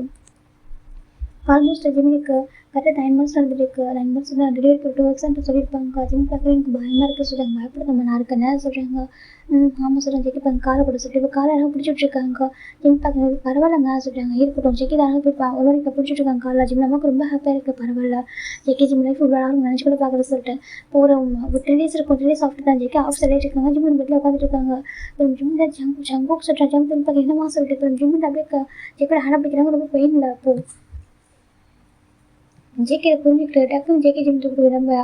Speaker 1: ஆல்மோஸ்ட் ஜிம்மிக்கு கரெக்டாக 9 months நடந்துருக்கு. 9 months தான் டெலிவரிக்கு 2 weeks சொல்லியிருப்பாங்க. ஜிம் பார்க்க எனக்கு பயமாக இருக்குது சொல்கிறாங்க. பயப்படுறதம்மா நான் இருக்கேன்னு சொல்கிறாங்க. ஆமாம் சொல்கிறாங்க. ஜேகே பார்க்க காலை போட சொல்லிட்டு இப்போ காலை அழகாக பிடிச்சி விட்ருக்காங்க. ஜிம் பார்க்க பரவாயில்லங்க சொல்கிறாங்க. இருக்கட்டும் ஜேகே அழகாக போய் ஒரு வரைக்கும் பிடிச்சிட்டு இருக்காங்க காலைல. ஜிம் நமக்கு ரொம்ப ஹாப்பியாக இருக்குது. பரவாயில்ல ஜேகே ஜிம் லைஃப் இவ்வளோ அழகாக நினச்சி கூட பார்க்குறது சொல்லிட்டு இப்போ ஒரு 3 days இருக்கும். 3 days ஆஃப்டர் தான் ஜேகே ஆஃப் சொல்லிட்டு இருக்காங்க. ஜிம் பெட்டில் உட்காந்துட்டு இருக்காங்க. அப்புறம் ஜிம் தான் ஜங்குக்கு சொல்கிறாங்க. ஜங்க் பார்க்க என்னமா சொல்லிட்டு அப்புறம் ஜிம் அப்படியே ஜேக்கோட ஹேண்ட் பிடிக்கிறாங்க. ரொம்ப பெயின் இல்லை அப்போது ஜேகே புரிஞ்சுக்கிட்டு டக்குன்னு ஜேகே ஜிம் தூக்கிட்டு நம்ம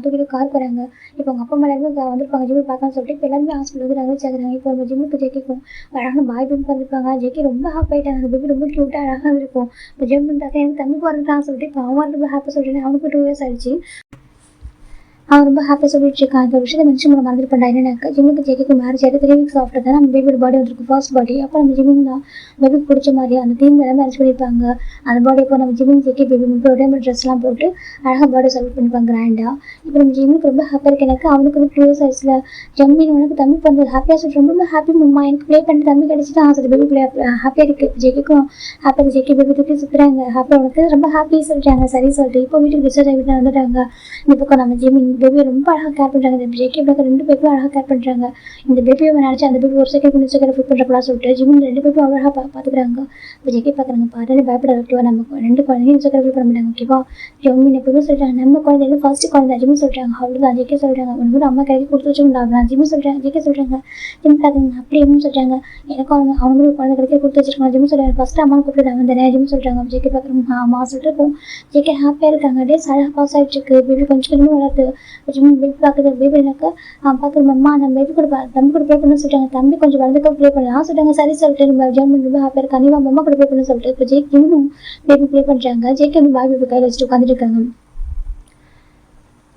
Speaker 1: தூக்கிட்டு கார் போகிறாங்க. இப்போ அவங்க அப்பா அம்மா எல்லாருமே வந்திருப்பாங்க ஜிம்மு பார்க்கலாம்னு சொல்லிட்டு இப்போ எல்லாருமே ஹாஸ்பிட்டல் வந்து ரீச் ஆகுறாங்க. இப்போ நம்ம ஜிம்முக்கு ஜேகேக்கும் அழகான பாய் பேபி பண்ணிருப்பாங்க. ஜேகே ரொம்ப ஹாப்பி ஆகிட்டாங்க. அந்த பேபி ரொம்ப க்யூட்டாக அழகாக இருக்கும். இப்போ ஜிம் பார்க்க எனக்கு தம்பி பிறந்துட்டான்னு சொல்லிட்டு இப்போ அவன் ரொம்ப ஹாப்பியாக சொல்லிட்டு அவனுக்கு 2 years ஆயிடுச்சு. அவன் ரொம்ப ஹாப்பியாக சொல்லிட்டு இருக்கான். இந்த விஷயத்தை மென்ஷன் பண்ண மறந்துருப்பா. என்னன்னாக்கா ஜிம்முக்கு ஜேகேக்கு மேரேஜ் ஆகிட்டு 3 weeks ஆஃப்டர் தான் நம்ம பேபியோட பாடி வந்துருக்கு, ஃபர்ஸ்ட் பாடி. அப்போ நம்ம ஜிம்மிங் தான் பேபி பிடிச்ச மாதிரி அந்த தீம் எல்லாமே அரேஞ்ச் பண்ணியிருப்பாங்க. அந்த பாடி இப்போ நம்ம ஜிம்மிங் ஜேகே பேபி ப்ரோடேமல் ட்ரெஸ்லாம் போட்டு அழகாக பாடி செலக்ட் பண்ணிப்பாங்க கிராண்டாக. இப்போ நம்ம ஜிம்முக்கு ரொம்ப ஹாப்பியாக இருக்கு. எனக்கு அவனுக்கு வந்து 2 years ஆயிடுச்சுல. ஜம்மின் உனக்கு தம்பி வந்து ஹாப்பியாக சொல்லிட்டு ரொம்ப ஹாப்பி மம்மா எனக்கு ப்ளே பண்ணிட்டு தம்பி கிடச்சிட்டு சொல்லி பேபி ப்ளே ஹாப்பியாக இருக்குது. ஜேகேக்கும் ஹாப்பியாக ஜேகே பேபி தூக்கி சுற்றுறாங்க. ஹாப்பியாக உனக்கு ரொம்ப ஹாப்பி சொல்லிட்டாங்க. சரி சொல்லிட்டு இப்போ வீட்டுக்கு டிஸ்சார்ஜ் ஆகிட்டு வந்துட்டாங்க. இந்த பக்கம் நம்ம ஜிம்மின் பேபி ரொம்ப அழகாக கேர் பண்ணுறாங்க. இந்த ஜேகே பேபி 2 பேபியும் அழகாக கேர் பண்ணுறாங்க. இந்த பேபியை நினச்சி அந்த பேபி ஒரு செகண்ட் கொஞ்சம் சீக்கிரம் ஃபிட் பண்ணுறப்பலாம் சொல்லிட்டு ஜிம்மின் 2 பேபியும் அழகாக பார்த்துக்கிறாங்க. இப்போ ஜேகே பார்க்குறாங்க பாரு பயப்படாது ஓகேவா, நம்ம 2 குழந்தையும் சீக்கிரம் ஃபிட் பண்ண மாட்டாங்க ஓகேவா. ஜிம்மின் எப்பவுமே சொல்லிட்டாங்க நம்ம குழந்தைங்க ஃபர்ஸ்ட் குழந்தை ஜிம்மி சொல்கிறாங்க. அவ்வளோதான் ஜேகே சொல்கிறாங்க. உனக்கு அம்மா கைக்கு கொடுத்து வச்சுருந்தாங்க ஜிம்மி சொல்கிறாங்க. ஜேகே சொல்கிறாங்க ஜிம் பார்க்குறாங்க அப்படி எப்படின்னு சொல்கிறாங்க. எனக்கும் அவங்களுக்கு குழந்தை கிடைக்க கொடுத்து வச்சிருக்காங்க. ஜிம்மி சொல்கிறாங்க ஃபஸ்ட்டு அம்மா கூப்பிட்டு வந்தேன் ஜிம்மி சொல்கிறாங்க. ஜேகே பார்க்குறாங்க அம்மா சொல்லிட்டு இருக்கும். ஜேகே ஹாப்பியாக இருக்காங்க. டேஸ் அழகாக பாஸ் ஆகிட்டு இருக்கு. பேபி கொஞ்சம் கொஞ்சமாக வளர்த்து ஜிம்மி பேபி பார்க்குறது பேபி எனக்கு பார்க்குற அம்மா நம்ம பேபி கூட தம்பி கூட ப்ளே பண்ணு சொல்லிட்டாங்க. தம்பி கொஞ்சம் வளர்ந்துக்க ப்ளே பண்ணலாம் சொல்லிட்டாங்க. சரி சொல்லிட்டு நம்ம ஜிம்மி ரொம்ப ஹாப்பியாக இருக்கா. நீ அம்மா கூட ப்ளே பண்ணு சொல்லிட்டு இப்போ ஜேகே இன்னும் பேபி ப்ளே பண்ணுறாங்க. ஜேகே வந்து பாய் பேபி கையில் வச்சுட்டு உட்காந்துட்டு இருக்காங்க.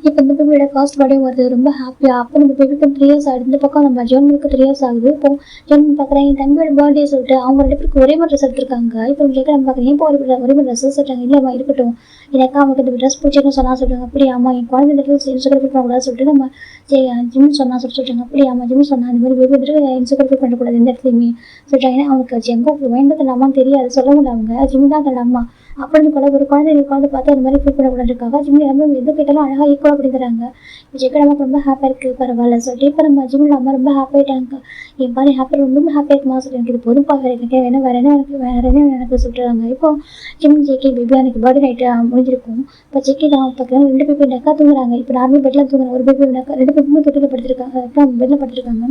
Speaker 1: இப்போ இந்த பேபியோட ஃபர்ஸ்ட் பர்த்டே வருது ரொம்ப ஹாப்பியாக. அப்போ நம்ம பேபிக்கு 3 years ஆகுது. இந்த பக்கம் நம்ம ஜெர்மனுக்கு 3 years ஆகுது. இப்போ ஜெர்மன் பார்க்குறேன் என் தம்பியோட பர்த்டே சொல்லிட்டு அவங்க 2 பேருக்கு ஒரே மாதிரி ட்ரெஸ் எடுத்துருக்காங்க. இப்போ ஜெயிக்க நம்ம பார்க்குறேன் இப்போ ஒரே மாதிரி ட்ரெஸ் சொல்லிட்டாங்க. இல்லைம்மா இருக்கட்டும் எனக்கு அவங்களுக்கு இந்த ட்ரெஸ் பிடிச்சிருக்குன்னு சொன்னால் சொல்லிட்டாங்க. அப்படி ஆமாம் என் குழந்தை இன்ஸ்டாகிராம் பண்ணக்கூடாது சொல்லிட்டு நம்ம ஜிம் சொன்னால் சொல்லிட்டாங்க. அப்படி ஆமாம் ஜிம் சொன்னால் அந்த மாதிரி பேபி வந்துட்டு இன்ஸ்டாகிராம் பண்ணக்கூடாது எந்த இடத்துலையுமே சொல்லிட்டாங்க. ஏன்னா அவனுக்கு எங்கோ வேண்டது அம்மா தெரியாது சொல்ல முடியல. அவங்க ஜிம் தான் தன் அம்மா அப்படின்னு கூட ஒரு குழந்தை பார்த்து அந்த மாதிரி ஃபீல் பண்ணக்கூடாதுக்காக ஜிம்மி எல்லாமே எது கேட்டாலும் அழகாக ஈக்குவலாக அப்படி தராங்க. ஜெயிக்க நமக்கு ரொம்ப ஹாப்பியாக இருக்குது பரவாயில்ல சொல்லிட்டு இப்போ நம்ம ஜிம்மில் அம்மா ரொம்ப ஹாப்பியாகிட்டாங்க. என் பாரு ஹாப்பியாக ரொம்ப ஹாப்பியாக இருக்குமா சொல்லி எனக்கு இது போதும்ப்பா வேறு எனக்கு வேறு என்ன எனக்கு சொல்லிட்டுறாங்க. இப்போ ஜிம் ஜேகே பேபி எனக்கு பர்த்டே நைட்டு முடிஞ்சிருக்கும். இப்போ ஜேகே தான் பார்க்குறாங்க 2 பேபி நக்கா தூங்குறாங்க. இப்போ நார்மல் பெட்டில் தூங்குறாங்க. ஒரு பேபி நக்கா 2 பேபியுமே தொட்டில் படுத்திருக்காங்க. அப்புறம் பெட்டில் படுத்திருக்காங்க.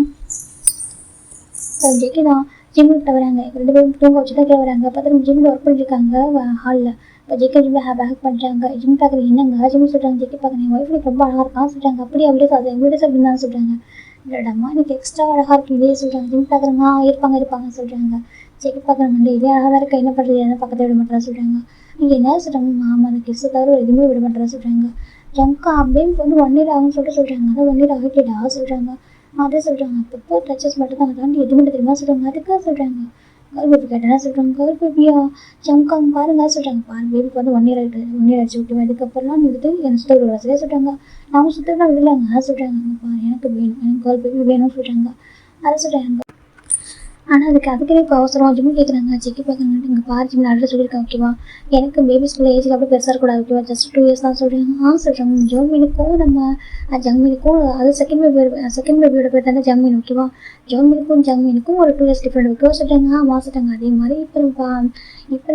Speaker 1: ஜேகே தான் ஜிம்முக்கு வராங்க. 2 பேரும் தூங்க வச்சு தான் வராங்க. பார்த்தா ஜிம்மில் ஒர்க் பண்ணியிருக்காங்க ஹாலில். இப்போ ஜேகே ஜிம்மில் பேக் பண்ணுறாங்க. ஜிம் பார்க்குறது என்னங்க ஜிம் சொல்கிறாங்க. ஜேகே பார்க்குறேன் என் ஒய்ஃப் ரொம்ப அழகாக இருக்கான்னு சொல்கிறாங்க. அப்படி அப்படியே அது எங்களுடைய அப்படின்னு தான் சொல்கிறாங்க. இல்லைடாம்மா எனக்கு எக்ஸ்ட்ரா அழகாக இருக்கு இதே சொல்கிறாங்க. ஜிம் பார்க்குறாங்க இருப்பாங்க சொல்கிறாங்க. ஜேகே பார்க்குறாங்க இதே அழகாக தான் இருக்கா என்ன பண்ணுறது என்ன பக்கத்தை விட மாட்டேறா சொல்கிறாங்க. நீங்கள் என்ன சொல்கிறாங்க ஆமாம் அந்த கிஸ்ஸை தவிர எதுவுமே விட மாட்டேறா சொல்கிறாங்க. ஜம்கா அப்படின்னு வந்து 1 year ஆகும்னு சொல்லிட்டு சொல்கிறாங்க. அதான் 1 year ஆகிட்டா சொல்கிறாங்க. அதே சொல்கிறாங்க அப்பப்போ டச்சஸ் மட்டும் தான் தாண்டி எதுவுமே தெரியுமா சொல்கிறாங்க. அதுக்காக சொல்கிறாங்க கேர்ள் பேபி கேட்டேன்னா சொல்கிறாங்க கேர்ள் பேபியா ஜம்காங்க பாருங்க சொல்கிறாங்க. பாரு பேபிக்கு வந்து 1 year ஆகிட்டு 1 year ஆச்சு ஓகேவா. இதுக்கப்புறம்லாம் நீ வந்துட்டு எனக்கு சுத்த விடுவா சரியா சொல்கிறாங்க. அவங்க சுத்தலாம் விடலாங்க சொல்கிறாங்க. பாரு எனக்கு வேணும் எனக்கு கேர்ள் பேபி வேணும்னு சொல்கிறாங்க. அதை சொல்கிறாங்க. ஆனால் அதுக்கே இப்போ அவசரம் ஜிம்மு கேட்குறாங்க. ஜெக்கி பார்க்குறாங்க இங்கே பாரு ஜிம்மில் ஆல்ரெடி சொல்லியிருக்கேன் ஓகேவா. எனக்கு பேபிஸ்குள்ள ஏஜ் அப்படி பெருசாக இருக்கக்கூடாது ஓகேவா. ஜஸ்ட் 2 years தான் சொல்கிறாங்க. சொல்கிறாங்க ஜோன்மீனுக்கும் நம்ம ஜங்மீனுக்கும் அது செகண்ட் பேபியோட பேர் தானே ஜங்மீன் ஓகேவா. ஜோன்மீனுக்கும் ஜங்மீனுக்கும் ஒரு 2 years டிஃப்ரெண்ட் ஓகேவா சொல்கிறாங்க. சொல்லிட்டாங்க. அதே மாதிரி இப்போ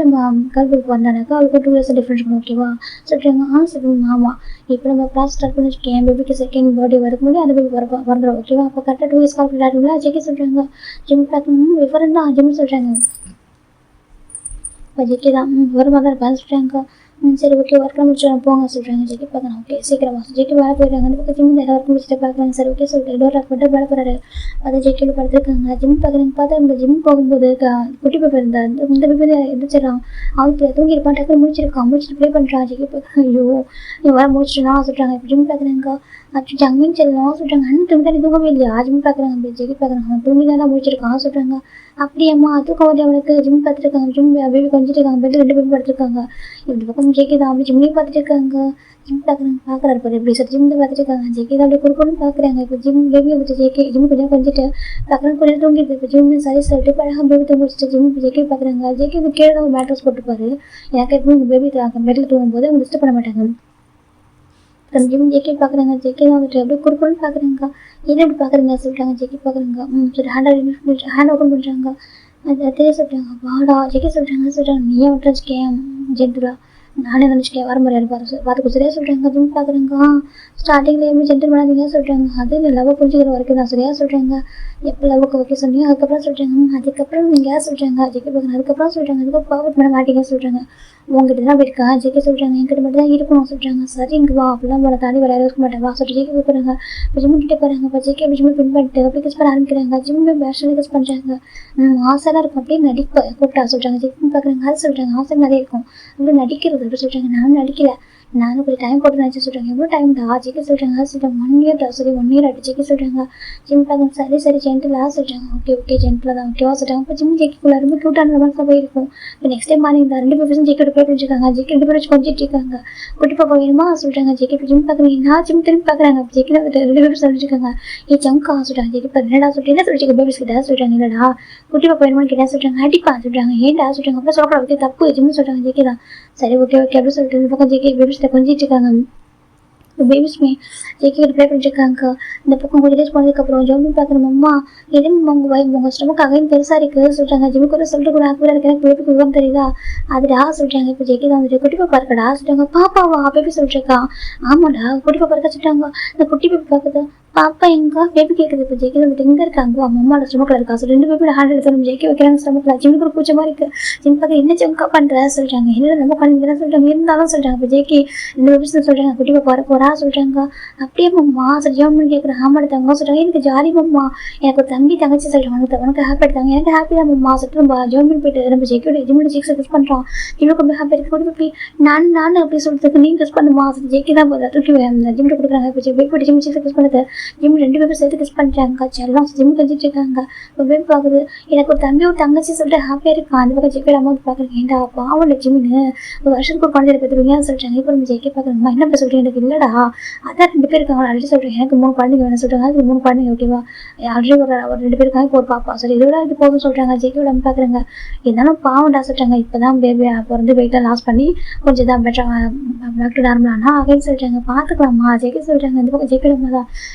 Speaker 1: நம்ம கேர்ள் பேபி வந்தானாக்கா அவளுக்கு 2 years டிஃப்ரெண்ட் இருக்கும் ஓகேவா சொல்கிறாங்க. சொல்லுங்க ஆமாம் இப்போ நம்ம ப்ராசஸ் ஸ்டார்ட் பண்ணி வச்சுக்கேன். என் பேபிக்கு செகண்ட் பர்த்டே வரக்கு முன்னாடி அந்த பேபி வந்துடும் ஓகேவா. அப்போ கரெக்டாக 2 years கால்குலேட் ஆகுங்களா ஜெக்கி சொல்கிறாங்க. ஜிம் பார்க்கணும் விவரம் தான் ஜிம் சொல்கிறாங்க. இப்போ ஜெக்கி தான் விவரமாக தான் இருப்பான்னு சொல்கிறாங்க. சரி ஓகே ஒர்க்கெலாம் முடிச்சு போங்க சொல்கிறாங்க. ஜெக்கி பார்க்கணும் ஓகே சீக்கிரமாக ஜெக்கி வேலை போயிடுறாங்க. அந்த பக்கம் ஜிம் எல்லா ஒர்க் முடிச்சுட்டு பார்க்குறாங்க. சரி ஓகே சொல்லிட்டு டோர் லாக் பண்ணிட்டு வேலை போகிறாரு. அதை ஜெக்கியில் படுத்துருக்காங்க. ஜிம் பார்க்குறாங்க. பார்த்தா இந்த ஜிம் போகும்போது குட்டி பேப்பர் இருந்தா இந்த பேப்பர் எந்திரிச்சிடறான். அவளுக்கு தூங்கி இருப்பான் டக்குனு முடிச்சுட்டு ப்ளே பண்ணுறான். ஜெக்கி பார்க்குறாங்க ஐயோ நீ வேலை முடிச்சுட்டுனா சொல்கிறாங்க. இப்போ ஜிம் பார்க்குறாங்க அச்சு ஜங்மின்னு சொல்லலாம் சொல்கிறாங்க. அண்ணன் தூங்கி தான் தூங்கவே இல்லையா ஜிம் பார்க்குறாங்க. ஜெக்கி பார்க்குறாங்க அவன் தூங்கி தான் முடிச்சிருக்கான் சொல்கிறாங்க. அப்படியம்மா தூக்கம் வந்து அவனுக்கு ஜிம் பார்த்துருக்காங்க. ஜிம் பேபி கொஞ்சிட்டு இருக்காங்க. பெட்டில் 2 பேபி படுத்துருக்காங்க. இப்படி பக்கம் ஜெக்கி தான் அப்படி ஜிம்லேயும் பார்த்துட்டு இருக்காங்க. ஜிம் பார்க்குறாரு பாரு எப்படி சார் ஜிம்ல பார்த்துட்டு இருக்காங்க. ஜெக்கி தான் அப்படியே கொடுக்கணும்னு பார்க்குறாங்க. இப்போ ஜிம் பேபி வந்துட்டு ஜெக்கி ஜிம் கொஞ்சிட்டு பார்க்குறாங்க. கொஞ்சம் தூங்கிட்டு இப்போ ஜிம் சரி சொல்லிட்டு பழகாக பேபி தூங்க வச்சுட்டு ஜிம் ஜெக்கி பார்க்குறாங்க. ஜெக்கி வந்து கீழே தான் ஒரு மேட்ரஸ் போட்டுப்பாரு. எனக்கு எப்பவும் பேபி பெட்டில் தூங்கும்போது அவங்க டிஸ்டர்ப் பண்ண மாட்டாங்க. ஜிம் ஜெக்கி பார்க்குறாங்க. ஜெக்கி தான் வந்துட்டு அப்படியே கொடுக்கணும்னு பார்க்குறாங்க. என்ன எப்படி பார்க்குறீங்க சொல்லிட்டாங்க. ஜெக்கி பார்க்குறாங்க சரி ஹேண்ட் ஓப்பன் பண்ணுறாங்க. அது அதே சொல்கிறாங்க வாடா ஜெக்கி சொல்கிறாங்க. நீயே விட்டு வச்சுக்கேன் ஜென்டலா நானே நினச்சிக்கேன் வர மாதிரியா பார்த்துக்கோ சரியா சொல்கிறாங்க. ஜிம் பார்க்குறாங்க. ஸ்டார்டிங்கில் எப்படி ஜென்டல் பண்ணாதீங்க சொல்கிறாங்க. அது இல்லை லவ் புரிஞ்சுக்கிற வரைக்கும் தான் சரியா சொல்கிறாங்க. எப்போ லவ்வுக்கு ஓகே சொன்னீங்க அதுக்கப்புறம் சொல்கிறாங்க. அதுக்கப்புறம் நீங்கள் யார் சொல்கிறாங்க ஜெகே பார்க்குறேன். அதுக்கப்புறம் சொல்கிறாங்க அதுக்கப்புறம் பர்ஃபெக்ட் பண்ண மாட்டீங்க சொல்கிறாங்க. உங்ககிட்ட தான் அப்படி இருக்கா ஜெகே சொல்கிறாங்க. என்கிட்ட மட்டும் தான் இருக்கணும் சொல்கிறாங்க. சரி இங்கே வா அப்படிலாம் போல தாண்டி வேறு யாரும் இருக்க மாட்டேன் வா சொல்லிட்டு ஜெகே போகிறாங்க. இப்போ ஜிம் கிட்டே போகிறாங்க. இப்போ ஜெகே அப்படி ஜிம் பின் பண்ணிட்டு அப்படி கிஸ் பண்ண ஆரம்பிக்கிறாங்க. ஜிம் பேஷனாக கிஸ் பண்ணுறாங்க. ஆசைலாம் இருக்கும் அப்படியே நடிப்ப கூப்பிட்டா சொல்கிறாங்க. ஜெகே பார்க்குறாங்க. அது சொல்கிறாங்க ஆசை நிறைய இருக்கும் அப்படி நடிக்கிறது அப்படி சொல்கிறாங்க. நானும் நடிக்கல நானும் கொஞ்சம் டைம் போட்டு நினச்சி சொல்கிறாங்க. எவ்வளோ டைம் தான் ஜெகே சொல்கிறாங்க. சொல்கிறாங்க 1 year தான் சரி 1 year ஆகிட்டு ஜெகே சொல்கிறாங்க. ஜிம் பார்க்குறாங்க. சரி சரி ஜென்டலாக சொல்கிறாங்க. ஓகே ஜென்டலாக தான் ஓகேவா சொல்கிறாங்க. இப்போ ஜிம் ஜெக்கிக்குள்ள ரொம்ப க்யூட்டான ரொமான்ஸாக போயிருக்கும். இப்போ நெக்ஸ்ட் டைம் மார்னிங் தான் 2 பேரும் ஜெக்கோட போய் பிடிச்சிருக்காங்க. ஜெக்கி 2 பேரும் வச்சு கொஞ்சிட்டு இருக்காங்க. குட்டி பாப்பா வேணுமா சொல்கிறாங்க. ஜெக்கி இப்போ ஜிம் பார்க்குறீங்க. நான் ஜிம் திரும்பி பார்க்குறாங்க. ஜெக்கி வந்துட்டு 2 பேரும் சொல்லிட்டு இருக்காங்க. ஜம்கா சொல்கிறாங்க. ஜெக்கி இப்போ என்னடா சொல்லிட்டு என்ன சொல்லிட்டு பேபிஸ் கிட்ட சொல்கிறாங்க. இல்லடா குட்டி பாப்பா வேணுமான்னு கேட்டா சொல்கிறாங்க. அடிப்பா சொல்கிறாங்க. ஏன்டா சொல்கிறாங்க. அப்புறம் சொல்லக்கூடாது பற்றி தப்பு ஜிம்னு சொல்கிறாங்க. ஜெக்கி தான் சரி ஓகே அப்படின்னு சொல்லிட்டு இந்த பக்கம் ஜெக்கி பேபிஸ்கிட்ட கொஞ்சிட்டு இருக்காங்க. பேபிஸ்மே ஜெக்கி கிட்ட ப்ளே பண்ணிட்டுருக்காங்க. இந்த பக்கம் கொஞ்சம் டேஸ் போனதுக்கப்புறம் ஜோமி பார்க்குறோம். அம்மா எதுவும் உங்கள் ஸ்டமக் அகைன் பெருசாக இருக்குது சொல்கிறாங்க. ஜிம்மி கூட சொல்லிட்டு கூட ஆக்குவராக இருக்கு எனக்கு பேபிக்கு விவரம் தெரியுதா அதுடா சொல்கிறாங்க. இப்போ ஜெக்கி தான் வந்துட்டு குட்டி பாப்பா இருக்கடா சொல்கிறாங்க. பாப்பாவா பேபி சொல்லிட்டுருக்கா. ஆமாடா குட்டி பாப்பா இருக்கா சொல்லிட்டாங்க. இந்த குட்டி பேபி பார்க்குது. பாப்பா எங்க பேபி கேட்குது. இப்போ ஜெக்கி வந்துட்டு எங்கே இருக்காங்க அம்மாவோட ஸ்டமக்கில் இருக்கா சொல்லி 2 பேபியோட ஹேண்ட் எடுத்து ஜெக்கி வைக்கிறாங்க ஸ்டமக்கில். ஜிம்முக்கு ஒரு பூச்சமாக இருக்குது. ஜிம் பார்க்க என்ன ஜம்கா பண்ணுற சொல்கிறாங்க. என்ன நம்ம பண்ணிக்கிறேன் சொல்கிறாங்க. இருந்தாலும் சொல்கிறாங்க. இப்போ ஜெக்கி 2 பேபிஸ் சொல்கிறாங்க. குட்டி பாப்பா வர போகிறா சொல்கிறாங்க. அப்படியே மம்மா சரி ஜோம்னு கேட்குறேன். ஆமாட தங்க சொல்கிறாங்க. எனக்கு ஜாலி மம்மா எனக்கு ஒரு தம்பி தங்கச்சி சொல்கிறாங்க. உனக்கு ஹாப்பி எடுத்தாங்க எனக்கு ஹாப்பி தான் மம்மா சொல்லிட்டு நம்ம ஜோம்னு போயிட்டு நம்ம ஜெக்கியோட ஜிம்மோட ஜெக்ஸை கிஸ் பண்ணுறான். ஜிம்முக்கு ரொம்ப ஹாப்பி இருக்குது. குட்டி பாப்பி நான் அப்படி சொல்லிட்டு நீ கிஸ் பண்ணுமா ஜெக்கி தான் போதும் தூக்கி ஜிம்மில் கொடுக்குறாங்க. இப்போ ஜெக்கி ஜிம் சீக்ஸை கிஸ் பண்ணுறது. ஜிம் 2 பேரும் சேர்த்து கிஸ் பண்ணுறாங்க. எல்லாம் ஜிம் கழிச்சிட்டு இருக்காங்க. இப்போ பேபி பார்க்குது. எனக்கு ஒரு தம்பி ஒரு தங்கச்சி சொல்லிட்டு ஹாப்பியாக இருக்கான். அந்த பக்கம் ஜெக்கி அம்மா பார்க்குறேன். ஏன்டா பாவம் இல்லை ஜிம்முன்னு ஒரு வருஷத்துக்கு ஒரு குழந்தைய பற்றுவீங்கன்னு சொல்கிறாங்க. இப்போ நம்ம ஜெக்கி பார்க்குறோம்மா என்ன பேச சொல்கிறேன். எனக்கு இல்லைடா அதான் 2 பேர் இருக்காங்க. ஆல்ரெடி சொல்கிறேன் எனக்கு 3 குழந்தைங்க வேணும் சொல்கிறாங்க. அதுக்கு 3 குழந்தைங்க ஓகேவா ஆல்ரெடி ஒரு 2 பேர் இருக்காங்க. இப்போ ஒரு பாப்பா சரி இதோட இது போதும் சொல்கிறாங்க. ஜெக்கியோட அம்மா பார்க்குறாங்க. இருந்தாலும் பாவம்டா சொல்கிறாங்க. இப்போ தான் பேபி பிறந்து வெயிட்டை லாஸ் பண்ணி கொஞ்சம் தான் பெட்டராக டாக்டர் நார்மலானா அப்படின்னு சொல்கிறாங்க. பார்த்துக்கலாமா ஜெக்கி சொல்கிறாங்க. இந்த பக்கம் ஜெக்கியோட அம்மா தான்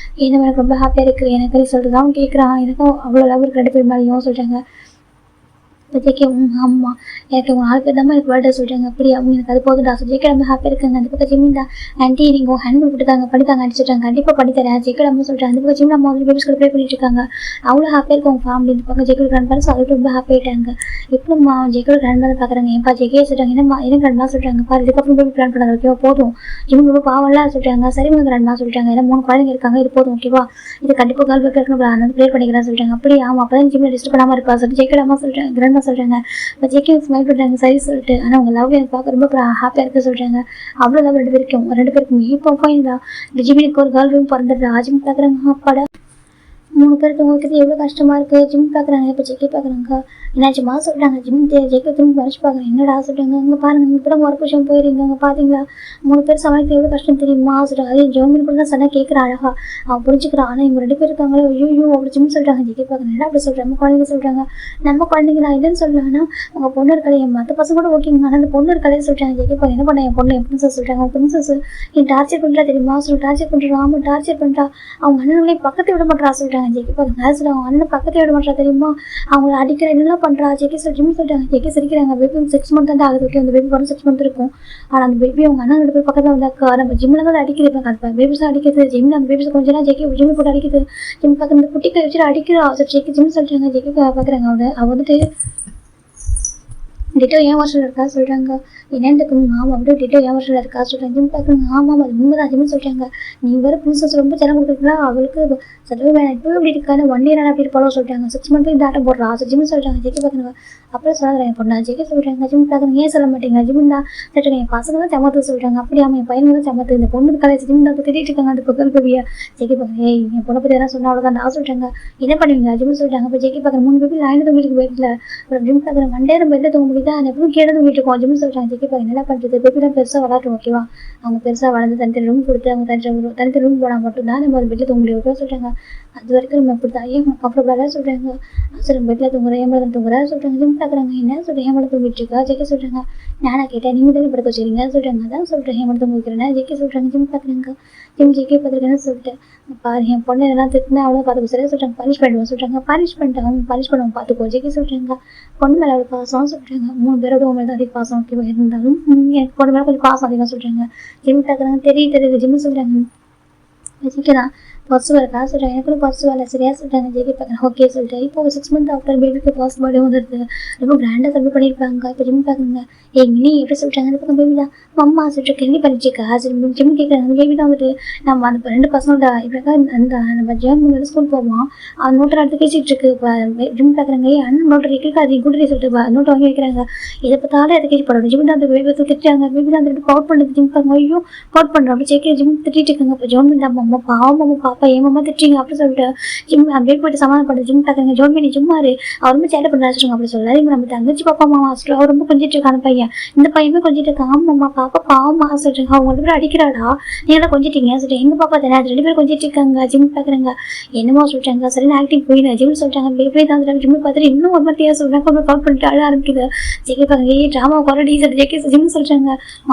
Speaker 1: என்ன எனக்கு ரொம்ப ஹாப்பியாக இருக்குது எனக்கு சொல்லிட்டு தான் கேட்குறான். எனக்கும் அவ்வளோ லவ் இருக்கு 2 பேர் மேலேயும் சொல்கிறாங்க. இப்போ ஜெக்கி ஆமாம் எனக்கு 4 பேர் தான் எனக்கு பர்த்டே சொல்கிறாங்க. அப்படி அவங்க எனக்கு அது போதும் டாஸ் ஜெக்கி ரொம்ப ஹாப்பியாக இருக்காங்க. அந்த பக்கம் ஜிம்மிந்தா ஆண்டி நீங்கள் ஹேண்ட் கொடுத்துருக்காங்க பண்ணித்தாங்க அடிச்சிட்டாங்க. கண்டிப்பாக பண்ணித்தரேன் ஜெக்கி அம்மா சொல்கிறாங்க. அந்த பக்கம் ஜிம் அம்மா வந்து பேபிஸ் கூட ப்ளே பண்ணிட்டு இருக்காங்க. அவ்வளோ ஹாப்பியாக இருக்கும் அவங்க ஃபேமிலி. இந்த பக்கம் ஜெக்கி கிராண்ட் பேரண்ட்ஸ் அதுக்கு ரொம்ப ஹாப்பி ஆகிட்டாங்க. எப்படிம்மா ஜெக்கி கிராண்ட் பேரண்ட் பார்க்குறாங்க. ஏன்ப்பா ஜெக்கியே சொல்கிறாங்க. என்னம்மா என்ன கிராண்ட் மா சொல்கிறாங்க. பாரு இதுக்கப்புறம் பேபி பிளான் பண்ணாது ஓகேவா போதும் ஜிம் ரொம்ப பாவம்லாம் சொல்கிறாங்க. சரி உங்கள் கிராண்ட் மா சொல்லிட்டாங்க. ஏன்னா 3 குழந்தைங்க இருக்காங்க இது போதும் ஓகேவா இது கண்டிப்பாக கேர்ள் பேப்பர் இருக்கணும் நான் ப்ளே பண்ணிக்கிறேன் சொல்கிறாங்க. அப்படி ஆமாம் அப்போ தான் ஜிம்மில் டிஸ்டர்ப் பண்ணாமல் இருப்பா சொல்லி ஜெக்கி அம்மா சொல்கிறாங்க. கிராண்ட் மா சொல்கிறாங்க. இப்போ ஜெக்கி ஸ்மைல் பண்ணுறாங்க சரி சொல்லிட்டு. ஆனால் உங்கள் லவ் எனக்கு பார்க்க ரொம்ப ஹாப்பியாக இருக்குது சொல்கிறாங்க. அவ்வளோ லவ் 2 பேருக்கும் இப்போ ஃபைன்டா இந்த ஜிம்மிக்கு ஒரு கேர்ள் பேபி பிறந்துடுறா. ஜிம் பார்க்குறாங்க. அப்பாடா 3 பேருக்கு உங்களுக்கு எவ்வளோ கஷ்டமாக இருக்குது. ஜிம் பார்க்குறாங்க. இப்போ ஜெக்கி பார்க்குறாங்க. என்னாச்சுமா சொல்கிறாங்க. ஜிம் ஜெக்கி திரும்பி மறைச்சு பார்க்குறேன். என்னடா சொல்கிறாங்க. அங்கே பாருங்கள் நீங்கள் கூட ஒர்க் விஷயம் போயிருங்க அங்கே பார்த்தீங்களா 3 பேர் சமாளித்து எவ்வளோ கஷ்டம் தெரியுமா சொல்கிறாங்க. அதே ஜோமின் கூட தான் சொன்னால் கேட்குறா அழகா அவன் புரிஞ்சுக்கிறான். ஆனால் இவங்க 2 பேர் இருக்காங்களோ ஐயோ அப்படி ஜிம் சொல்கிறாங்க. ஜெக்கி பார்க்குறேன். என்ன அப்படி சொல்கிறாங்க. நம்ம குழந்தைங்க சொல்கிறாங்க. நம்ம குழந்தைங்க நான் இல்லைன்னு சொல்கிறாங்கன்னா உங்கள் பொண்ணு இருக்காது என் மற்ற பசங்க கூட ஓகேங்க ஆனால் அந்த பொண்ணு இருக்காதே சொல்கிறாங்க. ஜெக்கி பார்க்க என்ன பண்ண என் பொண்ணு என் பிரின்சஸ் சொல்கிறாங்க. அவன் பிரின்சஸ் என் டார்ச்சர் பண்ணுறா தெரியுமா சொல்லி டார்ச்சர் பண்ணுறா. ஆமாம் டார்ச்சர் பண்ணுறா. அவங்க அண்ணன்களையும் பக்கத்தை விட மாட்டா சொல்கிறாங்க. ஜெக்கி பார்க்க சொல்கிறாங்க. அவங்க அண்ணன் பக்கத்தை விட மாட்டா தெரியுமா அவங்கள அடிக்கிற என்னெல்லாம் பண்ணுறா. ஜெக்கி ஜிம் சொல்கிறாங்க. ஜெக்கி சிரிக்கிறாங்க. பேபி 6 months தான் ஆகுது ஓகே அந்த பேபி வரும் 6 months இருக்கும். ஆனால் அந்த பேபி அவங்க அண்ணன் 2 பேர் பக்கத்தில் வந்தாக்கா நம்ம ஜிம்மில் தான் அடிக்கிறது அந்த பேபிஸ் அடிக்கிறது. ஜிம்மில் அந்த பேபிஸ் கொஞ்சம் நேரம் ஜெக்கி ஜிம்மி போட்டு அடிக்குது. ஜிம் பார்க்க இந்த குட்டிக்கு வச்சுட்டு அடிக்கிறா. ஜெக்கி ஜிம் சொல்கிறாங்க. ஜெக்கி பார்க்குறாங்க. அவள் வந்துட்டு டிட்டோ ஏன் வருஷம் இருக்கா சொல்கிறாங்க. என்னென்னு ஆமாம் அப்படியே டிட்டோ ஏன் வருஷம் இருக்கா சொல்கிறாங்க. ஜிம் பார்க்குறாங்க. ஆமாம் அது உண்மை தான் ஜிம்னு சொல்கிறாங்க. நீ வேறு பிரின்சஸ் ரொம்ப செலம் கொடுக்குறீங்களா அவளுக்கு செலவு வேணாம் இப்போ எப்படி இருக்கான்னு 1 year அப்படி இருப்பாளோ சொல்கிறாங்க. 6 months இந்த ஆட்டம் போடுறா ஜிம் சொல்கிறாங்க. ஜெக்கி பார்க்குறாங்க. அப்புறம் சொல்லாத என் பொண்ணா ஜெக்கி சொல்கிறாங்க. ஜிம் பார்க்குறாங்க. ஏன் சொல்ல மாட்டேங்க ஜிம் தான் சொல்கிறாங்க. என் பசங்க தான் சமத்து சொல்கிறாங்க. அப்படி ஆமாம் என் பையன் தான் சமத்து இந்த பொண்ணு காலேஜ் ஜிம் தான் திட்டிட்டு இருக்காங்க. அந்த பொருள் பேபியா ஜெக்கி பார்க்குறேன். ஏய் என் பொண்ணை பற்றி எதாவது சொன்னால் அவ்வளோதான் நான் சொல்கிறாங்க. என்ன பண்ணுவீங்க ஜிம் சொல்கிறாங்க. அப்போ ஜெக்கி பார்க்குறேன் 3 பேபி லைன் தூங்கிட்டு போயிடல. அப்புறம் ஜிம் பார்க்குறேன் 1 day பெட்டில் தூங்க முடியுதா அந்த எப்பவும் கேட்டு தூங்கிட்டு இருக்கோம் ஜிம் சொல்கிறாங்க. ஜெக்கி பார்க்க என்ன பண்ணுறது பேபிலாம் பெருசாக வளரட்டும் ஓகேவா அவங்க பெருசாக வளர்ந்து தனித்தனி ரூம் கொடுத்து அவங்க தனித்தனி ரூம் போனால் மட்டும்தான் நம்ம ஒரு பெட்டில் தூங்க முடியும் ஓகே சொல்கிறாங்க. அது வரைக்கும் நம்ம இப்படி தான் ஐயோ கம்ஃபர்டபுளாக சொல்கிறாங்க. சரி பெட்டில் தூங்குறேன் ஏன் தூங்குறா சொல்கிறாங்க. ஜிம் பார்க்குறாங்க. என்ன சொல்கிறேன் ஏன் தூங்கிட்டு இருக்கா ஜெக்கி சொல்கிறாங்க. நானா கேட்டேன் நீங்கள் தான் படுக்க வச்சுருங்க சொல்கிறாங்க. அதான் சொல்கிறேன் ஏன் தூங்க வைக்கிறேன்னா ஜெக்கி சொல்கிறாங்க. ஜிம் பார்க்குறாங்க. ஜிம் ஜெக்கி பார்த்துருக்கேன்னு சொல்லிட்டு பாரு என் பொண்ணு எல்லாம் திட்டினா அவ்வளோ பார்த்துக்கோ சரியா சொல்கிறாங்க. பனிஷ் பண்ணுவோம் சொல்கிறாங்க. பனிஷ் பண்ணிட்டாங்க பனிஷ் பண்ணுவோம் பார்த்துக்கோ ஜெக்கி சொல்கிறாங்க. பொண்ணு மேலே அவ்வளோ பாசம் சொல்கிறாங்க. சொல்கிறாங்க 3 பேரோட உங்க மேலே தான் அதிக பாசம் ஓகேவா இருந்தாலும் எனக்கு பொண்ணு மேலே கொஞ்சம் பாசம் அதிகமாக சொல்கிறாங்க. ஜிம் பார்க்குறாங்க தெரியுது ஜிம்மு சொல்கிறாங்க வச்சுக்கலாம் பர்ஸ் வேறு காசு சொல்கிறாங்க எனக்கு பர்ஸ் வேலை சரியாக சொல்கிறாங்க. ஜேகே பார்க்குறேன் ஓகே சொல்லிட்டு இப்போ ஒரு 6 மந்த் ஆஃப்டர் பேபிக்கு பர்ஸ் பர்த்டே வந்துடுது. ரொம்ப கிராண்டாக செலிப்ரேட் பண்ணியிருப்பாங்க. இப்போ ஜிம் பார்க்குறாங்க மினி எப்படி சொல்லிட்டாங்க அந்த பக்கம் பேபி தான் அம்மா சொல்லிட்டு கேள்வி பண்ணிச்சிக்கா ஜிம் கேட்குறாங்க பேபி தான் வந்துட்டு நம்ம அந்த 2 பசங்களோட இப்படிக்கா அந்த நம்ம ஜேர்ன் முன்னாடி ஸ்கூல் போவோம் அந்த நோட்டை எடுத்து பேசிகிட்டு இருக்கு. இப்போ ஜிம் பார்க்குறாங்க அண்ணன் நோட்டை கேட்க அது கூட சொல்லிட்டு நோட்டை வாங்கி வைக்கிறாங்க. இதை பார்த்தாலும் அதை கேட்டு போடுறோம் ஜிம் தான் அந்த பேபி திட்டாங்க பேபி தான் வந்துட்டு பவுட் பண்ணுறது ஜிம் பார்க்க ஐயோ பவுட் பண்ணுறோம் அப்படி ஜேகே ஜிம் திட்டிட்டு இருக்காங்க. இப்போ ஜோன் பண்ணி அம்மா பாவம் அம்மா பாப்பா ஏமாமா திட்டுறீங்க அப்படின்னு சொல்லிட்டு ஜிம் அப்படியே போயிட்டு சமாதானம் பண்ணுறது ஜிம் பார்க்குறாங்க ஜோன் பண்ணி சும்மாரு அவர் ரொம்ப சேட்டை பண்ண சொல்லுங்க அப்படி சொல்லாதீங்க நம்ம தங்கச்சி பாப்பா மாமா அவர் ரொம்ப கொஞ்சிட்டு இருக்கான பையன் இந்த பையனுமே கொஞ்சிட்டு இருக்கான் ஆமாம்மா பாப்பா பாவமா சொல்றாங்க அவங்க 2 பேரும் அடிக்கிறாடா நீங்க கொஞ்சிட்டீங்க சொல்லிட்டு எங்க பாப்பா தானே அது 2 பேரும் கொஞ்சிட்டு இருக்காங்க. ஜிம் பார்க்குறாங்க என்னமோ சொல்லிட்டாங்க சரி ஆக்டிங் போயிடும் ஜிம் சொல்லிட்டாங்க பேபி தான் ஜிம் பார்த்துட்டு இன்னும் ஒரு மாதிரியா சொல்றாங்க கொஞ்சம் கால் பண்ணிட்டு அழ ஆரம்பிக்குது. ஜெகே பார்க்குங்க ட்ராமா குறடி சொல்லிட்டு ஜெகே ஜிம் சொல்றாங்க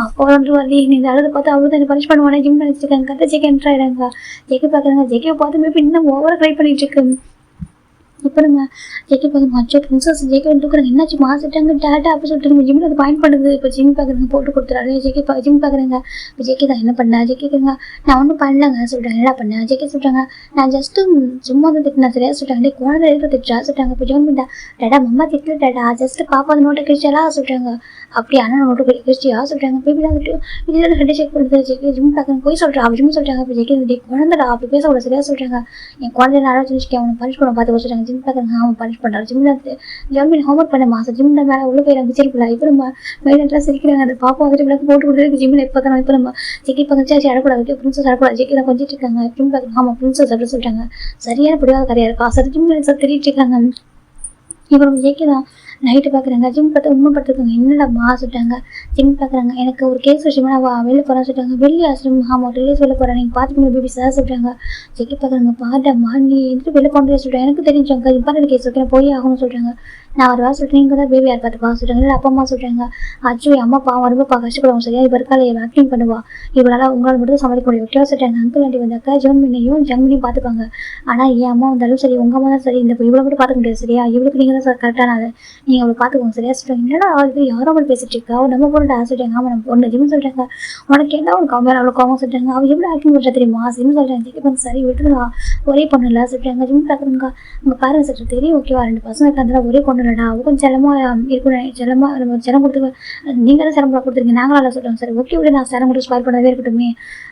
Speaker 1: அப்பா வந்து வரலி நீ இந்த அழுது பார்த்து அவரு தான் பனிஷ் பண்ணுவானே ஜிம் நினைச்சிருக்காங்க கதை ஜெகே என்ட்ராயிடாங்க. ஜெகே பார்க்குறாங்க ஜெகே பார்த்து மேபி இன்னும் ஓவரா ட்ரை பண்ணிட்டு இருக்கு. இப்போ நம்ம ஜெகே பார்க்க மச்சோ பிரின்சஸ் ஜெகே வந்துக்கிறாங்க என்னாச்சு மாசிட்டாங்க டேட்டா அப்படி சொல்லிட்டு ஜிம்மில் அது பாயிண்ட் பண்ணுது. இப்போ ஜிம் பார்க்குறாங்க போட்டு கொடுத்துறாரு ஜிம் பார்க்குறாங்க இப்போ ஜெகே தான் என்ன பண்ண ஜெகேங்க நான் ஒன்றும் பண்ணலங்க சொல்கிறாங்க என்ன பண்ண ஜெகே சொல்கிறாங்க நான் ஜஸ்ட்டு சும்மா தான் திட்டினா சரியா சொல்கிறாங்க குழந்தை எடுத்து திட்டா சொல்கிறாங்க. இப்போ ஜோன் பண்ணா டேடா மம்மா திட்டல டேடா ஜஸ்ட்டு பாப்பா அந்த நோட்டை கிழிச்சாலா சொல்கிறாங்க அப்படி ஆனால் நோட்டு கிழிச்சியா சொல்கிறாங்க பேபி தான் வந்துட்டு இதில் ஹெட் செக் பண்ணுறது ஜெகே ஜிம் பார்க்குறாங்க போய் சொல்கிறா அப்படி ஜிம் சொல்கிறாங்க இப்போ ஜெகே குழந்தைடா அப்படி பேசக்கூட சரியா சொல்கிறாங்க என் குழந்தை நான் வச்சுக்கேன் அவனை பனிஷ் பண்ண பார்த்து சொல்கிறாங்க. ஜிம் பார்க்குறாங்க அவன் பனிஷ் பண்ணுறாரு ஜிம்மில் ஜம்மின் ஹோம்ஒர்க் பண்ண மாதம் ஜிம்மில் மேலே உள்ள போய் சிரிப்பில்ல இப்போ நம்ம மேலாம் சிரிக்கிறாங்க அந்த பாப்பா வந்துட்டு விளக்கு போட்டு கொடுத்துருக்கு ஜிம்மில் இப்போ தான் இப்போ நம்ம ஜெகே பங்கச்சாச்சு அடக்கூடாது பிரின்சஸ் அடக்கூடாது ஜெகே தான் கொஞ்சிட்டு இருக்காங்க. ஜிம் பார்க்குறாங்க ஆமாம் பிரின்சஸ் அப்படின்னு சொல்லிட்டாங்க சரியான பிடிவாத கரையா இருக்கா சார் ஜிம்மில் சார் தெரிவிட்டு இருக்காங்க. இப்போ நம்ம ஜெகே தான் நைட்டு பார்க்குறாங்க ஜிம் பார்த்து உண்மை படுத்துருக்காங்க என்னடா சொல்லிட்டாங்க. ஜிம் பார்க்குறாங்க எனக்கு ஒரு கேஸ் விஷயமா நான் வெளில போகிறேன் சொல்லிட்டாங்க வெளியே ஆசிரம் ஆமாம் 2 டேஸ் வெளில போகிறேன் நீங்கள் பார்த்துக்கணும் பேபி சார் சொல்லிட்டாங்க. ஜெகே பார்க்குறாங்க பாட்டம்மா நீ எதுக்கு வெளில கொண்டு சொல்லிட்டேன் எனக்கு தெரிஞ்சாங்க இம்பார்ட்டன்ட் கேஸ் சொல்லிட்டேன் போய் ஆகணும்னு சொல்லிட்டாங்க. நான் ஒரு வாரம் சொல்லிட்டு நீங்கள் தான் பேபி யார் பார்த்துப்பா சொல்லிட்டாங்க இல்லை அப்பா அம்மா சொல்லிட்டாங்க அச்சு அம்மா பாவம் ரொம்ப கஷ்டப்படுவாங்க சரியா இப்போ இருக்கால ஆக்டிங் பண்ணுவா இவளால் உங்களால் மட்டும் சமாளிக்க முடியும் ஓகேவா சொல்லிட்டாங்க. அங்கிள் ஆண்டி வந்தாக்கா ஜோன்மினையும் ஜங்மினையும் பார்த்துப்பாங்க ஆனால் என் அம்மா வந்தாலும் சரி உங்கள் அம்மா தான் சரி இந்த இவ்வளோ மட்டும் பார்த்துக்க முடியாது சரியா இவளுக்கு நீங்கள் தான் சார் கரெக்டான ஆள் நீங்கள் அவளை பார்த்துக்கோங்க சரியா சொல்லிட்டாங்க. என்னடா அது யாரோ அவள் பேசிட்டு இருக்கா அவள் நம்ம பொண்ணு சொல்லிட்டாங்க ஆமாம் நம்ம பொண்ணு ஜிம் சொல்லிட்டாங்க உனக்கு என்ன அவனுக்கு அவன் அவ்வளோ கோவம் சொல்லிட்டாங்க அவள் எவ்வளோ ஆக்டிங் பண்ணுறா தெரியுமா ஜிம் சொல்லிட்டாங்க ஜெகே சரி விட்டுருவா ஒரே பொண்ணு இல்லை சொல்லிட்டாங்க. ஜிம் பார்க்குறவங்க உங்கள் பேரண்ட்ஸ் சொல்லிட்டு தெரியும் ஓகேவா 2 பசங்க இருக்காங்க ஒரே பொண்ணு இல்லைடா அவள் கொஞ்சம் செல்லமாக இருக்கணும் செல்லமாக நம்ம செலம் கொடுத்து நீங்கள் தான் செலம் கொடுத்துருங்க நாங்களால சொல்கிறோம் சரி ஓகே விட நான் செலம் கொடுத்து ஸ்பாயில் பண்ணவே இருக்கட்டுமே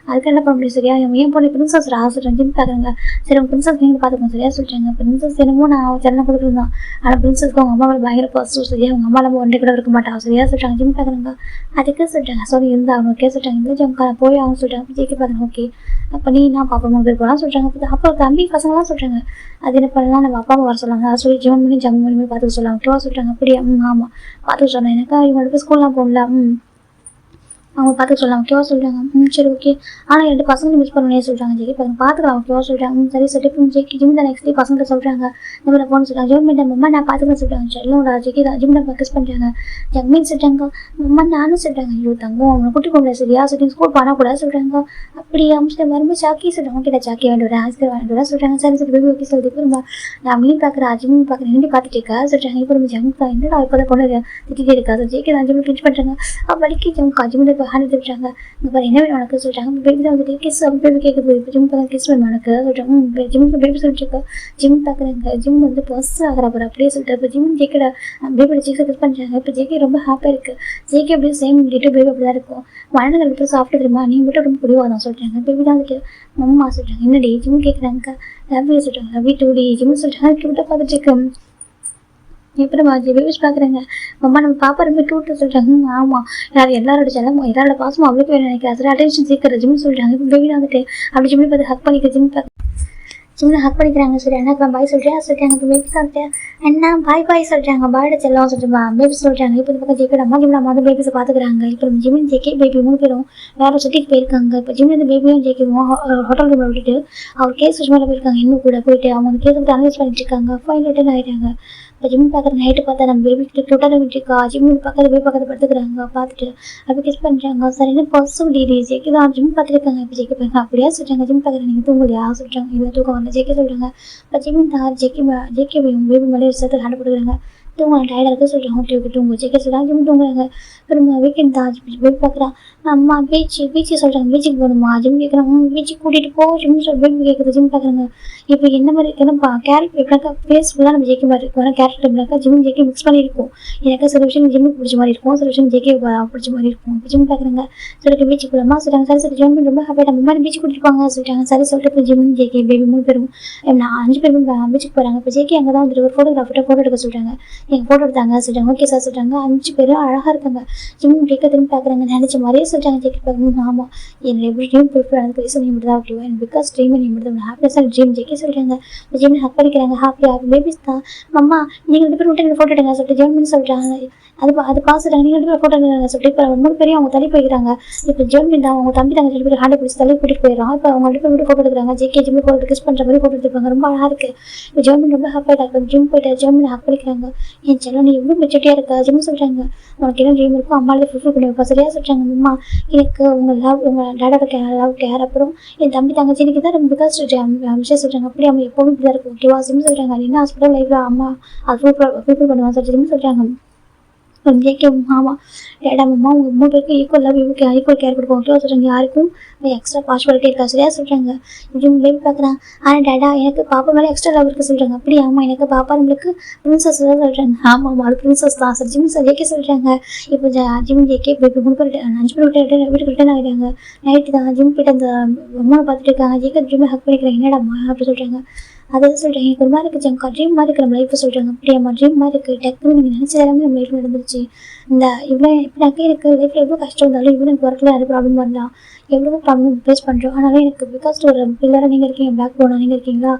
Speaker 1: அதுக்கு என்ன பண்ண முடியும் சரியா என் பொண்ணு பிரின்சஸ் சொல்லிட்டாங்க. ஜிம் பார்க்குறாங்க சரி உங்கள் பிரின்சஸ் நீங்கள் பார்த்துக்கோங்க சரியா சொல்லிட்டாங்க. பிரின்சஸ் என்னமோ நான் செல்லம் கொடுத்துருந்தோம் ஆனால் பிரின்சஸ்க்கு அவங்க அம்மா பயங்கர பாசிட்டிவ் சரியா அவங்க அம்மா நம்ம 1 டே கூட இருக்க மாட்டாங்க சரியா சொல்லிட்டாங்க. ஜிம் பார்க்குறாங்க அதுக்கு சொல்லிட்டாங்க சாரி இருந்தால் அவங்க ஓகே சொல்லிட்டாங்க இந்த ஜம்கா போய் அவங்க சொல்லிட்டாங்க ஜெகே பார்க்குறாங்க ஓகே அப்போ நீ நான் பாப்பா 3 பேர் போகலாம் சொல்லிட்டாங்க. அப்போ தம்பி பசங்களாம் சொல்கிறாங்க அது என்ன பண்ணலாம் நம்ம அப்பா அம்மா வர சொல்லாங்க அதை சொல்லி ஜோன் பண்ணி ஜம் பண்ணி பார்த்துக்க சொல்லாங்க ஓகேவா சொல்லிட்டாங்க. அப்படியே ஆமாம் பார்த்துக்க சொன்னேன் எனக்கா இவங்களுக்கு ஸ்கூல்லாம் போகல அவங்க பார்த்து சொல்லலாம் ஓகேவா சொல்லிட்டாங்க. சரி ஓகே ஆனால் 2 பசங்க மிஸ் பண்ணனே சொல்லிட்டாங்க. ஜெகே பார்த்துக்கலாம் ஓகேவா சொல்லிட்டாங்க. சரி சொல்லிட்டு ஜெகே ஜிம் தான் நெக்ஸ்ட் டே பசங்க சொல்கிறாங்க இந்த மாதிரி ஃபோன் சொல்லிட்டாங்க ஜோன் பண்ணிட்டேன் அம்மா நான் பார்த்துக்கலாம் சொல்லிட்டாங்க. செல்லோட ஜெகே தான் ஜிம் தான் கிஸ் பண்ணிட்டாங்க ஜக்மீன் சொல்லிட்டாங்க அம்மா நானும் சொல்லிட்டாங்க ஐயோ தங்கம் அவனை கூட்டி போக முடியாது சரியா சொல்லிட்டு ஸ்கூல் பண்ண கூட சொல்கிறாங்க. அப்படி அமிச்சிட்டு மறுபடியும் சாக்கி சொல்லிட்டாங்க கிட்ட சாக்கி வேண்டிய ஆஸ்கர் வேண்டிய சொல்லிட்டாங்க. சரி சரி பேபி ஓகே சொல்லிட்டு இப்போ நான் மீன் பார்க்குறேன் ஜிம் பார்க்குறேன் என்னடி பார்த்துட்டு இருக்கா சொல்லிட்டாங்க. இப்போ நம்ம ஜங்க் என்னடா இப்போ தான் பொண்ணு திட்டிகிட்டே இருக்கா ஜெகே தான் ஜிம் பிரிச்சு பண்ணுறாங்க வலிக்கு ஜம்கா ஜிம் ஹேண்ட் எடுத்துட்டாங்க இந்த மாதிரி என்ன வேணும் உனக்கு சொல்லிட்டாங்க. பேபி தான் வந்துட்டு கிஸ் பேபி கேட்குது இப்போ ஜிம் பார்க்க கிஸ் வேணும் உனக்கு சொல்லிட்டாங்க. ஜிம்முக்கு பேபி சொல்லிட்டு ஜிம் பார்க்குறாங்க ஜிம் வந்து பஸ் ஆகிற அப்புறம் அப்படியே சொல்லிட்டு இப்போ ஜிம் ஜெகேட பேபியோட ஜெகே கிஸ் பண்ணுறாங்க. இப்போ ஜெகே ரொம்ப ஹாப்பியாக இருக்குது ஜெகே அப்படியே சேம் டேட்டு பேபி அப்படி தான் இருக்கும் மழை இப்போ சாப்பிட்டு தெரியுமா நீ மட்டும் ரொம்ப பிடிவாதான் சொல்லிட்டாங்க. பேபி தான் வந்துட்டு அம்மா சொல்லிட்டாங்க என்னடி ஜிம் கேட்குறாங்க லவ்வி சொல்லிட்டாங்க லவ்வி டூடி ஜிம் சொல்லிட்டாங்க கிட்ட பார்த்துட்டு இருக்கேன். இப்போ நம்ம பேபிஸ் பார்க்குறாங்க அம்மா நம்ம பாப்பா ரொம்ப க்யூட்டாக சொல்லிட்டாங்க. ஆமாம் எல்லாரோட செல்லம் எல்லாரோட பாசமும் அவளுக்கு வேணும் நினைக்கிறேன் சரி அட்டென்ஷன் சீக்கிரம் ஜிம் சொல்லிட்டாங்க. இப்போ பேபி வந்துட்டு அப்படி ஜிம்மி பார்த்து ஹக் பண்ணிக்க ஜிம் ஜிம்மில் ஹக் பண்ணிக்கிறாங்க சரி அண்ணா பாய் சொல்லிட்டேன் சொல்லிட்டாங்க. இப்போ பேபி வந்துட்டு அண்ணா பாய் சொல்லிட்டாங்க பாயோட செல்லம் சொல்லிட்டு பேபி சொல்லிட்டாங்க. இப்போ பக்கம் ஜெகே அம்மா ஜிம்மில் அம்மா வந்து பேபிஸை பார்த்துக்கிறாங்க. இப்போ நம்ம ஜிம்மின் ஜெகே பேபி 3 பேரும் வேறு சிட்டிக்கு போயிருக்காங்க. இப்போ ஜிம்மில் இருந்து பேபியும் ஜெகேவும் ஹோட்டல் ரூமில் விட்டுட்டு அவர் கேஸ் மேலே போயிருக்காங்க இன்னும் கூட போயிட்டு அவங்க அந்த கேஸ் வந்து அனலைஸ் பண்ணிட்டு இருக்காங்க ஃபைன் ரிட்டன் ஆகிட்டாங்க. இப்போ ஜிம் பார்க்குற நைட்டு பார்த்தா நம்ம பேபி கிட்ட க்யூட்டாக விட்டுருக்கா ஜிம் பக்கத்தில் போய் பக்கத்தில் படுத்துக்கிறாங்க பார்த்துட்டு அப்படி கிஸ் பண்ணுறாங்க சரின்னு பர்ஸும் டீடி ஜெகே தான் ஜிம் பார்த்துருக்காங்க. இப்போ ஜெகே பாருங்க அப்படியே சொல்லிட்டாங்க ஜிம் பார்க்குற நீங்கள் தூங்கலையா சொல்லிட்டாங்க இல்லை தூக்கம் வரல ஜெகே சொல்கிறாங்க. இப்போ ஜிம்மின் தான் ஜெகே பேபி மேலே சேர்த்து ஹேண்ட் போட்டுக்கிறாங்க. தூங்கலாம் டயர்டாக இருக்க சொல்கிறாங்க. ஓகே ஓகே தூங்க ஜேகே சொல்கிறாங்க. ஜிம் தூங்குறாங்க. திரும்ப வீக்கெண்ட் தான் போய் பார்க்குறான். அம்மா பீச்சு சொல்கிறாங்க. பீச்சுக்கு போகணுமா? ஜிம் கேட்குறாங்க. பீச்சுக்கு கூட்டிகிட்டு போ ஜிம் பேபி கேட்குறது. ஜிம் பார்க்குறாங்க. இப்போ என்ன மாதிரி இருக்குன்னா கேரக்டர் எப்படினாக்கா ஃபேஸ் ஃபுல்லாக நம்ம ஜேகே மாதிரி இருக்கும். ஆனால் கேரக்டர் எப்படினாக்கா ஜிம் ஜேகே மிக்ஸ் பண்ணியிருக்கும். எனக்கு சில விஷயம் ஜிம்முக்கு பிடிச்ச மாதிரி இருக்கும், சில விஷயம் ஜேகே பிடிச்ச மாதிரி இருக்கும். ஜிம் பார்க்குறாங்க. சொல்லிட்டு பீச்சுக்கு போகலாமா சொல்கிறாங்க. சரி சரி ஜிம் ரொம்ப ஹாப்பியாக நம்ம மாதிரி பீச் கூட்டிட்டு போங்க சொல்லிட்டாங்க. சரி சொல்லிட்டு இப்போ ஜிம் ஜேகே பேபி 3 பேரும் நான் 5 பேரும் பீச்சுக்கு போகிறாங்க. இப்போ ஜேகே அங்கே தான் வந்துட்டு ஒரு ஃபோட்டோகிராஃபர்கிட்ட ஃபோட்டோ எடுக்க சொல்கிறாங்க. எங்கள் ஃபோட்டோ எடுத்தாங்க சொல்கிறாங்க. ஓகே சார் சொல்கிறாங்க. 5 பேரும் அழகாக இருக்காங்க. ஜிம் ஜேகே திரும்பி பார்க்குறாங்க. நினச்ச மாதிரியே சொல்கிறாங்க. ஜேகே பார்க்கணும். ஆமாம் என்னோட எப்படி ட்ரீம் ப்ரிஃபர் ஆனது பேச நீ மட்டும் தான் ஓகேவா எனக்கு பிகாஸ் ட்ரீம் நீ மட்டும் தான் ஹாப்பினஸாக ட்ரீம் ஜேகே சொல்கிறாங்க. ஜிம் ஹக் பண்ணிக்கிறாங்க. ஹாப்பியாக பேபிஸ் தான் அம்மா நீங்கள் 2 பேரும் விட்டு ஃபோட்டோ எடுங்க சொல்லிட்டு ஜெர்மன் சொல்கிறாங்க. அது பார்த்துட்டாங்க. நீங்கள் 2 பேரும் ஃபோட்டோ எடுங்க சொல்லிட்டு இப்போ 3 பேரையும் அவங்க தள்ளி போய்க்கிறாங்க. இப்போ ஜெர்மன் தான் அவங்க தம்பி தாங்க 2 பேர் ஹேண்டை பிடிச்சி தள்ளி கூட்டிகிட்டு போயிடறான். இப்போ அவங்க 2 பேர் விட்டு ஃபோட்டோ எடுக்கிறாங்க. ஜேகே ஜிம் ஃபோட்டோ கிஸ் பண்ணுற மாதிரி ஃபோட்டோ எடுத்துருப்பாங்க. ரொம்ப அழகாக இருக்குது. இப்போ ஜெர்மன் ரொம்ப ஹாப்பியாக இருக்கும். ஜிம் போயிட்டு ஜெர்மன் ஹக் பண்ணிக்கிறாங்க. என் செல்லம் நீ எவ்வளோ மெச்சூரிட்டியாக இருக்கா ஜிம் சொல்கிறாங்க. உனக்கு என்ன ட்ரீம் இருக்கும் அம்மாவில் ஃபுல்ஃபில் பண்ணி வைப்பா சரியா சொல்கிறாங்க. அம்மா எனக்கு உங்கள் டேடோட லவ் கேர் அப்புறம் என் தம்பி தங்கச்சி எனக்கு தான் ரொம்ப பிகாஸ் விஷயம் சொல்கிறாங்க. அப்படி அவங்க எப்போவும் இப்படி தான் இருக்கும் ஓகேவா ஜிம் சொல்கிறாங்க. என்ன ஹாஸ்பிட்டல் லைஃப்பில் அம்மா அது ஃபுல்ஃபில் பண்ணுவான் சொல்லிட்டு சொல்கிறாங்க. ஜேகே மாமா டேடா மாமா உங்கள் 3 பேருக்கு ஈக்குவல் கேர் கொடுப்போம் ஓகேவா சொல்கிறாங்க. யாருக்கும் எக்ஸ்ட்ரா பார்ஷுவாலிட்டி இருக்கா சரியா சொல்கிறாங்க. ஜிம் பேபி பார்க்குறான். ஆனால் டேடா எனக்கு பாப்பா மேலே எக்ஸ்ட்ரா லவ் இருக்குது சொல்கிறாங்க. அப்படி ஆமாம் எனக்கு பாப்பா நம்மளுக்கு பிரின்சஸ் தான் சொல்கிறாங்க. ஆமாம் அது பிரின்சஸ் தான் சார் ஜிம் சார் ஜேகே சொல்கிறாங்க. இப்போ ஜிம் ஜேகே பேபி 3 பேர் 5 பேர் வீட்டுக்கு ரிட்டர்ன் ஆகிட்டாங்க. நைட்டு தான் ஜிம் போய்ட்டு அந்த அம்மாவை பார்த்துட்டு இருக்காங்க. ஜேகே ஜிம்மை ஹக் பண்ணிக்கிறேன். என்னடாம்மா அப்படி சொல்கிறாங்க. அதான் சொல்கிறேன் எனக்கு ஒரு மாதிரி இருக்குது ஜங்கா ட்ரீம் மாதிரி இருக்குது நம்ம லைஃப்பை சொல்கிறாங்க. அப்படியாம்மா ட்ரீம் மாதிரி இருக்குது டக்குன்னு நீங்கள் நினச்சது எல்லாமே நம்ம லைஃப்பில் நடந்துருச்சு. இந்த இவ்வளோ இப்படினாக்கா எனக்கு லைஃப்பில் எவ்வளோ கஷ்டம் இருந்தாலும் இவ்வளோ எனக்கு ஒர்க்கில் நிறைய ப்ராப்ளம் வரலாம் எவ்வளோ ப்ராப்ளம் ஃபேஸ் பண்ணுறோம். ஆனாலும் எனக்கு பிகாஸ் ஒரு பில்லராக நீங்கள் இருக்கீங்க பேக் போனால் நீங்கள் இருக்கீங்களா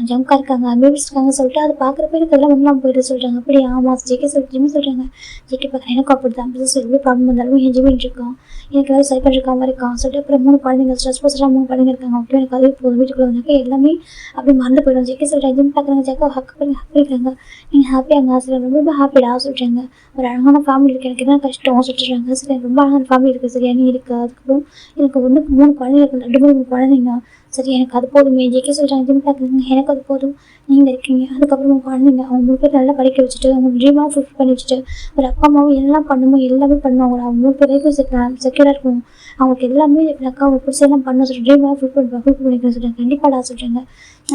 Speaker 1: ஜம்கா இருக்காங்க பேபிஸ் இருக்காங்க சொல்லிட்டு அதை பார்க்குறப்ப எனக்கு எல்லாம் ஒன்றாம் போயிட்டு சொல்கிறாங்க. அப்படி ஆமாம் ஜேகே ஜிம் சொல்கிறாங்க. ஜேகே பார்க்குறேன் எனக்கு அப்படி தான் பிகாஸ் எவ்வளோ ப்ராப்ளம் வந்தாலும் என் ஜிமின் இருக்கான் எனக்கு ஏதாவது சரி பண்ணுற மாதிரி இருக்கான் சொல்லிட்டு அப்புறம் 3 குழந்தைங்க ஸ்ட்ரெஸ் போஸ்டாக 3 குழந்தைங்க இருக்காங்க. ஓகே எனக்கு அதே போதும் வீட்டுக்குள்ளே வந்தாக்கா எல்லாமே அப்படி மறந்து போயிடும். ஜேகே சொல்கிறாங்க. ஜிம் பார்க்குறாங்க. ஜேக்கா ஹக் பண்ணிக்கிறாங்க. நீங்கள் ஹாப்பியாங்க சார் ரொம்ப ஹாப்பிடா சொல்கிறாங்க. ஒரு அழகான ஃபேமிலி இருக்குது எனக்கு என்ன கஷ்டம் சொல்லிட்டுறாங்க. சரி ரொம்ப அழகான ஃபேமிலி இருக்குது சரியா நீ இருக்குது. அதுக்கப்புறம் எனக்கு 3 குழந்தைங்க இருக்குது 2 குழந்தைங்க சரி எனக்கு அது போதுமே. ஜேகே சொல்கிறாங்க. ஜிம் பார்க்குறாங்க. எனக்கு அது போதும் நீங்கள் இருக்கீங்க. அதுக்கப்புறம் குழந்தைங்க அவங்க 3 பேர் நல்லா படிக்க வச்சுட்டு அவங்க ட்ரீமாக ஃபுல்ஃபில் பண்ணி வச்சுட்டு ஒரு அப்பா அம்மாவும் எல்லாம் பண்ணுமோ எல்லாமே பண்ணுவோம். அவங்க 3 பேரையும் செக்யூராக இருக்கும். அவங்களுக்கு எல்லாமே எப்படினாக்கா அவங்க பிடிச்செல்லாம் பண்ண சொல்லிட்டு ட்ரீமாக ஃபுல்ஃபில் பண்ணிக்கிறேன் சொல்கிறாங்க. கண்டிப்பாடா சொல்கிறாங்க.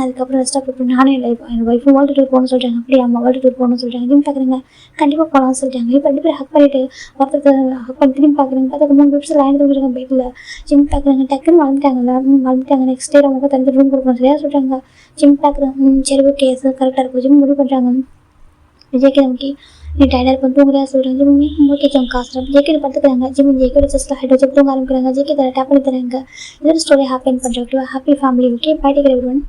Speaker 1: அதுக்கப்புறம் ரெஸ்ட் ஆஃப் இப்போ நானே லைஃப் என் ஒய்ஃபும் வேர்ல்டு டூர் போகணும்னு சொல்கிறாங்க. அப்படி அம்மா வேர்ல்டு டூர் போகணும்னு சொல்கிறாங்க. ஜிம் பார்க்குறாங்க. கண்டிப்பாக போகலாம்னு சொல்லிட்டாங்க. இப்போ 2 பேர் ஹக் பண்ணிவிட்டு ஒருத்தர் ஹக் பண்ணி திரும்பி பார்க்குறாங்க. பார்த்து 3 நிமிஷம் லைன் தூக்கிடுறாங்க பைக்கில். ஜிம் பார்க்குறாங்க. டக்குன்னு வளர்ந்துட்டாங்க. நெக்ஸ்ட் டே அவங்க தனித்து ரூம் கொடுக்கணும் சரியா சொல்கிறாங்க. ஜிம் பார்க்குறாங்க. சரி ஓகே சார் கரெக்டாக இருக்கும் ஜிம் முடிவு பண்ணுறாங்க. ஜேகே நமக்கு நீ டயர்டாக இருக்கும் தூங்குறியா சொல்கிறாங்க. ஜிம் ஓகே ஜம் காசு ஜேகே பார்த்துக்கிறாங்க. ஜிம் ஜேகே ஜஸ்ட்டில் ஹைட் வச்சு தூங்க ஆரம்பிக்கிறாங்க. ஜேகே டேப் பண்ணி தராங்க. இதோட ஸ்டோரி ஹாப்பி பண்ணுறோம். Happy family okay bye take everyone.